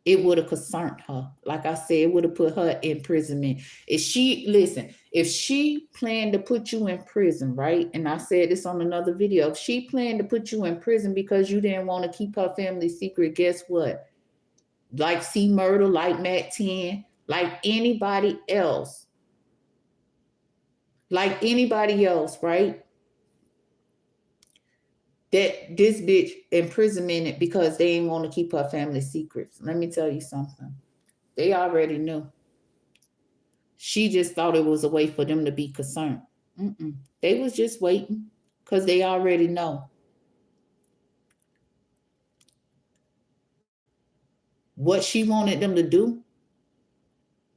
It would have concerned her. Like I said, it would have put her in imprisonment. If she planned to put you in prison, right? And I said this on another video. If she planned to put you in prison because you didn't want to keep her family secret, guess what? Like C Murder, like Matt 10, like anybody else, right? That this bitch imprisoned because they didn't want to keep her family secrets. Let me tell you something. They already knew. She just thought it was a way for them to be concerned. They was just waiting because they already know. What she wanted them to do,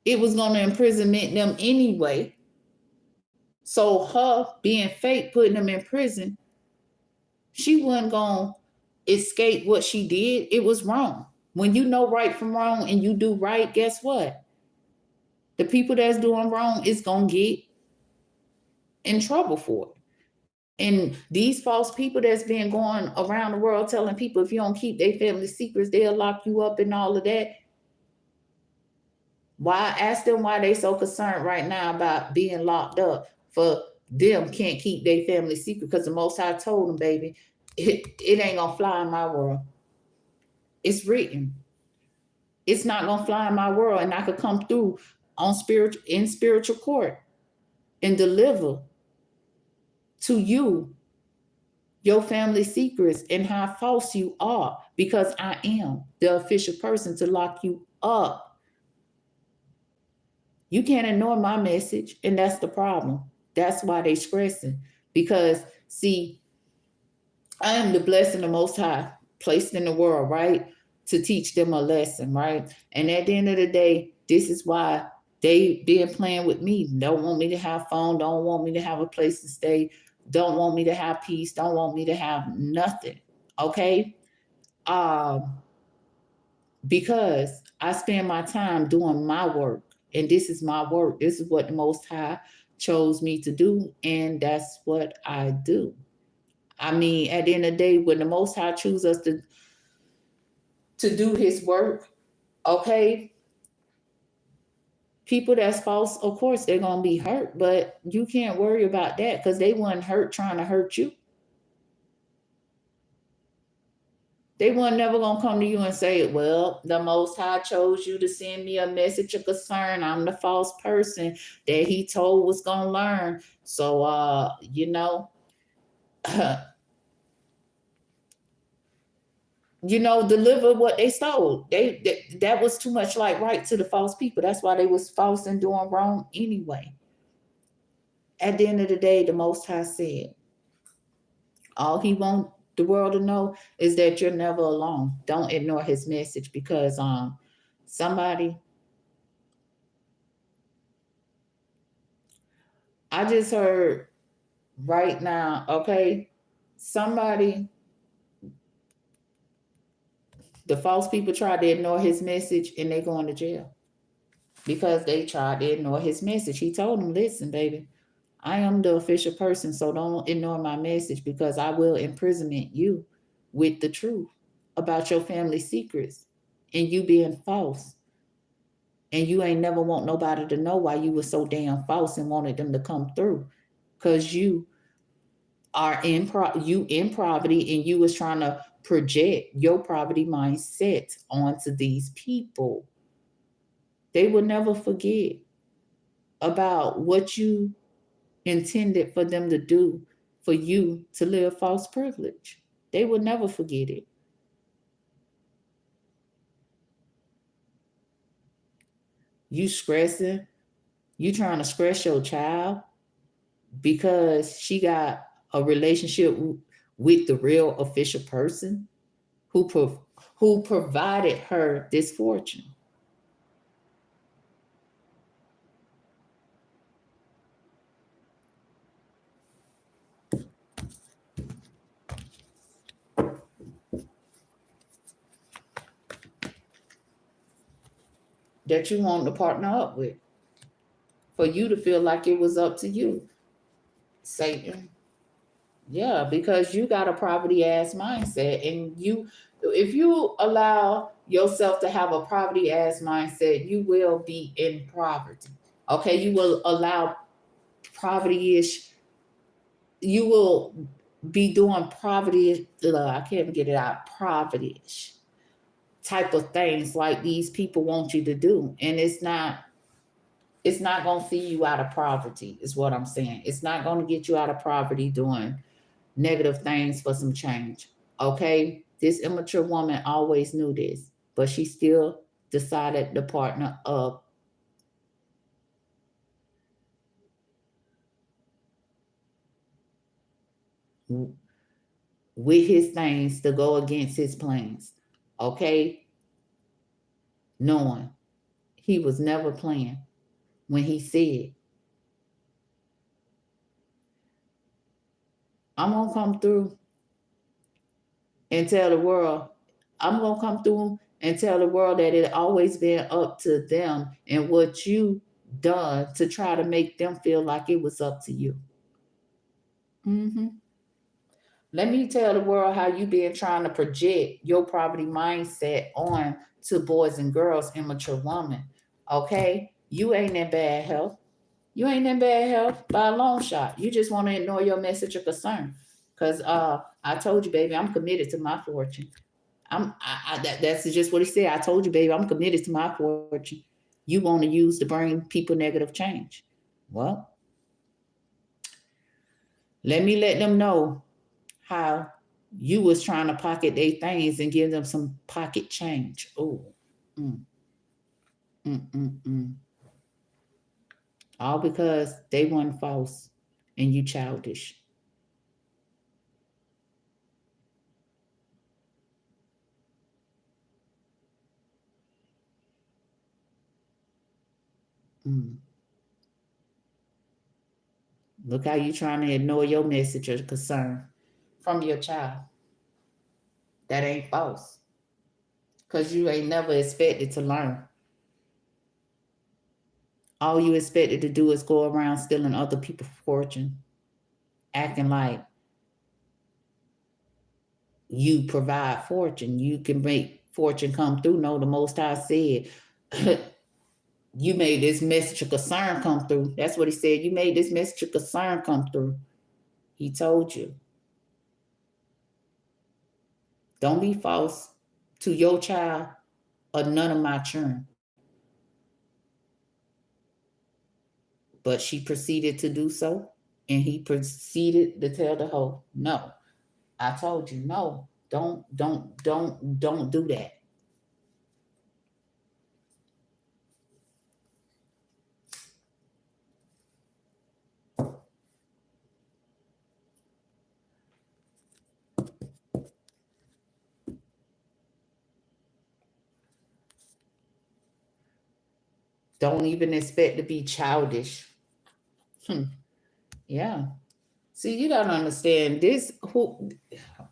it was going to imprisonment them anyway. So her being fake, putting them in prison, she wasn't going to escape what she did. It was wrong. When you know right from wrong and you do right, guess what? The people that's doing wrong is going to get in trouble for it. And these false people that's been going around the world telling people if you don't keep their family secrets, they'll lock you up and all of that. Why? Ask them why they so concerned right now about being locked up. For them can't keep their family secret because the Most High told them, baby, it ain't gonna fly in my world. It's written. It's not gonna fly in my world, and I could come through in spiritual court and deliver to you your family secrets and how false you are, because I am the official person to lock you up. You can't ignore my message, and that's the problem. That's why they stressing. Because, see, I am the blessing the Most High placed in the world, right? To teach them a lesson, right? And at the end of the day, this is why they been playing with me. Don't want me to have phone, don't want me to have a place to stay, don't want me to have peace, don't want me to have nothing, okay? because I spend my time doing my work, and this is my work. This is what the Most High chose me to do, and that's what I do. I mean, at the end of the day, when the Most High chooses us to do His work, okay, people that's false, of course, they're gonna be hurt, but you can't worry about that because they weren't hurt trying to hurt you. They weren't never gonna come to you and say, well, the Most High chose you to send me a message of concern. I'm the false person that He told was gonna learn. So deliver what they stole. That was too much like right to the false people. That's why they was false and doing wrong anyway. At the end of the day, the Most High said, all He wants the world to know is that you're never alone. Don't ignore His message because somebody, I just heard right now, okay, somebody, the false people tried to ignore His message and they going to jail because they tried to ignore His message. He told them, listen, baby, I am the official person, so don't ignore my message because I will imprisonment you with the truth about your family secrets and you being false. And you ain't never want nobody to know why you were so damn false and wanted them to come through. Cause you are in poverty and you was trying to project your poverty mindset onto these people. They will never forget about what you intended for them to do for you to live false privilege. They will never forget it. You stressing, you trying to stress your child because she got a relationship with the real official person who provided her this fortune. That you want to partner up with for you to feel like it was up to you. Satan. Yeah, because you got a poverty ass mindset and if you allow yourself to have a poverty ass mindset, you will be in poverty. Okay, you will allow poverty ish, you will be doing poverty, I can't get it out, poverty ish type of things like these people want you to do. And it's not going to see you out of poverty, is what I'm saying. It's not going to get you out of poverty doing negative things for some change. Okay? This immature woman always knew this, but she still decided to partner up with his things to go against his plans. Okay? Knowing he was never playing when he said, I'm going to come through and tell the world, I'm going to come through and tell the world that it always been up to them and what you done to try to make them feel like it was up to you. Mm-hmm. Let me tell the world how you been trying to project your poverty mindset on to boys and girls, immature woman. Okay? You ain't in bad health. You ain't in bad health by a long shot. You just want to ignore your message of concern. Cause I told you, baby, I'm committed to my fortune. That's just what he said. I told you, baby, I'm committed to my fortune. You want to use to bring people negative change. Well, let them know how you was trying to pocket their things and give them some pocket change. Oh, mm, mm. All because they weren't false and you childish. Mm. Look how you trying to ignore your message or concern from your child. That ain't false. Because you ain't never expected to learn. All you expected to do is go around stealing other people's fortune, acting like you provide fortune. You can make fortune come through. No, the Most High said, you made this message of concern come through. That's what he said. You made this message of concern come through. He told you. Don't be false to your child or none of my children. But she proceeded to do so, and he proceeded to tell the hoe, no, I told you, no, don't do that. Don't even expect to be childish. Yeah. See, you don't understand this. Who?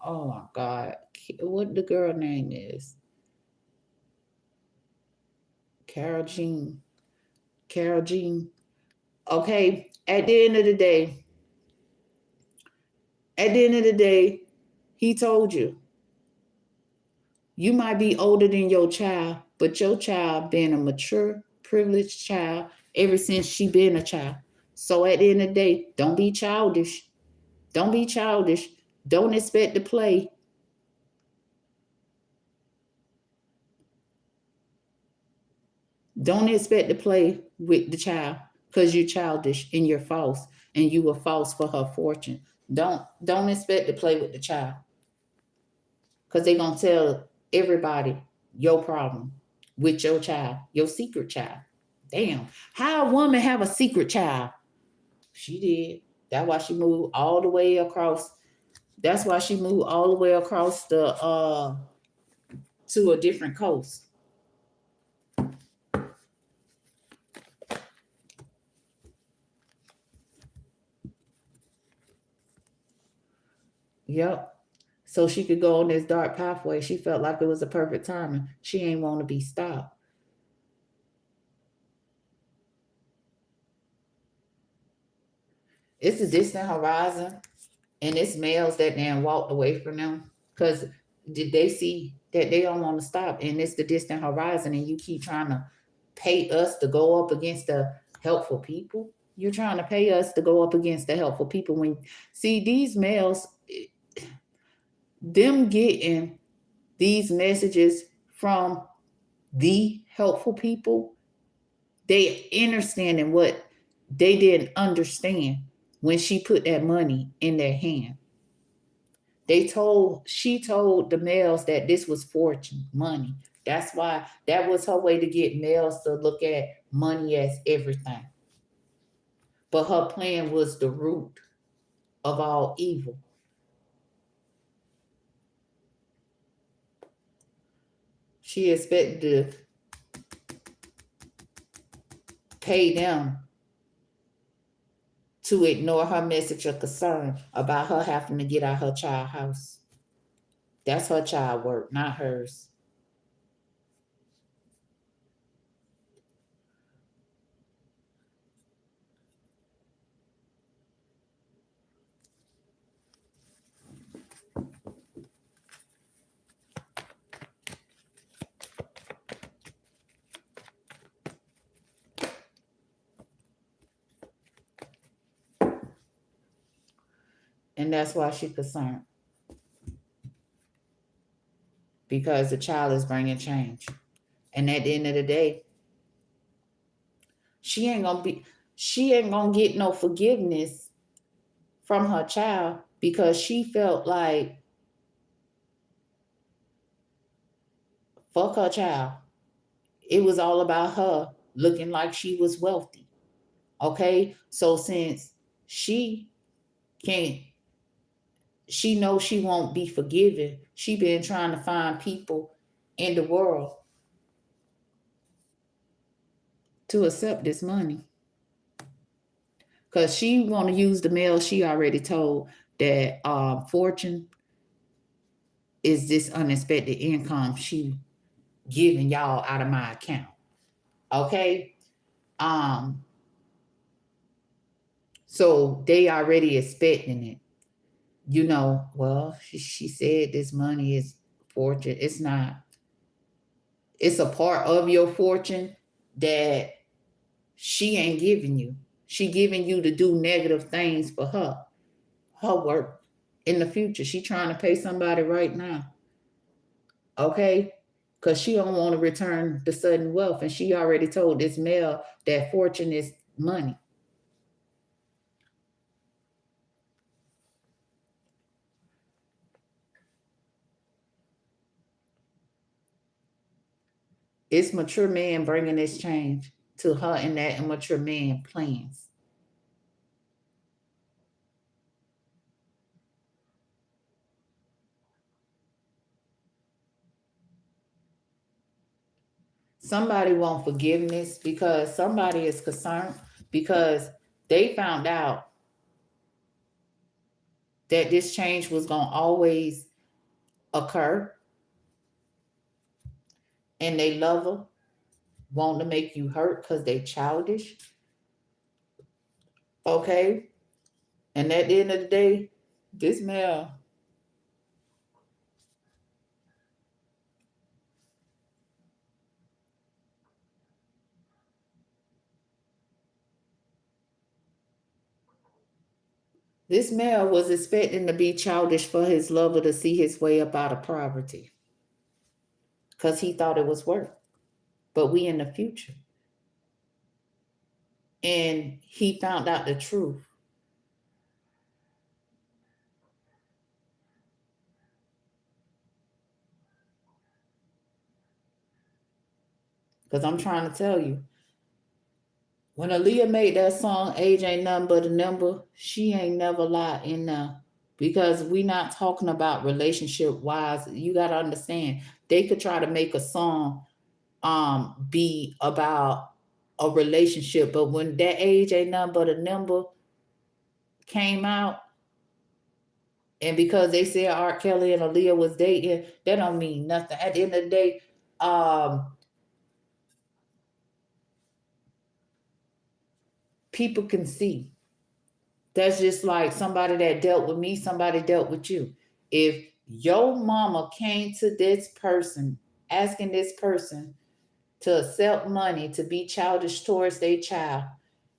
Oh my God! What the girl name is? Carol Jean. Carol Jean. Okay. At the end of the day, he told you. You might be older than your child, but your child been a mature, privileged child ever since she been a child. So at the end of the day, don't be childish. Don't be childish. Don't expect to play. Don't expect to play with the child because you're childish and you're false and you were false for her fortune. Don't expect to play with the child because they're gonna tell everybody your problem with your child, your secret child. Damn, how a woman have a secret child? She did. That's why she moved all the way across. That's why she moved all the way across the to a different coast. Yep. So she could go on this dark pathway. She felt like it was a perfect timing. She ain't want to be stopped. It's a distant horizon, and it's males that then walked away from them because did they see that they don't want to stop, and it's the distant horizon, and you keep trying to pay us to go up against the helpful people. You're trying to pay us to go up against the helpful people. When see these males, them getting these messages from the helpful people, they understanding what they didn't understand when she put that money in their hand. She told the males that this was fortune, money. That's why that was her way to get males to look at money as everything. But her plan was the root of all evil. She expected to pay them to ignore her message of concern about her having to get out her child house. That's her child work, not hers. And that's why she's concerned. Because the child is bringing change. And at the end of the day, she ain't gonna get no forgiveness from her child because she felt like fuck her child. It was all about her looking like she was wealthy. Okay? So since she can't, she knows she won't be forgiven. She been trying to find people in the world to accept this money. Because she want to use the mail she already told that fortune is this unexpected income she giving y'all out of my account. Okay. So they already expecting it. Well, she said this money is fortune. It's not. It's a part of your fortune that she ain't giving you. She giving you to do negative things for her work in the future. She trying to pay somebody right now. Okay? Because she don't want to return the sudden wealth. And she already told this male that fortune is money. It's mature man bringing this change to her and that immature man plans. Somebody want forgiveness because somebody is concerned because they found out that this change was going to always occur, and they love her, want to make you hurt because they childish. Okay? And at the end of the day, this male, was expecting to be childish for his lover to see his way up out of poverty because he thought it was work. But we in the future. And he found out the truth. Because I'm trying to tell you, when Aaliyah made that song, Age Ain't Nothing But a Number, she ain't never lied in there. Because we not talking about relationship wise. You got to understand, they could try to make a song be about a relationship, but when that age ain't nothing but a number came out, and because they said R. Kelly and Aaliyah was dating, that don't mean nothing. At the end of the day, people can see. That's just like somebody that dealt with me, somebody dealt with you. If your mama came to this person, asking this person to accept money to be childish towards their child,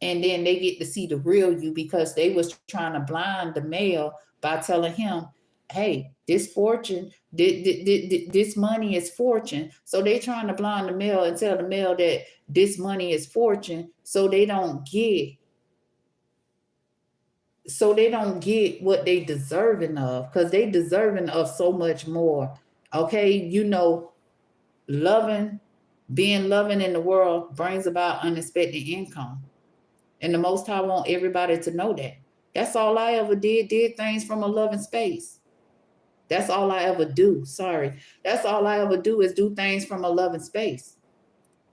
and then they get to see the real you because they was trying to blind the male by telling him, hey, this fortune, this money is fortune. So they trying to blind the male and tell the male that this money is fortune, so they don't get what they deserving of, because they deserving of so much more. Okay, being loving in the world brings about unexpected income. And the Most High want everybody to know that. That's all I ever did things from a loving space. That's all I ever do. Sorry. That's all I ever do is do things from a loving space.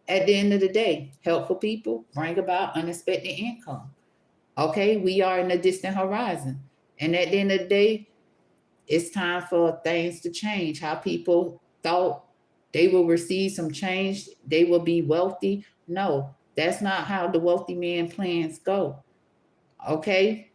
At the end of the day, helpful people bring about unexpected income. Okay, we are in a distant horizon. And at the end of the day, it's time for things to change. How people thought they will receive some change, they will be wealthy. No, that's not how the wealthy man plans go. Okay?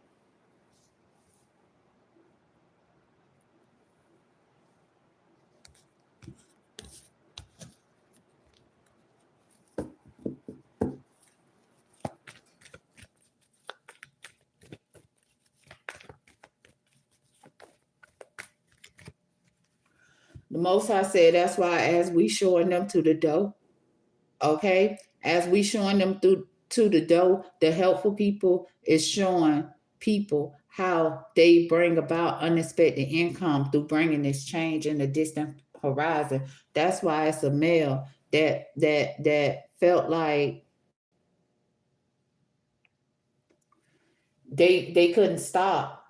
The Most High said that's why as we showing them to the door, okay? As we showing them to the door, the helpful people is showing people how they bring about unexpected income through bringing this change in the distant horizon. That's why it's a male that felt like they couldn't stop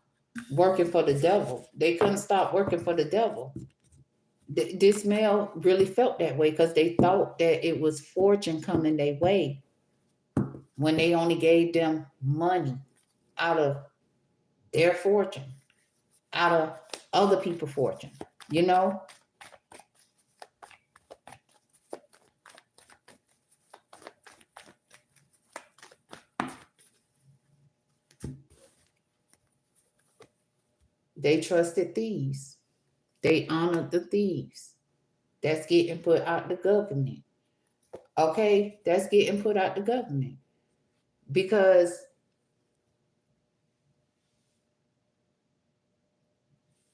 working for the devil. They couldn't stop working for the devil. This male really felt that way because they thought that it was fortune coming their way when they only gave them money out of their fortune, out of other people's fortune. You know, they trusted thieves. They honored the thieves. That's getting put out the government. Okay, that's getting put out the government because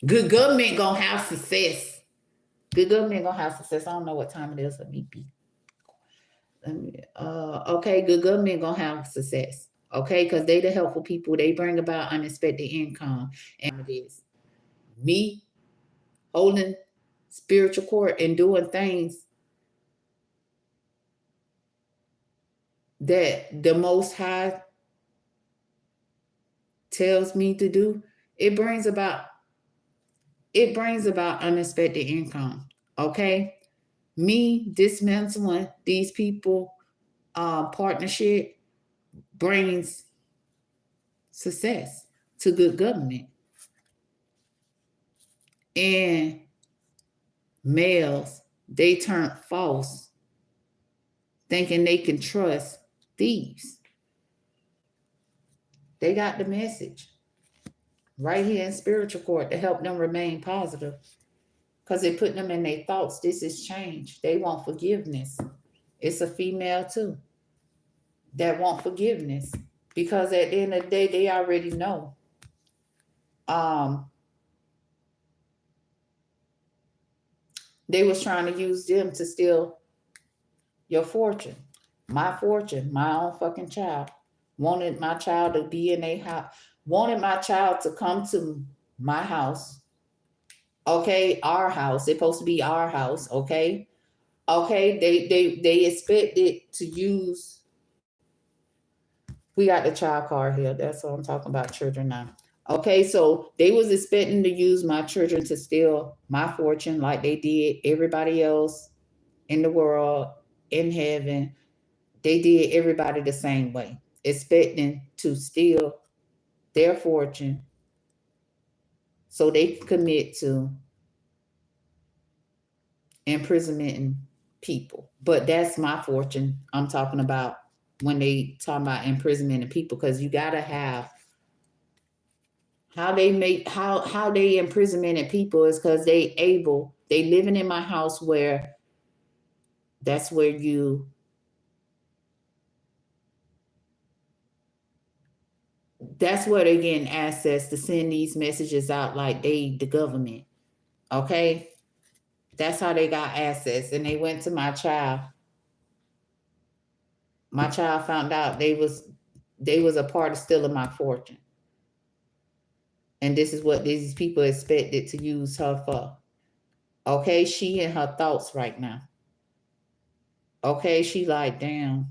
good government gonna have success. Good government gonna have success. I don't know what time it is. Let me be. Okay, good government gonna have success. Okay, because they the helpful people. They bring about unexpected income, and it is me holding spiritual court and doing things that the Most High tells me to do. It brings about unexpected income. Okay, me dismantling these people partnership brings success to good government. And males, they turn false, thinking they can trust thieves. They got the message right here in spiritual court to help them remain positive. Because they put them in their thoughts. This is change. They want forgiveness. It's a female too that want forgiveness. Because at the end of the day, they already know. They was trying to use them to steal your fortune. My fortune, my own fucking child. Wanted my child to be in a house. Wanted my child to come to my house. Okay, our house. It's supposed to be our house, okay? Okay, they expected to use. We got the child card here. That's what I'm talking about, children now. Okay, so they was expecting to use my children to steal my fortune like they did everybody else in the world, in heaven. They did everybody the same way, expecting to steal their fortune so they can commit to imprisonment people. But that's my fortune I'm talking about when they talk about imprisonment of people, because you gotta have how they imprisonment people is because they living in my house where that's where you that's where they getting access to send these messages out like they the government. Okay, that's how they got access. And they went to my child. My child found out they was a part of stealing my fortune. And this is what these people expected to use her for. Okay, she in her thoughts right now. Okay, she like, damn.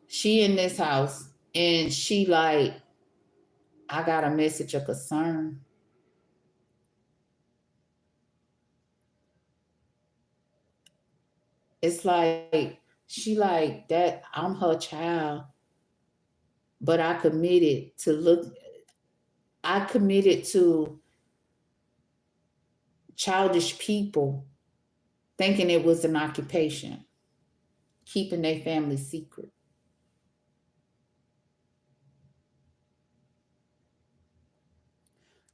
She in this house and she like, I got a message of concern. It's like she like that I'm her child, but I committed to childish people thinking it was an occupation, keeping their family secret.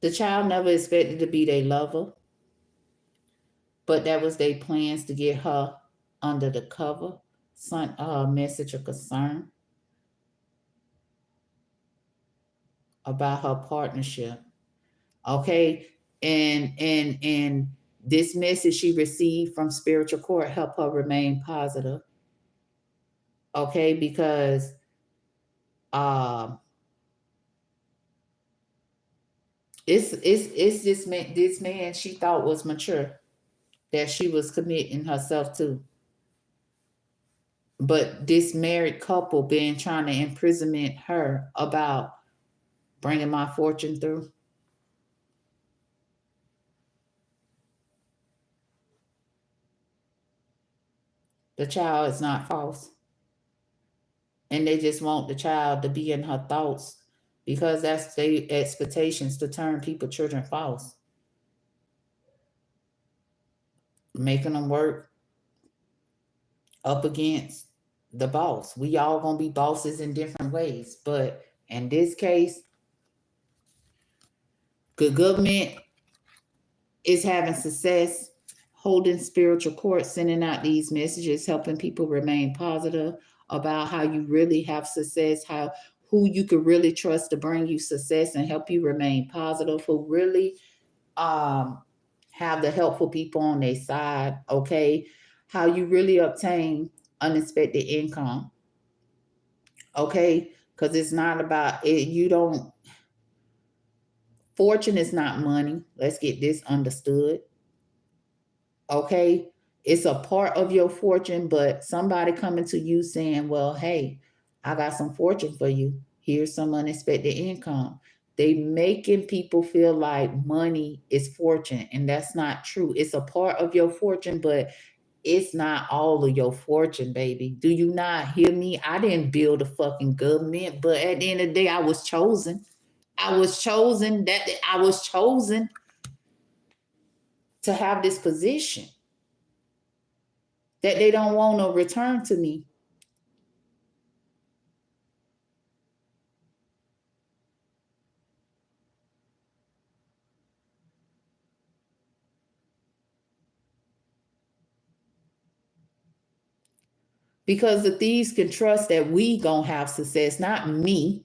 The child never expected to be their lover, but that was their plans to get her under the cover, sent a message of concern about her partnership. Okay. And this message she received from spiritual court helped her remain positive. Okay, because it's this man she thought was mature that she was committing herself to. But this married couple been trying to imprisonment her about bringing my fortune through. The child is not false. And they just want the child to be in her thoughts because that's their expectations to turn children false. Making them work up against the boss. We all gonna be bosses in different ways. But in this case, good government is having success, holding spiritual court, sending out these messages, helping people remain positive about how you really have success, who you could really trust to bring you success and help you remain positive, who really have the helpful people on their side, okay? How you really obtain unexpected income, okay? Because it's not about it. Fortune is not money. Let's get this understood. Okay, it's a part of your fortune, but somebody coming to you saying, well, hey, I got some fortune for you. Here's some unexpected income. They making people feel like money is fortune, and that's not true. It's a part of your fortune, but it's not all of your fortune, baby. Do you not hear me? I didn't build a fucking government, but at the end of the day, I was chosen. I was chosen to have this position that they don't want to return to me. Because the thieves can trust that we gonna have success, not me.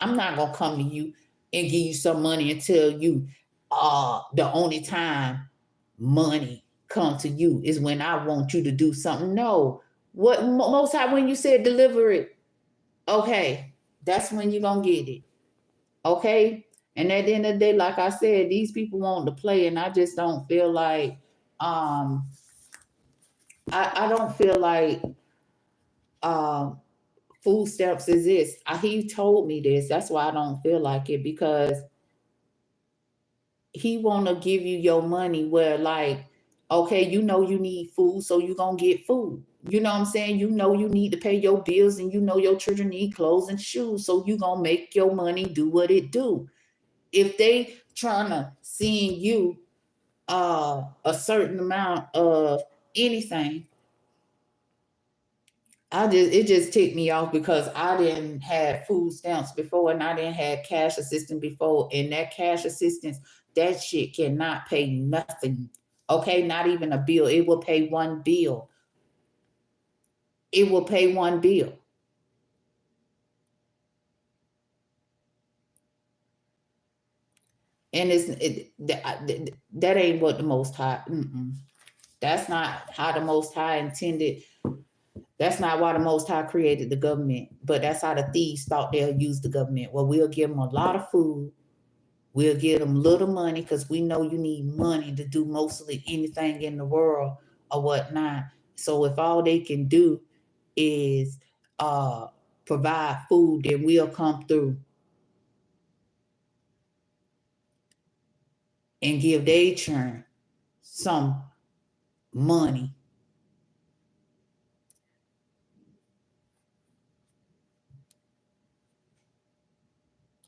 I'm not gonna come to you and give you some money and tell you the only time money come to you is when I want you to do something. No. What most time when you said deliver it, okay, that's when you're gonna get it. Okay. And at the end of the day, like I said, these people want to play, and I just don't feel like I don't feel like food stamps exist. He told me this. That's why I don't feel like it, because he want to give you your money where, like, okay, you know you need food, so you gonna get food. You know what I'm saying? You know you need to pay your bills, and you know your children need clothes and shoes, so you gonna make your money do what it do. If they trying to send you a certain amount of anything, it just ticked me off because I didn't have food stamps before, and I didn't have cash assistance before, and that cash assistance, that shit cannot pay nothing. Okay, not even a bill. It will pay one bill. It will pay one bill. And that ain't what the Most High. That's not how the Most High intended. That's not why the Most High created the government. But that's how the thieves thought they'll use the government. Well, we'll give them a lot of food. We'll give them little money because we know you need money to do mostly anything in the world or whatnot. So if all they can do is provide food, then we'll come through and give their churn some money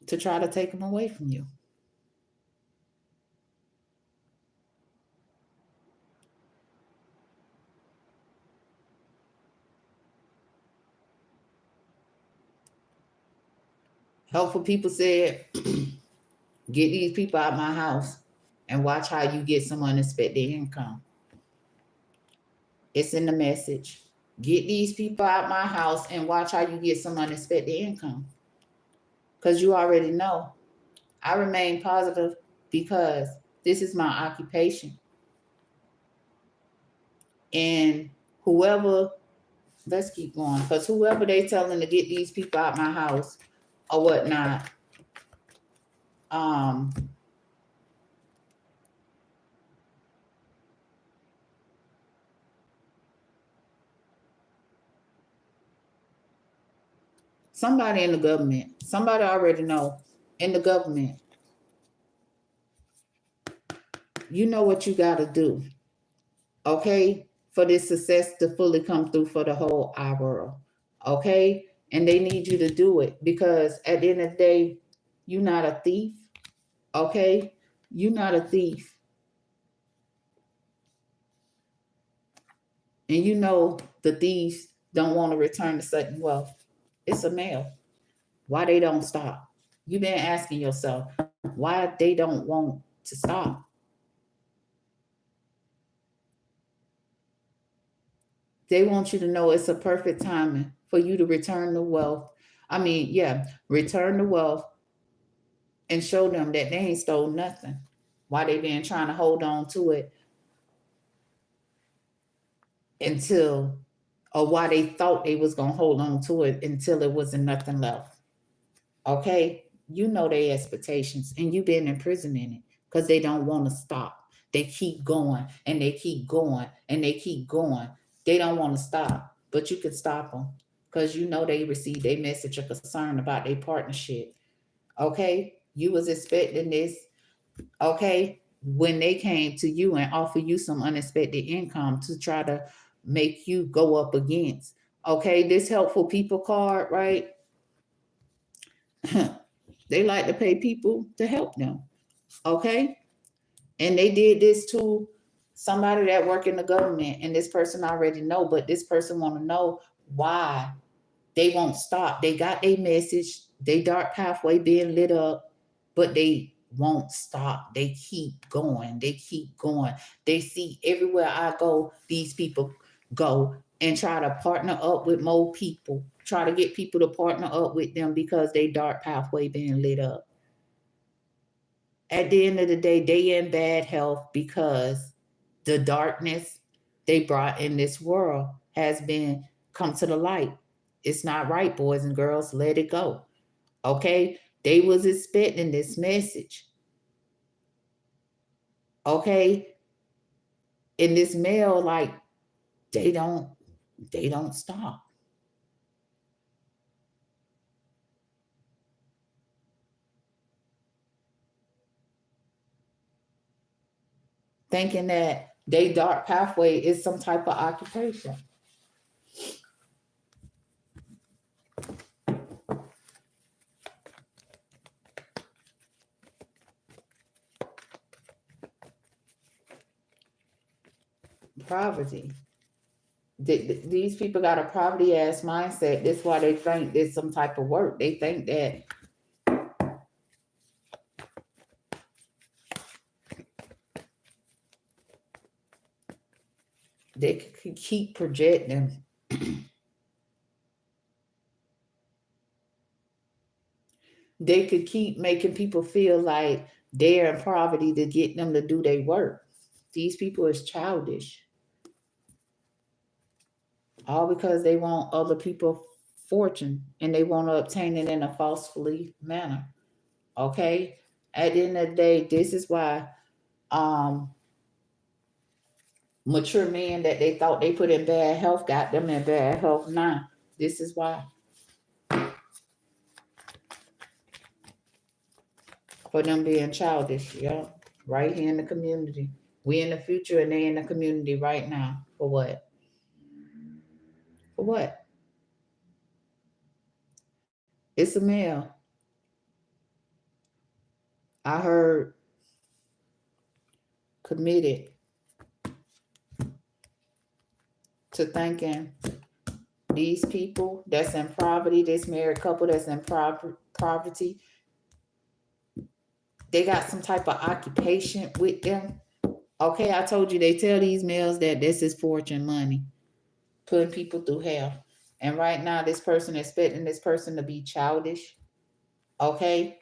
to try to take them away from you. Helpful people said, get these people out of my house and watch how you get some unexpected income. It's in the message. Get these people out of my house and watch how you get some unexpected income. Because you already know. I remain positive because this is my occupation. And whoever, let's keep going, because whoever they telling to get these people out my house or whatnot, somebody in the government, somebody already know in the government, you know what you got to do. Okay? for this success to fully come through for the whole our world. Okay? And they need you to do it because at the end of the day, you're not a thief. Okay? You're not a thief. And you know the thieves don't want to return to sudden wealth. It's a male. Why they don't stop? You've been asking yourself why they don't want to stop. They want you to know it's a perfect timing for you to return the wealth. I mean, yeah, return the wealth and show them that they ain't stole nothing. Why they been trying to hold on to it until, or why they thought they was gonna hold on to it until it wasn't nothing left. Okay, you know their expectations, and you've been in prison in it because they don't want to stop. They keep going and they keep going and they keep going. They don't want to stop, but you can stop them because you know they received a message of concern about their partnership. Okay, you was expecting this. Okay, when they came to you and offer you some unexpected income to try to make you go up against. Okay, this helpful people card, right? They like to pay people to help them. Okay, and they did this to somebody that work in the government, and this person already know, but this person want to know why they won't stop. They got a message, they dark pathway being lit up, but they won't stop. They keep going. They keep going. They see everywhere I go, these people go and try to partner up with more people, try to get people to partner up with them because they dark pathway being lit up. At the end of the day, they in bad health because the darkness they brought in this world has been come to the light. It's not right, boys and girls. Let it go. Okay? They was expecting this message. Okay? In this male, like they don't stop. Thinking that they dark pathway is some type of occupation. Poverty. These people got a poverty ass mindset. That's why they think there's some type of work. They think that they could keep projecting. They could keep making people feel like they're in poverty to get them to do their work. These people is childish. All because they want other people fortune and they want to obtain it in a falsely manner. Okay? At the end of the day, this is why um mature men that they thought they put in bad health got them in bad health now. This is why. For them being childish, yeah. Right here in the community. We in the future and they in the community right now. For what? For what? It's a male. I heard committed to thinking these people that's in poverty, this married couple that's in poverty, they got some type of occupation with them. Okay, I told you they tell these males that this is fortune money, putting people through hell. And right now, this person expecting this person to be childish. Okay,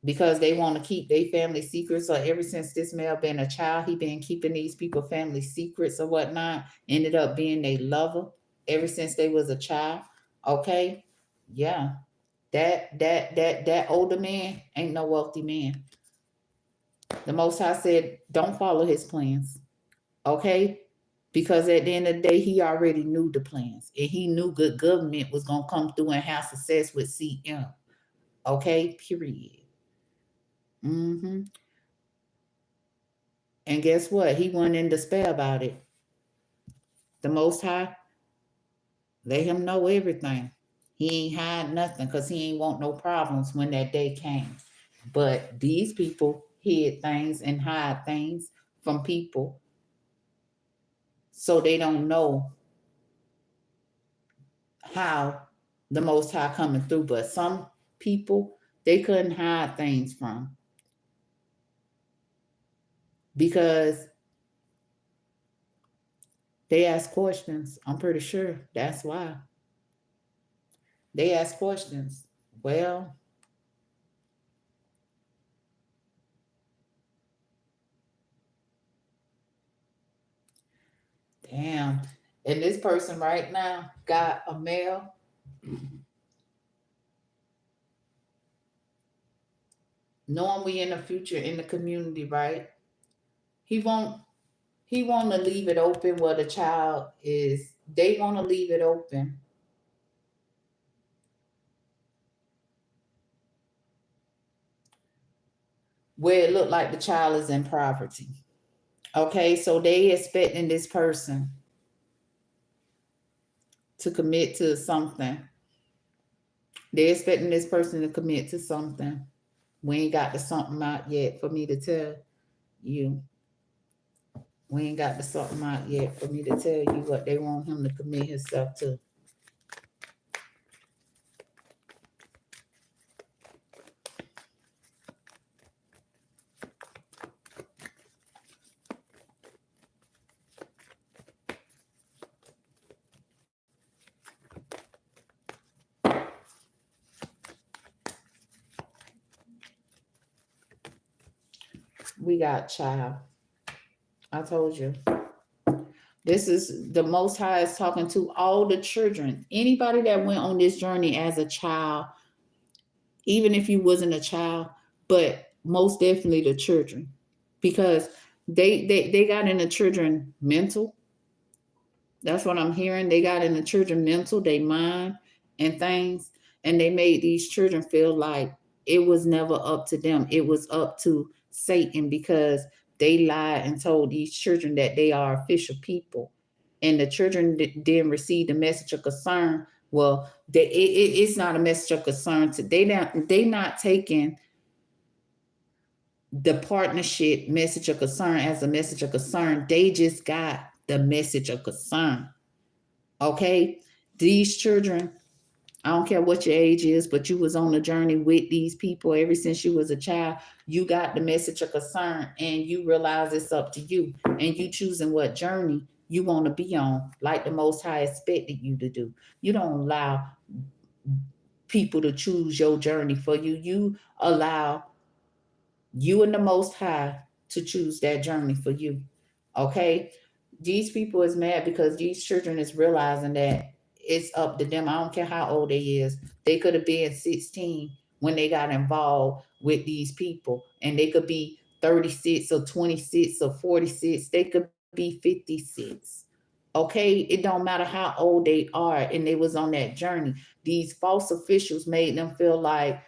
because they want to keep their family secrets. So ever since this male been a child, he been keeping these people family secrets or whatnot. Ended up being a lover ever since they was a child. Okay, yeah, that older man ain't no wealthy man. The Most High said, don't follow his plans. Okay, because at the end of the day, he already knew the plans, and he knew good government was gonna come through and have success with CM. Okay, period. Mm-hmm. And guess what? He wasn't in despair about it. The Most High let him know everything. He ain't hide nothing because he ain't want no problems when that day came. But these people hid things and hide things from people so they don't know how the Most High coming through. But some people, they couldn't hide things from because they ask questions. I'm pretty sure that's why. They ask questions. Well, damn. And this person right now got a mail. Knowing we in the future in the community, right? He won't he want to leave it open where the child is. They want to leave it open where it look like the child is in poverty. Okay, so they expecting this person to commit to something. They expecting this person to commit to something. We ain't got the something out yet for me to tell you. We ain't got the something out yet for me to tell you what they want him to commit himself to. We got child. I told you. This is the Most High is talking to all the children. Anybody that went on this journey as a child, even if you wasn't a child, but most definitely the children, because they got in the children mental. That's what I'm hearing. They got in the children mental, they mind and things, and they made these children feel like it was never up to them. It was up to Satan because they lied and told these children that they are official people, and the children didn't receive the message of concern. Well, it's not a message of concern. They not taking the partnership message of concern as a message of concern. They just got the message of concern. Okay, these children, I don't care what your age is, but you was on a journey with these people ever since you was a child. You got the message of concern and you realize it's up to you and you choosing what journey you want to be on, like the Most High expected you to do. You don't allow people to choose your journey for you. You allow you and the Most High to choose that journey for you. Okay, these people is mad because these children is realizing that it's up to them. I don't care how old they is. They could have been 16 when they got involved with these people, and they could be 36 or 26 or 46. They could be 56. Okay, it don't matter how old they are, and they was on that journey. These false officials made them feel like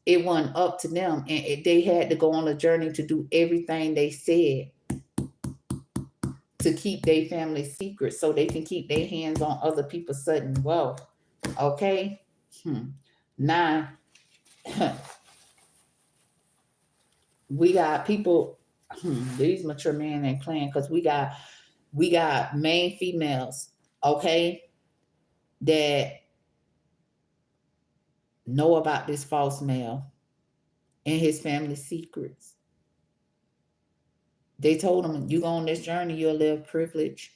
it wasn't up to them, and they had to go on a journey to do everything they said to keep their family secret so they can keep their hands on other people's sudden wealth. Okay? Now, we got people, these mature men ain't playing because we got main females, okay, that know about this false male and his family secrets. They told him, you go on this journey, you'll live privilege.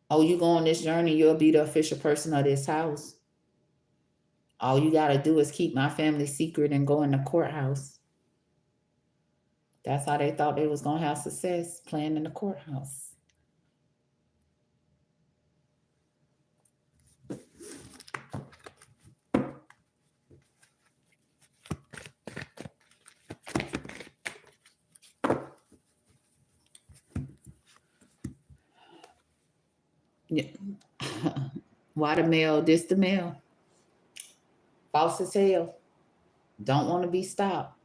Oh, you go on this journey, you'll be the official person of this house. All you got to do is keep my family secret and go in the courthouse. That's how they thought they was going to have success, playing in the courthouse. Yeah. Why the male? This the male. False as hell. Don't want to be stopped.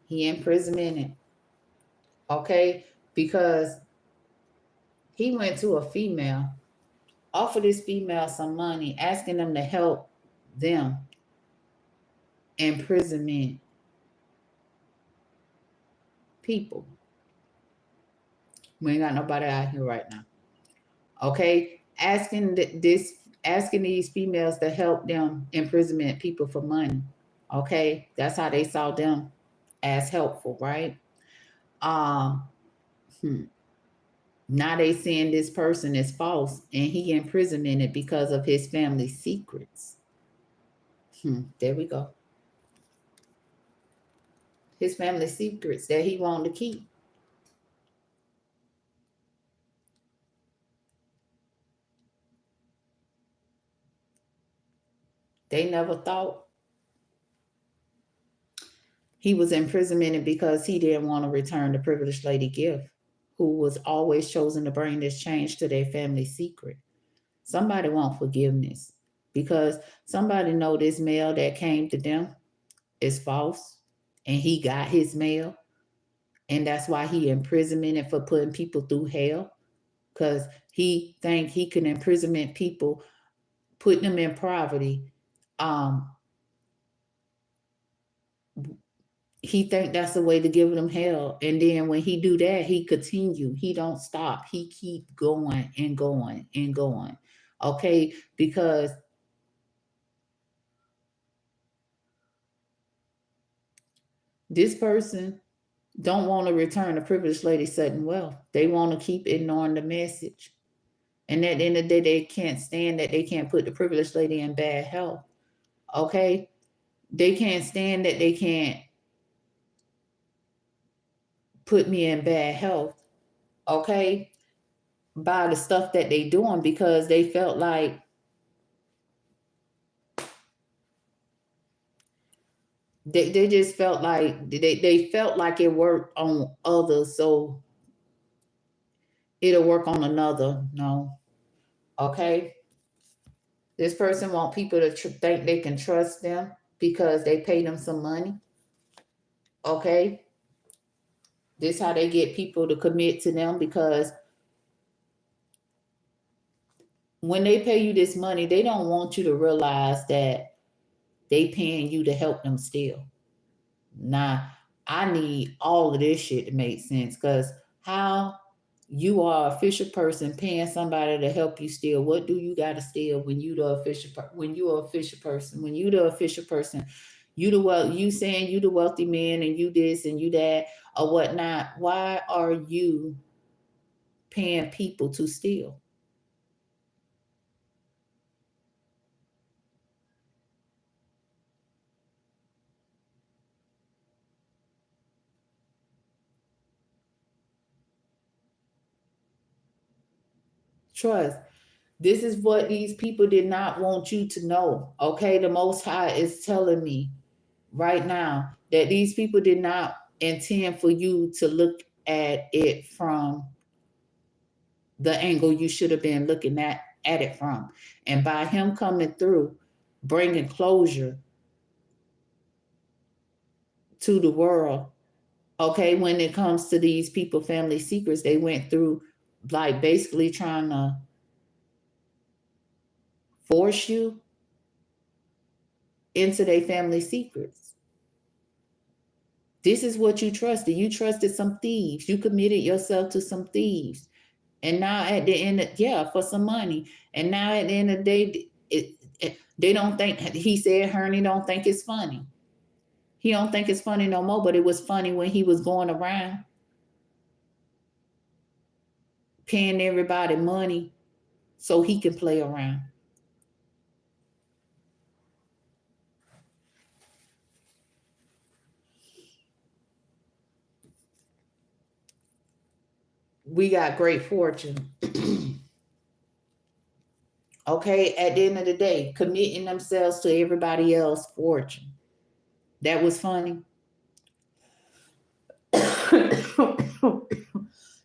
He in prison in it. Okay, because he went to a female, offered this female some money, asking them to help them imprisonment people. We ain't got nobody out here right now. Okay, asking these females to help them imprisonment people for money. Okay, that's how they saw them as helpful, right? Um, hmm. Now they saying this person is false and he imprisoned because of his family secrets. There we go. His family secrets that he wanted to keep. They never thought he was imprisoned because he didn't want to return the privileged lady gift, who was always chosen to bring this change to their family secret. Somebody want forgiveness because somebody know this mail that came to them is false and he got his mail. And that's why he imprisoned for putting people through hell, because he think he can imprisonment people, putting them in poverty. He think that's the way to give them hell. And then when he do that, he continue. He don't stop. He keep going and going and going. Okay, because this person don't want to return the privileged lady sudden wealth. They want to keep ignoring the message. And at the end of the day, they can't stand that they can't put the privileged lady in bad health. Okay? They can't stand that they can't put me in bad health. Okay? By the stuff that they doing, because they felt like they just felt like they felt like it worked on others, so it'll work on another. No. Okay? This person want people to think they can trust them because they pay them some money. Okay? This how they get people to commit to them, because when they pay you this money, they don't want you to realize that they paying you to help them steal. Now, I need all of this shit to make sense, because how you are an official person paying somebody to help you steal? What do you got to steal when you the official? When you are official person, when you the official person, you saying you the wealthy man and you this and you that or whatnot? Why are you paying people to steal? Trust. This is what these people did not want you to know. Okay, the Most High is telling me right now that these people did not intend for you to look at it from the angle you should have been looking at it from. And by him coming through, bringing closure to the world, okay, when it comes to these people family secrets, they went through like basically trying to force you into their family secrets. This is what you trusted. You trusted some thieves. You committed yourself to some thieves. And now at the end, for some money. And now at the end of the day, they don't think, he said, Herney don't think it's funny. He don't think it's funny no more, but it was funny when he was going around paying everybody money so he can play around. We got great fortune. Okay, at the end of the day, committing themselves to everybody else's fortune. That was funny.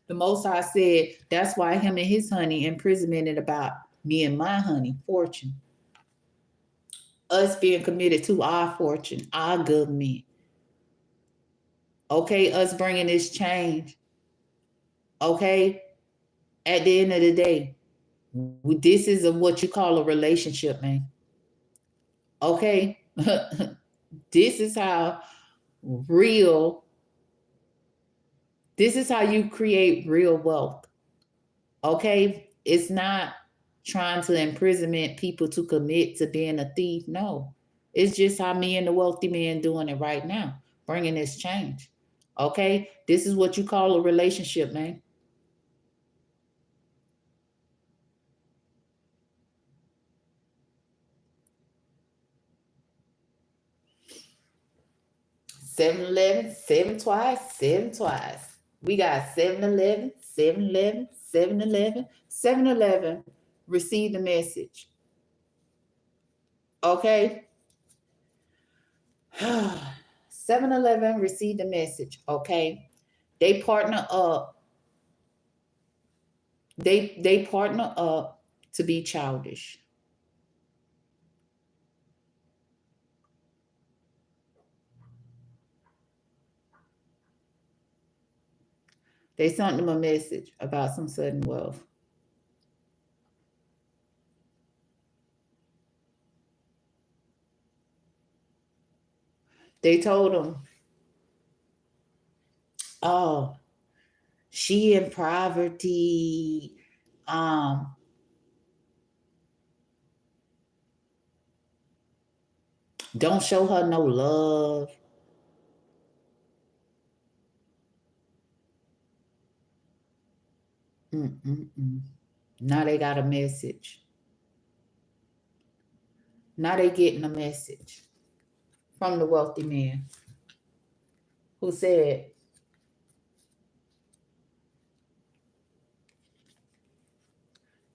The Most High said that's why him and his honey imprisonmented about me and my honey fortune. Us being committed to our fortune, our government. Okay, us bringing this change. Okay? At the end of the day, this is what you call a relationship, man. Okay? This is how real, this is how you create real wealth. Okay? It's not trying to imprisonment people to commit to being a thief. No. It's just how me and the wealthy man doing it right now, bringing this change. Okay? This is what you call a relationship, man. Seven-Eleven, seven twice, seven twice. We got 7-Eleven, 7-Eleven, 7-Eleven, 7-Eleven. Receive the message. Okay? 7-Eleven received the message. Okay? They partner up. They partner up to be childish. They sent them a message about some sudden wealth. They told them, oh, she in poverty. Don't show her no love. Mm-mm-mm. Now they got a message. Now they getting a message from the wealthy man who said,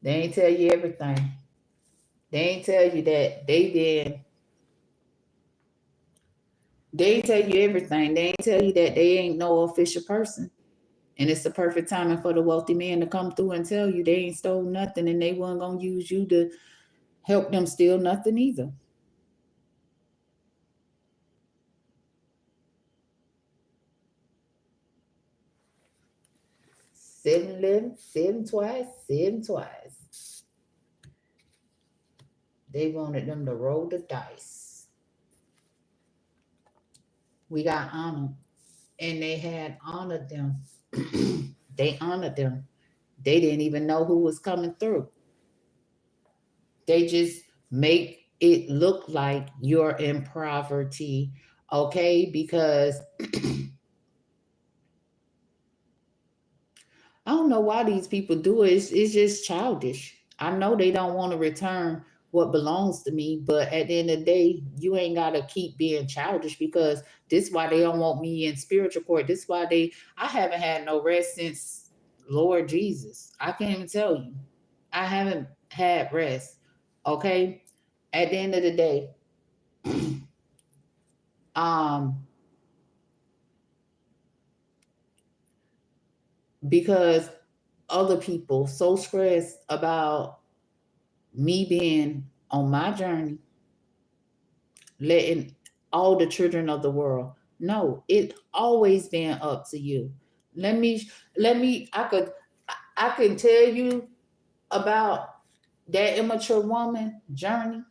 they ain't tell you everything. They ain't tell you that they did. They ain't tell you everything. They ain't tell you that they ain't no official person. And it's the perfect timing for the wealthy man to come through and tell you they ain't stole nothing and they weren't going to use you to help them steal nothing either. Seven, seven twice, seven twice. They wanted them to roll the dice. We got honored, and they had honored them. They honored them. They didn't even know who was coming through. They just make it look like you're in poverty, okay? Because I don't know why these people do it. It's just childish. I know they don't want to return what belongs to me, but at the end of the day, you ain't got to keep being childish, because this is why they don't want me in spiritual court. This is why I haven't had no rest since Lord Jesus. I can't even tell you. I haven't had rest. Okay. At the end of the day, um, because other people so stressed about me being on my journey, letting all the children of the world know it always been up to you. I can tell you about that immature woman journey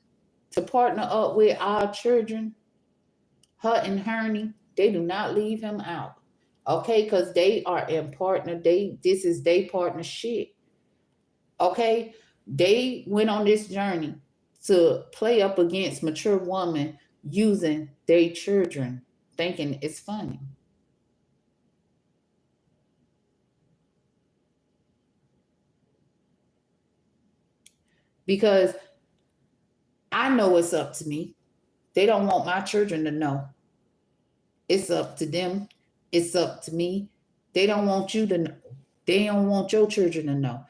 to partner up with our children. Her and Herney, they do not leave him out. Okay, because they are in partner. This is their partnership. Okay, they went on this journey to play up against mature women using their children, thinking it's funny. Because I know it's up to me. They don't want my children to know. It's up to them. It's up to me. They don't want you to know. They don't want your children to know.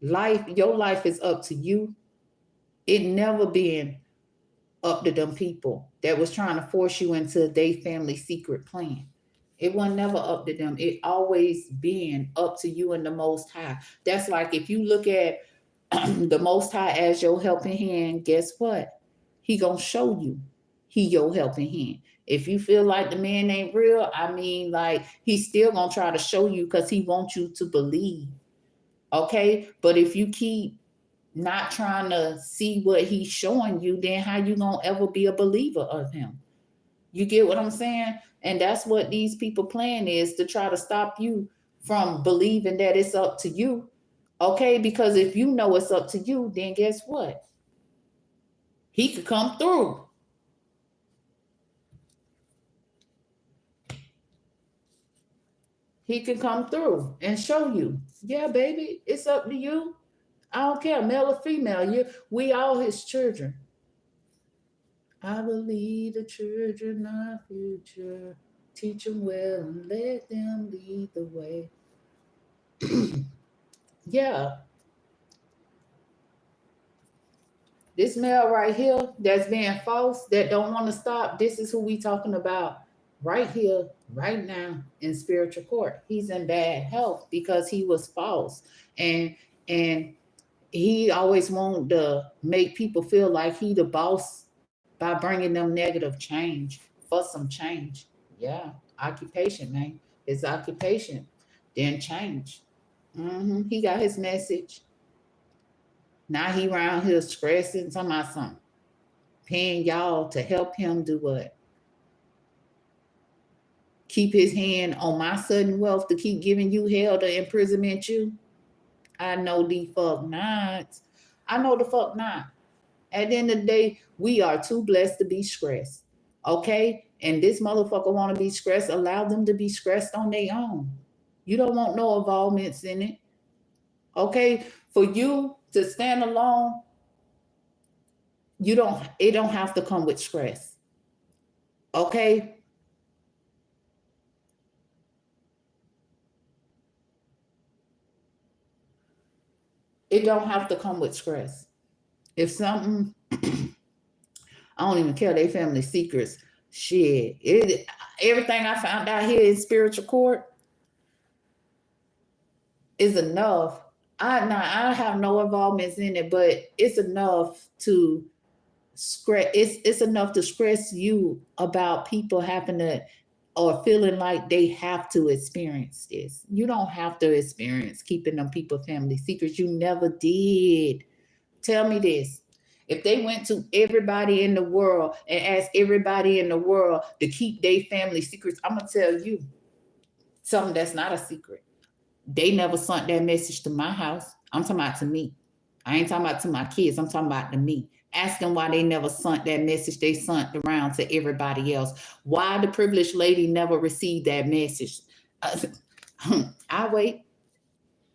Your life is up to you. It never been up to them people that was trying to force you into their family secret plan. It was never up to them. It always been up to you and the Most High. That's like if you look at the Most High as your helping hand, guess what? He gonna show you he your helping hand. If you feel like the man ain't real, I mean, like, he's still gonna try to show you because he wants you to believe. Okay? But if you keep not trying to see what he's showing you, then how you gonna ever be a believer of him? You get what I'm saying? And that's what these people plan is, to try to stop you from believing that it's up to you. Okay? Because if you know it's up to you, then guess what? He could come through. He can come through and show you. Yeah, baby, it's up to you. I don't care, male or female. We all his children. I believe the children are future. Teach them well and let them lead the way. Yeah, this male right here that's being false, that don't want to stop, this is who we talking about right here, right now in spiritual court. He's in bad health because he was false. And he always wanted to make people feel like he the boss by bringing them negative change for some change. Yeah, occupation, man. His occupation didn't change. He got his message. Now he around here stressing, talking about something, paying y'all to help him do what? Keep his hand on my sudden wealth to keep giving you hell to imprisonment you? I know the fuck not. I know the fuck not. At the end of the day, we are too blessed to be stressed. Okay? And this motherfucker want to be stressed. Allow them to be stressed on their own. You don't want no involvements in it. Okay? For you to stand alone, it don't have to come with stress. Okay? It don't have to come with stress. If something, I don't even care, they family secrets. Shit. Everything I found out here in spiritual court is enough. I have no involvements in it, but it's enough to it's enough to stress you about people having to, or feeling like they have to experience this. You don't have to experience keeping them people family secrets. You never did. Tell me this. If they went to everybody in the world and asked everybody in the world to keep their family secrets, I'm going to tell you something that's not a secret. They never sent that message to my house. I'm talking about to me. I ain't talking about to my kids. I'm talking about to me. Asking why they never sent that message they sent around to everybody else. Why the privileged lady never received that message. I wait.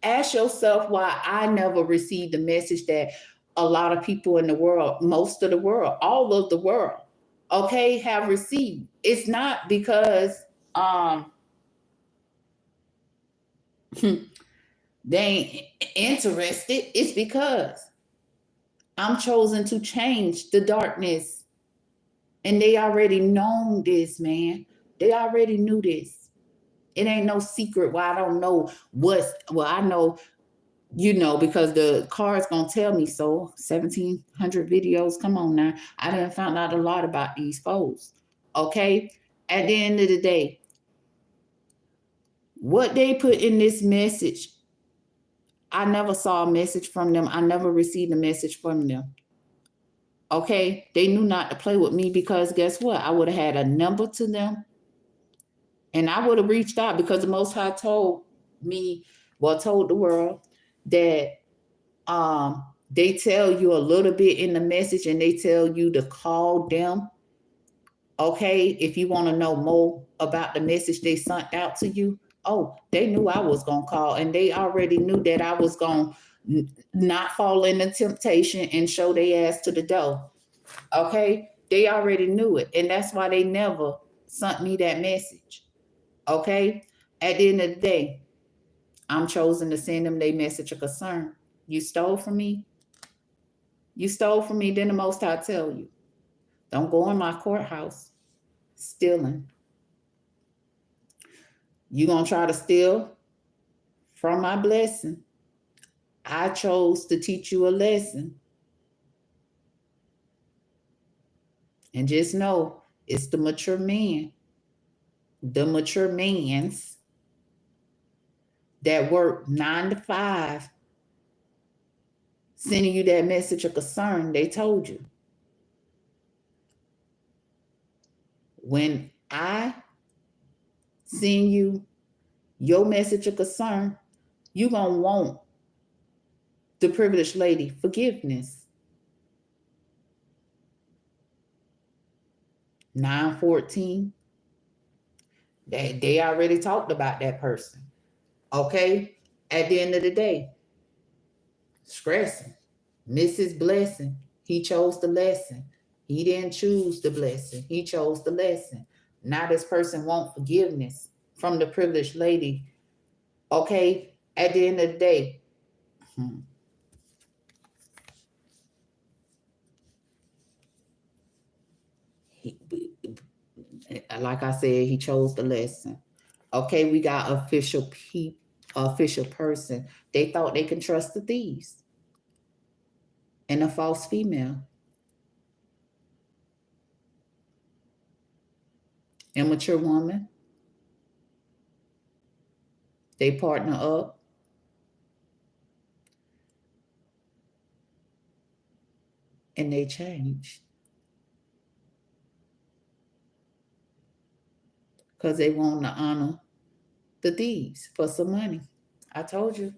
Ask yourself why I never received the message that a lot of people in the world, most of the world, all of the world, okay, have received. It's not because they ain't interested. It's because I'm chosen to change the darkness. And they already known this, man. They already knew this. It ain't no secret why I don't know I know, because the card's gonna tell me so. 1,700 videos. Come on now. I done found out a lot about these folks. Okay? At the end of the day, what they put in this message, I never saw a message from them. I never received a message from them. Okay? They knew not to play with me because guess what? I would have had a number to them and I would have reached out because the Most High told the world that they tell you a little bit in the message and they tell you to call them. Okay? If you want to know more about the message they sent out to you. Oh, they knew I was going to call and they already knew that I was going to not fall into temptation and show their ass to the door. Okay? They already knew it. And that's why they never sent me that message. Okay? At the end of the day, I'm chosen to send them their message of concern. You stole from me. You stole from me. Then the Most High tell you, don't go in my courthouse stealing. You gonna try to steal from my blessing. I chose to teach you a lesson. And just know, It's the mature man, the mature mans that work 9 to 5, sending you that message of concern. They told you. When I send you your message of concern, you gonna want the privileged lady forgiveness. 914. They already talked about that person. Okay? At the end of the day, stressing. Mrs. Blessing, he chose the lesson. He didn't choose the blessing. He chose the lesson. Now this person wants forgiveness from the privileged lady. Okay? At the end of the day, like I said, he chose the lesson. Okay, we got official person. They thought they can trust the thieves and a false female. Immature woman. They partner up. And they change. Because they want to honor the thieves for some money. I told you.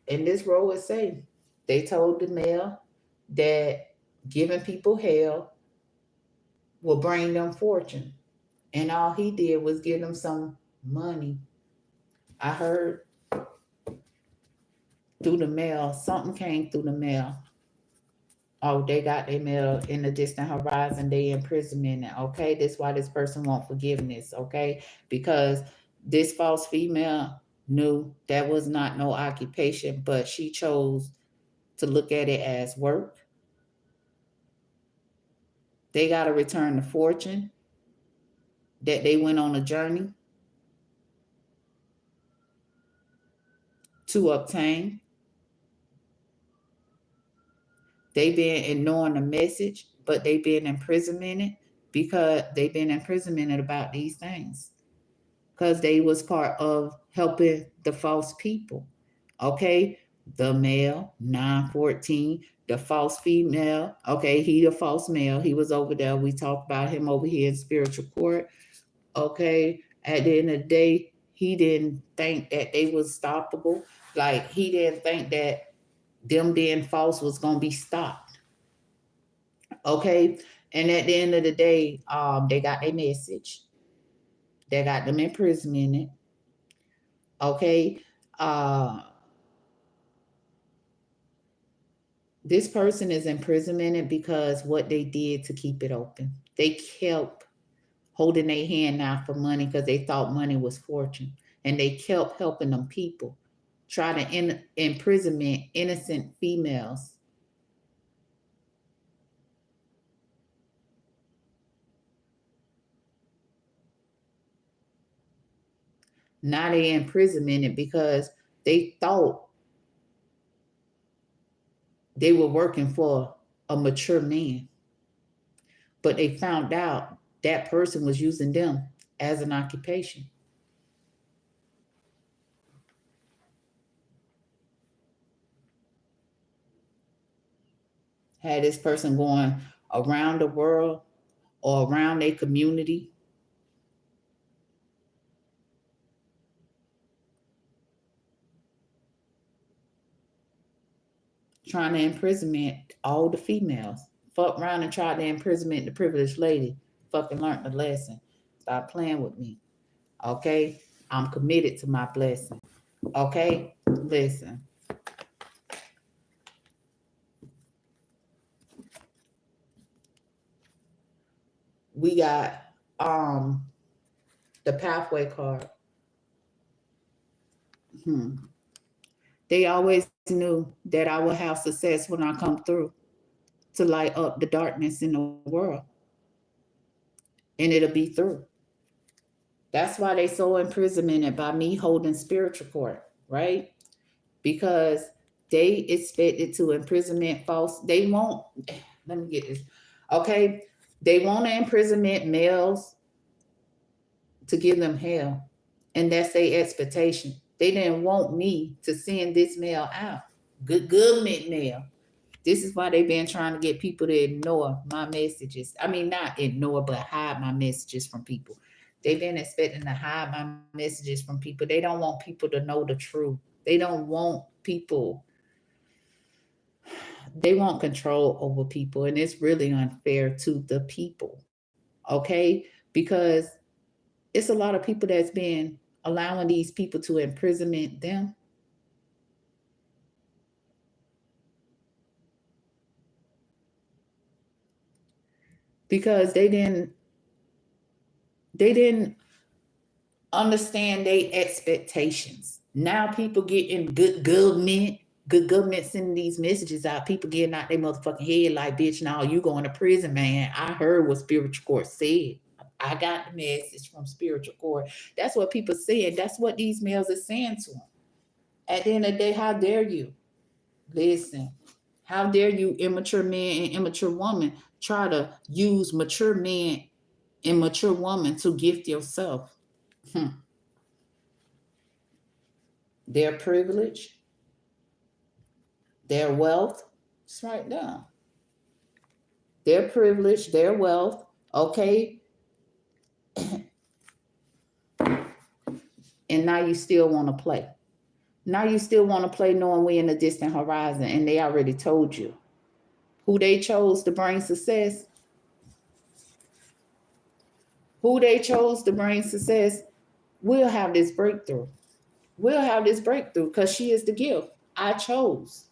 In this row it say, they told the male that giving people hell will bring them fortune. And all he did was give them some money. I heard through the mail, something came through the mail. Oh, they got their mail in the distant horizon, they imprisonment. Okay, that's why this person want forgiveness. Okay, because this false female knew that was not no occupation, but she chose to look at it as work. They got to return the fortune that they went on a journey to obtain. They been ignoring the message, but they been imprisoned because they been imprisoned about these things. Because they was part of helping the false people. Okay, the male 914, the false female. Okay, he the false male. He was over there. We talked about him over here in spiritual court. Okay, at the end of the day, he didn't think that they was stoppable. Like he didn't think that them being false was gonna be stopped. Okay, and at the end of the day, they got their message. They got them imprisoned. Okay, this person is imprisoned because what they did to keep it open. They kept holding their hand out for money because they thought money was fortune, and they kept helping them people try to imprisonment innocent females. Now they imprisonment because they thought they were working for a mature man, but they found out that person was using them as an occupation. Had this person going around the world or around a community trying to imprisonment all the females. Fuck around and tried to imprisonment the privileged lady. Fucking learned the lesson. Stop playing with me. Okay? I'm committed to my blessing. Okay? Listen. We got the pathway card. They always knew that I would have success when I come through to light up the darkness in the world. And it'll be through. That's why they so imprisoned by me holding spiritual court, right? Because they expected to imprisonment false. They won't. Let me get this. Okay. They want to imprisonment males to give them hell. And that's their expectation. They didn't want me to send this male out. Good government male. This is why they've been trying to get people to ignore my messages. I mean, not ignore, but hide my messages from people. They've been expecting to hide my messages from people. They don't want people to know the truth. They don't want people, they want control over people. And it's really unfair to the people. Okay? Because it's a lot of people that's been allowing these people to imprisonment them because they didn't understand their expectations. Now people getting good government sending these messages out. People getting out their motherfucking head like, bitch, now you going to prison, man. I heard what spiritual court said. I got the message from spiritual court. That's what people saying. That's what these males are saying to them. At the end of the day, how dare you? Listen, how dare you, immature man and immature woman, try to use mature man and mature woman to gift yourself? Hmm. Their privilege, their wealth, it's right down. Their privilege, their wealth, okay? And now you still want to play. Now you still want to play knowing we in a distant horizon and they already told you who they chose to bring success. Who they chose to bring success, we'll have this breakthrough. We'll have this breakthrough because she is the gift I chose.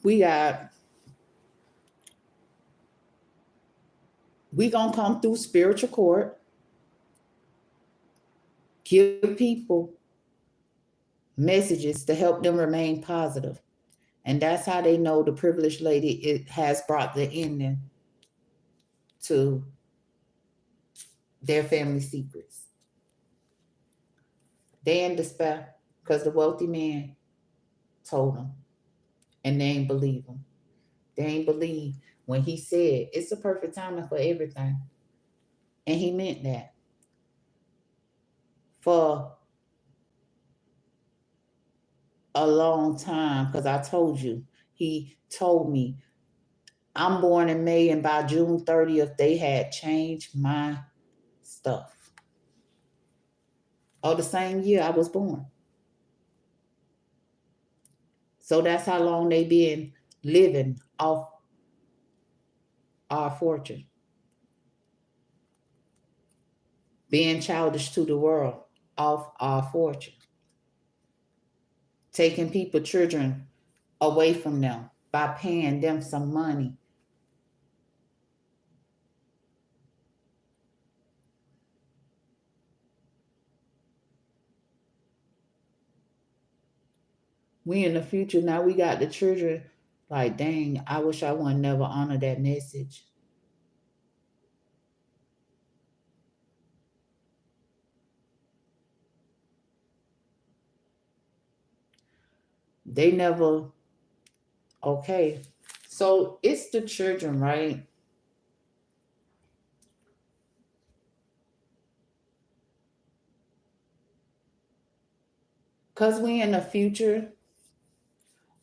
We got, we gonna come through spiritual court, give people messages to help them remain positive. And that's how they know the privileged lady it has brought the ending to their family secrets. They in despair because the wealthy man told them and they ain't believe him. They ain't believe when he said it's a perfect timing for everything. And he meant that. For a long time, because I told you, he told me I'm born in May and by June 30th, they had changed my stuff. Oh, the same year I was born. So that's how long they been living off our fortune, being childish to the world off our fortune, taking people, children away from them by paying them some money. We in the future now, we got the children like, dang, I wish I would never honor that message. They never, okay. So it's the children, right? Because we in the future,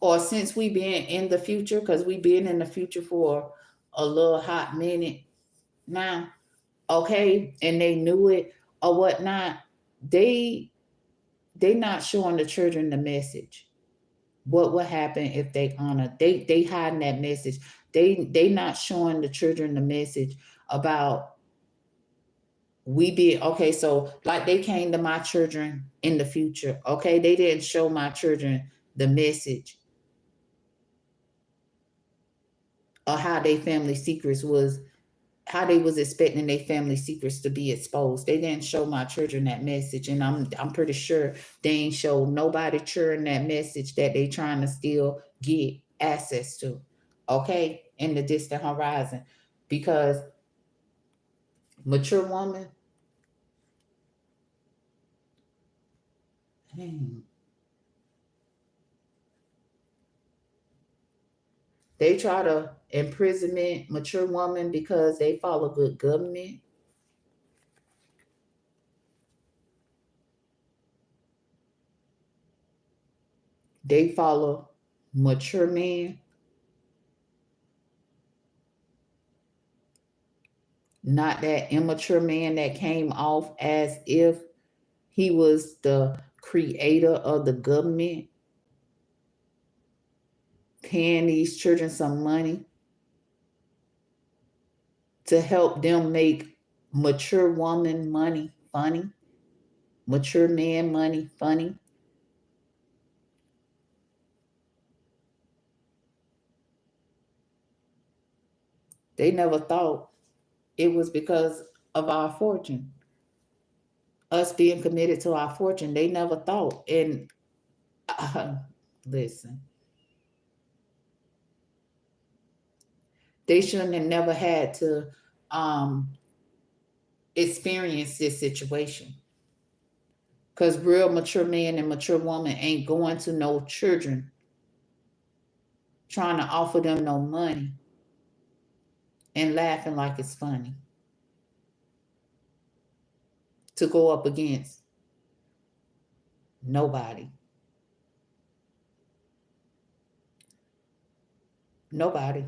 or since we been in the future, because we been in the future for a little hot minute now, okay, and they knew it or whatnot, they not showing the children the message. What would happen if they honor? They hiding that message. They not showing the children the message about we be okay. So like they came to my children in the future. Okay, they didn't show my children the message or how they family secrets was, how they was expecting their family secrets to be exposed. They didn't show my children that message, and I'm pretty sure they ain't show nobody children that message that they trying to still get access to. Okay, in the distant horizon, because mature woman, they try to imprisonment mature woman because they follow good government. They follow mature men, not that immature man that came off as if he was the creator of the government, paying these children some money to help them make mature woman money funny, mature man money funny. They never thought it was because of our fortune, us being committed to our fortune. They never thought. And listen, they shouldn't have never had to um, experience this situation. Because real mature man and mature woman ain't going to no children trying to offer them no money and laughing like it's funny to go up against nobody. Nobody.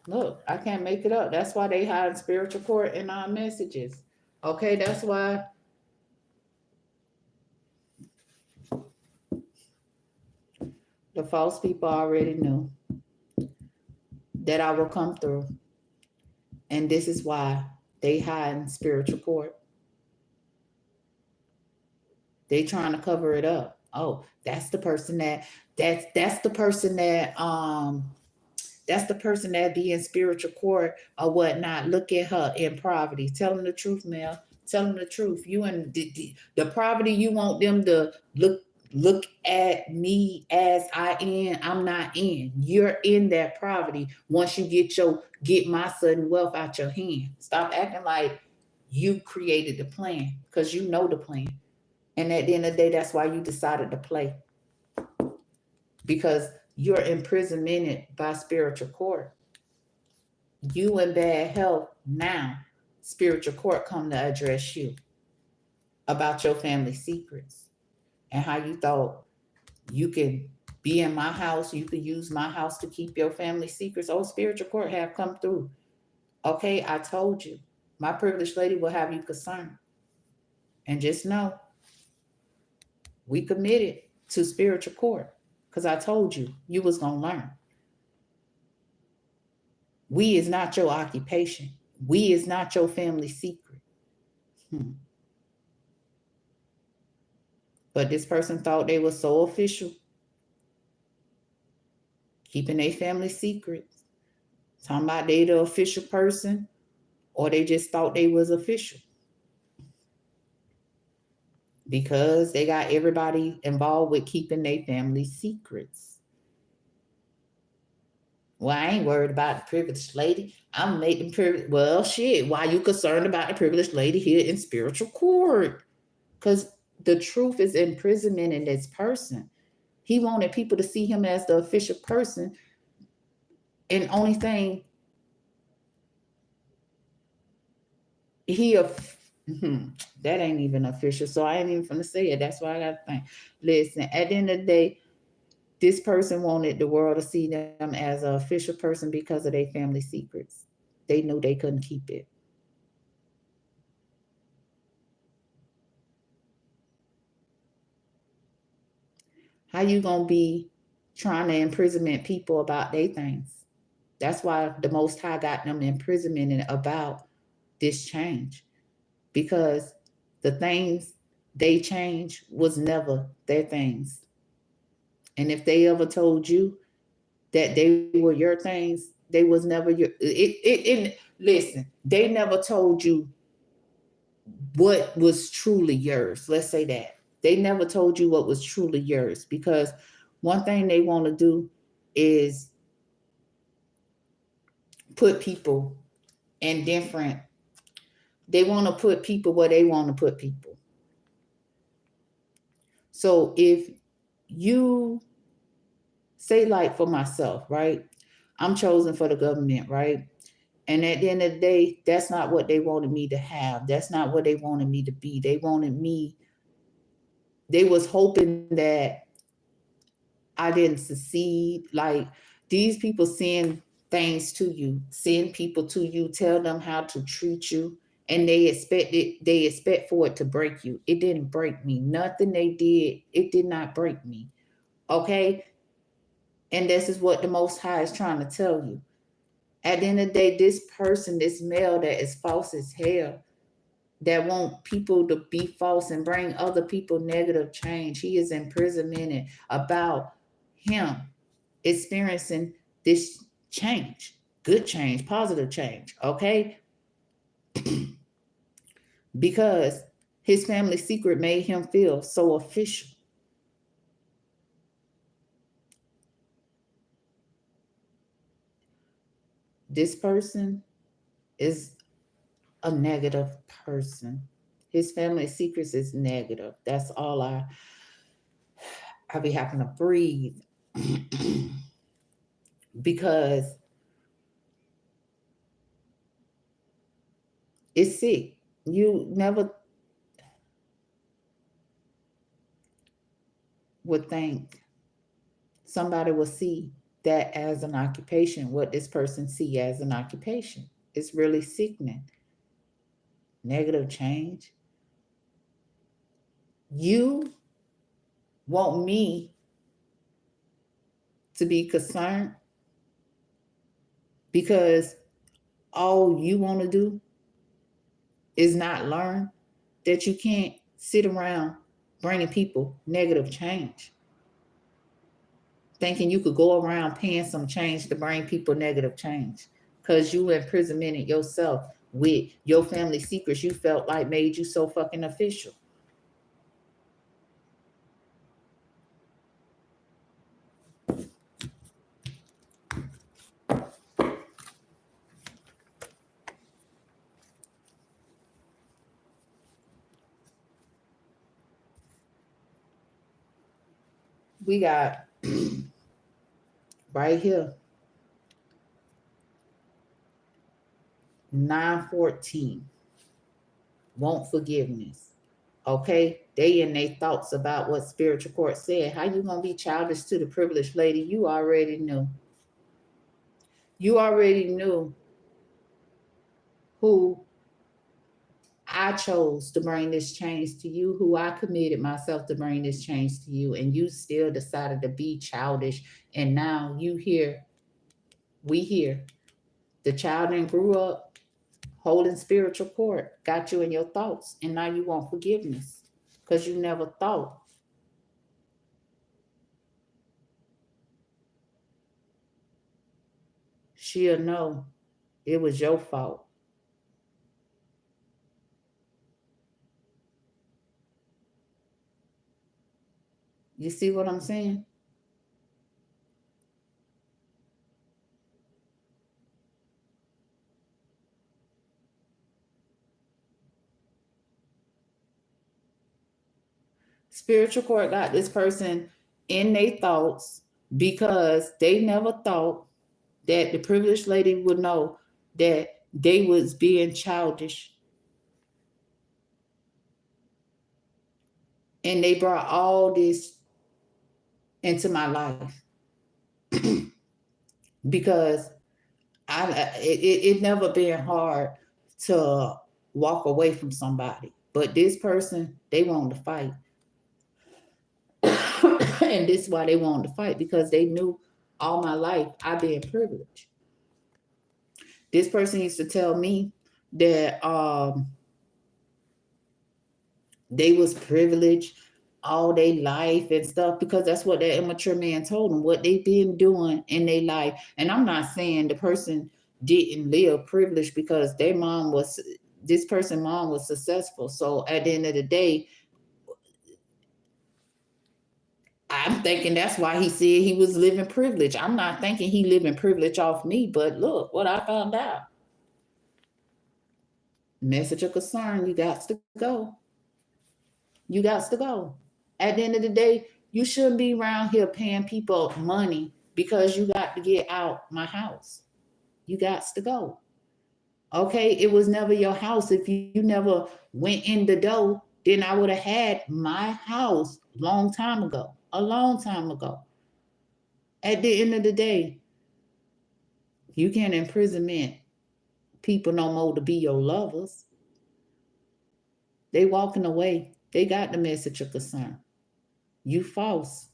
Look, I can't make it up. That's why they hide spiritual court in our messages. Okay, that's why the false people already knew that I will come through. And this is why they hide in spiritual court. They trying to cover it up. Oh, that's the person that's the person that's the person that be in spiritual court or whatnot. Look at her in poverty. Tell them the truth, Mel. Tell them the truth. You and the poverty you want them to look at me as I am. I'm not in. You're in that poverty once you get my sudden wealth out your hand. Stop acting like you created the plan because you know the plan. And at the end of the day, that's why you decided to play. Because you're imprisoned by spiritual court. You in bad health now. Spiritual court come to address you about your family secrets and how you thought you can be in my house, you could use my house to keep your family secrets. Oh, spiritual court have come through. Okay, I told you. My privileged lady will have you concerned. And just know, we committed to spiritual court because I told you you was going to learn. We is not your occupation. We is not your family secret. But this person thought they were so official, keeping their family secrets, talking about they the official person, or they just thought they was official because they got everybody involved with keeping their family secrets. Well, I ain't worried about the privileged lady. I'm making privilege. Well, shit, why you concerned about the privileged lady here in spiritual court? Because the truth is imprisonment in this person. He wanted people to see him as the official person. And only thing that ain't even official. So I ain't even gonna say it. That's why I gotta think. Listen, at the end of the day, this person wanted the world to see them as an official person because of their family secrets. They knew they couldn't keep it. How you gonna be trying to imprisonment people about their things? That's why the Most High got them imprisonment about this change. because the things they changed was never their things. And if they ever told you that they were your things, they was never your listen, they never told you what was truly yours. Let's say that. They never told you what was truly yours, because one thing they want to do is put people in different, they want to put people where they want to put people. So if you say, like for myself, right? I'm chosen for the government, right? And at the end of the day, that's not what they wanted me to have. That's not what they wanted me to be. They wanted me, they was hoping that I didn't succeed. Like, these people send things to you, send people to you, tell them how to treat you, and they expect for it to break you. It didn't break me. Nothing they did, it did not break me. Okay? And this is what the Most High is trying to tell you. At the end of the day, this person, this male that is false as hell, that want people to be false and bring other people negative change, he is imprisonment about him experiencing this change, good change, positive change, okay? Because his family secret made him feel so official. This person is a negative person. His family secrets is negative. That's all I be having to breathe. Because it's sick. You never would think somebody will see that as an occupation, what this person see as an occupation. It's really sickening. Negative change. You want me to be concerned because all you want to do is not learn that you can't sit around bringing people negative change, thinking you could go around paying some change to bring people negative change, because you imprisoned yourself with your family secrets you felt like made you so fucking official. We got right here 914, want forgiveness. Okay, they in their thoughts about what spiritual court said. How you gonna be childish to the privileged lady? You already knew. You already knew who I chose to bring this change to you, who I committed myself to bring this change to you, and you still decided to be childish. And now you here, we here. The child then grew up holding spiritual court, got you in your thoughts, and now you want forgiveness because you never thought. She'll know it was your fault. You see what I'm saying? Spiritual court got this person in their thoughts because they never thought that the privileged lady would know that they was being childish. And they brought all this into my life because it never been hard to walk away from somebody. But this person, they wanted to fight. And this is why they wanted to fight, because they knew all my life I've been privileged. This person used to tell me that They was privileged all their life and stuff because that's what that immature man told them, what they've been doing in their life. And I'm not saying the person didn't live privileged because this person's mom was successful. So at the end of the day, I'm thinking that's why he said he was living privilege. I'm not thinking he living privilege off me, but look what I found out. Message of concern, you got to go. You got to go. At the end of the day, you shouldn't be around here paying people money because you got to get out my house. You got to go. Okay, it was never your house. If you never went in the door, then I would have had my house long time ago. A long time ago. At the end of the day, you can't imprisonment people no more to be your lovers. They walking away. They got the message of concern. You false.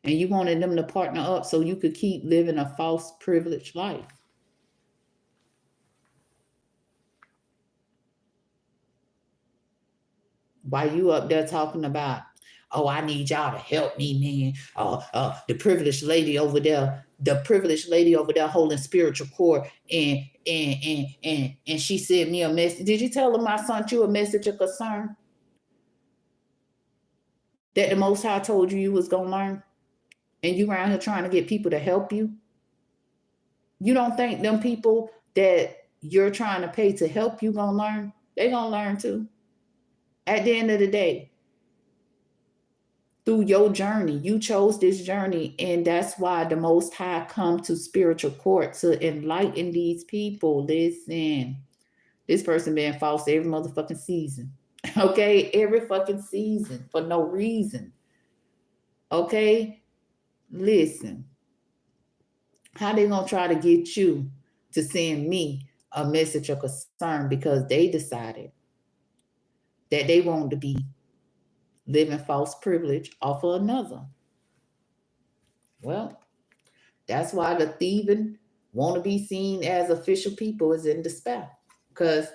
And you wanted them to partner up so you could keep living a false privileged life. Why you up there talking about, oh, I need y'all to help me, man. The privileged lady over there, holding spiritual court, and she sent me a message. Did you tell them I sent you a message of concern? That the Most High told you was gonna learn, and you around here trying to get people to help you? You don't think them people that you're trying to pay to help you gonna learn? They gonna learn too. At the end of the day, through your journey, you chose this journey, and that's why the Most High come to spiritual court to enlighten these people. Listen, this person being false every motherfucking season. Okay, every fucking season for no reason. Okay, listen. How they gonna try to get you to send me a message of concern because they decided that they wanted to be living false privilege off of another? Well, that's why the thieving want to be seen as official people is in despair because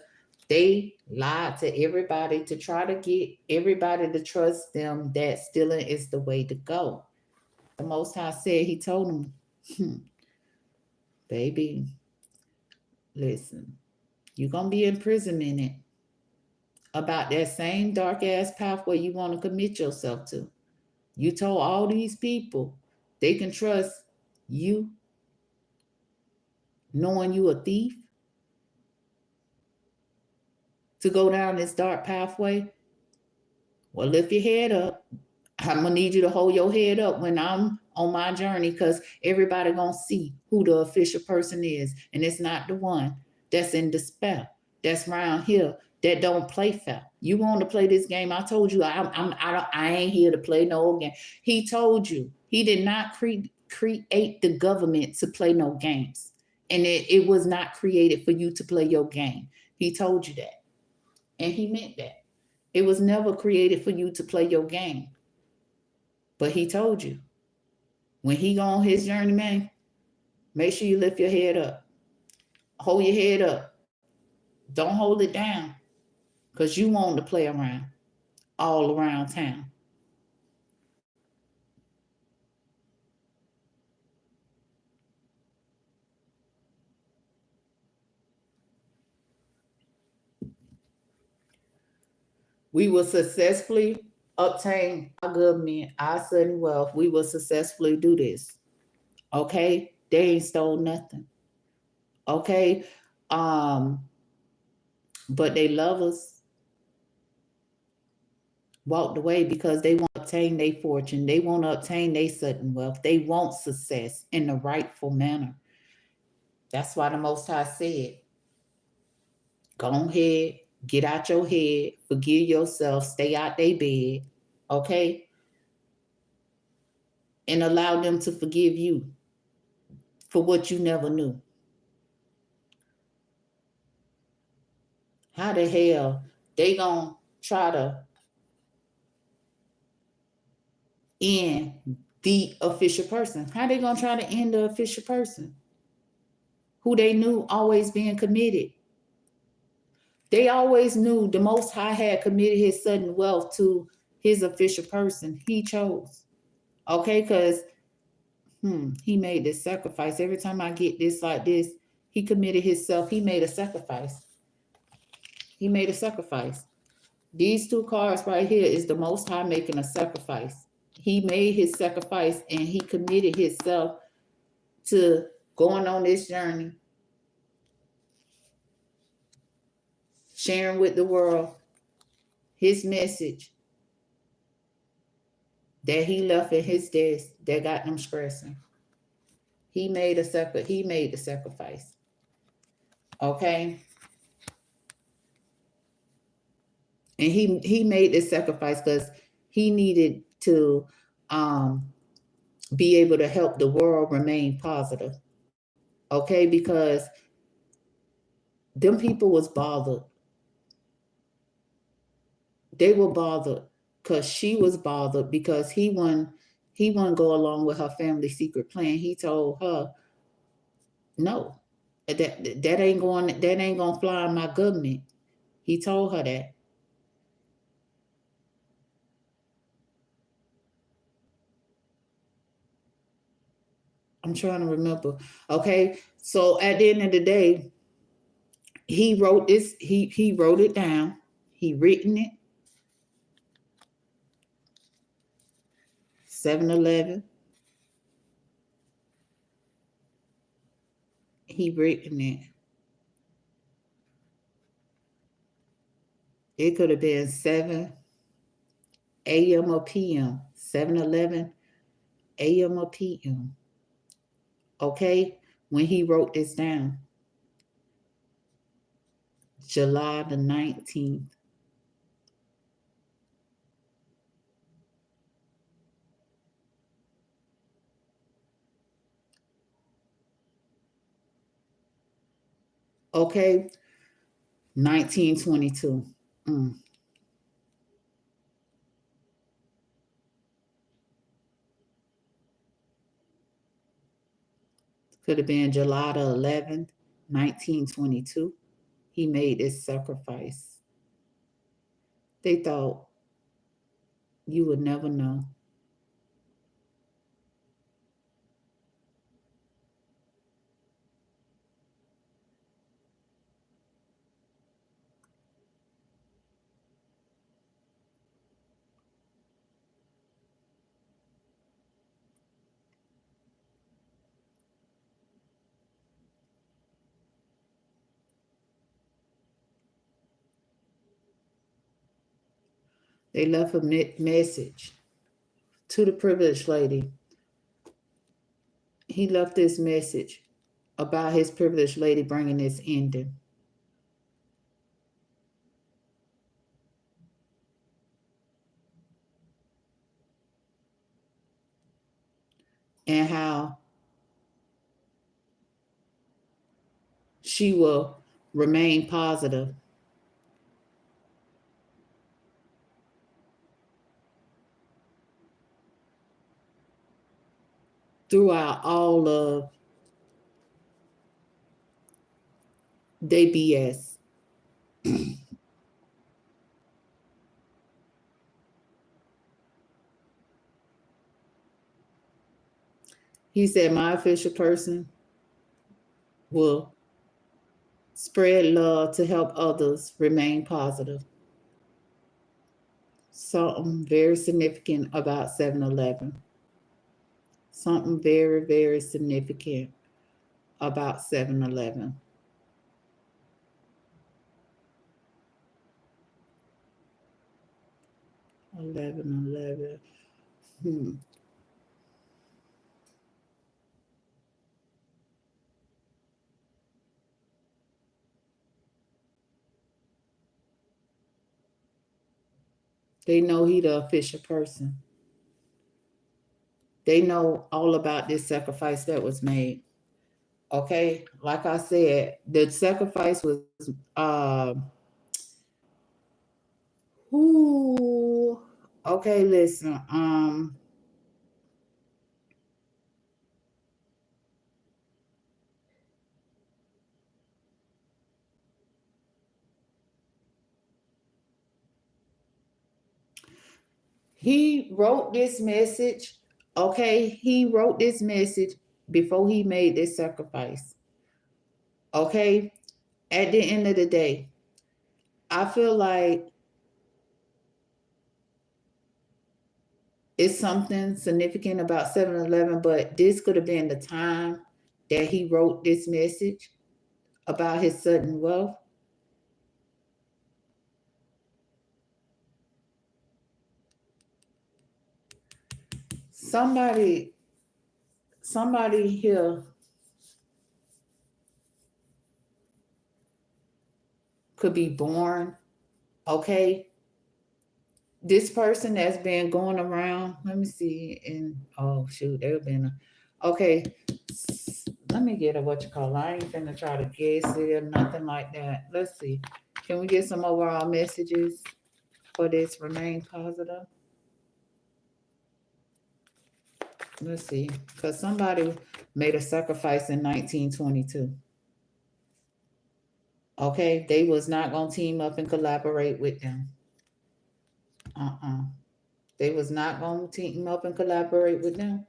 they lied to everybody to try to get everybody to trust them that stealing is the way to go. The Most High said, he told them, baby, listen, you're going to be in prison in it about that same dark ass pathway you want to commit yourself to. You told all these people they can trust you knowing you a thief to go down this dark pathway. Well, lift your head up. I'm gonna need you to hold your head up when I'm on my journey, because everybody gonna see who the official person is, and it's not the one that's in despair, that's around here that don't play fair. You want to play this game? I told you I ain't here to play no game. He told you he did not create the government to play no games, and it was not created for you to play your game. He told you that, and he meant that. It was never created for you to play your game. But he told you, when he go on his journey, man, make sure you lift your head up. Hold your head up. Don't hold it down, because you want to play around all around town. We will successfully obtain our government, our sudden wealth. We will successfully do this. Okay? They ain't stole nothing. Okay? But they love us. Walked away because they want to obtain their fortune. They want to obtain their sudden wealth. They want success in the rightful manner. That's why the Most High said, go ahead, get out your head, forgive yourself, stay out their bed, okay? And allow them to forgive you for what you never knew. How the hell they gonna try to end the official person? How they gonna try to end the official person who they knew always being committed? They always knew the Most High had committed his sudden wealth to his official person. He chose. Okay, because he made this sacrifice. Every time I get this like this, he committed himself. He made a sacrifice. He made a sacrifice. These two cards right here is the Most High making a sacrifice. He made his sacrifice and he committed himself to going on this journey, sharing with the world his message that he left in his desk that got them stressing. He made the sacrifice. Okay? And he made this sacrifice because he needed to be able to help the world remain positive. Okay? Because them people was bothered. They were bothered because she was bothered because he wouldn't go along with her family secret plan. He told her, no, that ain't gonna fly in my government. He told her that. I'm trying to remember. Okay, so at the end of the day, he wrote this. He wrote it down. He written it. 7-Eleven. He written it. It could have been 7 a.m. or p.m. 7-Eleven a.m. or p.m. Okay, when he wrote this down, July the 19th. Okay, 1922. Could have been July the 11th, 1922. He made this sacrifice. They thought you would never know. They left a message to the privileged lady. He left this message about his privileged lady bringing this ending. And how she will remain positive throughout all of they BS. He said, my official person will spread love to help others remain positive. Something very significant about 7-Eleven. Something very, very significant about 7-Eleven. 11-11. They know he the official person. They know all about this sacrifice that was made. Okay, like I said, the sacrifice was whoo. Okay, listen. He wrote this message. Okay, he wrote this message before he made this sacrifice. Okay, at the end of the day, I feel like it's something significant about 7-Eleven, but this could have been the time that he wrote this message about his sudden wealth. Somebody here could be born, okay? This person that's been going around, let me see, and oh shoot, they've been okay. Let me get a what you call. I ain't finna try to guess it or nothing like that. Let's see. Can we get some overall messages for this? Remain positive. Let's see, because somebody made a sacrifice in 1922. Okay, they was not gonna team up and collaborate with them. They was not gonna team up and collaborate with them.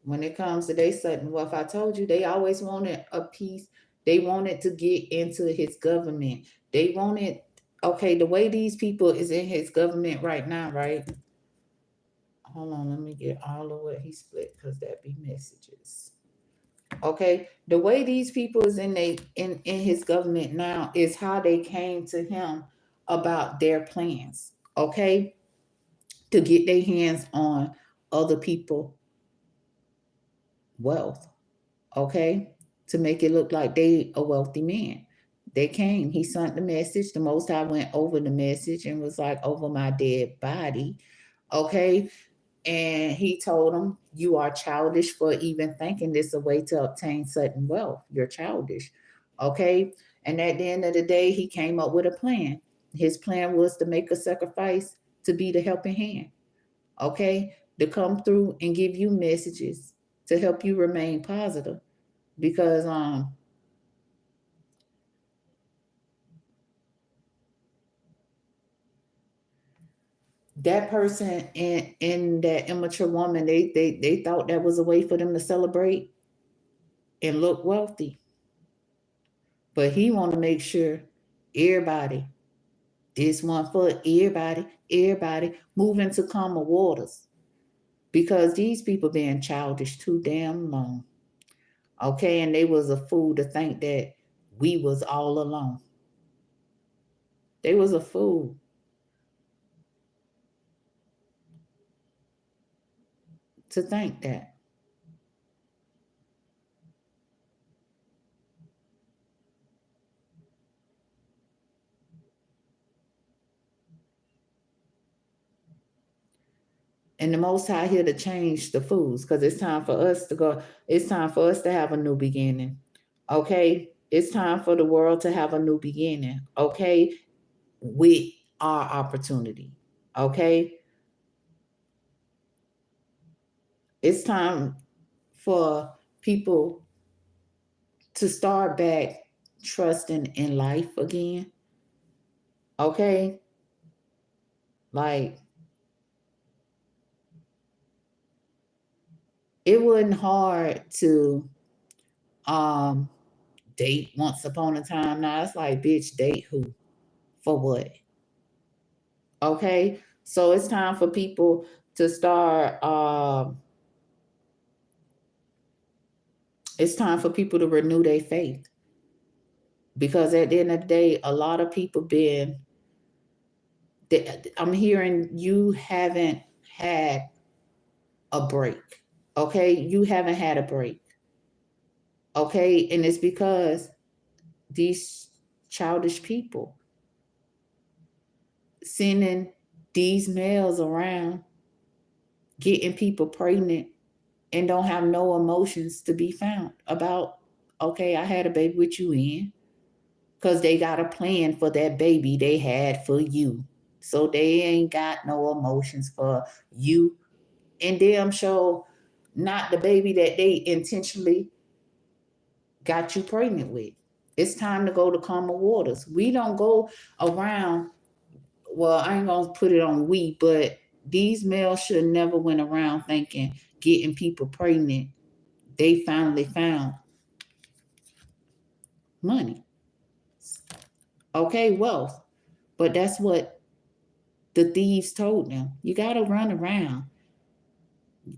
When it comes to they sudden wealth, I told you they always wanted a piece. They wanted to get into his government. They wanted, okay, the way these people is in his government right now, right? Hold on, let me get all of what he split because that be messages. Okay, the way these people is in his government now is how they came to him about their plans. Okay, to get their hands on other people wealth. Okay, to make it look like they a wealthy man. They came. He sent the message. The Most High went over the message and was like, "Over my dead body." Okay, and he told him, "You are childish for even thinking this a way to obtain certain wealth. You're childish." Okay, and at the end of the day, he came up with a plan. His plan was to make a sacrifice to be the helping hand. Okay, to come through and give you messages to help you remain positive because that person and that immature woman, they thought that was a way for them to celebrate and look wealthy, but he want to make sure everybody, this one for everybody move into calmer waters because these people been childish too damn long. Okay, and they was a fool to think that we was all alone. They was a fool to think that. And the Most High here to change the fools because it's time for us to go. It's time for us to have a new beginning. Okay? It's time for the world to have a new beginning. Okay? With our opportunity. Okay? It's time for people to start back trusting in life again. Okay? Like, it wasn't hard to um date once upon a time. Now it's like, bitch, date who? For what? Okay, so it's time for people to start. It's time for people to renew their faith because at the end of the day, a lot of people been. I'm hearing you haven't had a break. Okay, you haven't had a break. Okay, and it's because these childish people sending these males around, getting people pregnant, and don't have no emotions to be found about, okay, I had a baby with you in, because they got a plan for that baby they had for you. So they ain't got no emotions for you. And damn sure not the baby that they intentionally got you pregnant with. It's time to go to calmer waters. We don't go around, well, I ain't gonna put it on we, but these males should never went around thinking getting people pregnant. They finally found money. Okay, wealth. But that's what the thieves told them. You got to run around.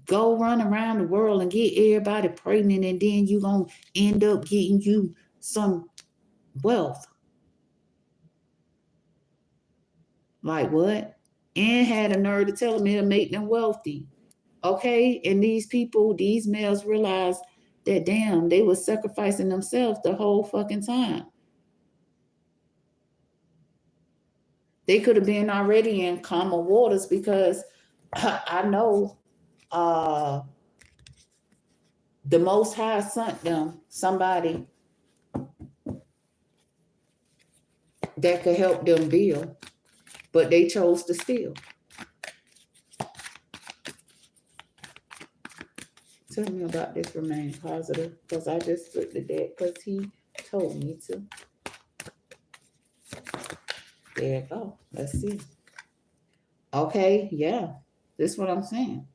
Go run around the world and get everybody pregnant, and then you going to end up getting you some wealth. Like what? And had a nerve to tell them it'll make them wealthy. Okay? And these people, these males realized that damn, they were sacrificing themselves the whole fucking time. They could have been already in calmer waters, because I know the Most High sent them somebody that could help them build, but they chose to steal. Tell me about this remain positive, because I just looked at that because he told me to. There you go. Let's see. Okay, yeah. This is what I'm saying.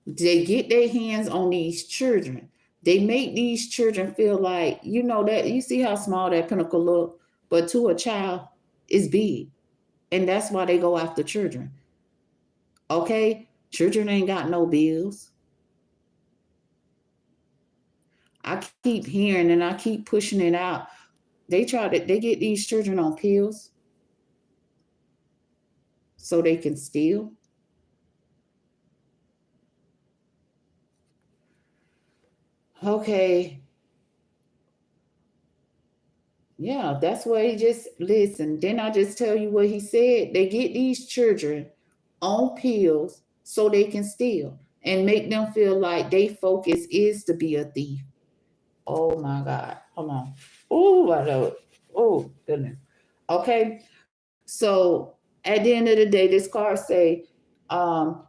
They get their hands on these children. They make these children feel like, you know, that you see how small that pinnacle look, but to a child, it's big. And that's why they go after children. Okay? Children ain't got no bills. I keep hearing and I keep pushing it out. They get these children on pills so they can steal. Okay. Yeah, that's what he just listen. Then I just tell you what he said. They get these children on pills so they can steal and make them feel like their focus is to be a thief. Oh my God. Hold on. Oh, I know it. Oh, goodness. Okay. So at the end of the day, this card say,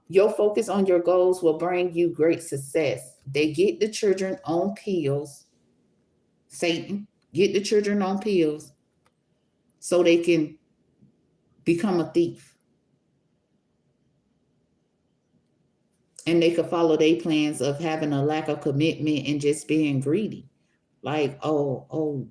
your focus on your goals will bring you great success. They get the children on pills. Satan, get the children on pills so they can become a thief. And they could follow their plans of having a lack of commitment and just being greedy. Like,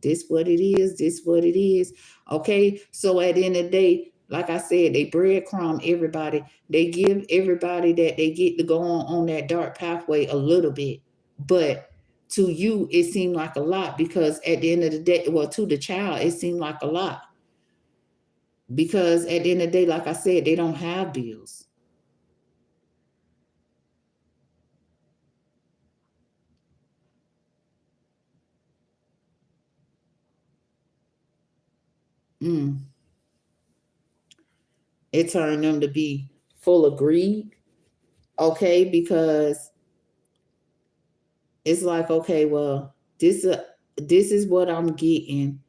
this what it is, this what it is. Okay, so at the end of the day, like I said, they breadcrumb everybody. They give everybody that they get to go on that dark pathway a little bit. But to you, it seemed like a lot, because at the end of the day, well, to the child, it seemed like a lot. Because at the end of the day, like I said, they don't have bills. It turned them to be full of greed. Okay, because it's like, okay, well, this is what I'm getting.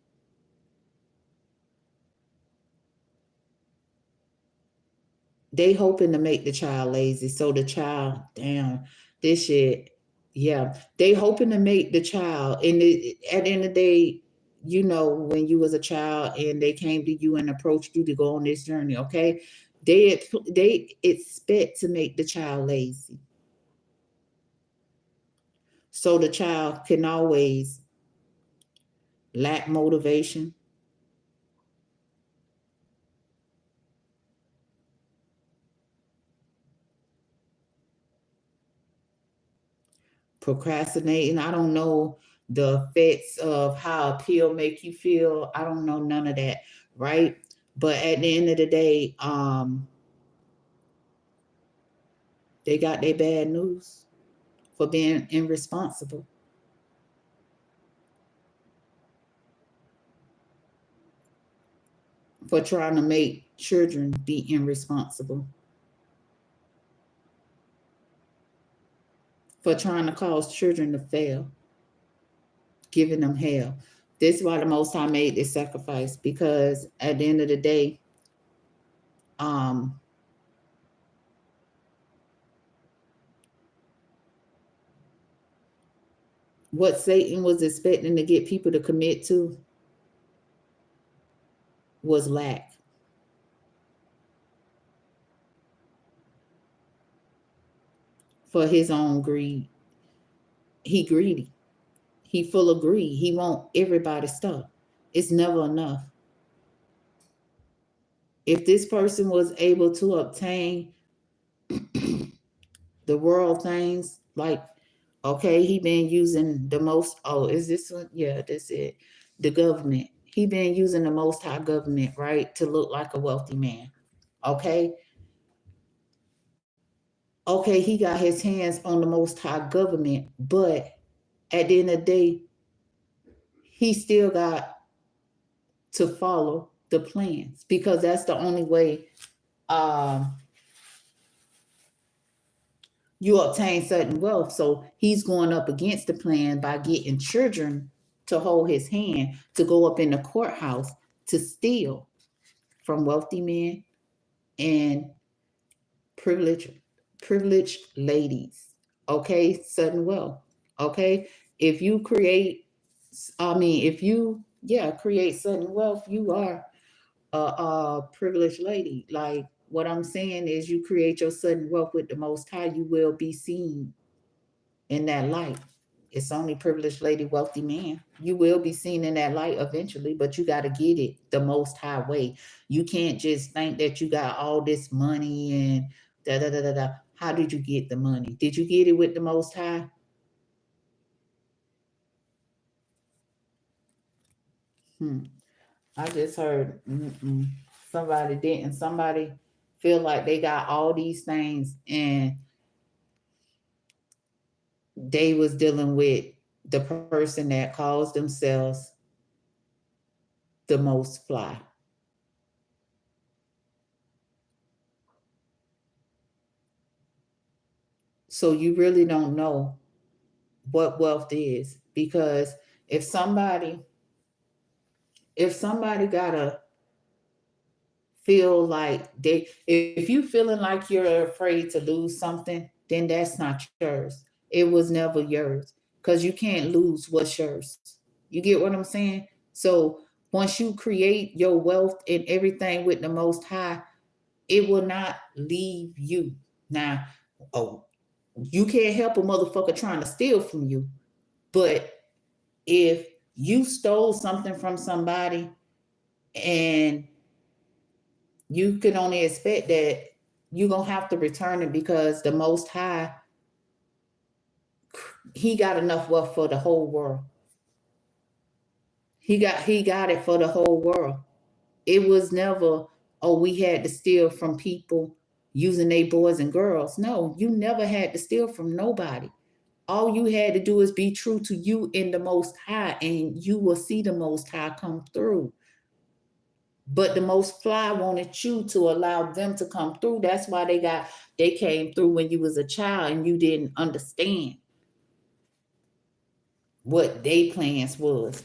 They hoping to make the child lazy, so the child, damn, this shit, yeah. They hoping to make the child, and at the end of the day, you know, when you was a child and they came to you and approached you to go on this journey, okay, they expect to make the child lazy, so the child can always lack motivation, procrastinating. I don't know the effects of how a pill make you feel. I don't know none of that, right? But at the end of the day, they got their bad news for being irresponsible, for trying to make children be irresponsible, for trying to cause children to fail, giving them hell. This is why the Most High made this sacrifice, because at the end of the day, what Satan was expecting to get people to commit to was lack. for his own greed. He greedy. He full of greed. He want everybody's stuff. It's never enough. If this person was able to obtain the world things, like, okay, he been using the most, oh, is this one? Yeah, that's it. The government. He been using the most high government, right, to look like a wealthy man. Okay. Okay, he got his hands on the most high government, but at the end of the day, he still got to follow the plans because that's the only way um, you obtain certain wealth. So he's going up against the plan by getting children to hold his hand to go up in the courthouse to steal from wealthy men and privileged privileged ladies. Okay, sudden wealth. Okay, if you create, if you create sudden wealth, you are a privileged lady. Like what I'm saying is, you create your sudden wealth with the Most High, you will be seen in that light. It's only privileged lady, wealthy man. You will be seen in that light eventually, but you got to get it the Most High way. You can't just think that you got all this money and da da da da da. How did you get the money? Did you get it with the Most High? I just heard somebody didn't. Somebody feel like they got all these things and they was dealing with the person that calls themselves the most fly. So you really don't know what wealth is, because if somebody if somebody gotta feel like they, if you feeling like you're afraid to lose something, then that's not yours. It was never yours, because you can't lose what's yours. You get what I'm saying? So once you create your wealth and everything with the Most High, it will not leave you. Now, oh, you can't help a motherfucker trying to steal from you, but if you stole something from somebody and you can only expect that you're gonna have to return it, because the Most High, he got enough wealth for the whole world. He got it for the whole world. It was never, oh, we had to steal from people using their boys and girls. No, you never had to steal from nobody. All you had to do is be true to you in the Most High, and you will see the Most High come through. But the Most Fly wanted you to allow them to come through. That's why they came through when you was a child and you didn't understand what they plans was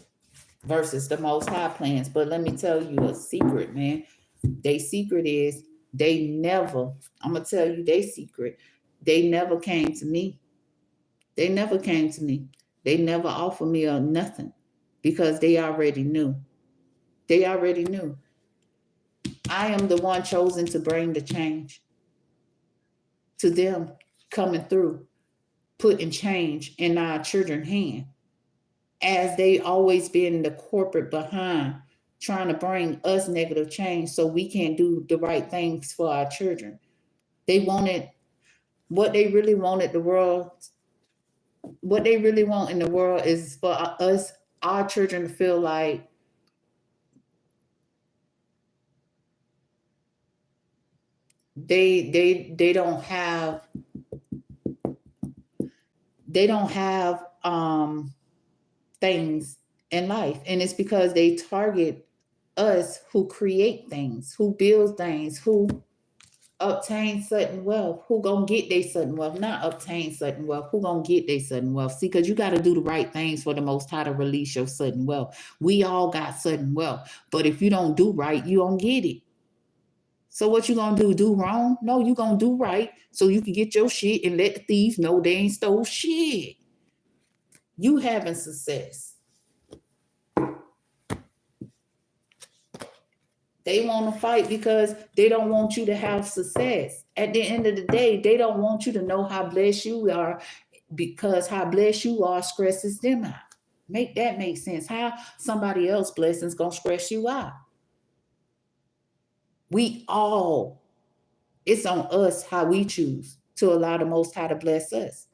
versus the Most High plans. But let me tell you a secret, man. They secret is they never, I'm gonna tell you they secret. They never came to me. They never came to me. They never offered me a nothing, because they already knew. They already knew. I am the one chosen to bring the change to them, coming through, putting change in our children's hand, as they always been the corporate behind, trying to bring us negative change so we can't do the right things for our children. They wanted, what they really wanted the world, what they really want in the world is for us, our children, to feel like they don't have things in life, and it's because they target us who create things, who build things, who obtain certain wealth, who gonna get their certain wealth, not obtain certain wealth, who gonna get their certain wealth. See, because you got to do the right things for the Most High to release your certain wealth. We all got certain wealth, but if you don't do right, you don't get it. So what you gonna do? Do wrong? No, you gonna do right so you can get your shit and let the thieves know they ain't stole shit. You having success. They want to fight because they don't want you to have success. At the end of the day, they don't want you to know how blessed you are, because how blessed you are stresses them out. Make that make sense. How somebody else's blessings gonna stress you out? We all, it's on us how we choose to allow the Most High to bless us.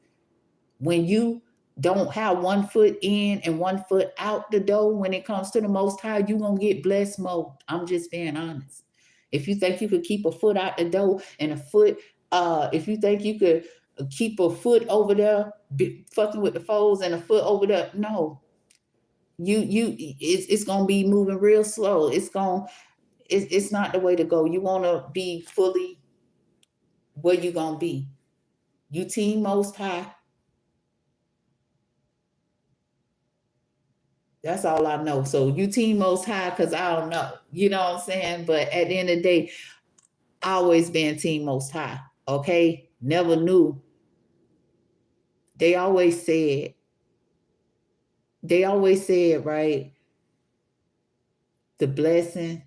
When you don't have one foot in and one foot out the door when it comes to the Most High, you're going to get blessed more. I'm just being honest. If you think you could keep a foot out the door and a foot, if you think you could keep a foot over there, fucking with the foes, and a foot over there, no. It's gonna be moving real slow. It's not the way to go. You want to be fully where you gonna be. You team Most High. That's all I know. So you team Most High because I don't know. You know what I'm saying? But at the end of the day, I always been team Most High. Okay? Never knew. They always said, right? The blessing.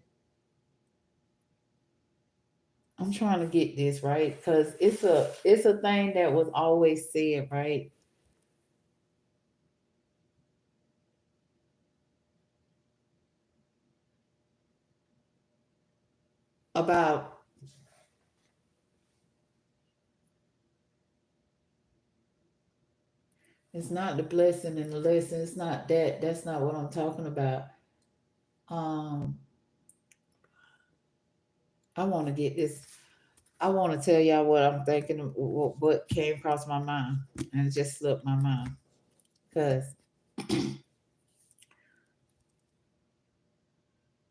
I'm trying to get this right because it's a thing that was always said, right? About it's not the blessing and the lesson. It's not that. That's not what I'm talking about. Um, I want to get this. I want to tell y'all what I'm thinking, what came across my mind, and it just slipped my mind. Because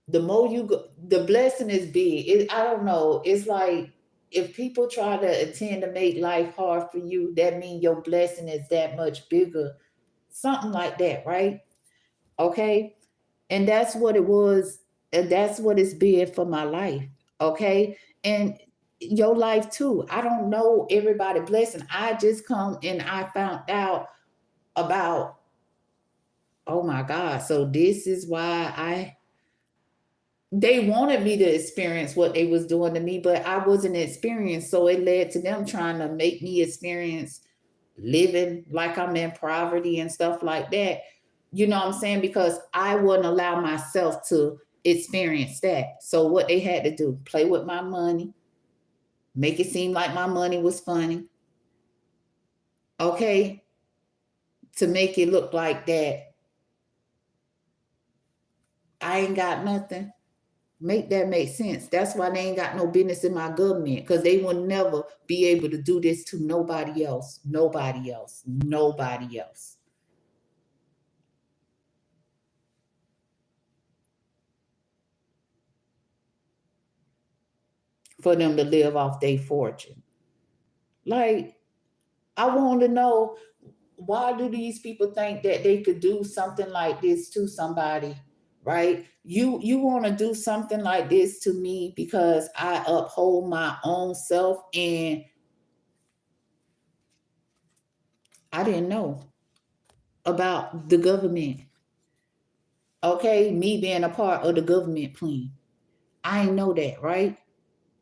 the more you go, the blessing is big. I don't know. It's like if people try to intend to make life hard for you, that means your blessing is that much bigger. Something like that, right? Okay. And that's what it was. And that's what it's been for my life. Okay. And your life too. I don't know everybody blessing. I just come and I found out about, oh my God. So this is why they wanted me to experience what they was doing to me, but I wasn't experienced. So it led to them trying to make me experience living like I'm in poverty and stuff like that. You know what I'm saying? Because I wouldn't allow myself to experience that. So what they had to do, play with my money, make it seem like my money was funny. Okay. To make it look like that I ain't got nothing. Make that make sense. That's why they ain't got no business in my government, because they will never be able to do this to nobody else. Nobody else. Nobody else. For them to live off their fortune. Like, I want to know, why do these people think that they could do something like this to somebody, right? You want to do something like this to me because I uphold my own self, and I didn't know about the government. Okay, me being a part of the government plan. I didn't know that, right?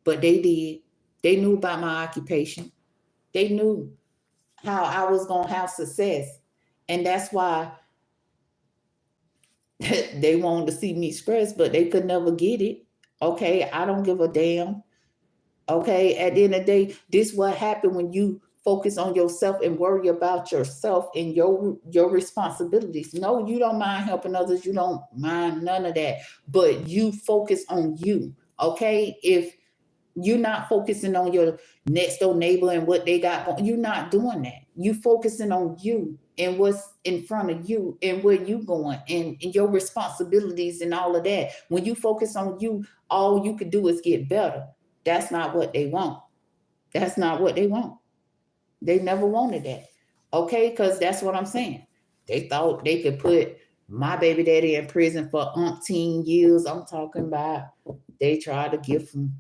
But they did. They knew about my occupation. They knew how I was going to have success. And that's why they wanted to see me stressed, but they could never get it. Okay, I don't give a damn. Okay, at the end of the day, this what happened when you focus on yourself and worry about yourself and your responsibilities. No, you don't mind helping others. You don't mind none of that, but you focus on you. Okay, if you're not focusing on your next door neighbor and what they got going, you're not doing that. You focusing on you and what's in front of you and where you going, and your responsibilities and all of that. When you focus on you, all you could do is get better. That's not what they want. That's not what they want. They never wanted that. Okay, because that's what I'm saying. They thought they could put my baby daddy in prison for umpteen years. I'm talking about they tried to gift him.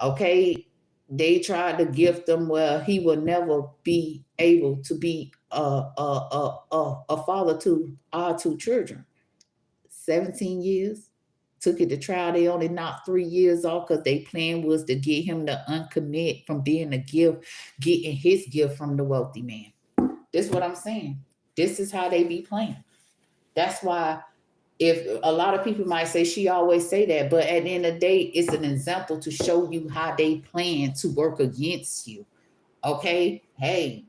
Okay, they tried to gift him where he will never be able to be a father to our two children. 17 years. took it to trial. They only knocked 3 years off because their plan was to get him to uncommit from being a gift, getting his gift from the wealthy man. This is what I'm saying. This is how they be playing. That's why, if a lot of people might say she always say that, but at the end of the day, it's an example to show you how they plan to work against you. Okay, hey,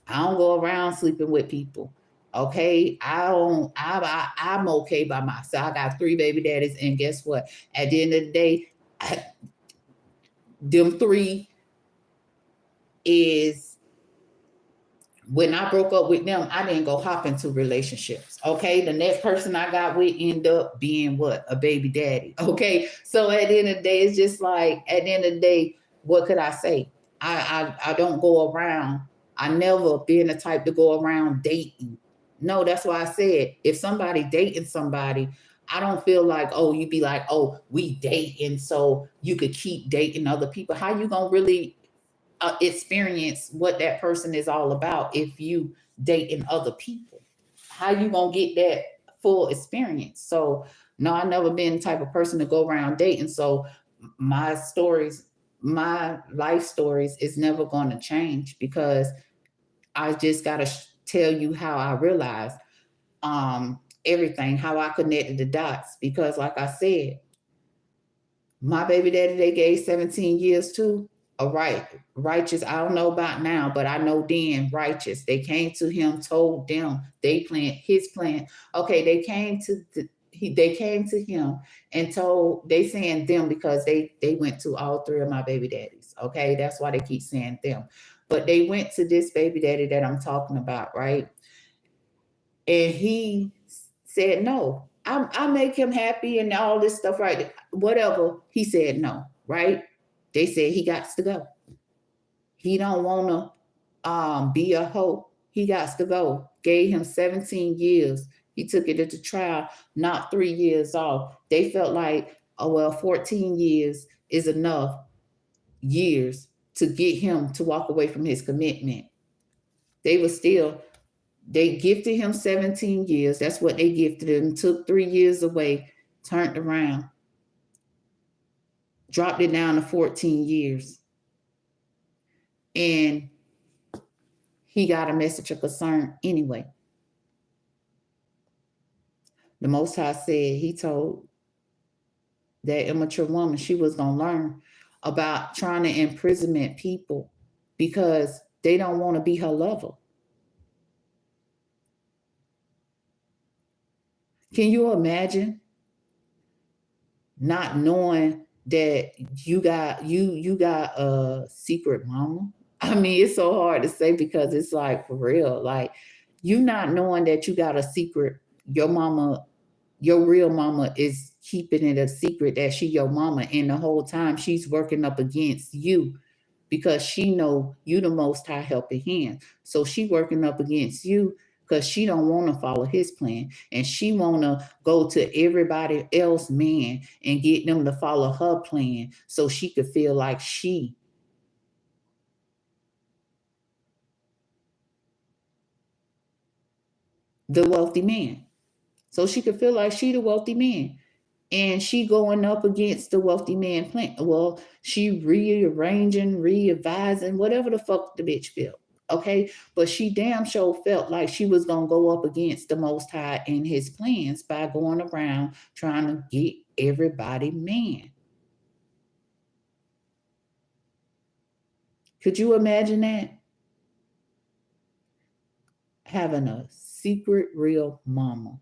I don't go around sleeping with people. Okay, I don't. I'm okay by myself. I got 3 baby daddies, and guess what? At the end of the day, them 3 is, when I broke up with them, I didn't go hop into relationships. Okay. The next person I got with ended up being what? A baby daddy. Okay. So at the end of the day, it's just like, at the end of the day, what could I say? I don't go around. I never been the type to go around dating. No, that's why I said, if somebody dating somebody, I don't feel like, oh, you be like, oh, we dating, so you could keep dating other people. How you gonna really experience what that person is all about if you dating other people? How you gonna get that full experience? So no, I never been the type of person to go around dating. So my stories, my life stories is never going to change, because I just gotta tell you how I realized everything, how I connected the dots. Because like I said, my baby daddy they gave 17 years to, a righteous. I don't know about now, but I know then righteous. They came to him, told them they planned his plan. Okay, they came to him and told, they saying them because they went to all 3 of my baby daddies. Okay, that's why they keep saying them. But they went to this baby daddy that I'm talking about, right? And he said no. I make him happy and all this stuff, right? Whatever. He said no, right? They said he got to go. He don't want to be a hoe. He got to go. Gave him 17 years. He took it into trial, not 3 years off. They felt like, oh well, 14 years is enough years to get him to walk away from his commitment. They were still, they gifted him 17 years. That's what they gifted him. Took 3 years away, turned around, dropped it down to 14 years. And he got a message of concern anyway. The Most High said, he told that immature woman she was going to learn about trying to imprisonment people because they don't want to be her lover. Can you imagine not knowing that you got a secret mama? I mean, it's so hard to say because it's like, for real, like, you not knowing that you got a secret. Your mama, your real mama is keeping it a secret that she your mama, and the whole time she's working up against you because she know you the Most High helping hand. So she working up against you because she don't want to follow his plan, and she want to go to everybody else man and get them to follow her plan so she could feel like she the wealthy man. So she could feel like she the wealthy man. And she going up against the wealthy man plan. Well, she rearranging, readvising, whatever the fuck the bitch felt. Okay. But she damn sure felt like she was gonna go up against the Most High and his plans by going around trying to get everybody man. Could you imagine that? Having a secret real mama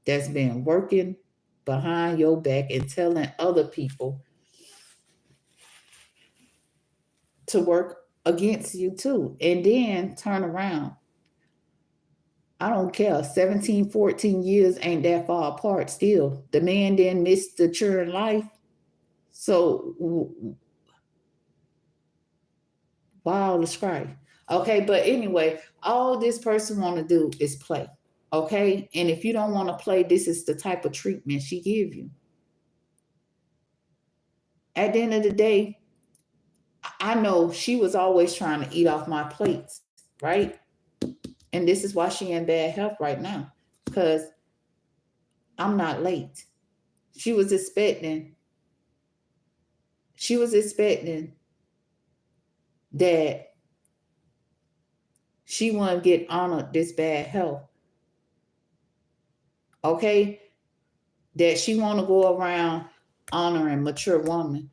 that's been working behind your back and telling other people to work against you too, and then turn around. I don't care. 17, 14 years ain't that far apart still. The man then missed the churn life. So why all the strife? Okay, but anyway, all this person want to do is play. Okay, and if you don't want to play, this is the type of treatment she give you. At the end of the day, I know she was always trying to eat off my plates, right? And this is why she in bad health right now, because I'm not late. She was expecting that she wouldn't get honored this bad health. Okay? That she want to go around honoring mature woman,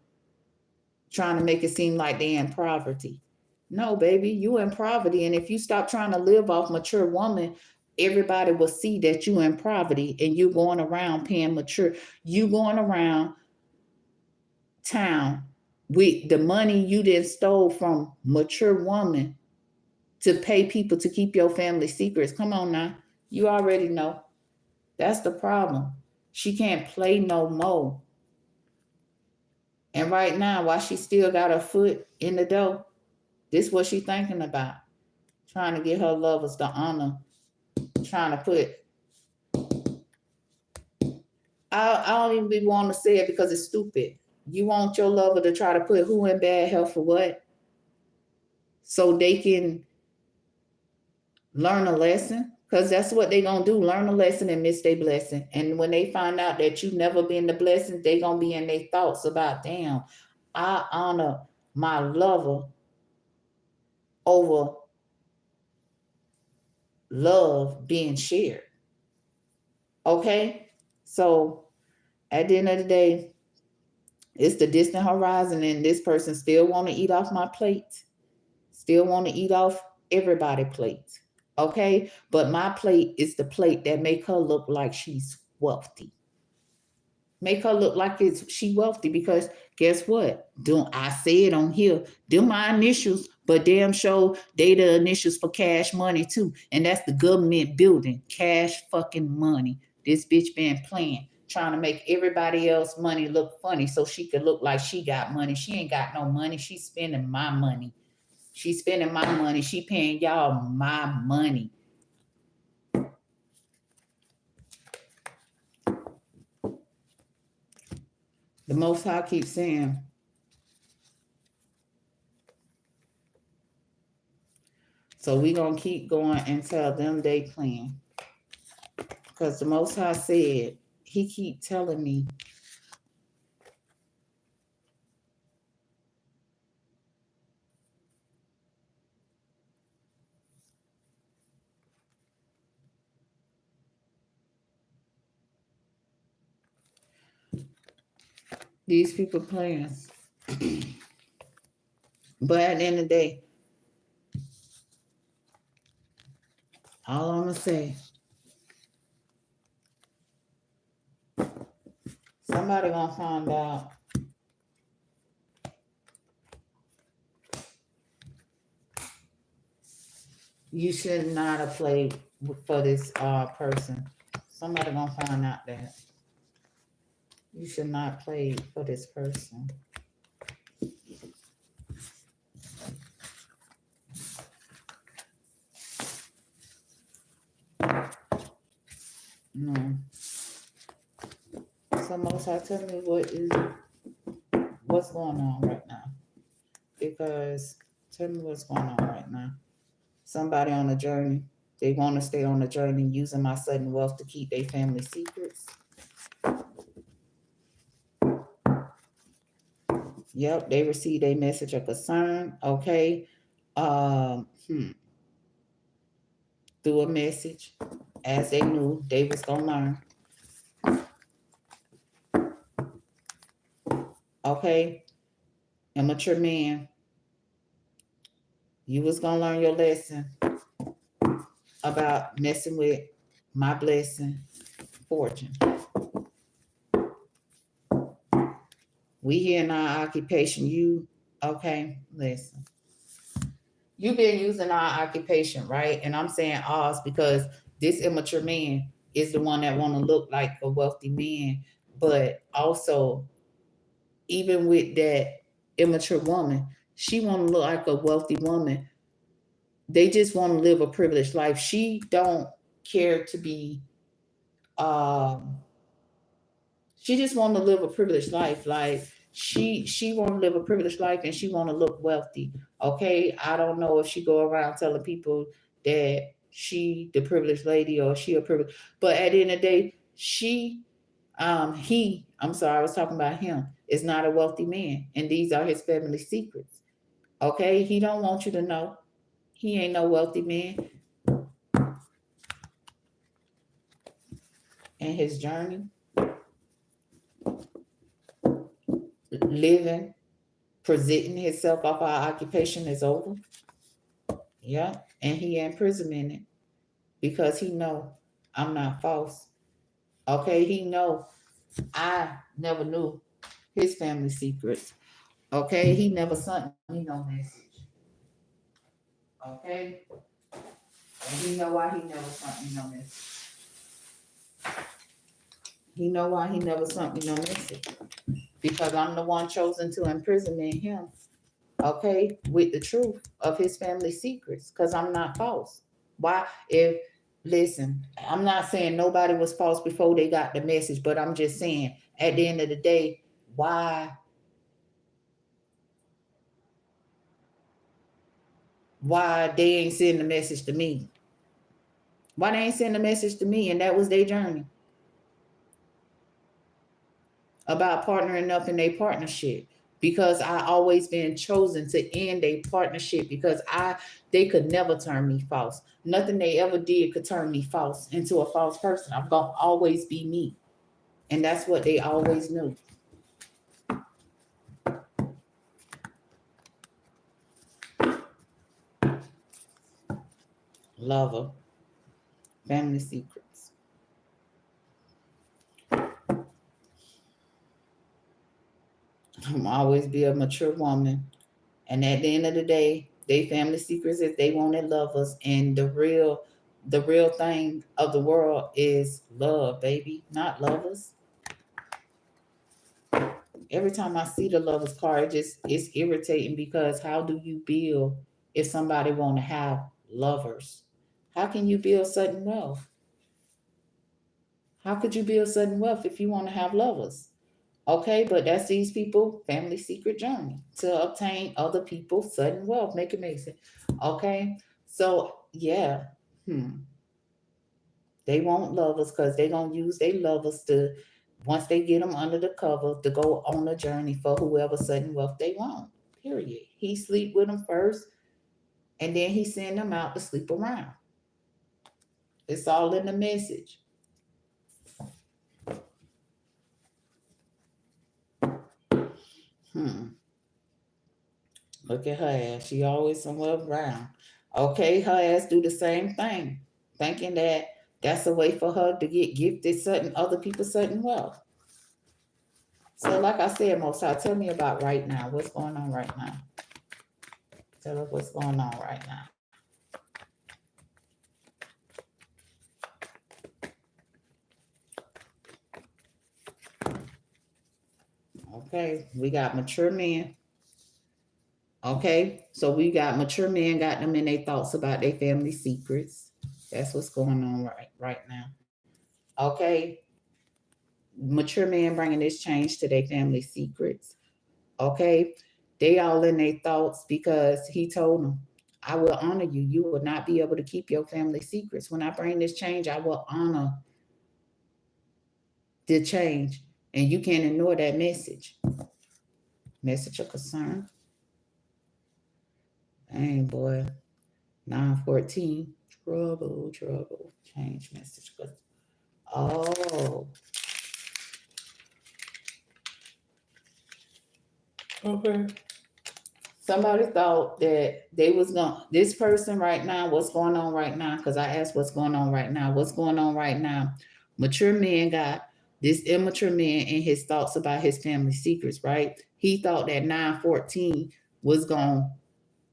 trying to make it seem like they in poverty. No, baby, you in poverty. And if you stop trying to live off mature woman, everybody will see that you in poverty and you going around paying mature. You going around town with the money you did stole from mature woman to pay people to keep your family secrets. Come on now. You already know. That's the problem. She can't play no more. And right now, while she still got her foot in the door, this is what she thinking about. Trying to get her lovers the honor. Trying to put, I don't even be want to say it because it's stupid. You want your lover to try to put who in bad health for what? So they can learn a lesson? Because that's what they going to do. Learn a lesson and miss their blessing. And when they find out that you never been the blessing, they going to be in their thoughts about, damn, I honor my lover over love being shared. Okay? So at the end of the day, it's the distant horizon, and this person still want to eat off my plate, still want to eat off everybody's plate. Okay? But my plate is the plate that make her look like she's wealthy. Make her look like she wealthy, because guess what? Don't I say it on here? Them my initials, but damn sure they the initials for cash money too. And that's the government building. Cash fucking money. This bitch been playing, trying to make everybody else money look funny so she could look like she got money. She ain't got no money. She's spending my money. She's spending my money. She paying y'all my money. The Most High keeps saying, so we gonna keep going and tell them they plan. Because the Most High said, he keep telling me, these people playing. But at the end of the day, all I'm gonna say, somebody gonna find out you should not have played for this person. Somebody gonna find out that you should not play for this person. No. So Most High, tell me what's going on right now. Because tell me what's going on right now. Somebody on a journey. They want to stay on the journey using my sudden wealth to keep their family secrets. Yep, they received a message of concern. Okay. Through a message, as they knew they was gonna learn. Okay. Immature man, you was gonna learn your lesson about messing with my blessing, fortune. We here in our occupation. You, okay, listen. You've been using our occupation, right? And I'm saying ours because this immature man is the one that want to look like a wealthy man. But also, even with that immature woman, she want to look like a wealthy woman. They just want to live a privileged life. She don't care to be, she just want to live a privileged life. Like she want to live a privileged life and she want to look wealthy. Okay, I don't know if she go around telling people that she the privileged lady or she a privileged, but at the end of the day, I'm sorry, I was talking about him, is not a wealthy man. And these are his family secrets. Okay? He don't want you to know. He ain't no wealthy man. And his journey, living, presenting himself off our occupation is over. Yeah. And he in imprisonment because he know I'm not false. Okay? He know I never knew his family secrets. Okay? He never sent me no message. Okay? And he know why he never sent me no message. He know why he never sent me no message. Because I'm the one chosen to imprison him. Okay? With the truth of his family secrets. Because I'm not false. Why? Listen, I'm not saying nobody was false before they got the message, but I'm just saying at the end of the day, why they ain't send the message to me? Why they ain't send the message to me? And that was their journey about partnering up in their partnership. Because I always been chosen to end a partnership because they could never turn me false. Nothing they ever did could turn me false into a false person. I'm gonna always be me. And that's what they always knew. Lover. Family secrets. I'm always be a mature woman. And at the end of the day, they family secrets is they wanted lovers. And the real thing of the world is love, baby, not lovers. Every time I see the lovers card, it's irritating because how do you build if somebody want to have lovers? How can you build sudden wealth? How could you build sudden wealth if you want to have lovers? Okay, but that's these people family secret journey to obtain other people's sudden wealth. Make it make sense. Okay, so yeah, they want lovers because they gonna use their lovers to once they get them under the cover to go on a journey for whoever sudden wealth they want. Period. He sleep with them first, and then he send them out to sleep around. It's all in the message. Look at her ass. She always somewhere around. Okay, her ass do the same thing, thinking that that's a way for her to get gifted certain other people certain wealth. So, like I said, Most High, tell me about right now. What's going on right now? Tell us what's going on right now. Okay, we got mature men. Okay, so we got mature men, got them in their thoughts about their family secrets. That's what's going on right now. Okay, mature men bringing this change to their family secrets. Okay, they all in their thoughts because he told them, I will honor you. You will not be able to keep your family secrets. When I bring this change, I will honor the change. And you can't ignore that message. Message of concern. Dang, boy. 914. Trouble. Change message. Oh. Okay. Somebody thought that they was going this person right now, what's going on right now? Because I asked what's going on right now. What's going on right now? Mature man got this immature man in his thoughts about his family secrets, right? He thought that 914 was gonna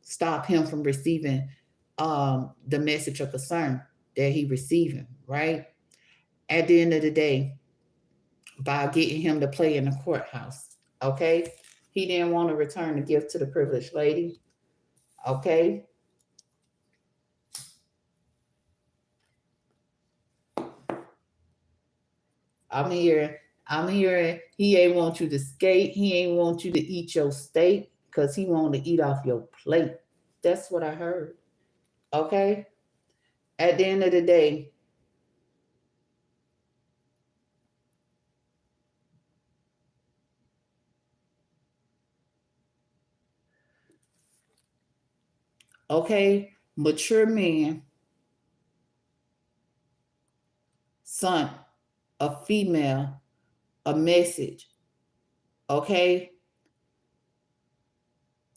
stop him from receiving the message of concern that he receiving, right? At the end of the day, by getting him to play in the courthouse, okay? He didn't want to return the gift to the privileged lady. Okay. I'm here. He ain't want you to skate. He ain't want you to eat your steak because he want to eat off your plate. That's what I heard. Okay. At the end of the day, Okay, mature man, son, a female, a message, okay,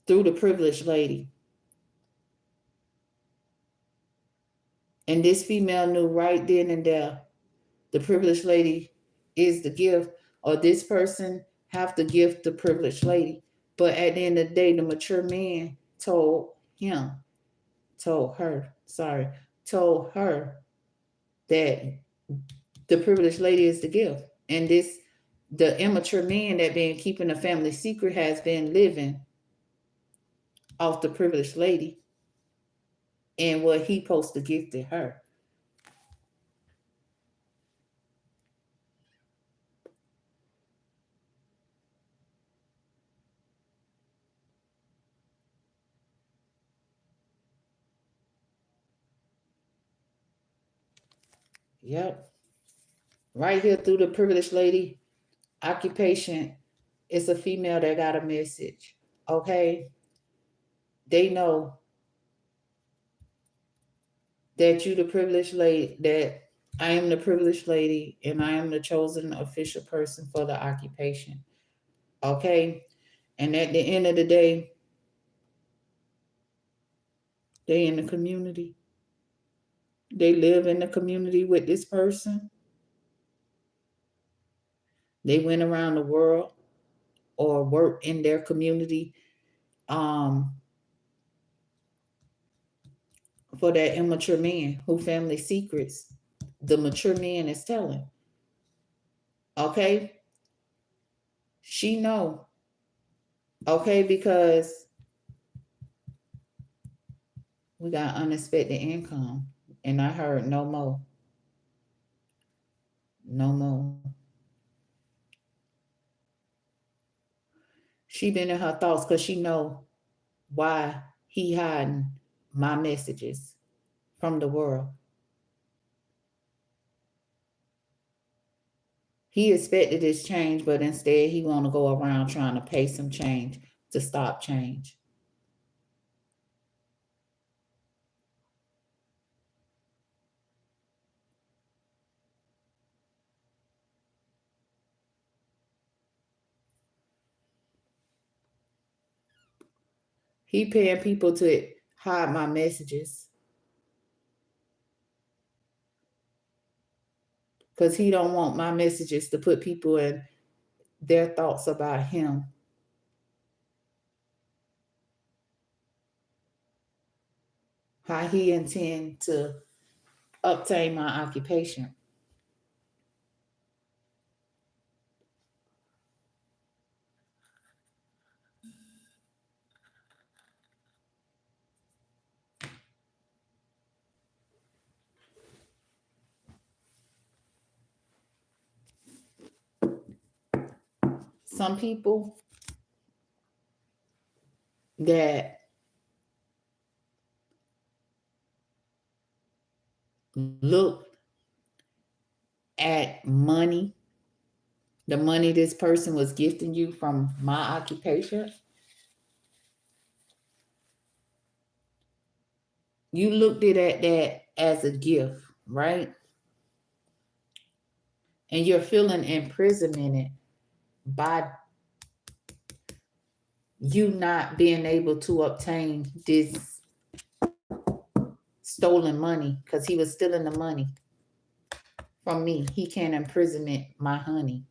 through the privileged lady. And this female knew right then and there the privileged lady is the gift, or this person have to gift the privileged lady. But at the end of the day, the mature man told her that the privileged lady is the gift. And the immature man that been keeping the family secret has been living off the privileged lady and what he supposed to give to her. Yep. Right here through the privileged lady occupation, it's a female that got a message. Okay. They know that you the privileged lady, that I am the privileged lady and I am the chosen official person for the occupation. Okay. And at the end of the day, they in the community. They live in the community with this person. They went around the world or work in their community um, for that immature man who family secrets the mature man is telling. Okay? She know. Okay, because we got unexpected income. And I heard no more. No more. She been in her thoughts because she know why he hiding my messages from the world. He expected this change, but instead he want to go around trying to pay some change to stop change. He paying people to hide my messages because he don't want my messages to put people in their thoughts about him. How he intend to obtain my occupation. Some people that look at money, the money this person was gifting you from my occupation, you looked at that as a gift, right? And you're feeling imprisonment by you not being able to obtain this stolen money because he was stealing the money from me. He can't imprisonment my honey.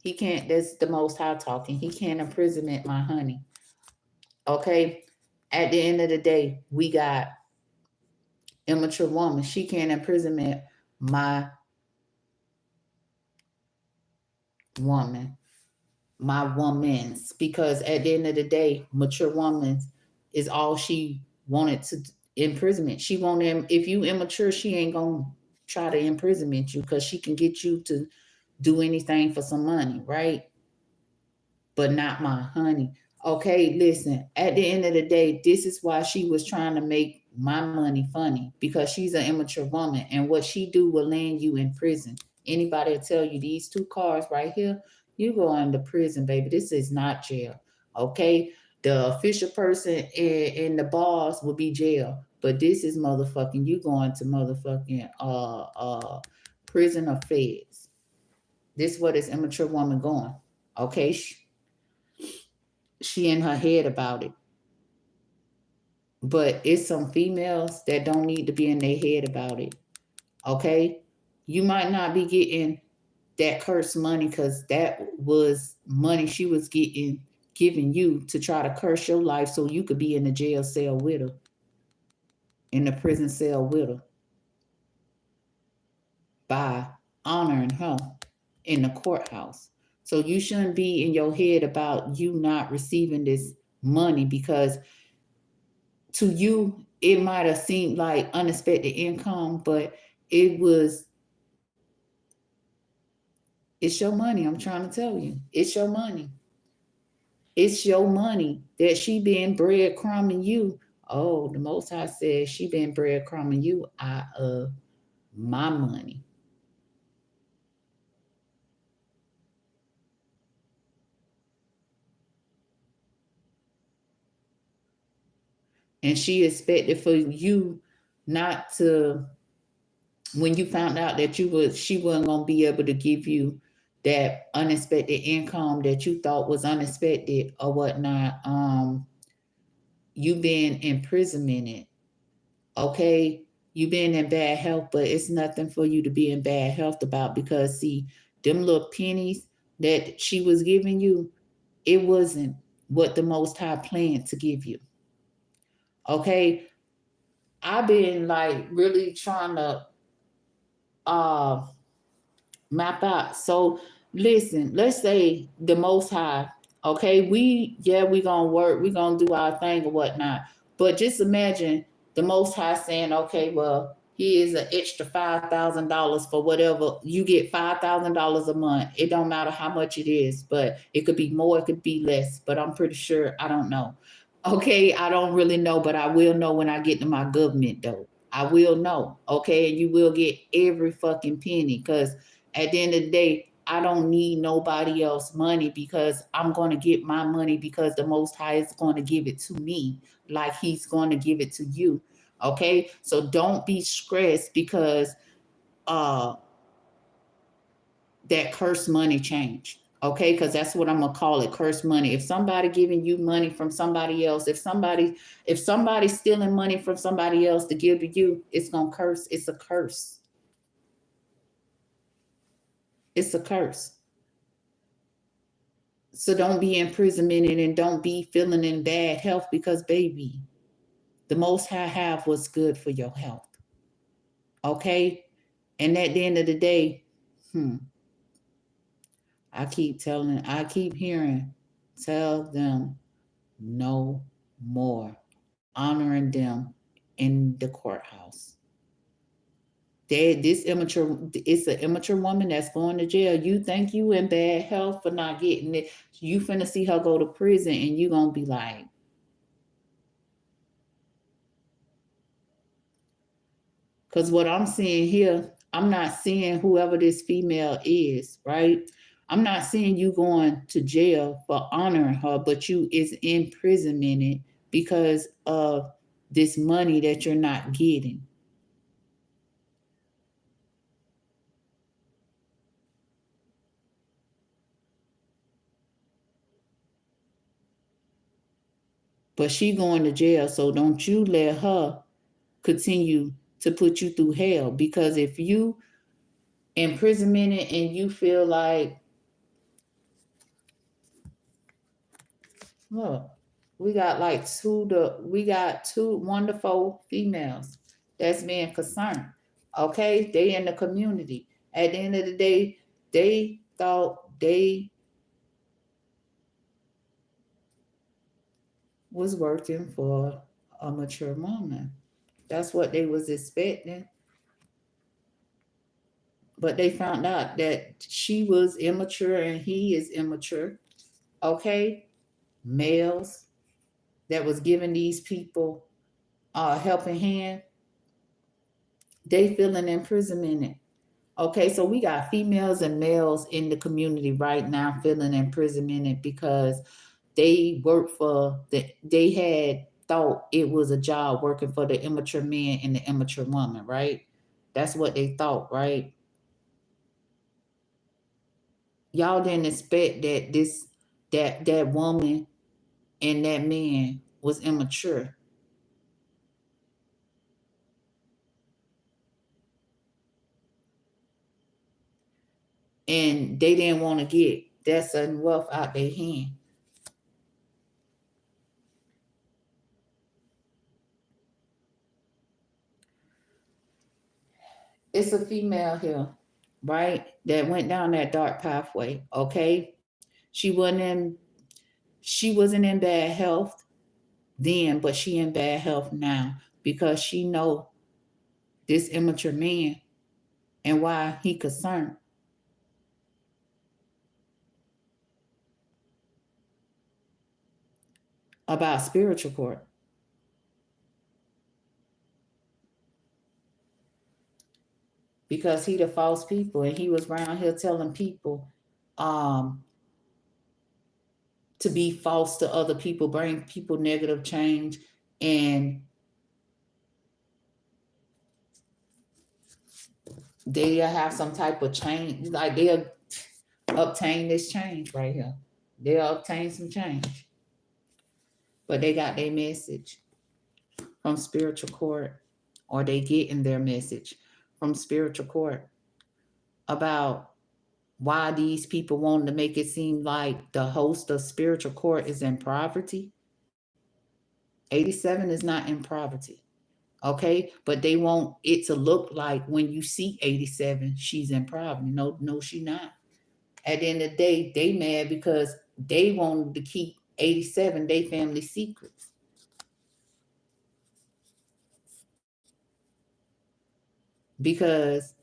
He can't, that's the most high talking. He can't imprisonment my honey. Okay. At the end of the day, we got immature woman. She can't imprisonment my woman, my woman's, because at the end of the day, mature woman is all she wanted to imprisonment. She won't, if you immature, she ain't gonna try to imprisonment you because she can get you to do anything for some money, right? But not my honey. Okay, listen, at the end of the day, this is why she was trying to make my money funny, because she's an immature woman, and what she do will land you in prison. Anybody will tell you these 2 cars right here, you go into prison, baby. This is not jail. Okay. The official person and the boss will be jail. But this is motherfucking you going to motherfucking prison or feds. This is where this immature woman going. Okay, she in her head about it. But it's some females that don't need to be in their head about it. Okay? You might not be getting that cursed money because that was money she was giving you to try to curse your life so you could be in the jail cell with her, in the prison cell with her, by honoring her in the courthouse. So you shouldn't be in your head about you not receiving this money, because to you it might have seemed like unexpected income, but it's your money. I'm trying to tell you, it's your money. It's your money that she been breadcrumbing you. Oh, the Most High says she been breadcrumbing you out of my money. And she expected for you not to, when you found out that she wasn't gonna be able to give you that unexpected income that you thought was unexpected or whatnot. You been imprisonment. Okay, you been in bad health, but it's nothing for you to be in bad health about, because see, them little pennies that she was giving you, it wasn't what the Most High planned to give you. Okay, I've been like really trying to uh map out. So listen, let's say the Most High, okay, we gonna work, we gonna do our thing or whatnot. But just imagine the Most High saying, okay, well, here's an extra $5,000 for whatever you get, $5,000 a month. It don't matter how much it is, but it could be more, it could be less. But I'm pretty sure, I don't know. Okay, I don't really know, but I will know when I get to my government though. I will know. Okay, and you will get every fucking penny, because at the end of the day, I don't need nobody else money, because I'm going to get my money, because the Most High is going to give it to me like he's going to give it to you. Okay? So don't be stressed because uh that cursed money changed. Okay? Because that's what I'm going to call it, cursed money. If somebody giving you money from somebody else, if somebody's stealing money from somebody else to give to you, it's going to curse. It's a curse. It's a curse. So don't be imprisonment and don't be feeling in bad health, because baby, the Most High have what's good for your health. Okay? And at the end of the day, I keep hearing, tell them no more. Honoring them in the courthouse. It's an immature woman that's going to jail. You think you in bad health for not getting it. You finna see her go to prison and you gonna be like, because what I'm seeing here, I'm not seeing whoever this female is, right? I'm not seeing you going to jail for honoring her, but you is imprisonment because of this money that you're not getting. But she going to jail, so don't you let her continue to put you through hell. Because if you imprisonment and you feel like, look, we got two wonderful females that's being concerned. Okay, they in the community. At the end of the day, they thought they was working for a mature woman. That's what they was expecting. But they found out that she was immature and he is immature. Okay, males that was giving these people a helping hand, they feeling imprisonment. Okay, so we got females and males in the community right now feeling imprisonment because they worked for they had thought it was a job working for the immature man and the immature woman, right? That's what they thought, right? Y'all didn't expect that that woman and that man was immature. And they didn't want to get that sudden wealth out their hand. It's a female here, right? That went down that dark pathway. Okay. She wasn't in she wasn't in bad health then, but she in bad health now because she know this immature man and why he concerned about spiritual court. Because he the false people and he was around here telling people um to be false to other people, bring people negative change, and they'll have some type of change, like they'll obtain this change right here. They'll obtain some change. But they got their message from spiritual court, or they getting their message from spiritual court about why these people wanted to make it seem like the host of spiritual court is in poverty. 87 is not in poverty. Okay, but they want it to look like when you see 87, she's in poverty. No, no, she not. At the end of the day, they mad because they wanted to keep 87 their family secrets. Because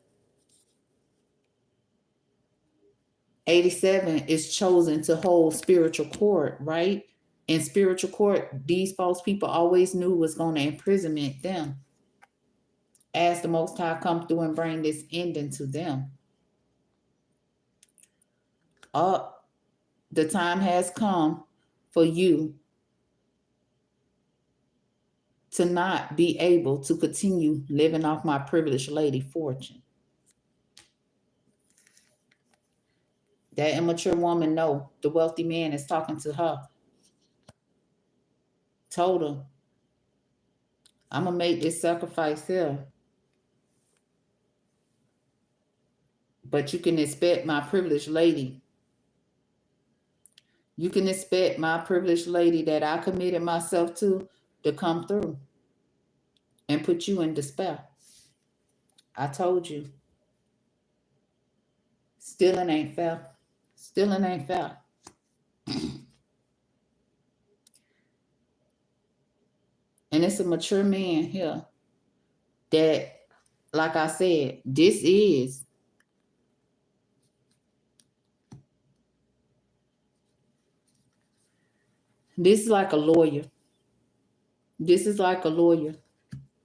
87 is chosen to hold spiritual court, right? In spiritual court, these false people always knew was going to imprisonment them as the Most High come through and bring this ending to them. The time has come for you to not be able to continue living off my privileged lady fortune. That immature woman know the wealthy man is talking to her. Told her, I'm going to make this sacrifice here. But you can expect my privileged lady. You can expect my privileged lady that I committed myself to come through and put you in despair. I told you. Stealing ain't fair. Stealing ain't fair. And it's a mature man here that, like I said, this is like a lawyer. This is like a lawyer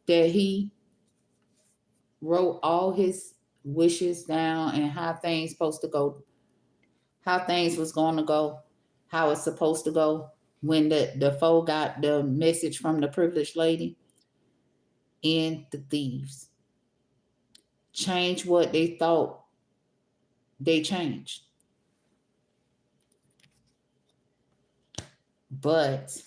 that he wrote all his wishes down and how things supposed to go, how things was going to go, how it's supposed to go. When the foe got the message from the privileged lady, and the thieves changed what they thought they changed. But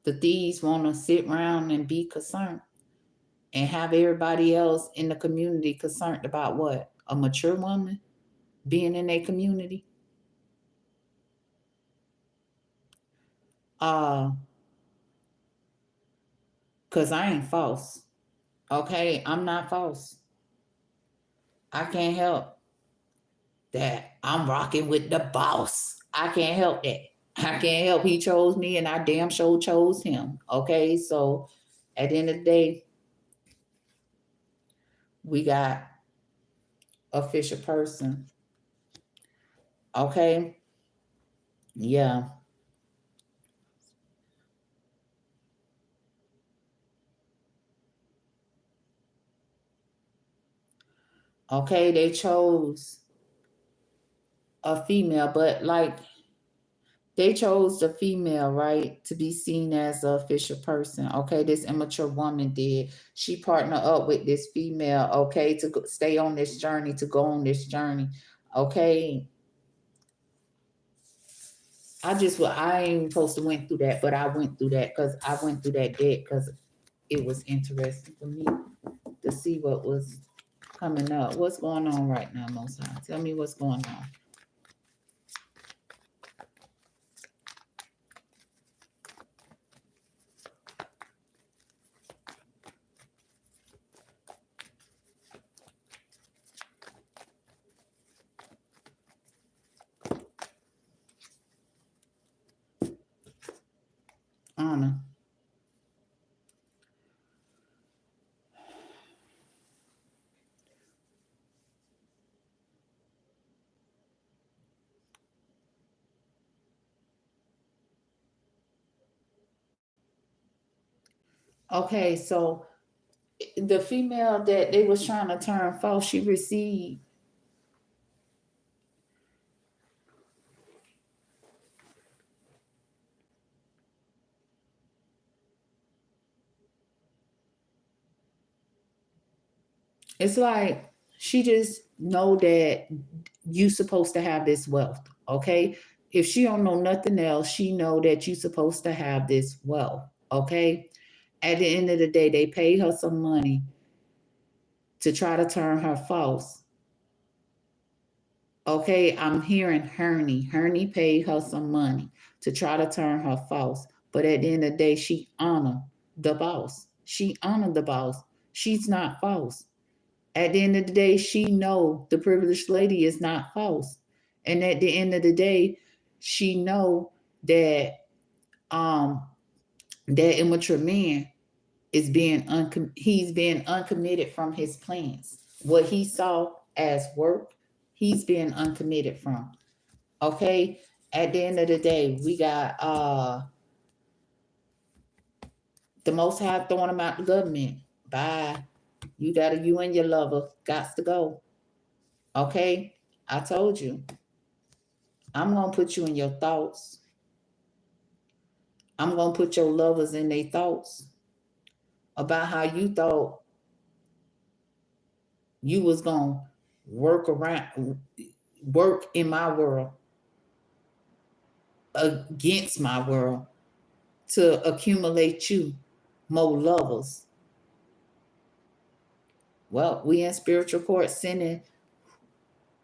the thieves want to sit around and be concerned and have everybody else in the community concerned about what? A mature woman being in a community? Because I ain't false. Okay? I'm not false. I can't help that I'm rocking with the boss. I can't help that. I can't help he chose me and I damn sure chose him. Okay? So at the end of the day, we got official person. Okay? Yeah. Okay, they chose a female, but like they chose the female, right, to be seen as the official person. Okay, this immature woman did. She partnered up with this female, okay, to stay on this journey, to go on this journey. Okay, I ain't supposed to went through that, but I went through that because I went through that debt because it was interesting for me to see what was coming up. What's going on right now, Most High? Tell me what's going on. Honor. Okay, so the female that they was trying to turn false, she received. It's like she just know that you supposed to have this wealth. Okay, if she don't know nothing else, she know that you supposed to have this wealth. Okay, at the end of the day, they paid her some money to try to turn her false. Okay, I'm hearing Herney. Herney paid her some money to try to turn her false. But at the end of the day, she honored the boss. She honored the boss. She's not false. At the end of the day, she know the privileged lady is not false. And at the end of the day, she know that um that immature man is he's being uncommitted from his plans. What he saw as work, he's being uncommitted from. Okay? At the end of the day, we got the Most High throwing him out the government. Bye. You and your lover got to go. Okay? I told you. I'm gonna put you in your thoughts. I'm gonna put your lovers in their thoughts about how you thought you was gonna work in my world against my world to accumulate you more lovers. Well, we in spiritual court sending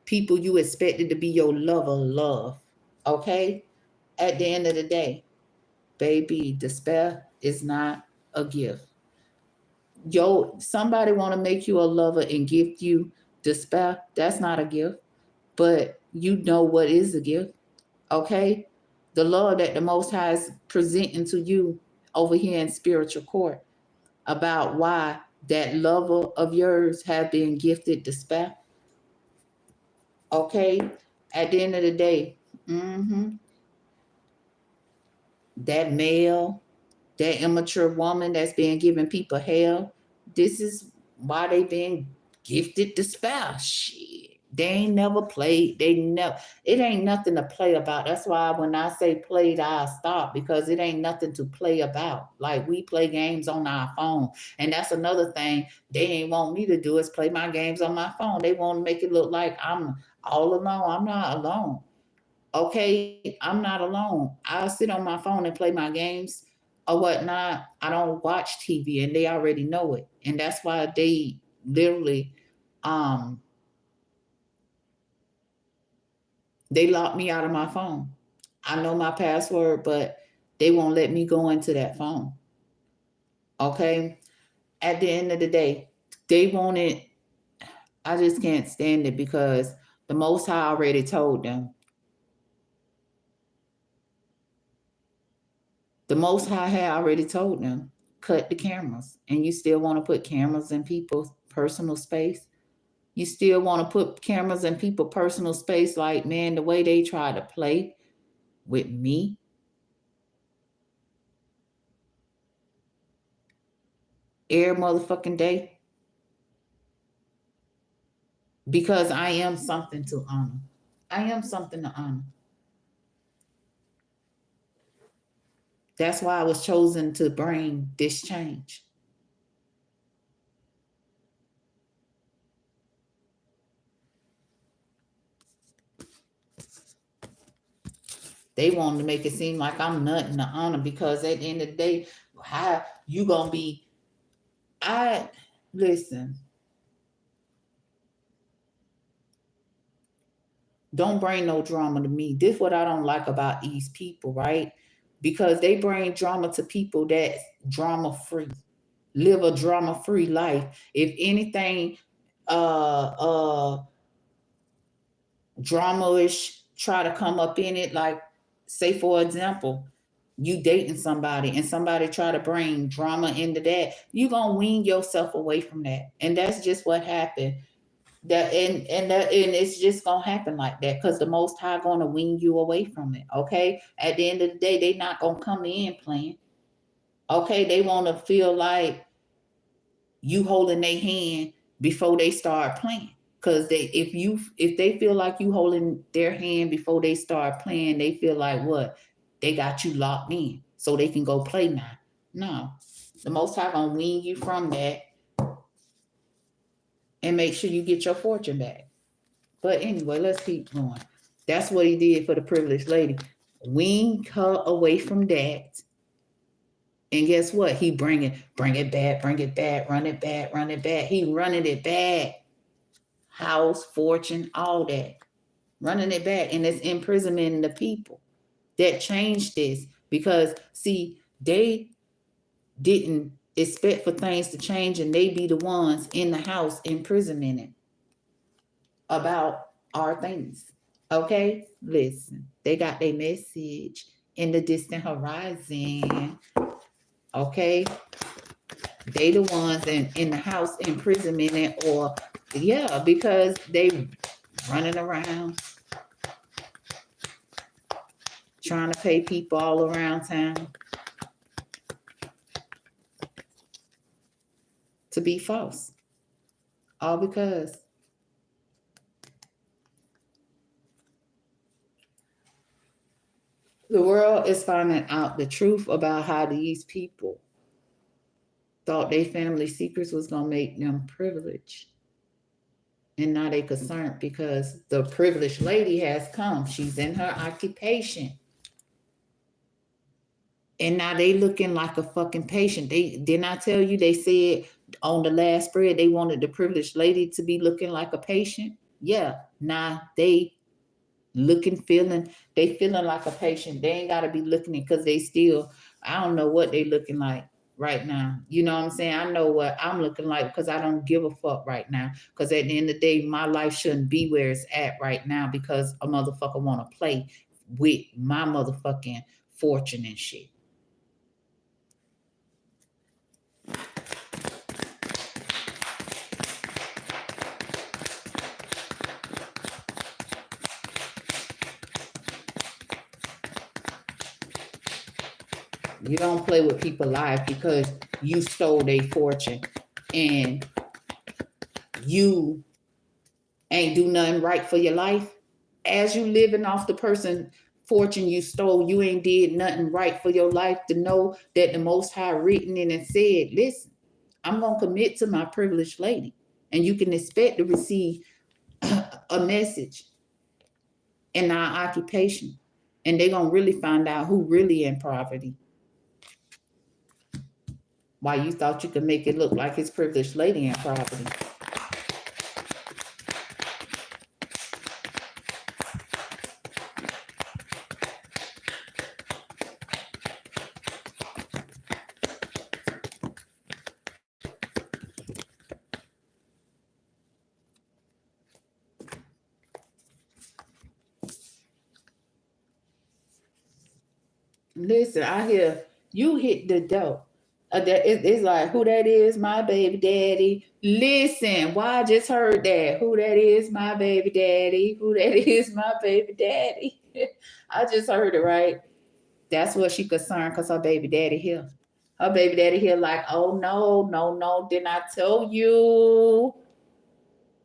people you expected to be your lover love. Okay? At the end of the day, baby, despair is not a gift. Somebody want to make you a lover and gift you despair. That's not a gift. But you know what is a gift. Okay? The love that the Most High is presenting to you over here in spiritual court about why that lover of yours have been gifted despair. Okay? At the end of the day, that male, that immature woman that's being giving people hell, this is why they being gifted despair. Shit. They ain't never played. It ain't nothing to play about. That's why when I say played, I stop because it ain't nothing to play about. Like we play games on our phone. And that's another thing they ain't want me to do is play my games on my phone. They want to make it look like I'm all alone. I'm not alone. Okay, I'm not alone. I'll sit on my phone and play my games or whatnot. I don't watch TV and they already know it. And that's why they literally um they locked me out of my phone. I know my password, but they won't let me go into that phone. Okay? At the end of the day, they want it. I just can't stand it because the Most High already told them. The Most High had already told them, cut the cameras. And you still want to put cameras in people's personal space? You still want to put cameras in people's personal space like, man, the way they try to play with me? Every motherfucking day. Because I am something to honor. I am something to honor. That's why I was chosen to bring this change. They wanted to make it seem like I'm nothing to honor, because at the end of the day, how you gonna be? I listen. Don't bring no drama to me. This is what I don't like about these people, right? Because they bring drama to people that's drama free, live a drama free life. If anything, uh drama-ish try to come up in it, like say for example, you dating somebody and somebody try to bring drama into that, you gonna wean yourself away from that. And that's just what happened. That and it's just gonna happen like that, because the most high gonna wean you away from it. Okay, at the end of the day, they not gonna come in playing. Okay, they want to feel like you holding their hand before they start playing. Cause if they feel like you holding their hand before they start playing, they feel like what? They got you locked in so they can go play now. No. The most high gonna wean you from that and make sure you get your fortune back. But anyway, let's keep going. That's what he did for the privileged lady. Wean her away from that. And guess what? He bring it back, run it back. He running it back. House, fortune, all that. Running it back. And it's imprisoning the people that changed this. Because see, they didn't expect for things to change, and they be the ones in the house imprisoning it about our things. Okay? Listen, they got their message in the distant horizon. Okay? They the ones in the house imprisonment it, or yeah, because they running around trying to pay people all around town to be false. All because the world is finding out the truth about how these people thought their family secrets was gonna make them privileged. And now they concerned because the privileged lady has come. She's in her occupation. And now they looking like a fucking patient. They didn't I tell you they said on the last spread they wanted the privileged lady to be looking like a patient? Yeah. Now they feeling like a patient. They ain't gotta be looking it because they still, I don't know what they looking like right now. You know what I'm saying? I know what I'm looking like because I don't give a fuck right now. Because at the end of the day, my life shouldn't be where it's at right now because a motherfucker want to play with my motherfucking fortune and shit. You don't play with people's lives because you stole their fortune and you ain't do nothing right for your life. As you living off the person fortune you stole, you ain't did nothing right for your life to know that the Most High written in and said, listen, I'm going to commit to my privileged lady. And you can expect to receive a message in our occupation. And they're going to really find out who really in poverty. Why you thought you could make it look like his privileged lady in poverty. Listen, I hear you hit the dope. It's like, who that is, my baby daddy. Listen, why I just heard that. Who that is, my baby daddy. Who that is, my baby daddy. I just heard it, right? That's what she concerned because her baby daddy here. Her baby daddy here like, oh no, didn't I tell you?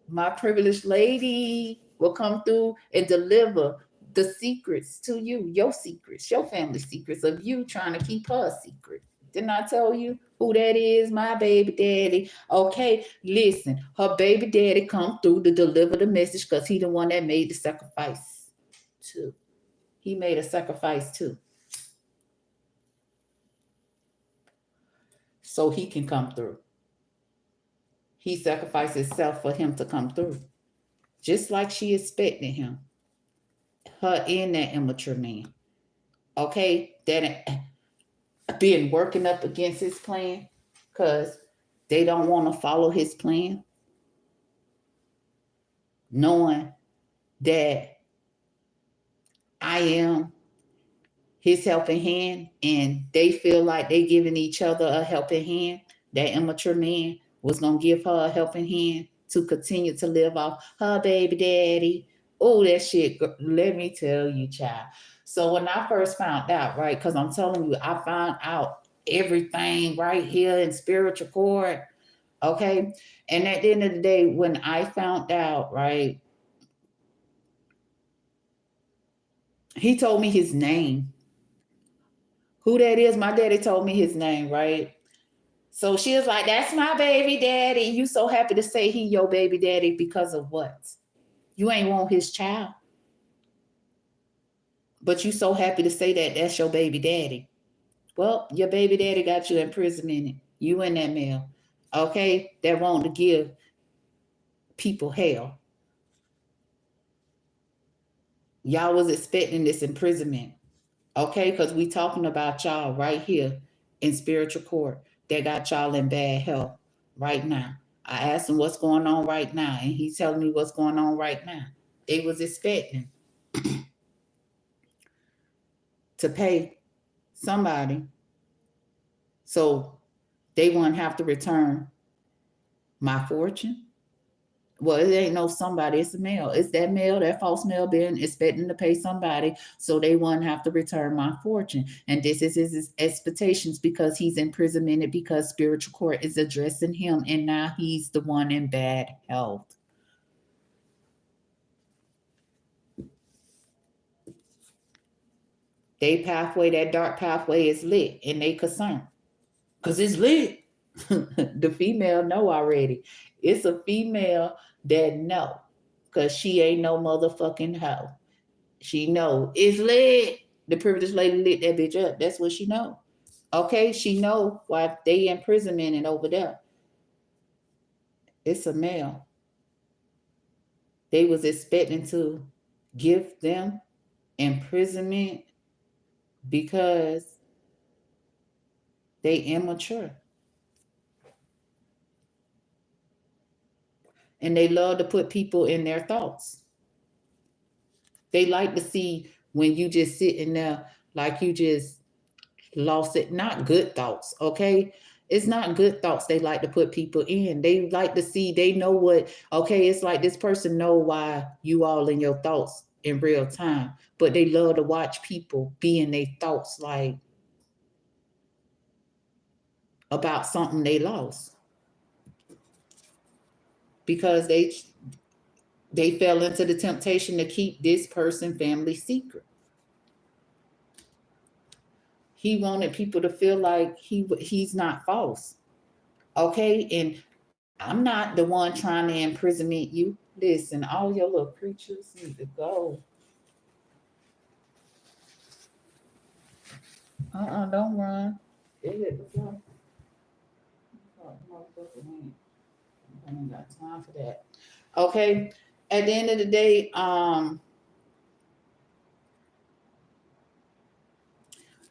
My privileged lady will come through and deliver the secrets to you, your secrets, your family secrets of you trying to keep her a secret. Didn't I tell you who that is? My baby daddy. Okay, listen, her baby daddy come through to deliver the message because he the one that made the sacrifice too. He made a sacrifice too. So he can come through. He sacrificed himself for him to come through. Just like she expected him. Her and that immature man. Okay? That been working up against his plan because they don't want to follow his plan. Knowing that I am his helping hand and they feel like they giving each other a helping hand. That immature man was going to give her a helping hand to continue to live off her baby daddy. Oh, that shit, let me tell you, child. So when I first found out, right, because I'm telling you, I found out everything right here in spiritual court, okay? And at the end of the day, when I found out, right, he told me his name. Who that is, my daddy told me his name, right? So she was like, that's my baby daddy. You so happy to say he your baby daddy because of what? You ain't want his child. But you so happy to say that that's your baby daddy. Well, your baby daddy got you in prison. You in that mail. Okay? That want to give people hell. Y'all was expecting this imprisonment. Okay? Because we talking about y'all right here in spiritual court that got y'all in bad health right now. I asked him what's going on right now, and he's telling me what's going on right now. They was expecting to pay somebody so they wouldn't have to return my fortune. Well, it ain't no somebody, it's a male. It's that male, that false male being expecting to pay somebody so they wouldn't have to return my fortune. And this is his expectations because he's imprisoned because spiritual court is addressing him and now he's the one in bad health. They pathway, that dark pathway is lit and they concerned. Because it's lit. The female know already. It's a female that know. Because she ain't no motherfucking hoe. She know. It's lit. The privileged lady lit that bitch up. That's what she know. Okay? She know why they imprisonment and over there. It's a male. They was expecting to give them imprisonment because they immature. And they love to put people in their thoughts. They like to see when you just sitting there like you just lost it. Not good thoughts, okay? It's not good thoughts they like to put people in. They like to see, they know what, okay, it's like this person know why you all in your thoughts in real time. But they love to watch people be in their thoughts like about something they lost. Because they fell into the temptation to keep this person family secret. He wanted people to feel like he's not false. Okay? And I'm not the one trying to imprisonment you. Listen, all your little creatures need to go. Don't run. I ain't got time for that. Okay? At the end of the day,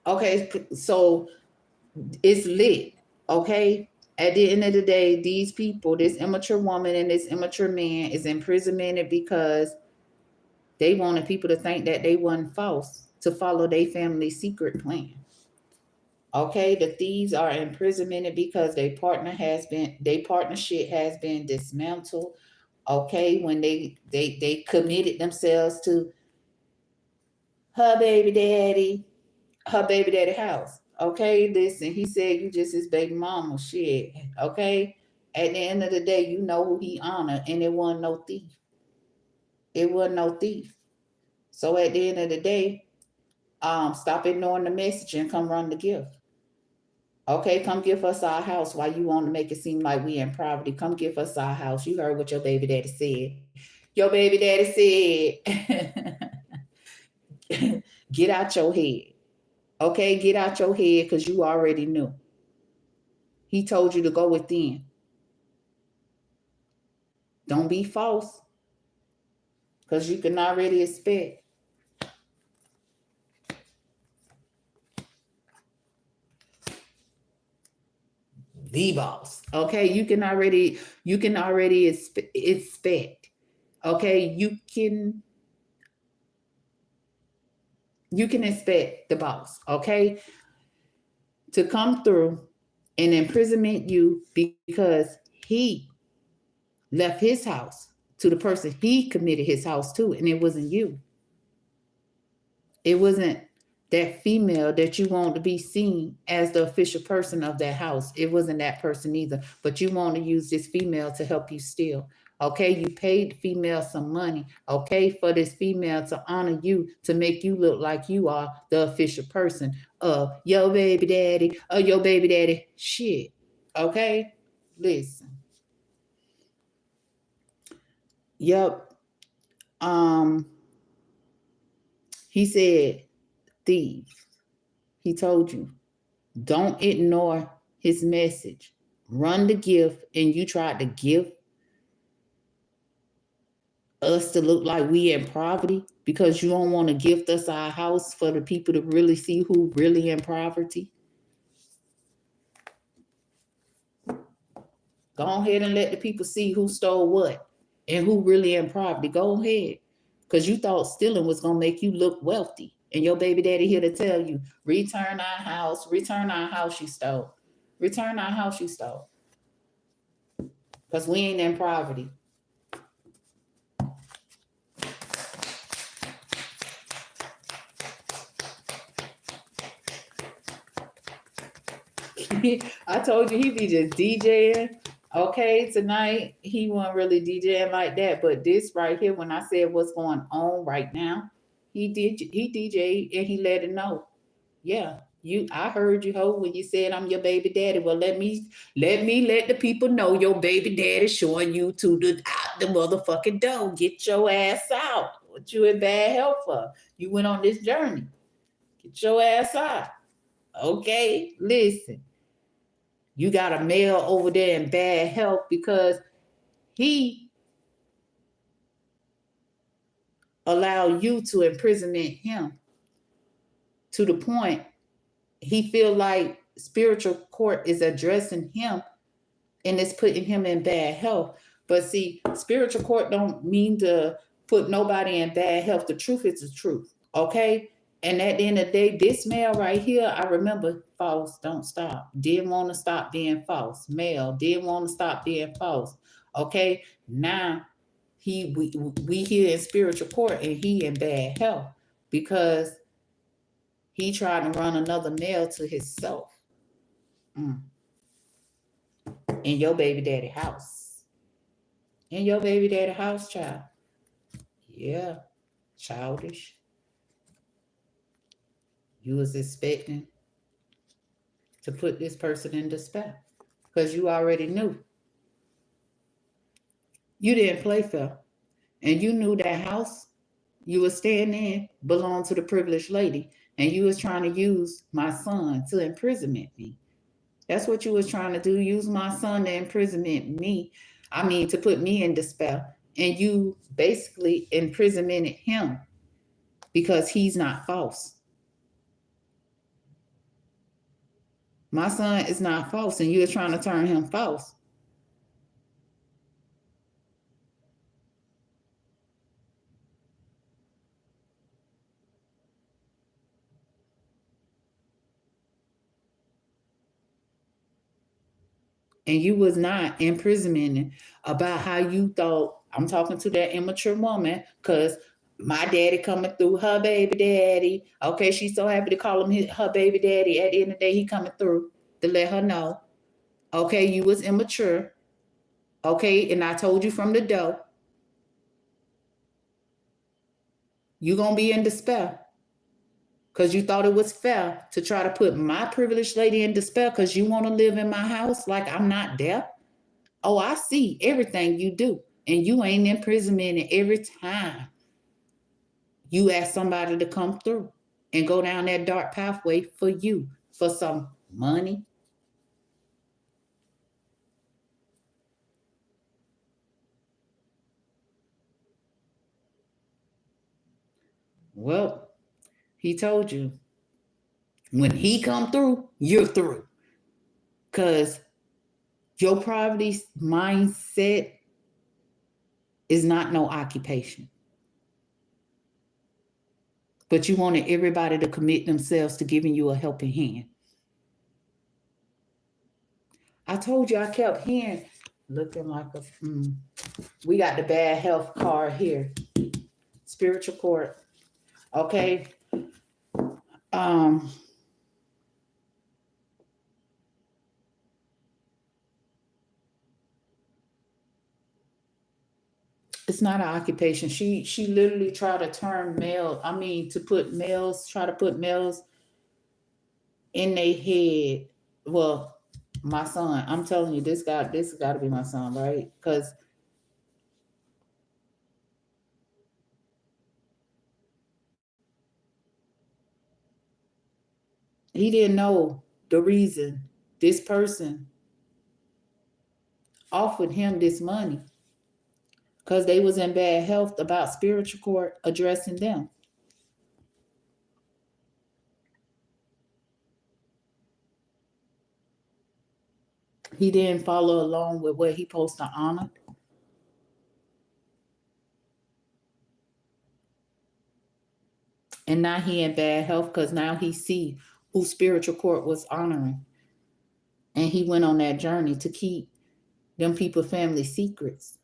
okay, so it's lit. Okay? At the end of the day, these people, this immature woman and this immature man is imprisoned because they wanted people to think that they wasn't false to follow their family secret plan. Okay, the thieves are imprisoned because their partnership has been dismantled. Okay, when they committed themselves to her baby daddy house. Okay, listen, he said you just his baby mama. Shit. Okay. At the end of the day, you know who he honored, and it wasn't no thief. It wasn't no thief. So at the end of the day, stop ignoring the message and come run the gift. Okay, come give us our house. Why you want to make it seem like we in poverty? Come give us our house. You heard what your baby daddy said. Your baby daddy said, get out your head. Okay, get out your head because you already knew. He told you to go within. Don't be false because you can already expect. The boss. Okay, you can already expect. Okay, you can expect the boss, okay, to come through and imprisonment you because he left his house to the person he committed his house to, and it wasn't you. It wasn't that female that you want to be seen as the official person of that house. It wasn't that person either, but you want to use this female to help you steal. Okay, you paid the female some money, okay, for this female to honor you, to make you look like you are the official person of your baby daddy. Shit. Okay? Listen. Yep. He said, thieves. He told you, don't ignore his message. Run the gift, and you tried to give us to look like we in poverty because you don't want to gift us our house for the people to really see who really in poverty. Go ahead and let the people see who stole what and who really in poverty. Go ahead. Because you thought stealing was going to make you look wealthy. And your baby daddy here to tell you, return our house you stole. Return our house you stole. Because we ain't in poverty. I told you he be just DJing. Okay, tonight he wasn't really DJing like that, but this right here, when I said what's going on right now, he DJ and he let it know. Yeah, I heard you, ho, when you said I'm your baby daddy. Well, let me let the people know your baby daddy showing you to out the motherfucking door. Get your ass out. What you in bad health for? You went on this journey. Get your ass out. Okay, listen. You got a male over there in bad health because he allowed you to imprisonment him to the point he feel like spiritual court is addressing him and it's putting him in bad health. But see, spiritual court don't mean to put nobody in bad health. The truth is the truth, okay? And at the end of the day, this male right here, I remember false, don't stop. Didn't want to stop being false. Male, didn't want to stop being false. Okay, now we here in spiritual court and he in bad health because he tried to run another male to himself. In your baby daddy house. In your baby daddy house, child. Yeah, childish. You was expecting to put this person in despair because you already knew. You didn't play fair. And you knew that house you was staying in belonged to the privileged lady. And you was trying to use my son to imprisonment me. That's what you was trying to do. Use my son to imprisonment me. I mean, to put me in despair. And you basically imprisoning him because he's not false. My son is not false, and you're trying to turn him false. And you was not imprisoning about how you thought. I'm talking to that immature woman because my daddy coming through, her baby daddy. Okay, she's so happy to call him her baby daddy. At the end of the day, he coming through to let her know. Okay, you was immature. Okay, and I told you from the door. You're going to be in despair because you thought it was fair to try to put my privileged lady in despair because you want to live in my house like I'm not there. Oh, I see everything you do. And you ain't in prison minute every time you ask somebody to come through and go down that dark pathway for you, for some money. Well, he told you, when he come through, you're through. Because your poverty mindset is not no occupation. But you wanted everybody to commit themselves to giving you a helping hand. I told you I kept hearing, looking like a, we got the bad health card here. Spiritual court. Okay. It's not an occupation. She literally tried to turn try to put males in their head. Well, my son, I'm telling you, this got to be my son, right? Because he didn't know the reason this person offered him this money, because they was in bad health about spiritual court addressing them. He didn't follow along with what he supposed to honor. And now he in bad health because now he see who spiritual court was honoring. And he went on that journey to keep them people family secrets.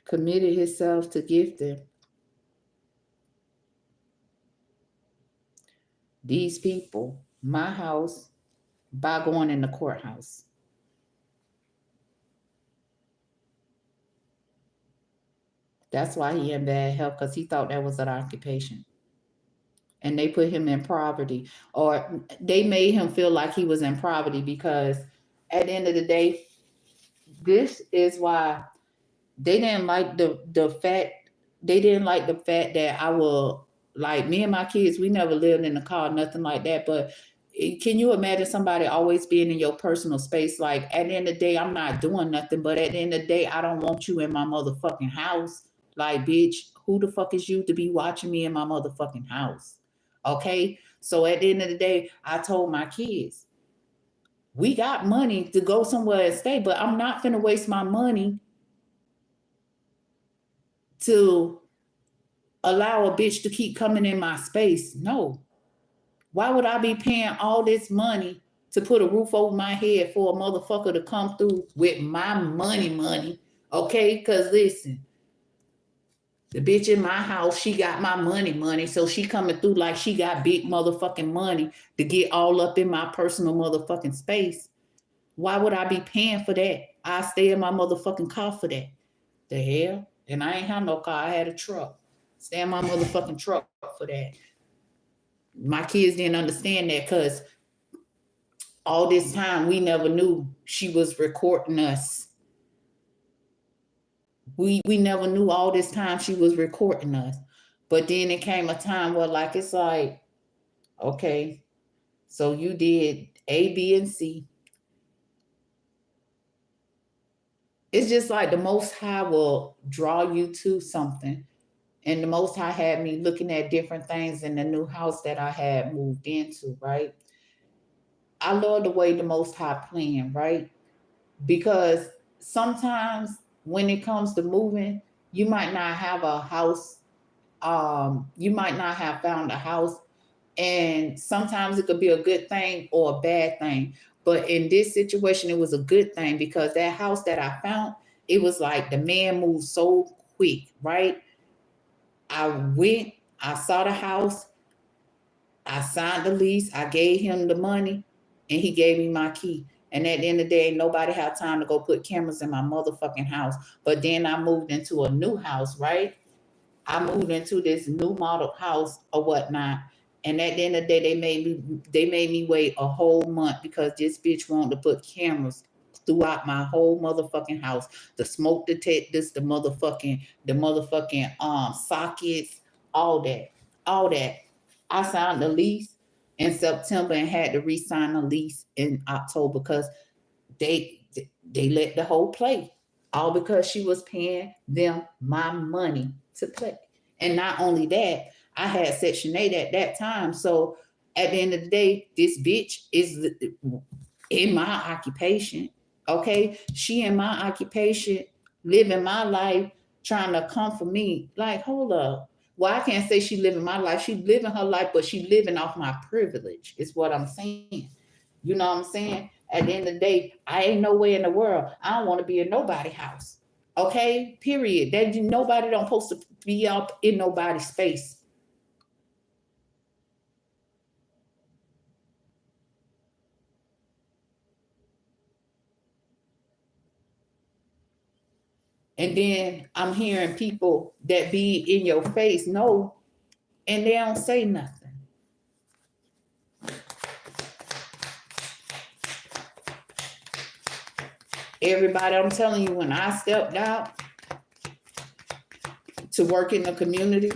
Committed himself to gifting these people my house by going in the courthouse. That's why he in bad health, because he thought that was an occupation. And they put him in poverty, or they made him feel like he was in poverty, because at the end of the day, this is why they didn't like the fact that I will, like, me and my kids, we never lived in a car, nothing like that. But can you imagine somebody always being in your personal space? Like, at the end of the day, I'm not doing nothing, but at the end of the day, I don't want you in my motherfucking house. Like, bitch, who the fuck is you to be watching me in my motherfucking house? Okay? So at the end of the day, I told my kids, we got money to go somewhere and stay, but I'm not finna waste my money to allow a bitch to keep coming in my space. No. Why would I be paying all this money to put a roof over my head for a motherfucker to come through with my money? Okay? Because listen, the bitch in my house, she got my money. So she coming through like she got big motherfucking money to get all up in my personal motherfucking space. Why would I be paying for that? I stay in my motherfucking car for that. The hell? And I ain't have no car. I had a truck. Stay in my motherfucking truck for that. My kids didn't understand that, because all this time we never knew she was recording us. We never knew all this time she was recording us. But then it came a time where, like, it's like, okay, so you did A, B, and C. It's just like the Most High will draw you to something. And the Most High had me looking at different things in the new house that I had moved into, right? I love the way the Most High planned, right? Because sometimes when it comes to moving, you might not have a house. You might not have found a house. And sometimes it could be a good thing or a bad thing. But in this situation, it was a good thing, because that house that I found, it was like the man moved so quick, right? I went, I saw the house. I signed the lease. I gave him the money, and he gave me my key. And at the end of the day, nobody had time to go put cameras in my motherfucking house. But then I moved into a new house, right? I moved into this new model house or whatnot. And at the end of the day, they made me wait a whole month because this bitch wanted to put cameras throughout my whole motherfucking house. The smoke detectors, the motherfucking sockets, all that. All that. I signed the lease in September and had to re-sign the lease in October because they they let the whole play, all because she was paying them my money to play. And not only that, I had Section 8 at that time. So at the end of the day, this bitch is in my occupation. Okay, she in my occupation, living my life, trying to come for me. Like, hold up. Well, I can't say she living my life. She living her life, but she living off my privilege. Is what I'm saying. You know what I'm saying? At the end of the day, I ain't nowhere in the world. I don't want to be in nobody house. Okay? Period. That nobody don't supposed to be up in nobody's space. And then I'm hearing people that be in your face, no, and they don't say nothing. Everybody, I'm telling you, when I stepped out to work in the community,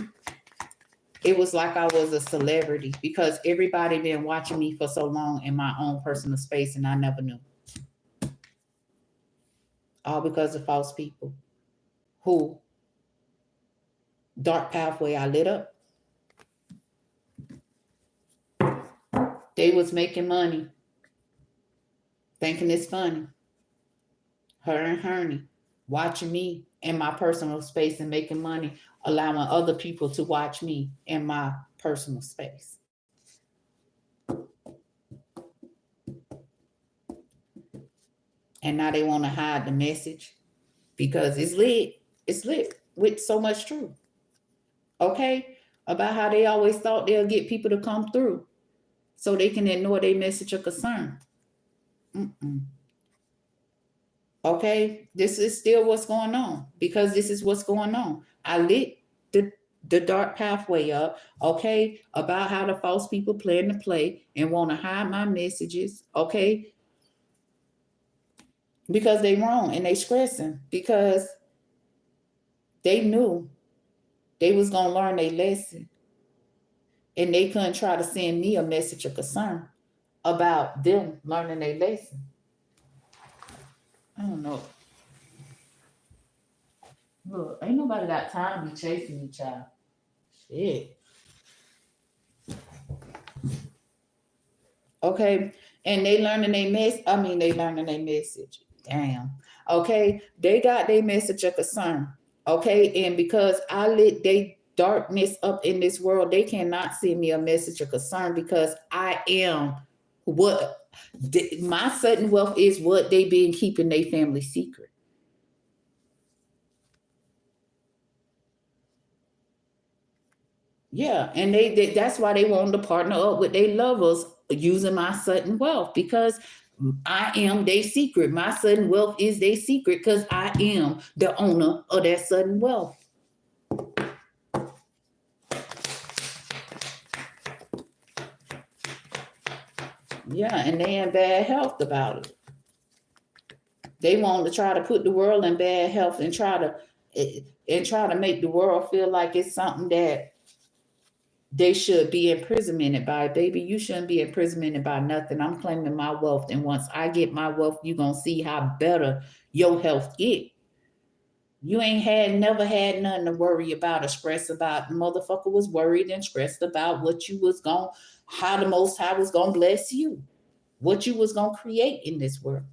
it was like I was a celebrity because everybody been watching me for so long in my own personal space and I never knew. All because of false people who dark pathway I lit up. They was making money, thinking it's funny. Her and Herney watching me in my personal space and making money, allowing other people to watch me in my personal space. And now they want to hide the message because it's lit. It's lit with so much truth. Okay? About how they always thought they'll get people to come through so they can ignore their message of concern. Mm-mm. Okay, this is still what's going on because this is what's going on. I lit the dark pathway up, okay, about how the false people plan to play and want to hide my messages, okay, because they wrong and they stressing because they knew they was gonna learn their lesson and they couldn't try to send me a message of concern about them learning their lesson. I don't know. Look, ain't nobody got time to be chasing each other. Shit. Okay, and they learning their they learning their message. Damn. Okay, they got their message of concern. Okay, and because I lit they darkness up in this world, they cannot send me a message of concern because I am what my sudden wealth is what they been keeping their family secret. Yeah, and that's why they want to partner up with their lovers using my sudden wealth because I am their secret. My sudden wealth is their secret because I am the owner of that sudden wealth. Yeah, and they in bad health about it. They want to try to put the world in bad health and try to make the world feel like it's something that they should be imprisoned by. Baby, you shouldn't be imprisoned by nothing. I'm claiming my wealth, and once I get my wealth, you gonna see how better your health get. You ain't never had nothing to worry about or stress about. The motherfucker was worried and stressed about what you was going, how the Most High was gonna bless you, what you was gonna create in this world,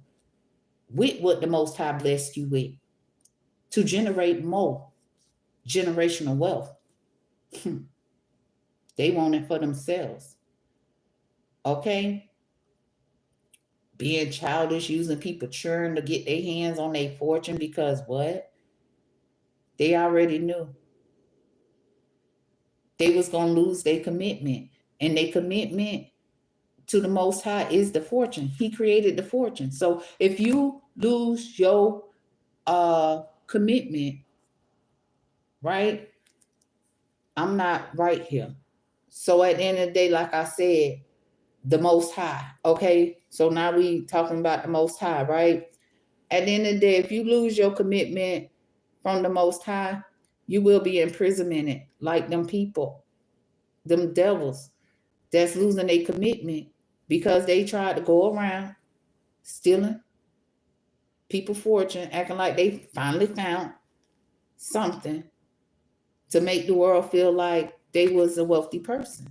with what the Most High blessed you with, to generate more generational wealth. They want it for themselves. Okay, being childish, using people churn to get their hands on their fortune because what? They already knew they was gonna lose their commitment. and their commitment to the Most High is the fortune. He created the fortune. So if you lose your commitment, right? I'm not right here. So at the end of the day, like I said, the Most High. Okay, so now we talking about the Most High, right? At the end of the day, if you lose your commitment from the Most High, you will be imprisoned like them people, them devils that's losing their commitment because they tried to go around stealing people fortune, acting like they finally found something to make the world feel like they was a wealthy person.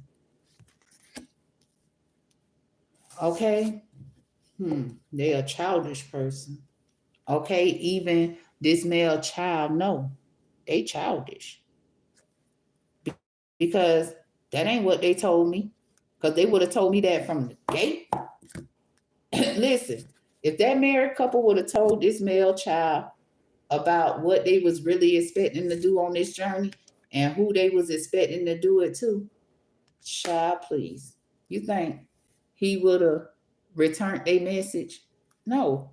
Okay? They a childish person. Okay? Even this male child, no, they childish. Because that ain't what they told me. Because they would have told me that from the gate. Listen, if that married couple would have told this male child about what they was really expecting to do on this journey and who they was expecting to do it to, child, please. You think he would have returned a message? No.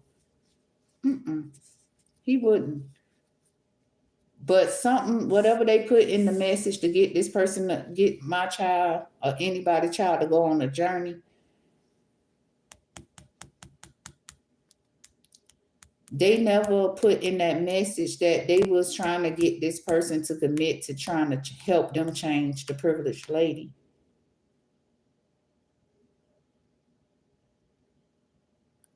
He wouldn't. But something, whatever they put in the message to get this person to get my child or anybody's child to go on a journey, they never put in that message that they was trying to get this person to commit to trying to help them change the privileged lady.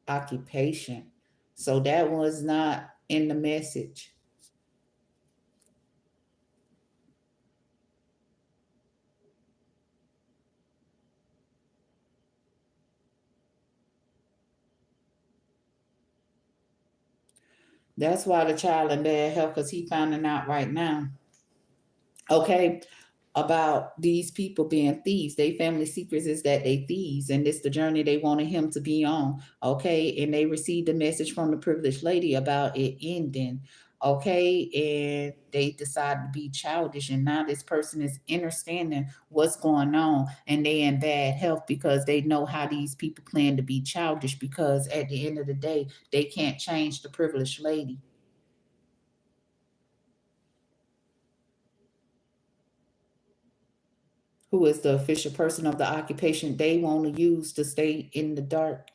Occupation. So that was not in the message. That's why the child in bad health, because he finding out right now, okay, about these people being thieves. They family secrets is that they thieves, and it's the journey they wanted him to be on. Okay, and they received a message from the privileged lady about it ending. Okay, and they decided to be childish, and now this person is understanding what's going on, and they in bad health because they know how these people plan to be childish. Because at the end of the day, they can't change the privileged lady. Who is the official person of the occupation they want to use to stay in the dark,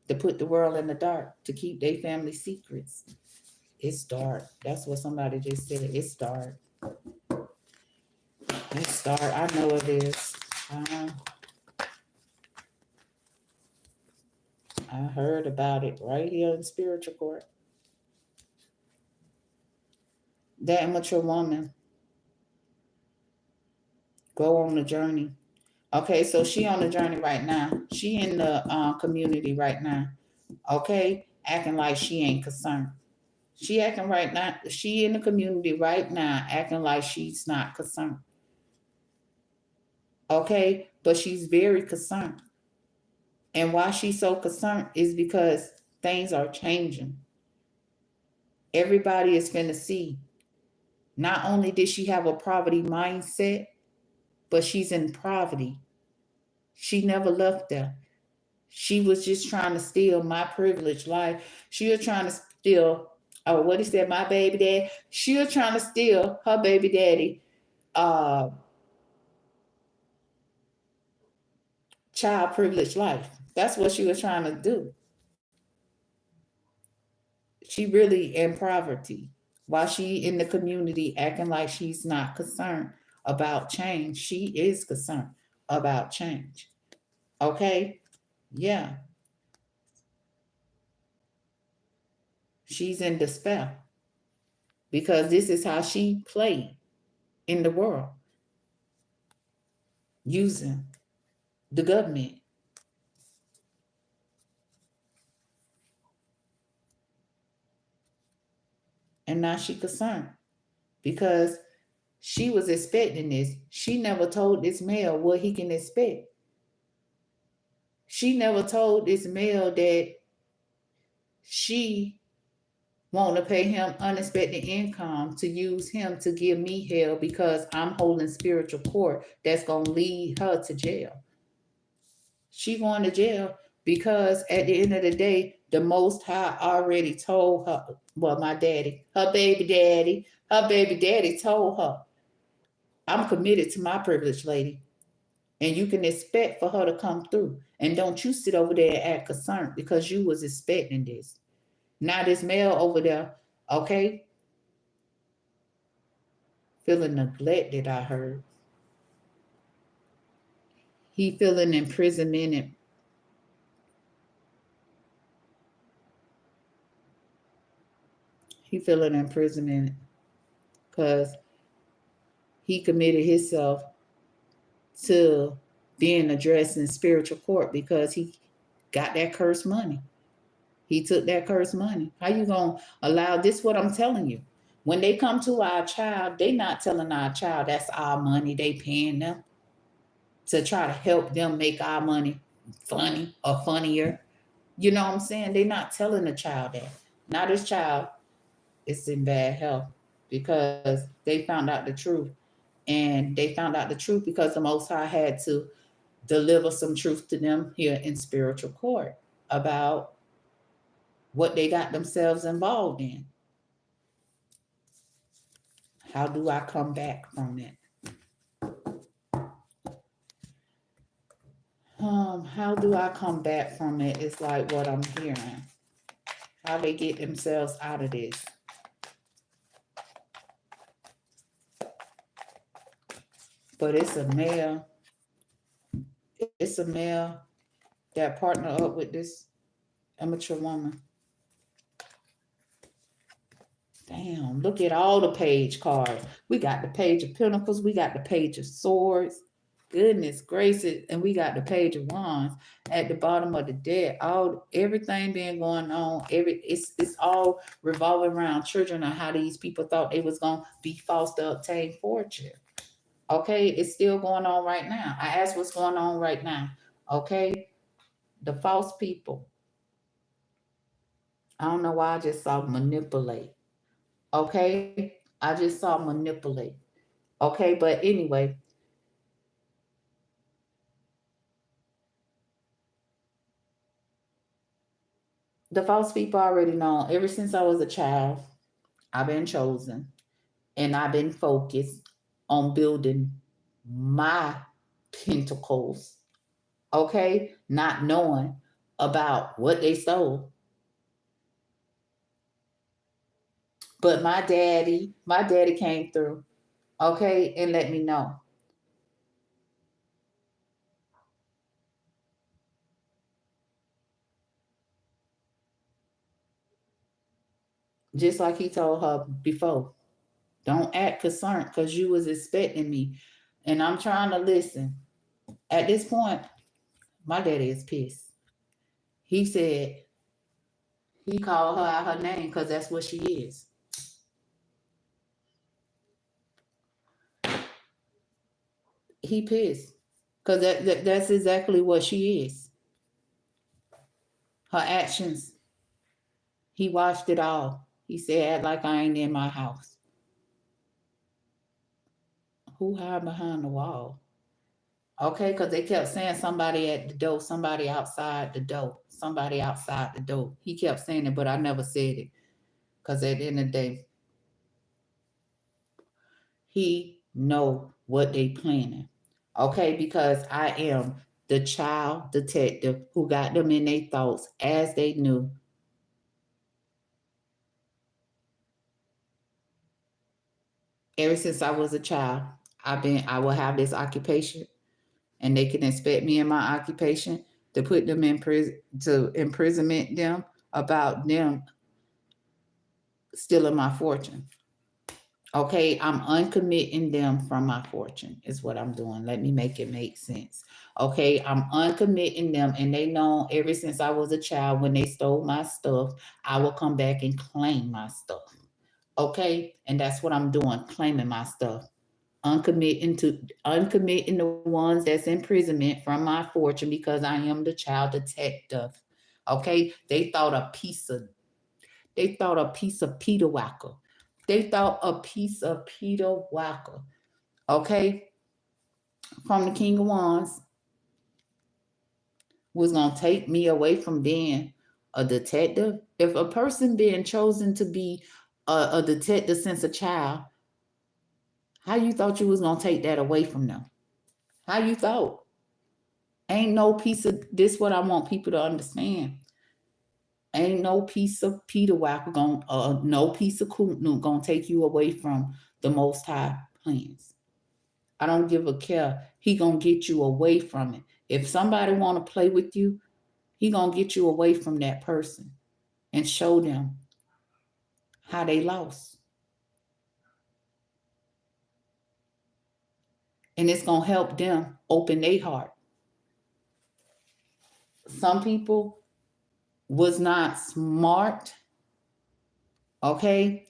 to put the world in the dark, to keep their family secrets. It's dark. That's what somebody just said. It's dark. It's dark. I know it is. I heard about it right here in spiritual court. That immature woman go on the journey. Okay, so she on the journey right now. She in the community right now. Okay, acting like she ain't concerned. She acting right now. She in the community right now, acting like she's not concerned. Okay, but she's very concerned. And why she's so concerned is because things are changing. Everybody is finna see. Not only did she have a poverty mindset, but she's in poverty. She never left there. She was just trying to steal my privileged life. She was trying to steal, oh, what he said, my baby dad. She was trying to steal her baby daddy child privileged life. That's what she was trying to do. She really in poverty. While she in the community acting like she's not concerned about change, she is concerned about change. Okay? Yeah. She's in despair because this is how she played in the world using the government. And now she concerned because she was expecting this. She never told this male what he can expect. She never told this male that she Want to pay him unexpected income to use him to give me hell because I'm holding spiritual court that's going to lead her to jail. She going to jail because at the end of the day, the Most High already told her, well, my daddy, her baby daddy told her, I'm committed to my privilege, lady. And you can expect for her to come through. And don't you sit over there and act concerned because you was expecting this. Now this male over there, okay, feeling neglected, I heard. He feeling imprisonment and he feeling imprisonment because he committed himself to being addressed in spiritual court because he got that cursed money. He took that cursed money. How you gonna allow this? What I'm telling you. When they come to our child, they not telling our child that's our money. They paying them to try to help them make our money funny or funnier. You know what I'm saying? They not telling the child that. Now this child is in bad health because they found out the truth. And they found out the truth because the Most High had to deliver some truth to them here in spiritual court about what they got themselves involved in. How do I come back from it? How do I come back from it? It's like what I'm hearing. How they get themselves out of this. But it's a male. It's a male that partner up with this immature woman. Damn, look at all the page cards. We got the page of pentacles. We got the page of swords. Goodness gracious. And we got the page of wands at the bottom of the deck. All everything being going on. It's all revolving around children and how these people thought they was gonna be false to obtain fortune. Okay, it's still going on right now. I asked what's going on right now. Okay, the false people. I don't know why I just saw manipulate. Okay, I just saw manipulate. Okay, but anyway, the false people already know. Ever since I was a child, I've been chosen and I've been focused on building my pentacles. Okay, not knowing about what they stole. But my daddy came through, okay, and let me know. Just like he told her before, don't act concerned because you was expecting me. And I'm trying to listen. At this point, my daddy is pissed. He said he called her out her name because that's what she is. He pissed because that's exactly what she is. Her actions, he watched it all. He said, act like I ain't in my house. Who hide behind the wall? Okay, because they kept saying somebody at the door, somebody outside the door, somebody outside the door. He kept saying it, but I never said it. Because at the end of the day, he know what they planning. Okay, because I am the child detective who got them in their thoughts as they knew. Ever since I was a child, I will have this occupation and they can expect me in my occupation to put them in prison, to imprisonment them about them stealing my fortune. Okay, I'm uncommitting them from my fortune, is what I'm doing. Let me make it make sense. Okay, I'm uncommitting them, and they know ever since I was a child when they stole my stuff, I will come back and claim my stuff. Okay, and that's what I'm doing, claiming my stuff. Uncommitting the ones that's imprisonment from my fortune because I am the child detective. Okay, they thought a piece of They thought a piece of Peter Wacker. They thought a piece of Peter Wacker, okay, from the King of Wands was going to take me away from being a detective. If a person being chosen to be a detective since a child, how you thought you was going to take that away from them? How you thought? Ain't no piece of this what I want people to understand. Ain't no piece of Peter Wacker no piece of Kutnu gonna take you away from the Most High plans. I don't give a care. He gonna get you away from it. If somebody wanna play with you, he gonna get you away from that person and show them how they lost. And it's gonna help them open their heart. Some people was not smart, okay?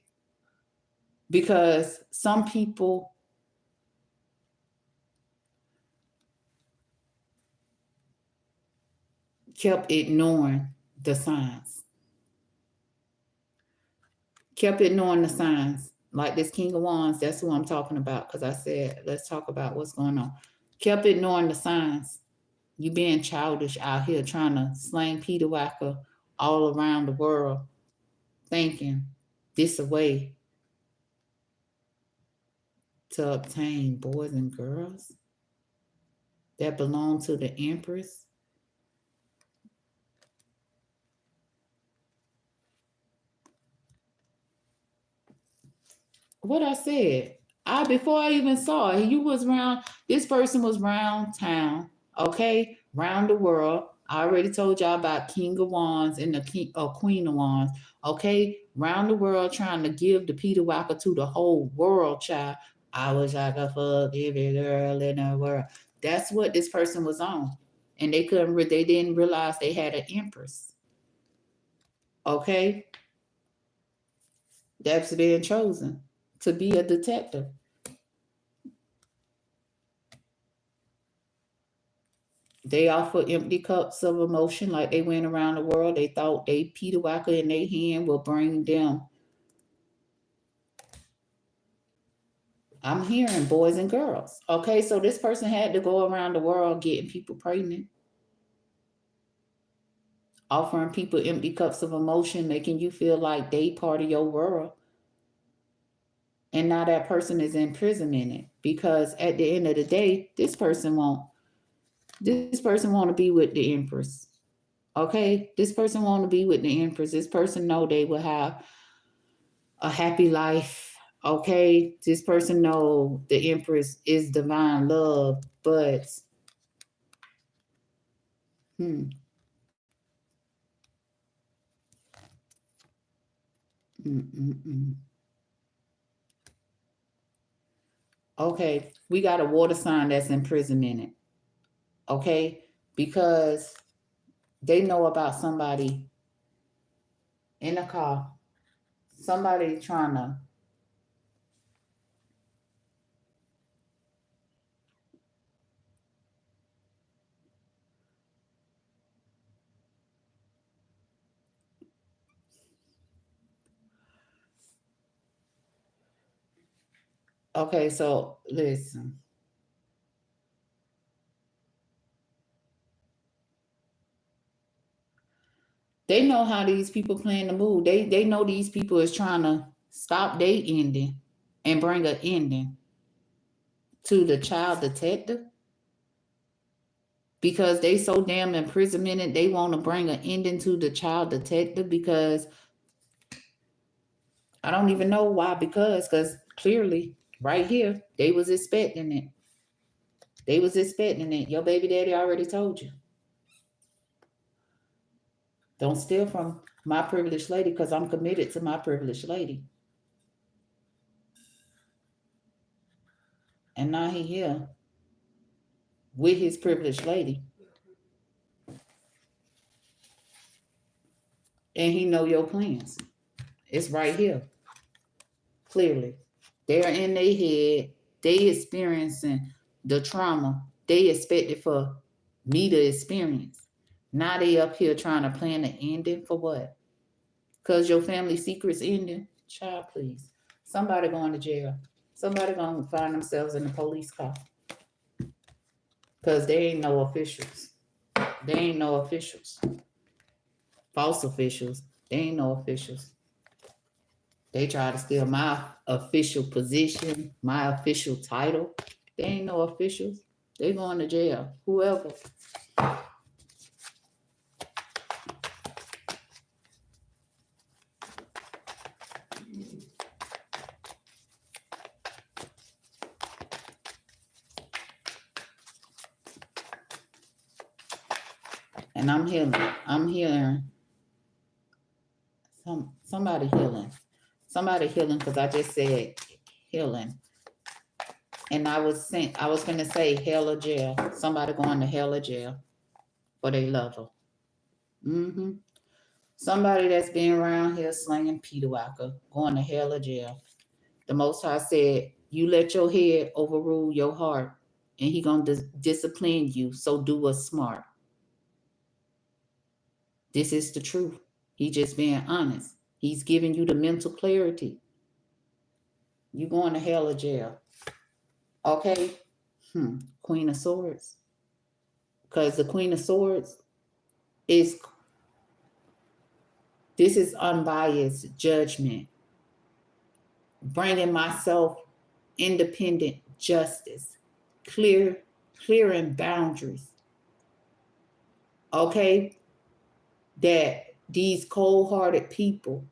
Because some people kept ignoring the signs. Kept ignoring the signs. Like this King of Wands, that's who I'm talking about. Because I said, let's talk about what's going on. Kept ignoring the signs. You being childish out here trying to slang Peter Wacker all around the world, thinking this a way to obtain boys and girls that belong to the Empress. What I said, before I even saw it, you was around. This person was round town, okay, round the world. I already told y'all about King of Wands and the Queen of Wands, okay, round the world trying to give the Peter Wacker to the whole world, child. I wish I could fuck every girl in the world. That's what this person was on, and they couldn't. They didn't realize they had an Empress, okay. That's being chosen to be a detective. They offer empty cups of emotion like they went around the world. They thought they Peter Wacker in their hand will bring them. I'm hearing boys and girls. Okay, so this person had to go around the world getting people pregnant, offering people empty cups of emotion, making you feel like they part of your world. And now that person is in prison in it. Because at the end of the day, this person want to be with the Empress. Okay, this person want to be with the Empress. This person know they will have a happy life. Okay, this person know the Empress is divine love, but hmm, mm, mm, mm. Okay, we got a water sign that's in prison in it. Okay, because they know about somebody in a car, somebody trying to. Okay, so listen. They know how these people playing the move. They know these people is trying to stop their ending and bring an ending to the child detective because they so damn imprisonment. They want to bring an ending to the child detective because I don't even know why. Because clearly right here they was expecting it. They was expecting it. Your baby daddy already told you. Don't steal from my privileged lady because I'm committed to my privileged lady. And now he here with his privileged lady. And he know your plans. It's right here. Clearly. They're in their head. They experiencing the trauma they expected for me to experience. Now they up here trying to plan an ending for what? because your family secrets ending. Child, please. Somebody going to jail. Somebody going to find themselves in a police car. Because they ain't no officials. They ain't no officials. False officials. They ain't no officials. They try to steal my official position, my official title. They ain't no officials. They going to jail. Whoever. And I'm healing. I'm healing. Somebody healing. Somebody healing because I just said healing. And I was gonna say hell or jail. Somebody going to hell or jail for they lover. Mm-hmm. Somebody that's been around here slinging Peter Walker going to hell or jail. The Most High said, "You let your head overrule your heart, and He gonna discipline you. So do what's smart." This is the truth. He just being honest. He's giving you the mental clarity. You going to hell or jail. Okay? Queen of Swords. Because the Queen of Swords is, this is unbiased judgment. Bringing myself independent justice. Clearing boundaries. Okay? That these cold-hearted people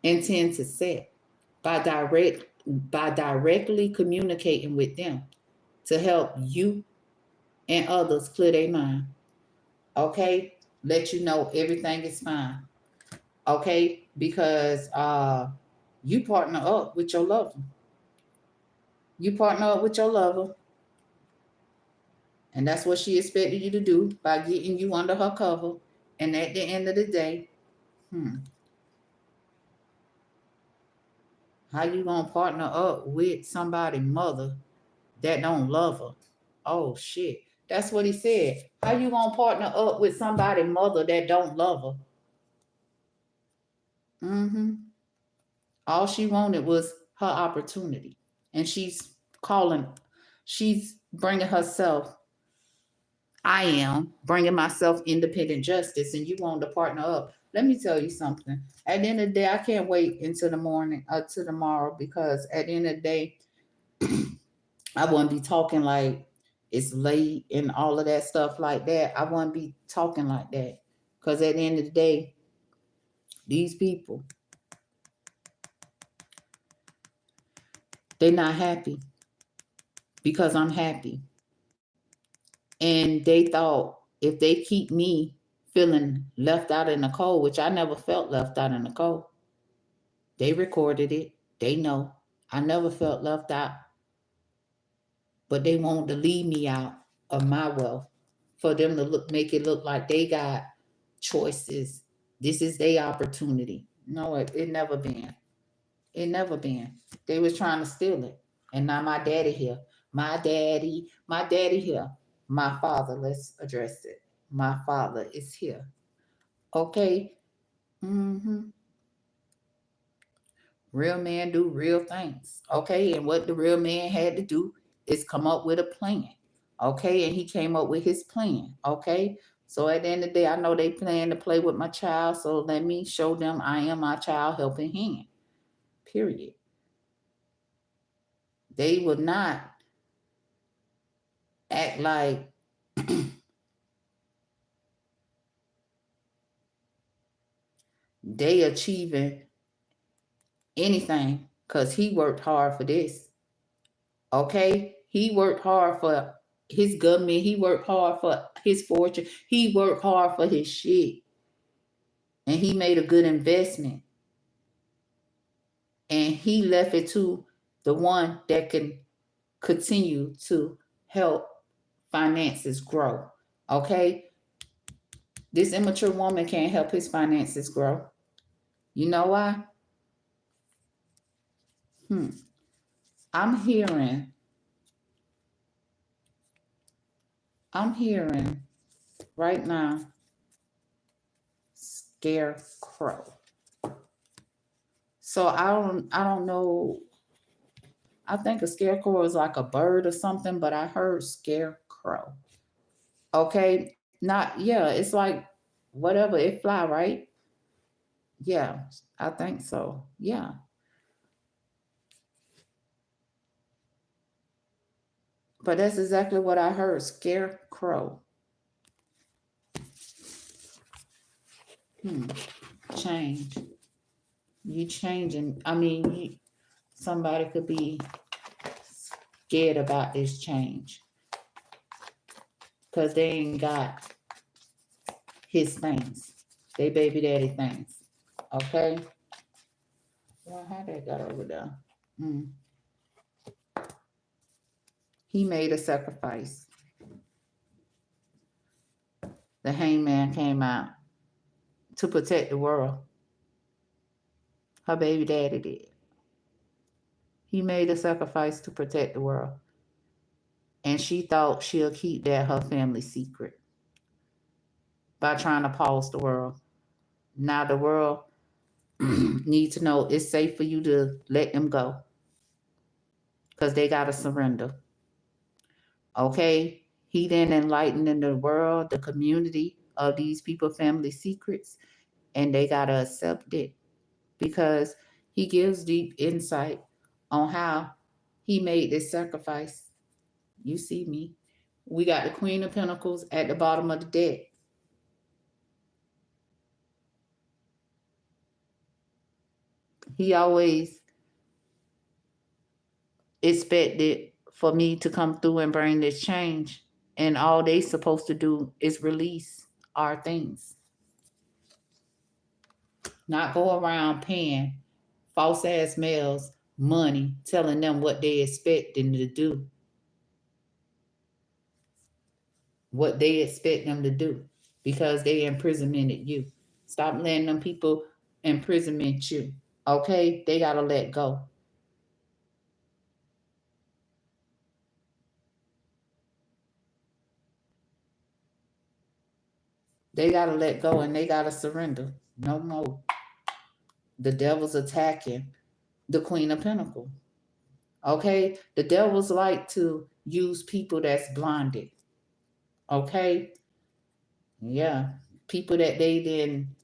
intend to set by directly communicating with them to help you and others clear their mind. Okay? Let you know everything is fine. Okay? Because you partner up with your lover. You partner up with your lover. And that's what she expected you to do by getting you under her cover. And at the end of the day, how you gonna partner up with somebody's mother that don't love her? Oh shit. That's what he said. How you gonna partner up with somebody's mother that don't love her? All she wanted was her opportunity. And she's bringing herself, I am bringing myself independent justice, and you want to partner up. Let me tell you something. At the end of the day, I can't wait until the morning, to tomorrow, because at the end of the day, I wouldn't be talking like it's late and all of that stuff like that. I wouldn't be talking like that. Because at the end of the day, these people, they're not happy because I'm happy. And they thought if they keep me feeling left out in the cold, which I never felt left out in the cold, they recorded it. They know I never felt left out. But they wanted to leave me out of my wealth for them to make it look like they got choices. This is their opportunity. No, it never been. It never been. They was trying to steal it. And now my daddy here. My daddy here. My father, let's address it. My father is here. Okay? Real men do real things. Okay? And what the real man had to do is come up with a plan. Okay? And he came up with his plan. Okay? So at the end of the day, I know they plan to play with my child. So let me show them I am my child helping hand. Period. They would not act like they achieving anything because he worked hard for this. Okay? He worked hard for his government. He worked hard for his fortune. He worked hard for his shit. And he made a good investment. And he left it to the one that can continue to help finances grow. Okay? This immature woman can't help his finances grow. You know why? I'm hearing right now scarecrow. So I don't know. I think a scarecrow is like a bird or something, but I heard scarecrow. Okay, not yeah. It's like whatever it fly, right? Yeah, I think so. Yeah, but that's exactly what I heard. Scarecrow. Hmm. Change. You changing. I mean, somebody could be scared about this change because they ain't got his things. They baby daddy things. Okay. Well, how they got over there? Mm. He made a sacrifice. The hangman came out to protect the world. Her baby daddy did. He made a sacrifice to protect the world. And she thought she'll keep that her family secret by trying to pause the world. Now the world needs to know it's safe for you to let them go because they got to surrender. Okay? He then enlightened in the world, the community of these people, family secrets, and they got to accept it because he gives deep insight on how he made this sacrifice. You see me. We got the Queen of Pentacles at the bottom of the deck. He always expected for me to come through and bring this change. And all they supposed to do is release our things. Not go around paying false ass males money, telling them what they expect them to do. What they expect them to do. Because they imprisonmented you. Stop letting them people imprisonment you. Okay? They gotta let go. They gotta let go and they gotta surrender. No more. The devil's attacking the Queen of Pentacles. Okay? The devils like to use people that's blinded. Okay? Yeah. People that they then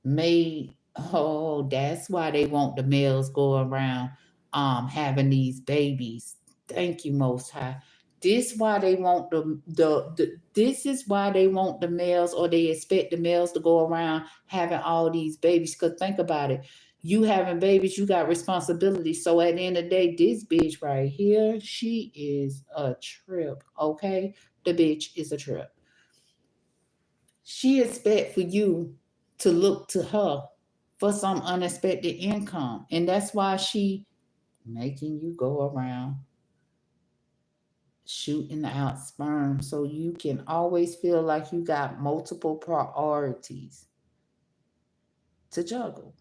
made, oh, that's why they want the males go around having these babies. Thank you, Most High. This why they want the this is why they want the males, or they expect the males to go around having all these babies. Because think about it. You having babies, you got responsibility. So at the end of the day, this bitch right here, she is a trip. Okay? The bitch is a trip. She expect for you to look to her for some unexpected income. And that's why she making you go around shooting out sperm so you can always feel like you got multiple priorities to juggle.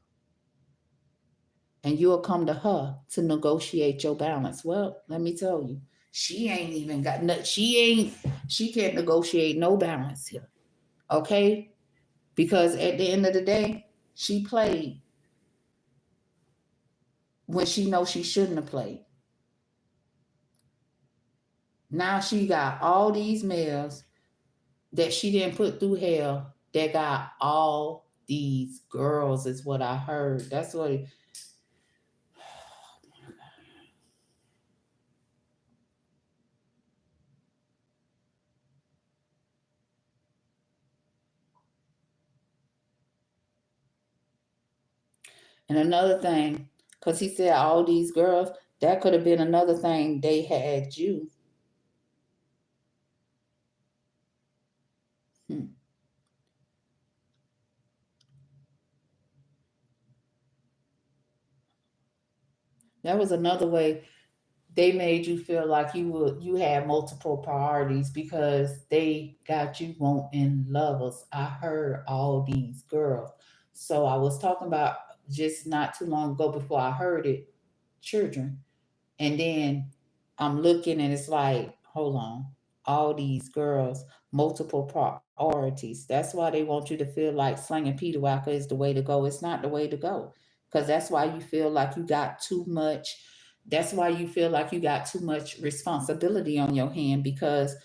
And you'll come to her to negotiate your balance. Well, let me tell you, she ain't even got no, she can't negotiate no balance here. Okay? Because at the end of the day, she played when she knows she shouldn't have played. Now she got all these males that she didn't put through hell that got all these girls, is what I heard. That's what it, and another thing, because he said all these girls, that could have been another thing they had you. Hmm. That was another way they made you feel like you had multiple priorities because they got you wanting lovers. I heard all these girls. So I was talking about just not too long ago before I heard it, children. And then I'm looking and it's like, hold on, all these girls. multiple priorities. That's why they want you to feel like slinging Peter Whacker is the way to go. It's not the way to go. Because that's why you feel like you got too much. That's why you feel like you got too much responsibility on your hand, because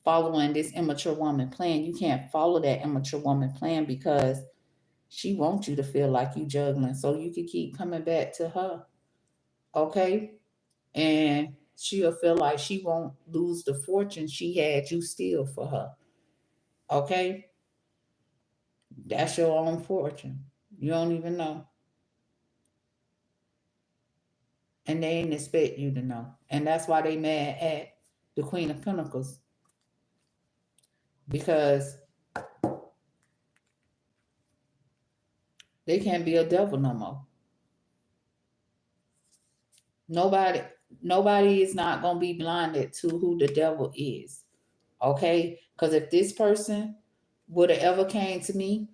following this immature woman plan, you can't follow that immature woman plan because she wants you to feel like you juggling so you can keep coming back to her. Okay? And she'll feel like she won't lose the fortune she had you steal for her. Okay? That's your own fortune. You don't even know. And they ain't expect you to know. And that's why they mad at the Queen of Pentacles. Because they can't be a devil no more. Nobody nobody is not gonna be blinded to who the devil is. Okay? Because if this person would have ever came to me,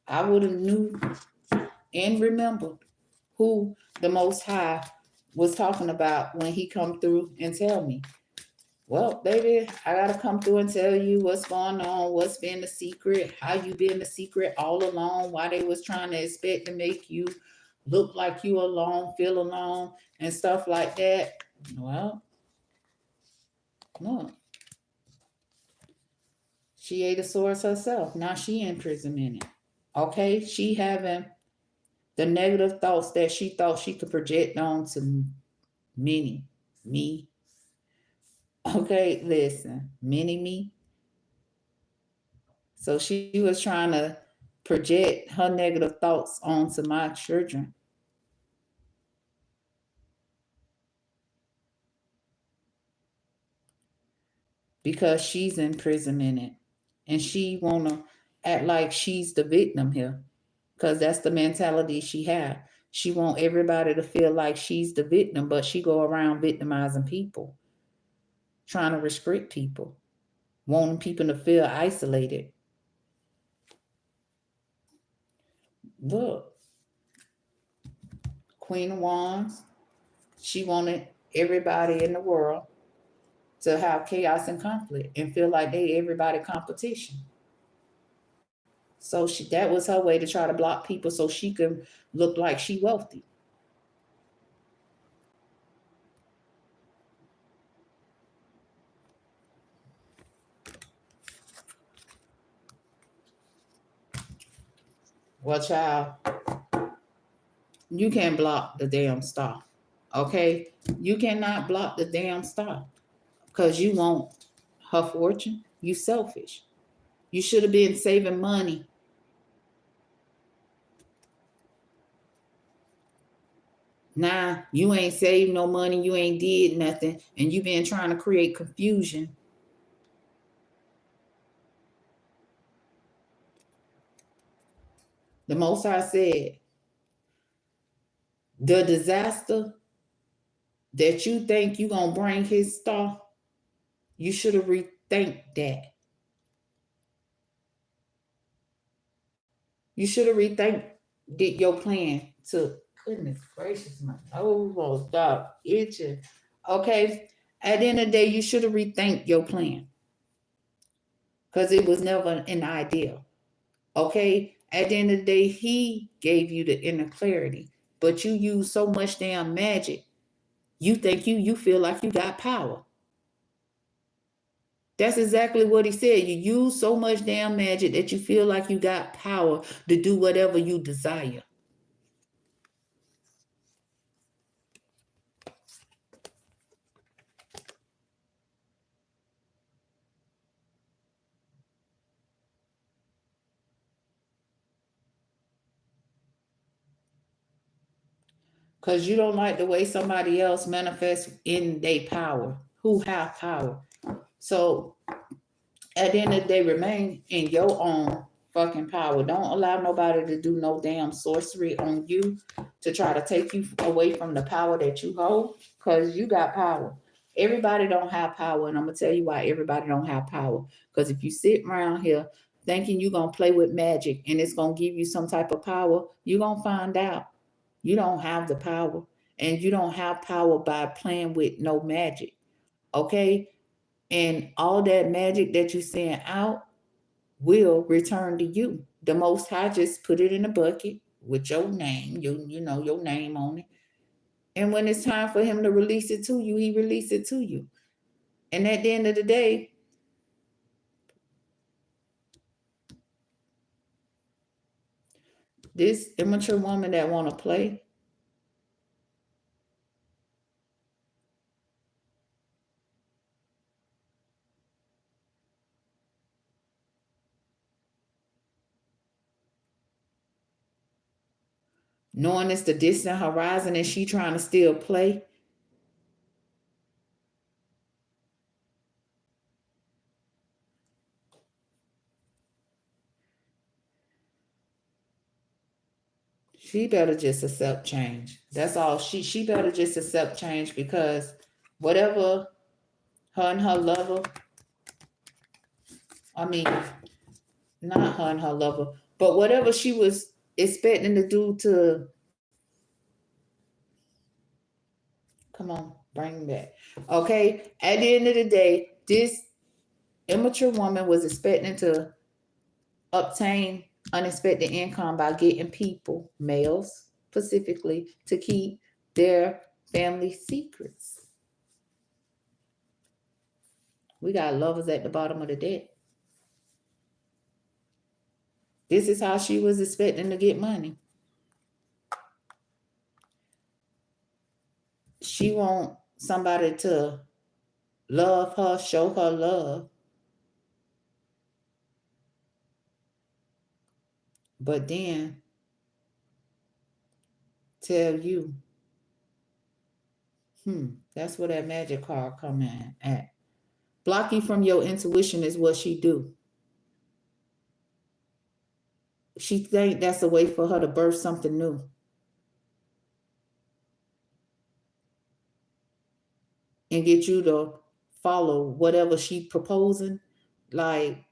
I would have knew and remembered who the Most High was talking about when he come through and tell me, well, baby, I gotta come through and tell you what's going on, what's been the secret, how you been the secret all along, why they was trying to expect to make you look like you alone, feel alone, and stuff like that. Well, look, she ate a source herself. Now she in prison in it. Okay, she having the negative thoughts that she thought she could project on to many, me. Okay, listen, many me. So she was trying to project her negative thoughts onto my children because she's in prison in it, and she wanna act like she's the victim here, because that's the mentality she had. She want everybody to feel like she's the victim, but she go around victimizing people, trying to restrict people, wanting people to feel isolated. Look, Queen of Wands, she wanted everybody in the world to have chaos and conflict and feel like they everybody competition. So that was her way to try to block people so she could look like she wealthy. Well, child, you can't block the damn star. Okay? You cannot block the damn star because you want her fortune. You selfish. You should have been saving money. Nah, you ain't saved no money. You ain't did nothing. And you been trying to create confusion. The Most High said, the disaster that you think you gonna bring his star, you should have rethink that. You should have rethink did your plan to goodness gracious, my nose stop itching. Okay. At the end of the day, you should have rethink your plan. Because it was never an idea. Okay. At the end of the day, he gave you the inner clarity. But you use so much damn magic. You think you feel like you got power. That's exactly what he said. You use so much damn magic that you feel like you got power to do whatever you desire. Because you don't like the way somebody else manifests in their power, who have power. So at the end of the day, remain in your own fucking power. Don't allow nobody to do no damn sorcery on you to try to take you away from the power that you hold, because you got power. Everybody don't have power, and I'm gonna tell you why everybody don't have power. Because if you sit around here thinking you're gonna play with magic and it's gonna give you some type of power, you're gonna find out you don't have the power, and you don't have power by playing with no magic. Okay, And all that magic that you send out will return to you. The Most High just put it in a bucket with your name, your name on it. And when it's time for him to release it to you, he release it to you. And at the end of the day, this immature woman that want to play, knowing it's the distant horizon and she trying to still play, she better just accept change. That's all. She better just accept change, because whatever her and her lover, I mean, not her and her lover, but whatever she was expecting to do to, come on, bring back. Okay, at the end of the day, this immature woman was expecting to obtain unexpected income by getting people, males specifically, to keep their family secrets. We got lovers at the bottom of the deck. This is how she was expecting to get money. She want somebody to love her, show her love. But then tell you, that's where that magic card come in at. Block you from your intuition is what she do. She think that's a way for her to birth something new. And get you to follow whatever she proposing, like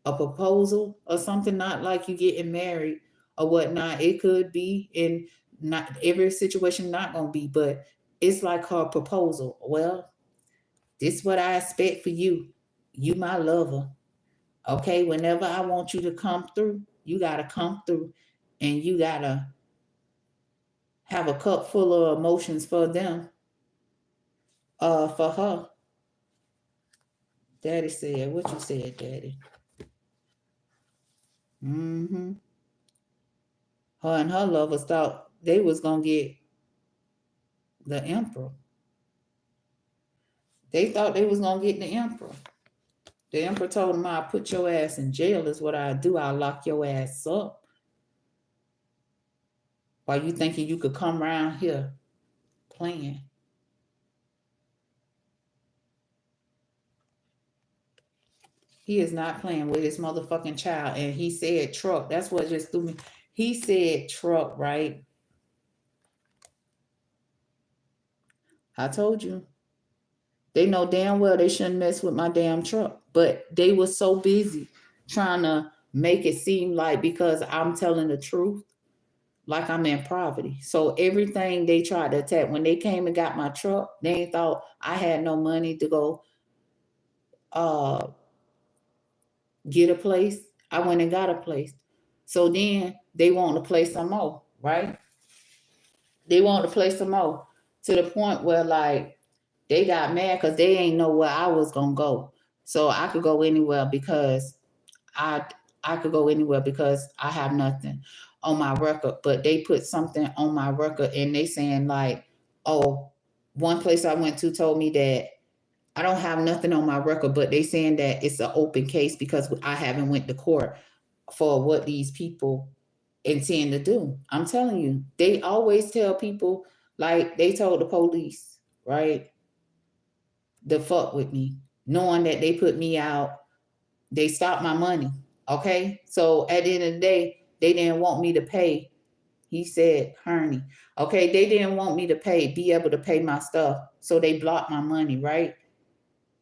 a proposal or something, not like you getting married or whatnot. It could be, in not every situation not gonna be, but it's like her proposal. Well, this is what I expect for you. You my lover. Okay, whenever I want you to come through, you gotta come through, and you gotta have a cup full of emotions for them. For her. Daddy said, what you said, Daddy? Mm-hmm. Her and her lovers thought they was gonna get the emperor. They thought they was gonna get the emperor. The emperor told them, I'll put your ass in jail is what I do. I'll lock your ass up. While you thinking you could come around here playing. He is not playing with his motherfucking child. And he said truck. That's what just threw me. He said truck, right? I told you. They know damn well they shouldn't mess with my damn truck. But they were so busy trying to make it seem like, because I'm telling the truth, like I'm in poverty. So everything they tried to attack, when they came and got my truck, they thought I had no money to go get a place. I went and got a place. So then they want to play some more, right? They want to play some more, to the point where, like, they got mad because they ain't know where I was gonna go. So I could go anywhere because I could go anywhere because I have nothing on my record. But they put something on my record, and they saying like, oh, one place I went to told me that I don't have nothing on my record, but they saying that it's an open case because I haven't went to court for what these people intend to do. I'm telling you, they always tell people, like they told the police, right, to fuck with me, knowing that they put me out. They stopped my money. Okay. So at the end of the day, they didn't want me to pay. He said, Herney. Okay. They didn't want me to be able to pay my stuff. So they blocked my money, right?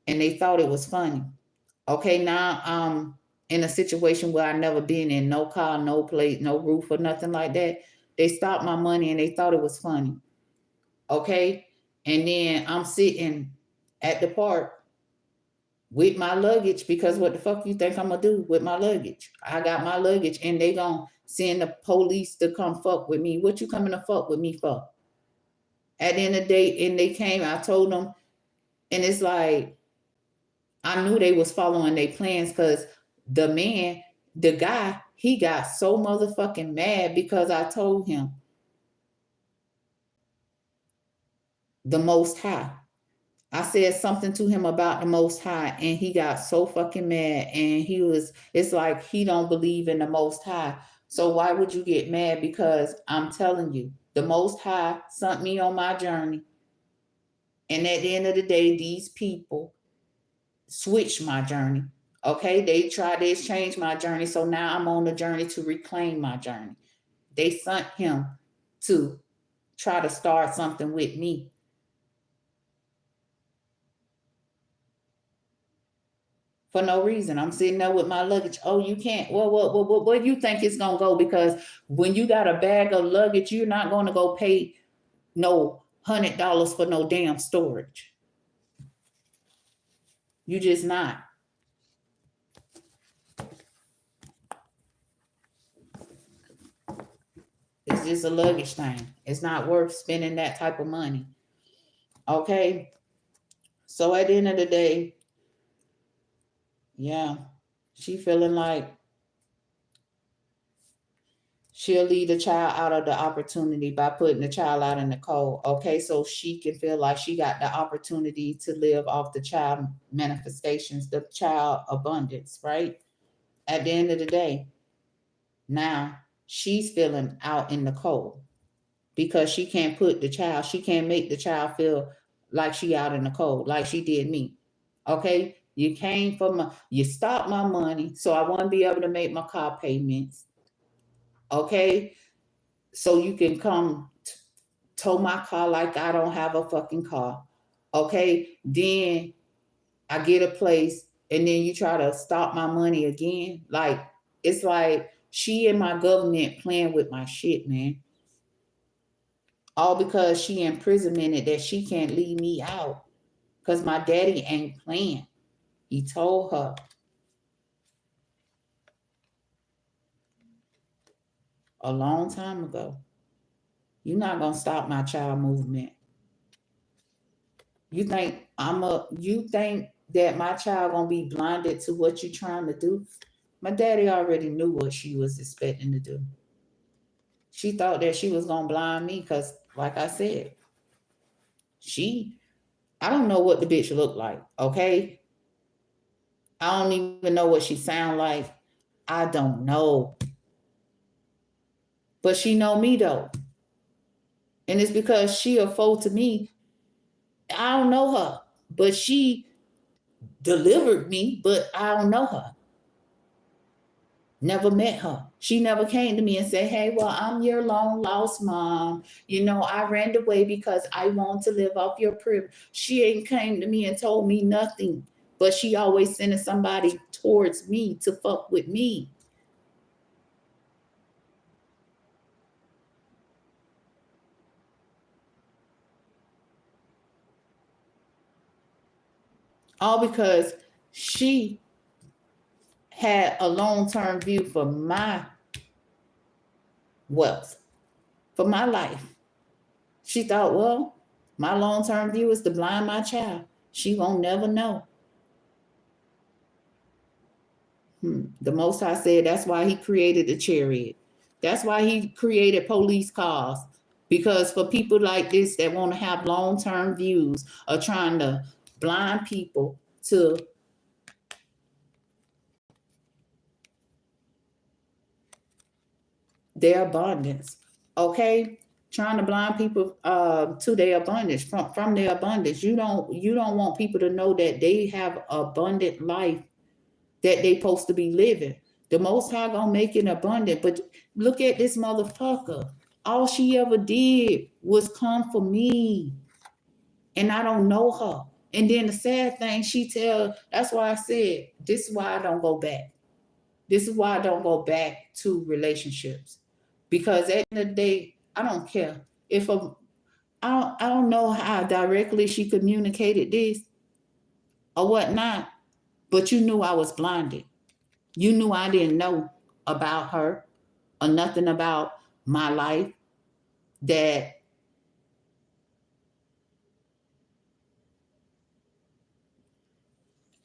And they thought it was funny. Okay. Now I'm in a situation where I never been in, no car, no plate, no roof or nothing like that. They stopped my money and they thought it was funny. Okay. And then I'm sitting at the park with my luggage, because what the fuck you think I'm gonna do with my luggage? I got my luggage and they gonna send the police to come fuck with me. What you coming to fuck with me for? At the end of the day, and they came, I told them, and it's like, I knew they was following their plans, because the man, the guy, he got so motherfucking mad because I told him the Most High. I said something to him about the Most High, and he got so fucking mad. And it's like he don't believe in the Most High. So why would you get mad? Because I'm telling you, the Most High sent me on my journey. And at the end of the day, these people switched my journey. Okay, they tried to exchange my journey. So now I'm on the journey to reclaim my journey. They sent him to try to start something with me. For no reason. I'm sitting there with my luggage. Oh, you can't. Well, where do you think it's gonna go? Because when you got a bag of luggage, you're not gonna go pay no $100 for no damn storage. You just not. It's just a luggage thing. It's not worth spending that type of money. Okay. So at the end of the day, yeah, she feeling like she'll leave the child out of the opportunity by putting the child out in the cold. Okay, so she can feel like she got the opportunity to live off the child manifestations, the child abundance, right? At the end of the day, now she's feeling out in the cold because she can't she can't make the child feel like she out in the cold, like she did me. Okay, you stopped my money, so I won't be able to make my car payments. Okay, so you can come tow my car like I don't have a fucking car. Okay, then I get a place and then you try to stop my money again. Like, it's like she and my government playing with my shit, man. All because she imprisonmented that she can't leave me out. Because my daddy ain't playing. He told her a long time ago, you're not gonna stop my child movement. You think that my child gonna be blinded to what you're trying to do? My daddy already knew what she was expecting to do. She thought that she was gonna blind me because, like I said, I don't know what the bitch looked like, okay? I don't even know what she sound like. I don't know. But she know me though. And it's because she a foe to me. I don't know her. But she delivered me, but I don't know her. Never met her. She never came to me and said, hey, well, I'm your long lost mom. I ran away because I want to live off your privilege. She ain't came to me and told me nothing, but she always sending somebody towards me to fuck with me. All because she had a long-term view for my wealth, for my life. She thought, well, my long-term view is to blind my child. She won't never know. The Most High said that's why he created the chariot. That's why he created police cars. Because for people like this that want to have long-term views of trying to blind people to their abundance. Okay? Trying to blind people to their abundance, from their abundance. You don't want people to know that they have abundant life that they supposed to be living. The Most High gonna make it abundant. But look at this motherfucker. All she ever did was come for me. And I don't know her. And then the sad thing, that's why I said, this is why I don't go back. This is why I don't go back to relationships. Because at the end of the day, I don't care. I don't know how directly she communicated this or whatnot. But you knew I was blinded. You knew I didn't know about her or nothing about my life, that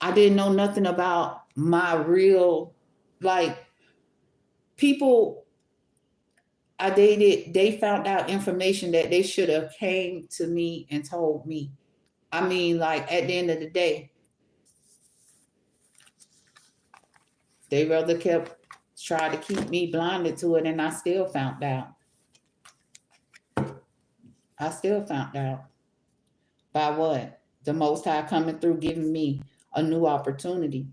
I didn't know nothing about my real, like, people I dated, they found out information that they should have came to me and told me. I mean, like, at the end of the day, they rather kept trying to keep me blinded to it, and I still found out. I still found out. By what? The Most High coming through, giving me a new opportunity.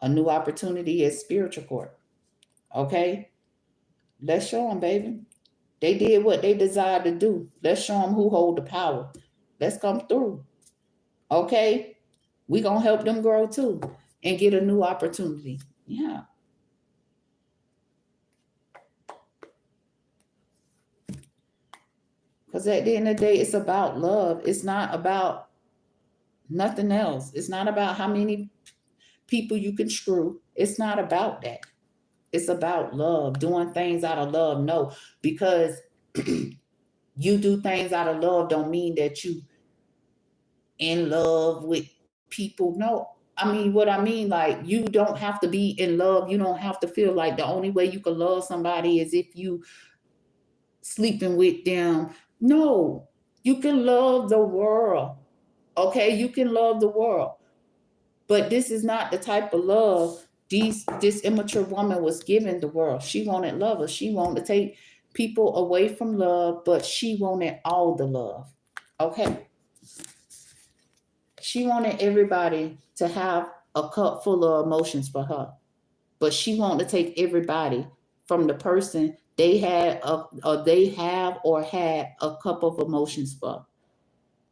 A new opportunity is spiritual court. Okay? Let's show them, baby. They did what they desired to do. Let's show them who hold the power. Let's come through. Okay? We gonna help them grow too and get a new opportunity. Yeah. Because at the end of the day, it's about love. It's not about nothing else. It's not about how many people you can screw. It's not about that. It's about love, doing things out of love. No, because you do things out of love don't mean that you in love with people. No, I mean, what I mean, like, you don't have to be in love. You don't have to feel like the only way you can love somebody is if you sleeping with them. No, you can love the world. Okay, you can love the world. But this is not the type of love this immature woman was giving the world. She wanted lovers. She wanted to take people away from love, but she wanted all the love. Okay. She wanted everybody to have a cup full of emotions for her. But she wanted to take everybody from the person they had or they have or had a cup of emotions for.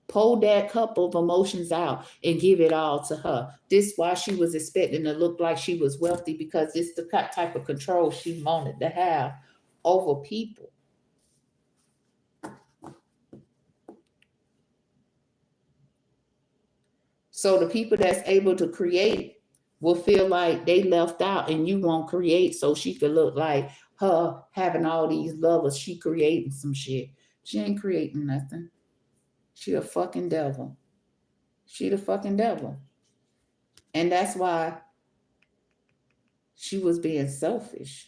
Pull that cup of emotions out and give it all to her. This is why she was expecting to look like she was wealthy, because it's the type of control she wanted to have over people. So the people that's able to create will feel like they left out, and you won't create, so she could look like her having all these lovers. She creating some shit. She ain't creating nothing. She a fucking devil. She the fucking devil. And that's why she was being selfish,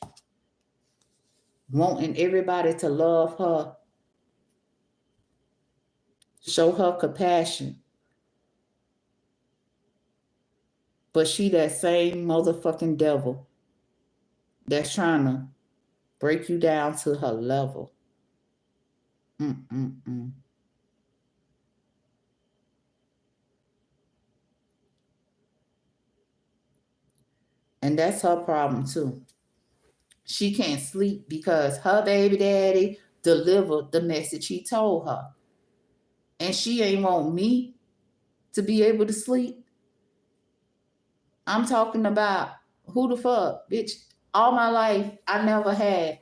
wanting everybody to love her, show her compassion. But she that same motherfucking devil that's trying to break you down to her level. Mm-mm-mm. And that's her problem too. She can't sleep because her baby daddy delivered the message he told her. And she ain't want me to be able to sleep. I'm talking about, who the fuck, bitch? All my life, I never had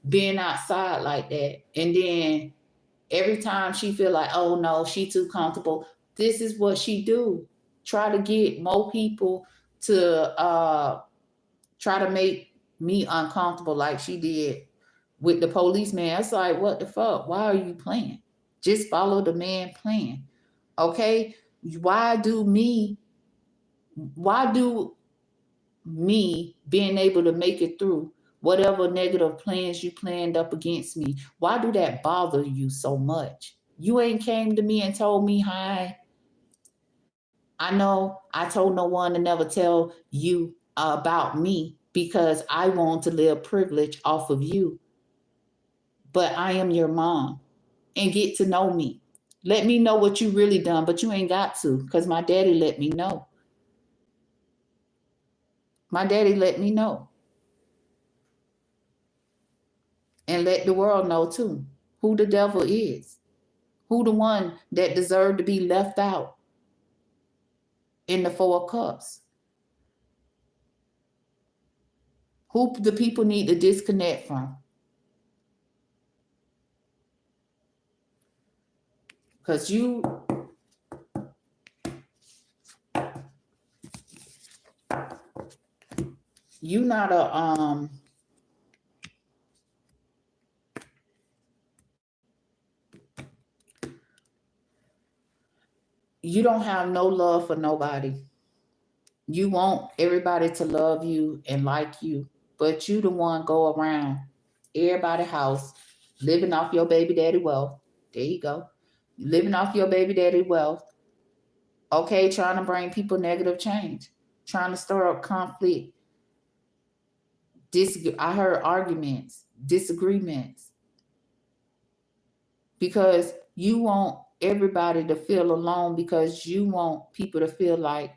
been outside like that. And then every time she feel like, oh no, she too comfortable, this is what she do. Try to get more people to try to make me uncomfortable like she did with the policeman. It's like, what the fuck? Why are you playing? Just follow the man plan. Okay? Why do me being able to make it through whatever negative plans you planned up against me, why do that bother you so much? You ain't came to me and told me, hi, I know I told no one to never tell you about me because I want to live privilege off of you. But I am your mom, and get to know me. Let me know what you really done, but you ain't got to, because my daddy let me know. My daddy let me know. And let the world know too who the devil is, who the one that deserved to be left out in the Four Cups, who the people need to disconnect from. Because you not a you don't have no love for nobody. You want everybody to love you and like you, but you the one go around everybody's house living off your baby daddy wealth. There you go. Living off your baby daddy wealth. Okay, trying to bring people negative change, trying to stir up conflict. I heard arguments, disagreements, because you want everybody to feel alone, because you want people to feel like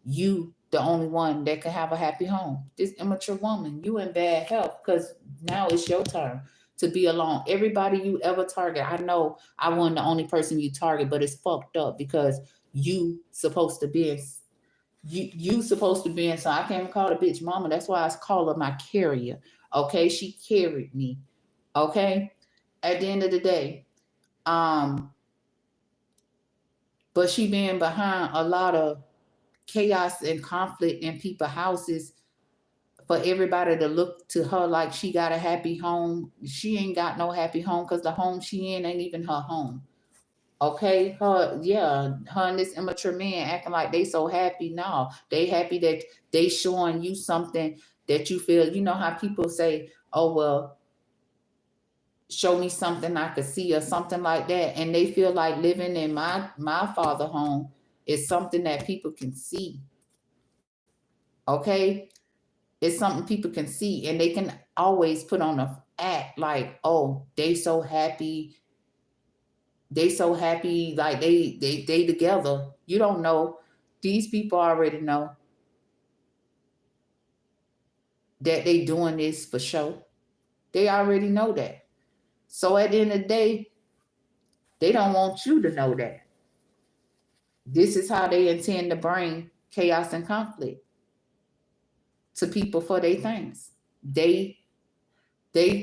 you the only one that can have a happy home. This immature woman, you in bad health, because now it's your turn to be alone. Everybody you ever target, I know I wasn't the only person you target, but it's fucked up because you supposed to be in you supposed to be in, so I can't even call the bitch mama. That's why I call her my carrier. Okay, she carried me. Okay, at the end of the day, but she being behind a lot of chaos and conflict in people's houses for everybody to look to her like she got a happy home. She ain't got no happy home, because the home she in ain't even her home. Okay, her and this immature man acting like they so happy. No, they happy that they showing you something that you feel. You know how people say, "Oh well, show me something I could see," or something like that, and they feel like living in my father home is something that people can see. Okay, it's something people can see, and they can always put on a act like, "Oh, they so happy, like they together." You don't know. These people already know that they doing this for show. They already know that. So at the end of the day, they don't want you to know that. This is how they intend to bring chaos and conflict to people for their things. They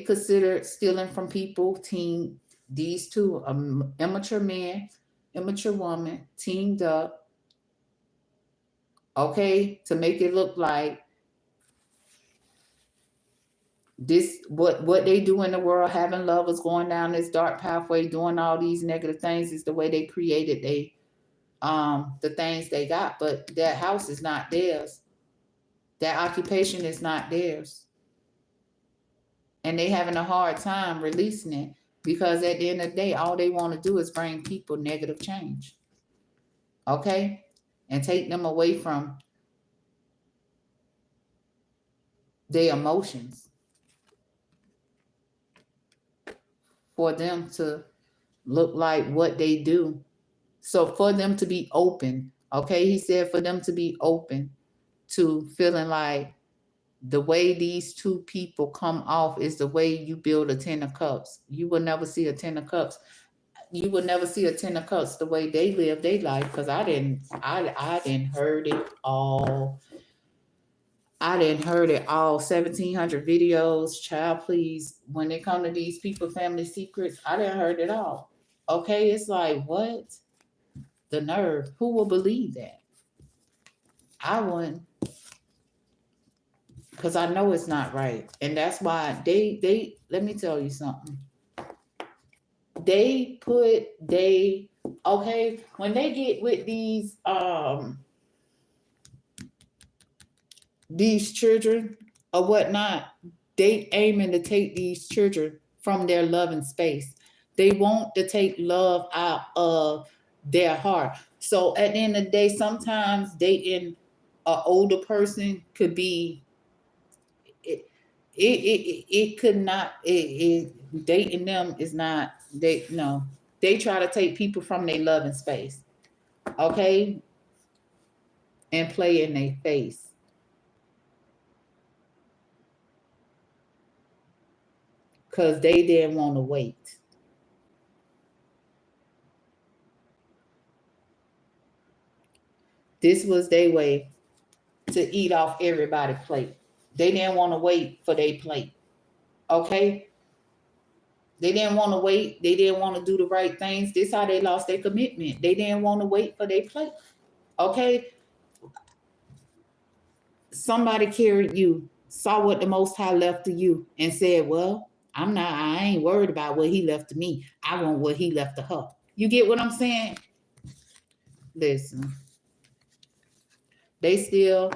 consider stealing from people. These two, immature man, immature woman, teamed up, okay, to make it look like this, what they do in the world, having lovers, going down this dark pathway, doing all these negative things, is the way they created the things they got. But that house is not theirs. That occupation is not theirs. And they having a hard time releasing it, because at the end of the day, all they want to do is bring people negative change. Okay? And take them away from their emotions, for them to look like what they do. So for them to be open, okay, he said for them to be open to feeling like the way these two people come off is the way you build a 10 of cups. You will never see a 10 of cups. You will never see a 10 of cups the way they live their life, because I didn't heard it all. I didn't heard it all. 1,700 videos, child, please. When it come to these people, family secrets, I didn't heard it all. Okay, it's like, what? The nerve. Who will believe that? I wouldn't, because I know it's not right. And that's why they let me tell you something. Okay, when they get with these children or whatnot, they aiming to take these children from their loving space. They want to take love out of their heart. So at the end of the day, sometimes dating an older person could be it could not dating them is not, they no, they try to take people from their loving space, okay, and play in their face, because they didn't want to wait. This was their way to eat off everybody's plate. They didn't want to wait for their plate, okay. They didn't want to wait. They didn't want to do the right things. This is how they lost their commitment. They didn't want to wait for their plate, okay. Somebody carried you. saw what the Most High left to you and said, well, I ain't worried about what he left to me. I want what he left to her. You get what I'm saying? Listen, they still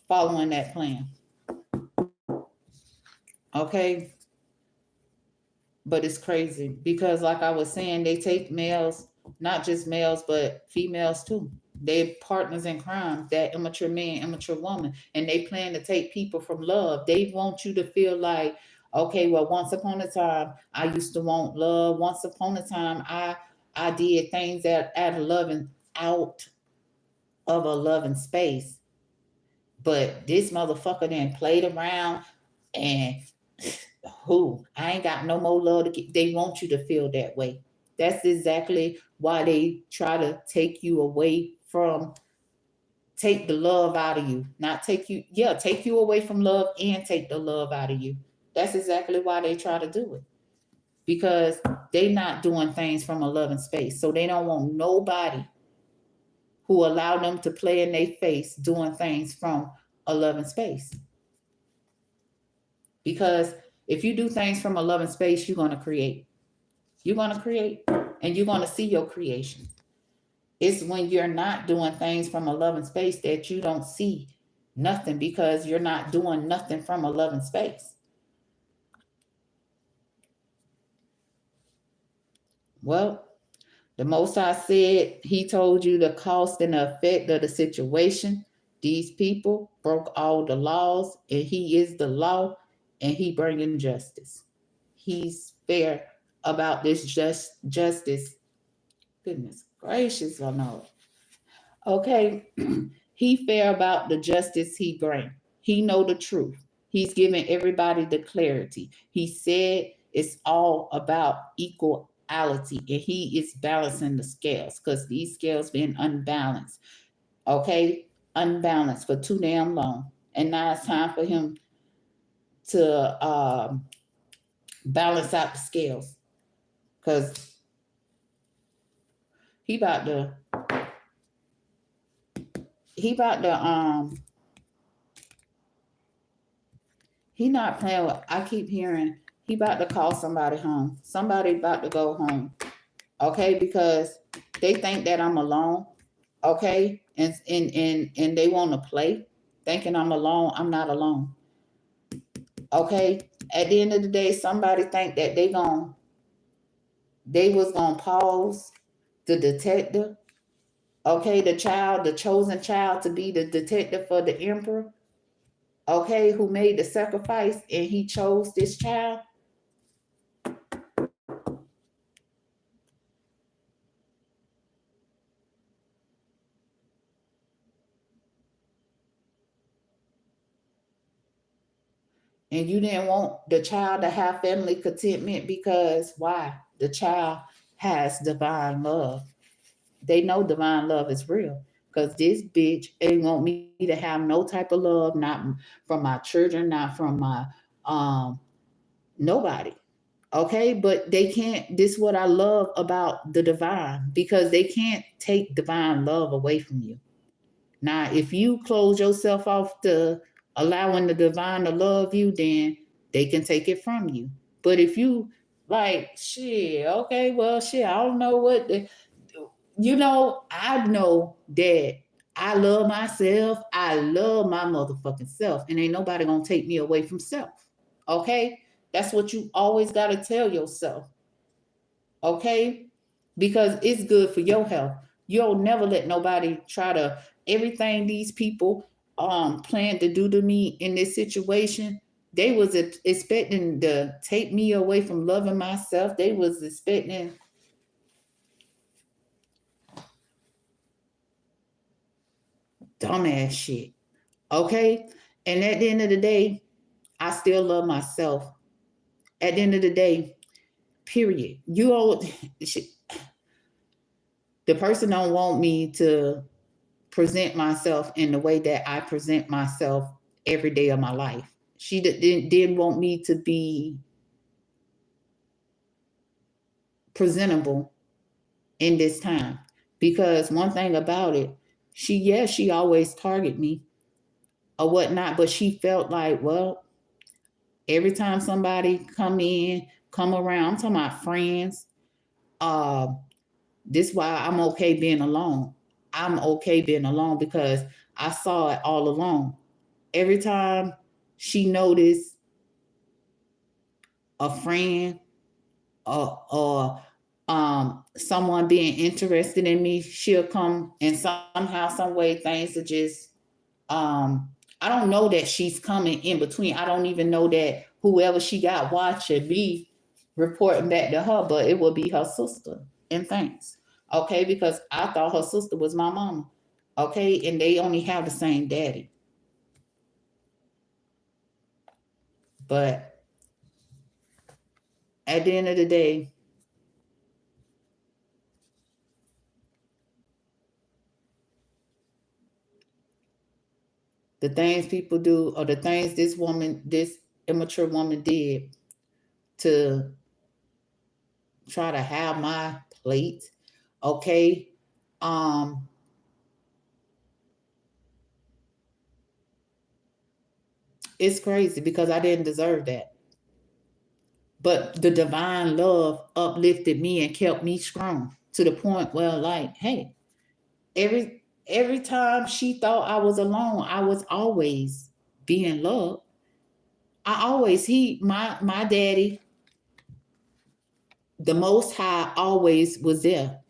following that plan. Okay? But it's crazy because, like I was saying, they take males, not just males, but females too. They're partners in crime, that immature man, immature woman, and they plan to take people from love. They want you to feel like, okay, well, once upon a time, I used to want love. Once upon a time, I did things that out of a loving space. But this motherfucker then played around and who? I ain't got no more love to give. They want you to feel that way. That's exactly why they try to take you away from, take the love out of you. Not take you, take you away from love and take the love out of you. That's exactly why they try to do it. Because they not doing things from a loving space. So they don't want nobody who allow them to play in their face doing things from a loving space. Because if you do things from a loving space, you're going to create. You're going to create and you're going to see your creation. It's when you're not doing things from a loving space that you don't see nothing, because you're not doing nothing from a loving space. Well, the Most High said he told you the cost and the effect of the situation. These people broke all the laws, and he is the law, and he bringing justice. He's fair about this justice. Goodness gracious, I know. Okay, he fair about the justice he bring. He know the truth. He's giving everybody the clarity. He said it's all about equality, and he is balancing the scales because these scales been unbalanced. Okay, unbalanced for too damn long, and now it's time for him to balance out the scales, because he about to he not playing with, I keep hearing he about to call somebody home. Somebody about to go home. Okay, because they think that I'm alone. Okay, and they want to play, thinking I'm alone. I'm not alone. Okay, at the end of the day, somebody think that they was gonna pause the detective. Okay, the chosen child to be the detective for the emperor. Okay, who made the sacrifice and he chose this child. And you didn't want the child to have family contentment because why? The child has divine love. They know divine love is real, because this bitch ain't want me to have no type of love, not from my children, not from my nobody. Okay, but they can't. This is what I love about the divine, because they can't take divine love away from you. Now, if you close yourself off to allowing the divine to love you, then they can take it from you. But if you like, shit, okay, well, shit, I don't know what, I know that I love myself. I love my motherfucking self, and ain't nobody gonna take me away from self. Okay? That's what you always got to tell yourself. Okay? Because it's good for your health. You'll never let nobody try to, everything these people plan to do to me in this situation. They was expecting to take me away from loving myself. They was expecting dumbass shit. Okay? And at the end of the day, I still love myself. At the end of the day, period. You all, the person don't want me to present myself in the way that I present myself every day of my life. She didn't want me to be presentable in this time, because one thing about it, she always target me. or whatnot. But she felt like, well, every time somebody come around, I'm talking about friends, uh, this why I'm okay being alone. I'm okay being alone because I saw it all along. Every time she noticed a friend or someone being interested in me, she'll come and somehow, some way things are just I don't know that she's coming in between. I don't even know that whoever she got watching me reporting back to her, but it will be her sister and things. Okay, because I thought her sister was my mama. Okay, and they only have the same daddy. But at the end of the day, the things people do or the things this immature woman did to try to have my plate, okay, um, it's crazy because I didn't deserve that. But the divine love uplifted me and kept me strong to the point where, like, hey, every time she thought I was alone, I was always being loved. I always my daddy, the Most High, always was there.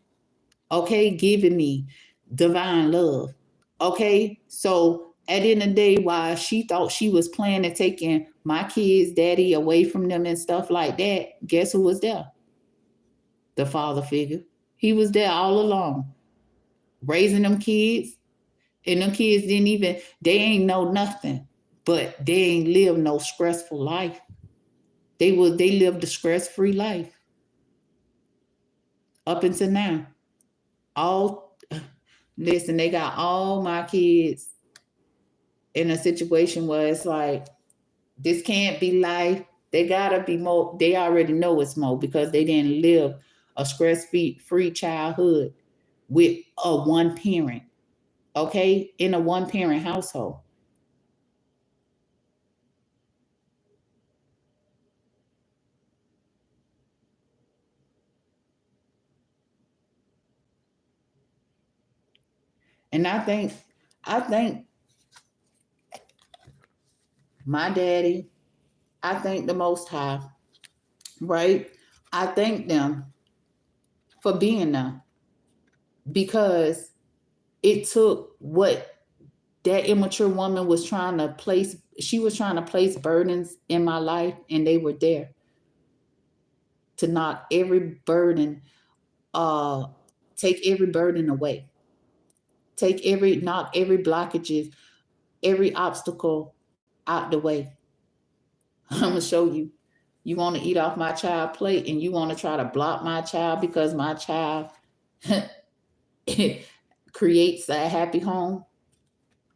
Okay, giving me divine love. Okay, so at the end of the day, while she thought she was planning taking my kids' daddy away from them and stuff like that, guess who was there? The father figure. He was there all along, raising them kids, and them kids they ain't know nothing, but they ain't live no stressful life. They lived a stress-free life up until now. All listen, they got all my kids in a situation where it's like this can't be life. They gotta be more. They already know it's more because they didn't live a stress-free childhood with a one parent. Okay, in a one parent household. And I think my daddy, I thank the Most High, right? I thank them for being there because it took what that immature woman was trying to place. She was trying to place burdens in my life, and they were there to knock every burden, uh, take every burden away, knock every blockages, every obstacle out the way. I'm gonna show you. You want to eat off my child plate and you want to try to block my child because my child creates a happy home.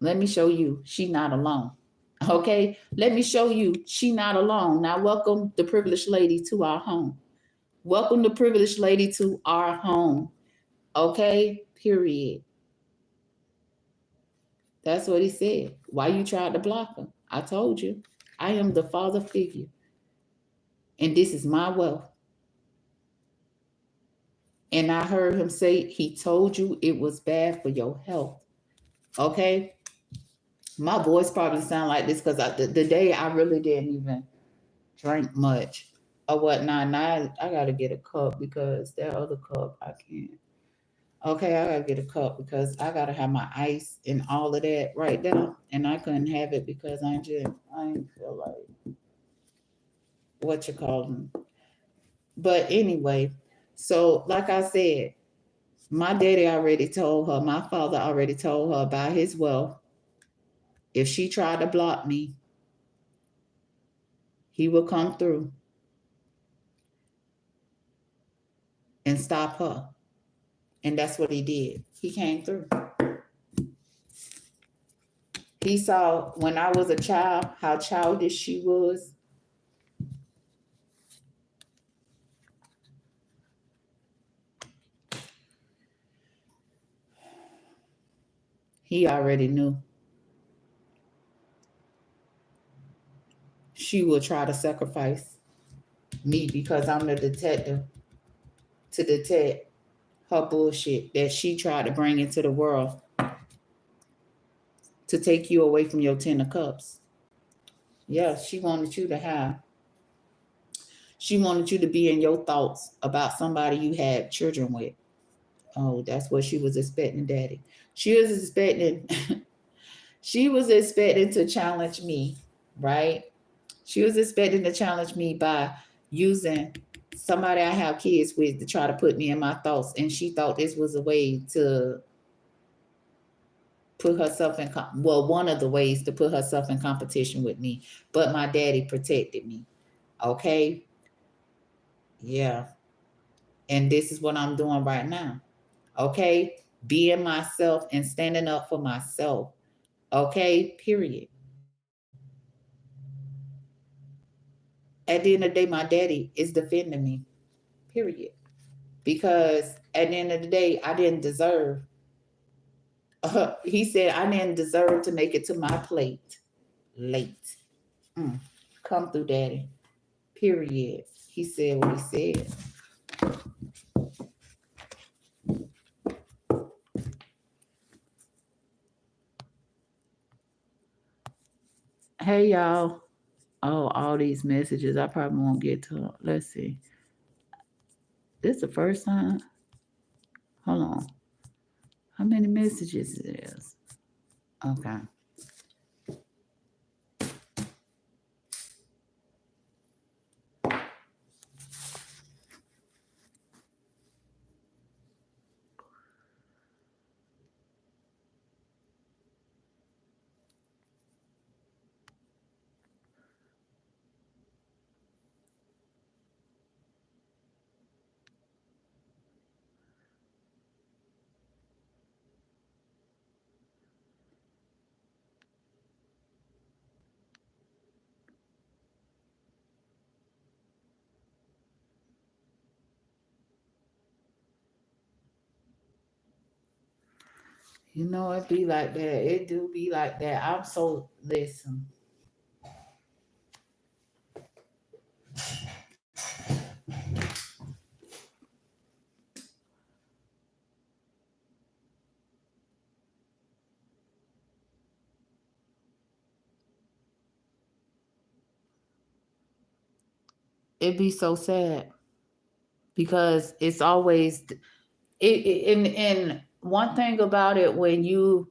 Let me show you she not alone. Okay? Let me show you she not alone. Now welcome the privileged lady to our home. Welcome the privileged lady to our home. Okay? Period. That's what he said. Why you tried to block her? I told you. I am the father figure. And this is my wealth. And I heard him say he told you it was bad for your health. Okay? My voice probably sound like this because the day I really didn't even drink much or whatnot. Now I gotta get a cup because that other cup I can't. Okay, I gotta get a cup because I gotta have my ice and all of that right there. And I couldn't have it because I ain't feel like what you call them. But anyway, so like I said, my daddy already told her, my father already told her about his wealth. If she tried to block me, he would come through and stop her. And that's what he did. He came through. He saw when I was a child how childish she was. He already knew. she will try to sacrifice me because I'm the detective to detect her bullshit that she tried to bring into the world to take you away from your 10 of cups. Yeah, she wanted you to have, she wanted you to be in your thoughts about somebody you had children with. Oh, that's what she was expecting, Daddy. She was expecting, she was expecting to challenge me, right? She was expecting to challenge me by using somebody I have kids with to try to put me in my thoughts. And she thought this was a way to put herself in, well, one of the ways to put herself in competition with me. But my daddy protected me. Okay. Yeah. And this is what I'm doing right now. Okay. Being myself and standing up for myself. Okay. Period. At the end of the day, my daddy is defending me. Period. Because at the end of the day, I didn't deserve. He said I didn't deserve to make it to my plate late. Come through, Daddy. Period. He said what he said. Hey, y'all. Oh, all these messages. I probably won't get to them. Let's see. This the first time? Hold on. How many messages is this? Okay. You know, it be like that. It do be like that. I'm so, listen. It be so sad because it's always and one thing about it, when you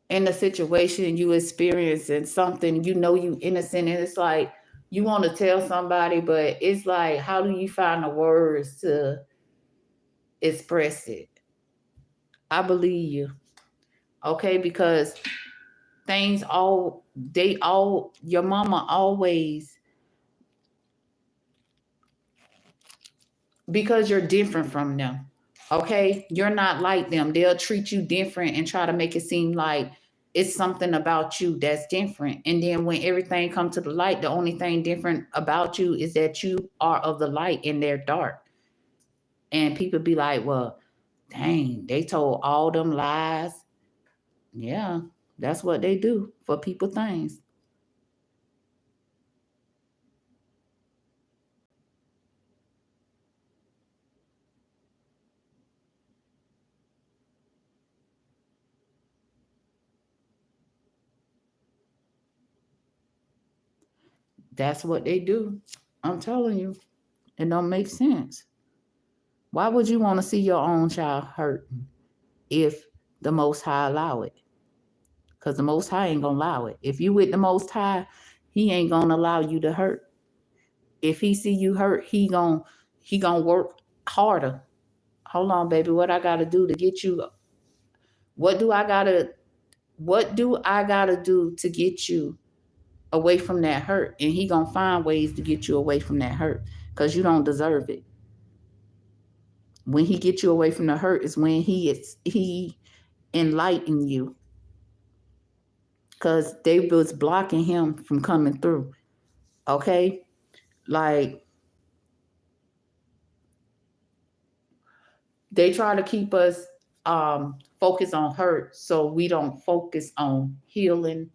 in a situation you experiencing something, you know, you innocent, and it's like you want to tell somebody, but it's like, how do you find the words to express it? I believe you. Okay, because things all, they all, your mama always, because you're different from them. Okay, you're not like them. They'll treat you different and try to make it seem like it's something about you that's different. And then when everything comes to the light, the only thing different about you is that you are of the light and they're dark. And people be like, well, dang, they told all them lies. Yeah, that's what they do for people things. That's what they do. I'm telling you, it don't make sense. Why would you want to see your own child hurt if the Most High allow it? Because the Most High ain't gonna allow it. If you with the Most High, He ain't gonna allow you to hurt. If He see you hurt, He gonna work harder. Hold on, baby. What I gotta do to get you? What do I gotta? What do I gotta do to get you away from that hurt? And He gonna find ways to get you away from that hurt, because you don't deserve it. When He get you away from the hurt is when He enlighten you, because they was blocking Him from coming through. Okay, like, they try to keep us focused on hurt so we don't focus on healing,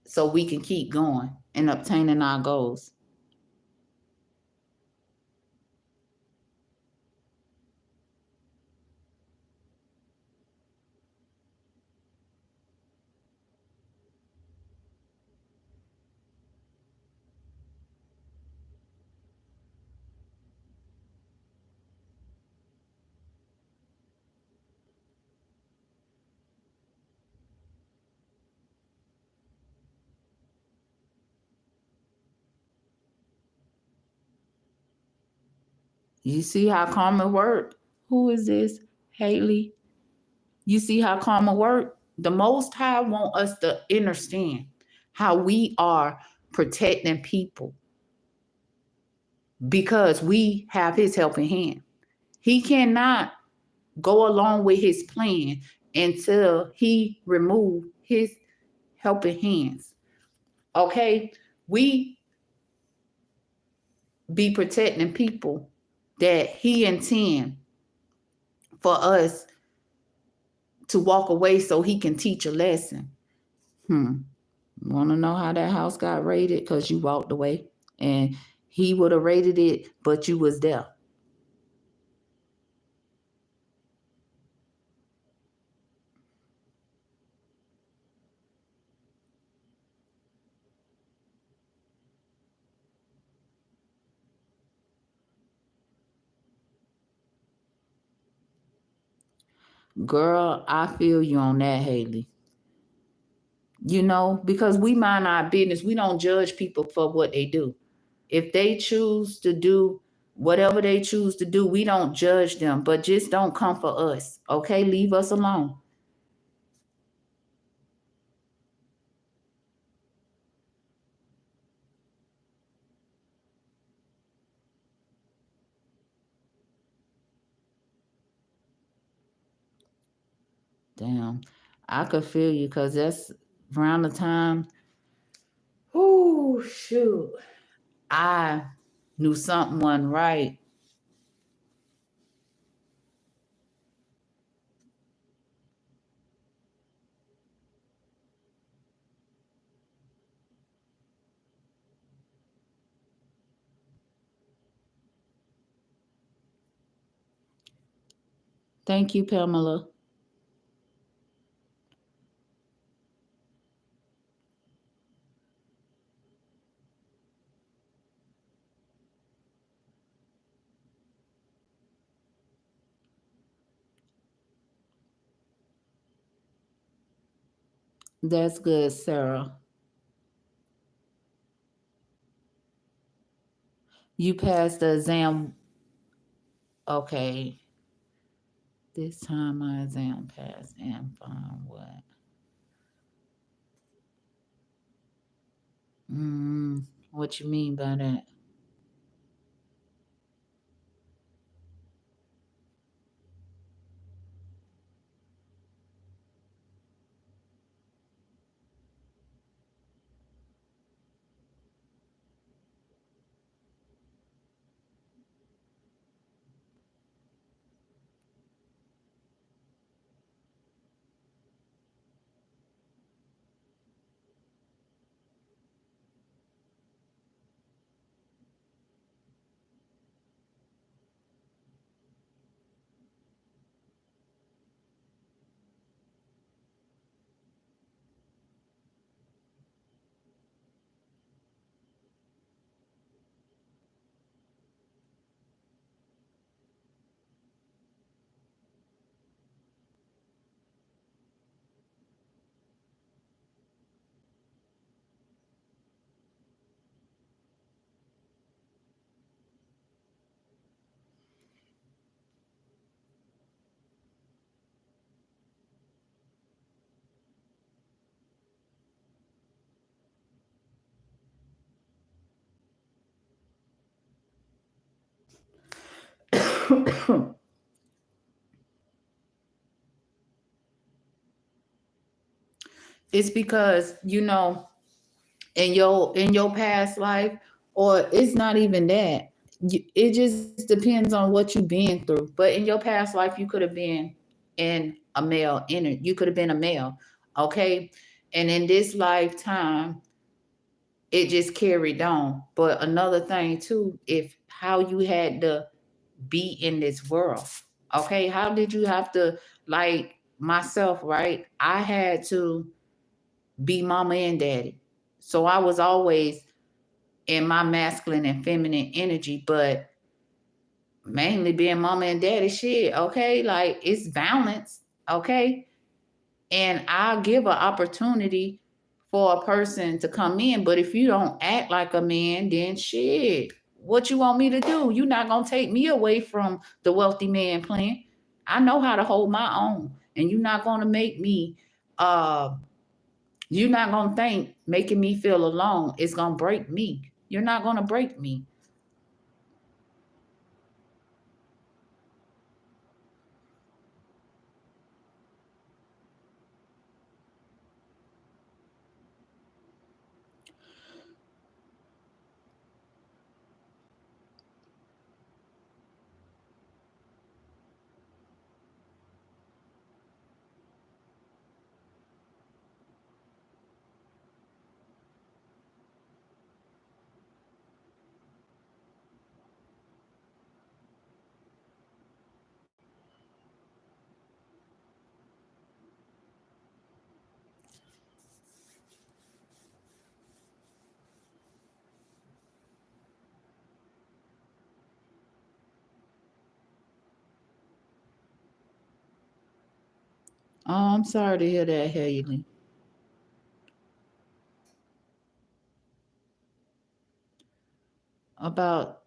so we can keep going and obtaining our goals. You see how karma work? Who is this? Haley. You see how karma work? The Most High want us to understand how we are protecting people because we have his helping hand. He cannot go along with his plan until he remove his helping hands. Okay? We be protecting people that he intend for us to walk away so he can teach a lesson. Want to know how that house got raided? Because you walked away and he would have raided it, but you was there. Girl, I feel you on that, Haley. You know, because we mind our business. We don't judge people for what they do. If they choose to do whatever they choose to do, we don't judge them, but just don't come for us. Okay? Leave us alone. Damn. I could feel you because that's around the time. Oh, shoot. I knew something wasn't right. Thank you, Pamela. That's good, Sarah. You passed the exam. Okay. This time my exam passed and found what? What you mean by that? It's because, in your past life, or it's not even that. It just depends on what you've been through. But in your past life, you could have been in a male energy. You could have been a male. Okay. And in this lifetime, it just carried on. But another thing too, if how you had to be in this world. Okay, how did you have to, like myself, right? I had to be mama and daddy. So I was always in my masculine and feminine energy, but mainly being mama and daddy shit, okay? Like it's balance, okay? And I'll give an opportunity for a person to come in, but if you don't act like a man, then shit, what you want me to do? You're not gonna take me away from the wealthy man plan. I know how to hold my own, and you're not gonna make me you're not gonna think making me feel alone is gonna break me. You're not gonna break me. Oh, I'm sorry to hear that, Haley. About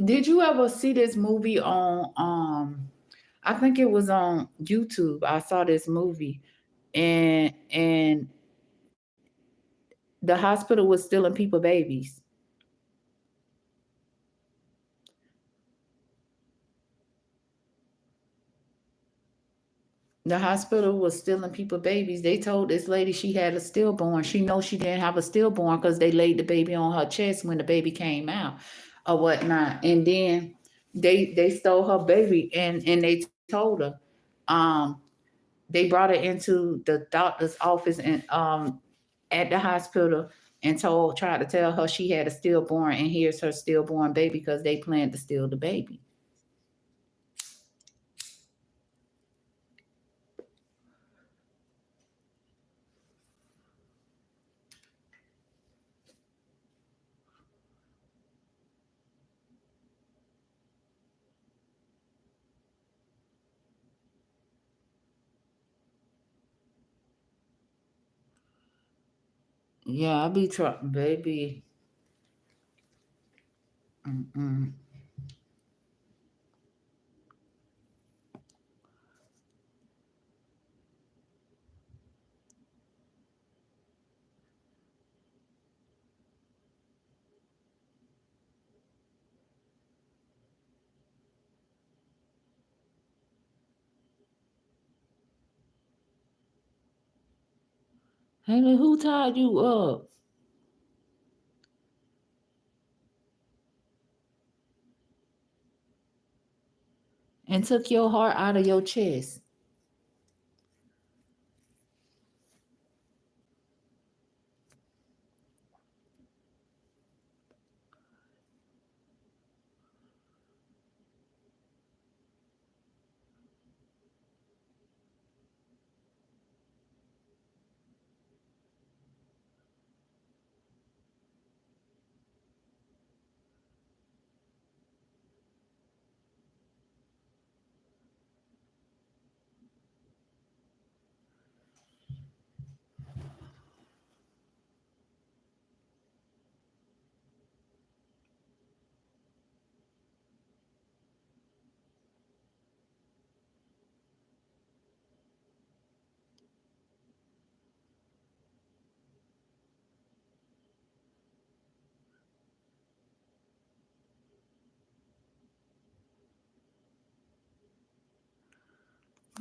did you ever see this movie on I think it was on YouTube. I saw this movie and the hospital was stealing people babies. The hospital was stealing people babies. They told this lady she had a stillborn. She knows she didn't have a stillborn because they laid the baby on her chest when the baby came out or whatnot. And then they stole her baby and they told her. Um they brought her into the doctor's office and at the hospital and tried to tell her she had a stillborn and here's her stillborn baby because they planned to steal the baby. Yeah, I be trying, baby. Mm-mm. Haley, who tied you up and took your heart out of your chest?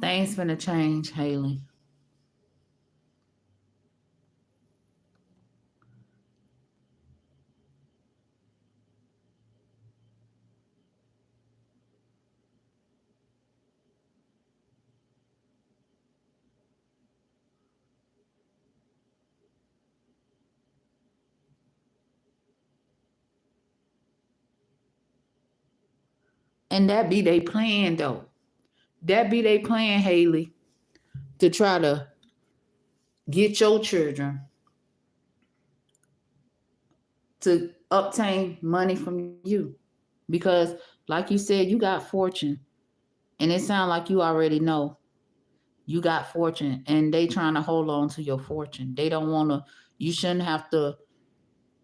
Things finna change, Haley. And that be they plan though. That be they plan, Haley, to try to get your children to obtain money from you. Because like you said, you got fortune. And it sounds like you already know you got fortune and they trying to hold on to your fortune. They don't want to, you shouldn't have to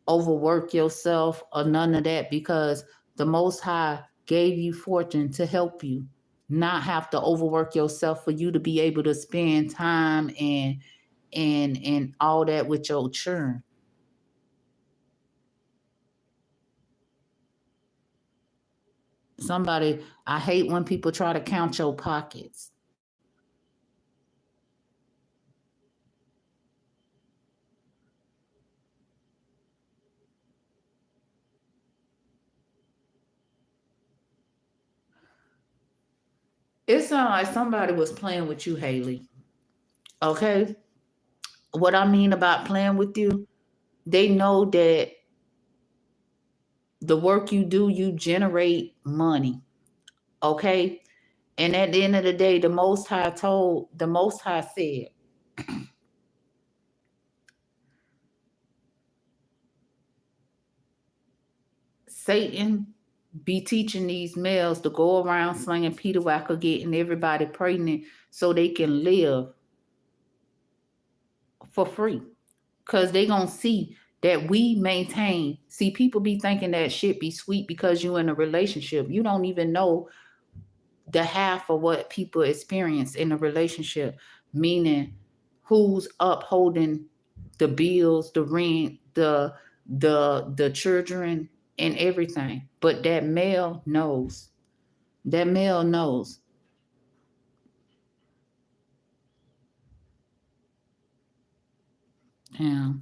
overwork yourself or none of that because the Most High gave you fortune to help you, not have to overwork yourself for you to be able to spend time and all that with your children. Somebody, I hate when people try to count your pockets. It sounds like somebody was playing with you, Haley. Okay? What I mean about playing with you, they know that the work you do, you generate money. Okay? And at the end of the day, the Most High said, Satan be teaching these males to go around slinging Peter Whacker, getting everybody pregnant so they can live for free. Because they going to see that we maintain. See, people be thinking that shit be sweet because you in a relationship. You don't even know the half of what people experience in a relationship, meaning who's upholding the bills, the rent, the children and everything. But that male knows. That male knows. Yeah.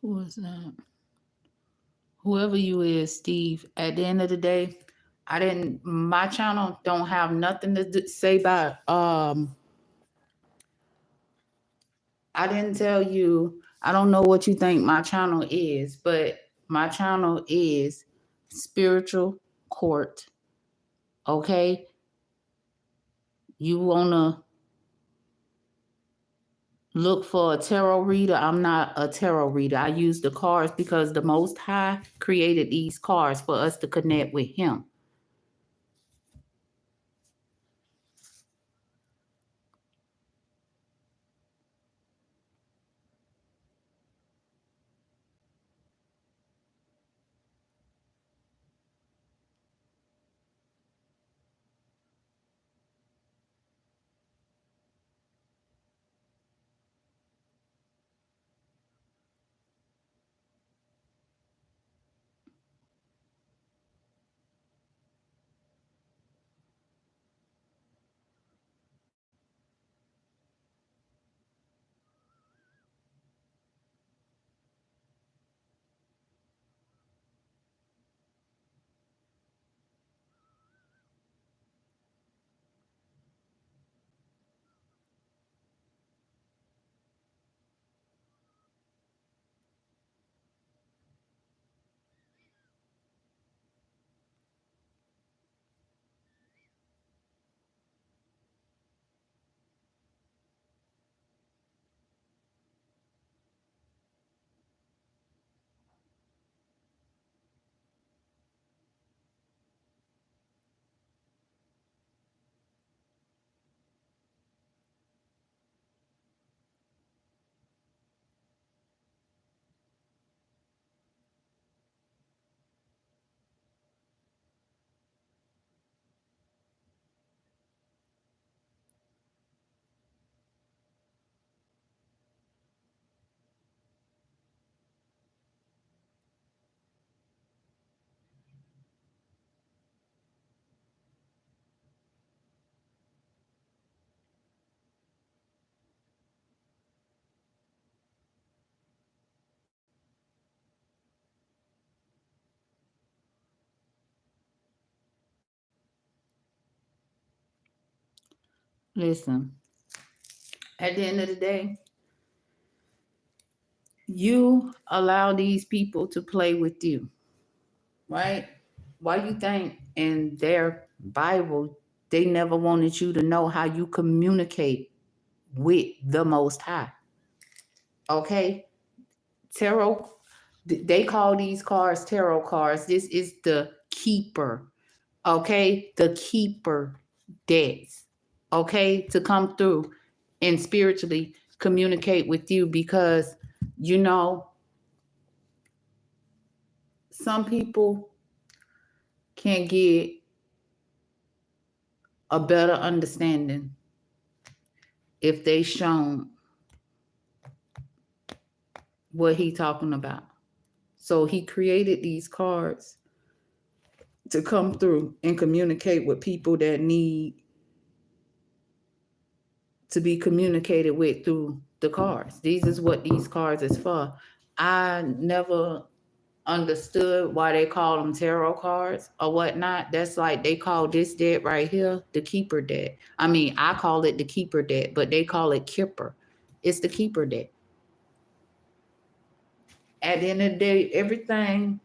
Who was that? Whoever you is, Steve. At the end of the day, my channel don't have nothing to say about I didn't tell you, I don't know what you think my channel is, but my channel is Spiritual Court. Okay? You want to look for a tarot reader? I'm not a tarot reader. I use the cards because the Most High created these cards for us to connect with Him. Listen, at the end of the day, you allow these people to play with you, right? Why you think in their Bible they never wanted you to know how you communicate with the Most High? Okay, tarot. They call these cards tarot cards. This is the keeper. Okay, the keeper debts. Okay, to come through and spiritually communicate with you because you know some people can get a better understanding if they shown what he talking about. So he created these cards to come through and communicate with people that need to be communicated with through the cards. These is what these cards is for. I never understood why they call them tarot cards or whatnot. That's like they call this deck right here the keeper deck. I mean, I call it the keeper deck, but they call it kipper. It's the keeper deck. At the end of the day, everything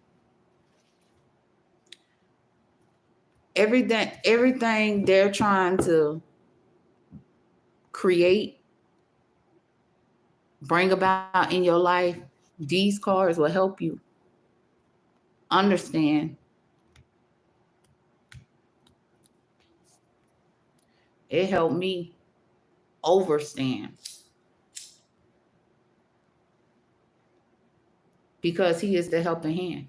they're trying to create, bring about in your life, these cards will help you understand. It helped me overstand because he is the helping hand.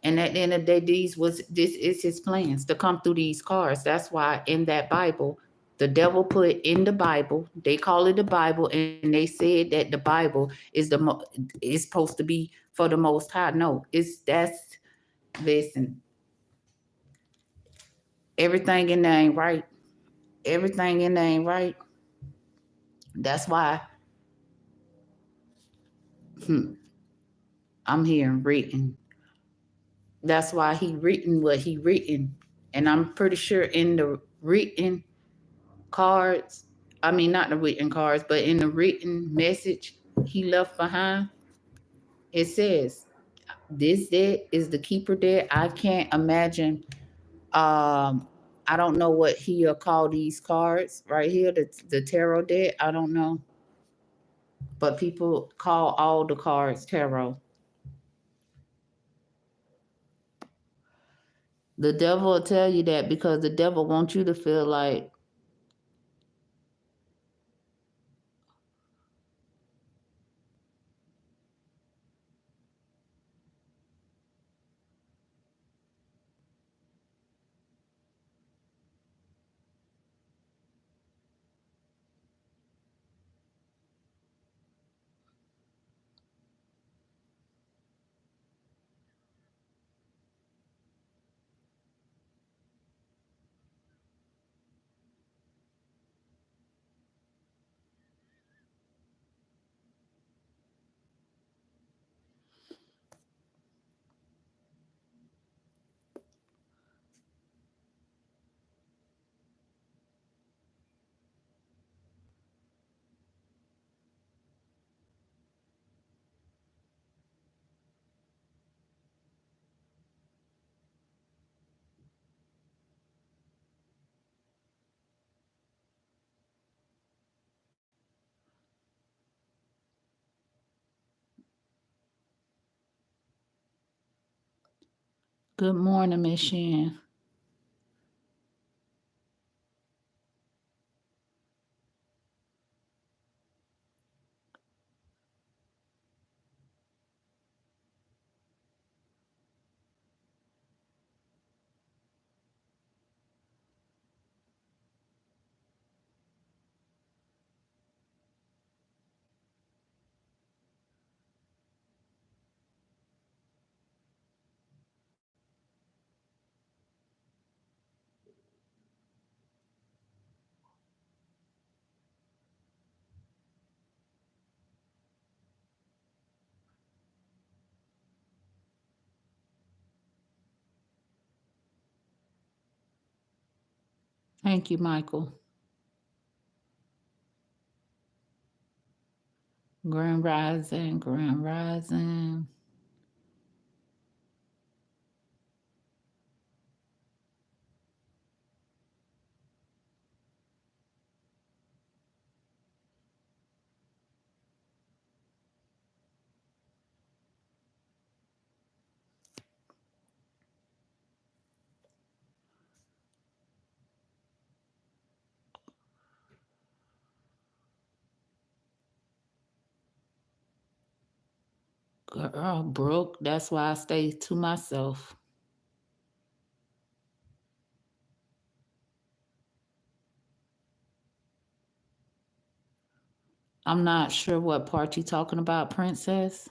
And at the end of the day, this is his plans to come through these cards. That's why in that Bible, the devil put in the Bible, they call it the Bible, and they said that the Bible is supposed to be for the Most High. No, listen, everything in there ain't right. Everything in there ain't right. That's why I'm hearing written. That's why he written what he written. And I'm pretty sure in the written cards, I mean not the written cards, but in the written message he left behind, it says this debt is the keeper debt. I can't imagine. I don't know what he'll call these cards right here, the tarot deck. I don't know, but people call all the cards tarot. The devil will tell you that because the devil wants you to feel like good morning, Miss Shan. Thank you, Michael. Grand Rising, Grand Rising. Girl, broke. That's why I stay to myself. I'm not sure what part you talking about, Princess.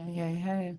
Hey, hey, hey.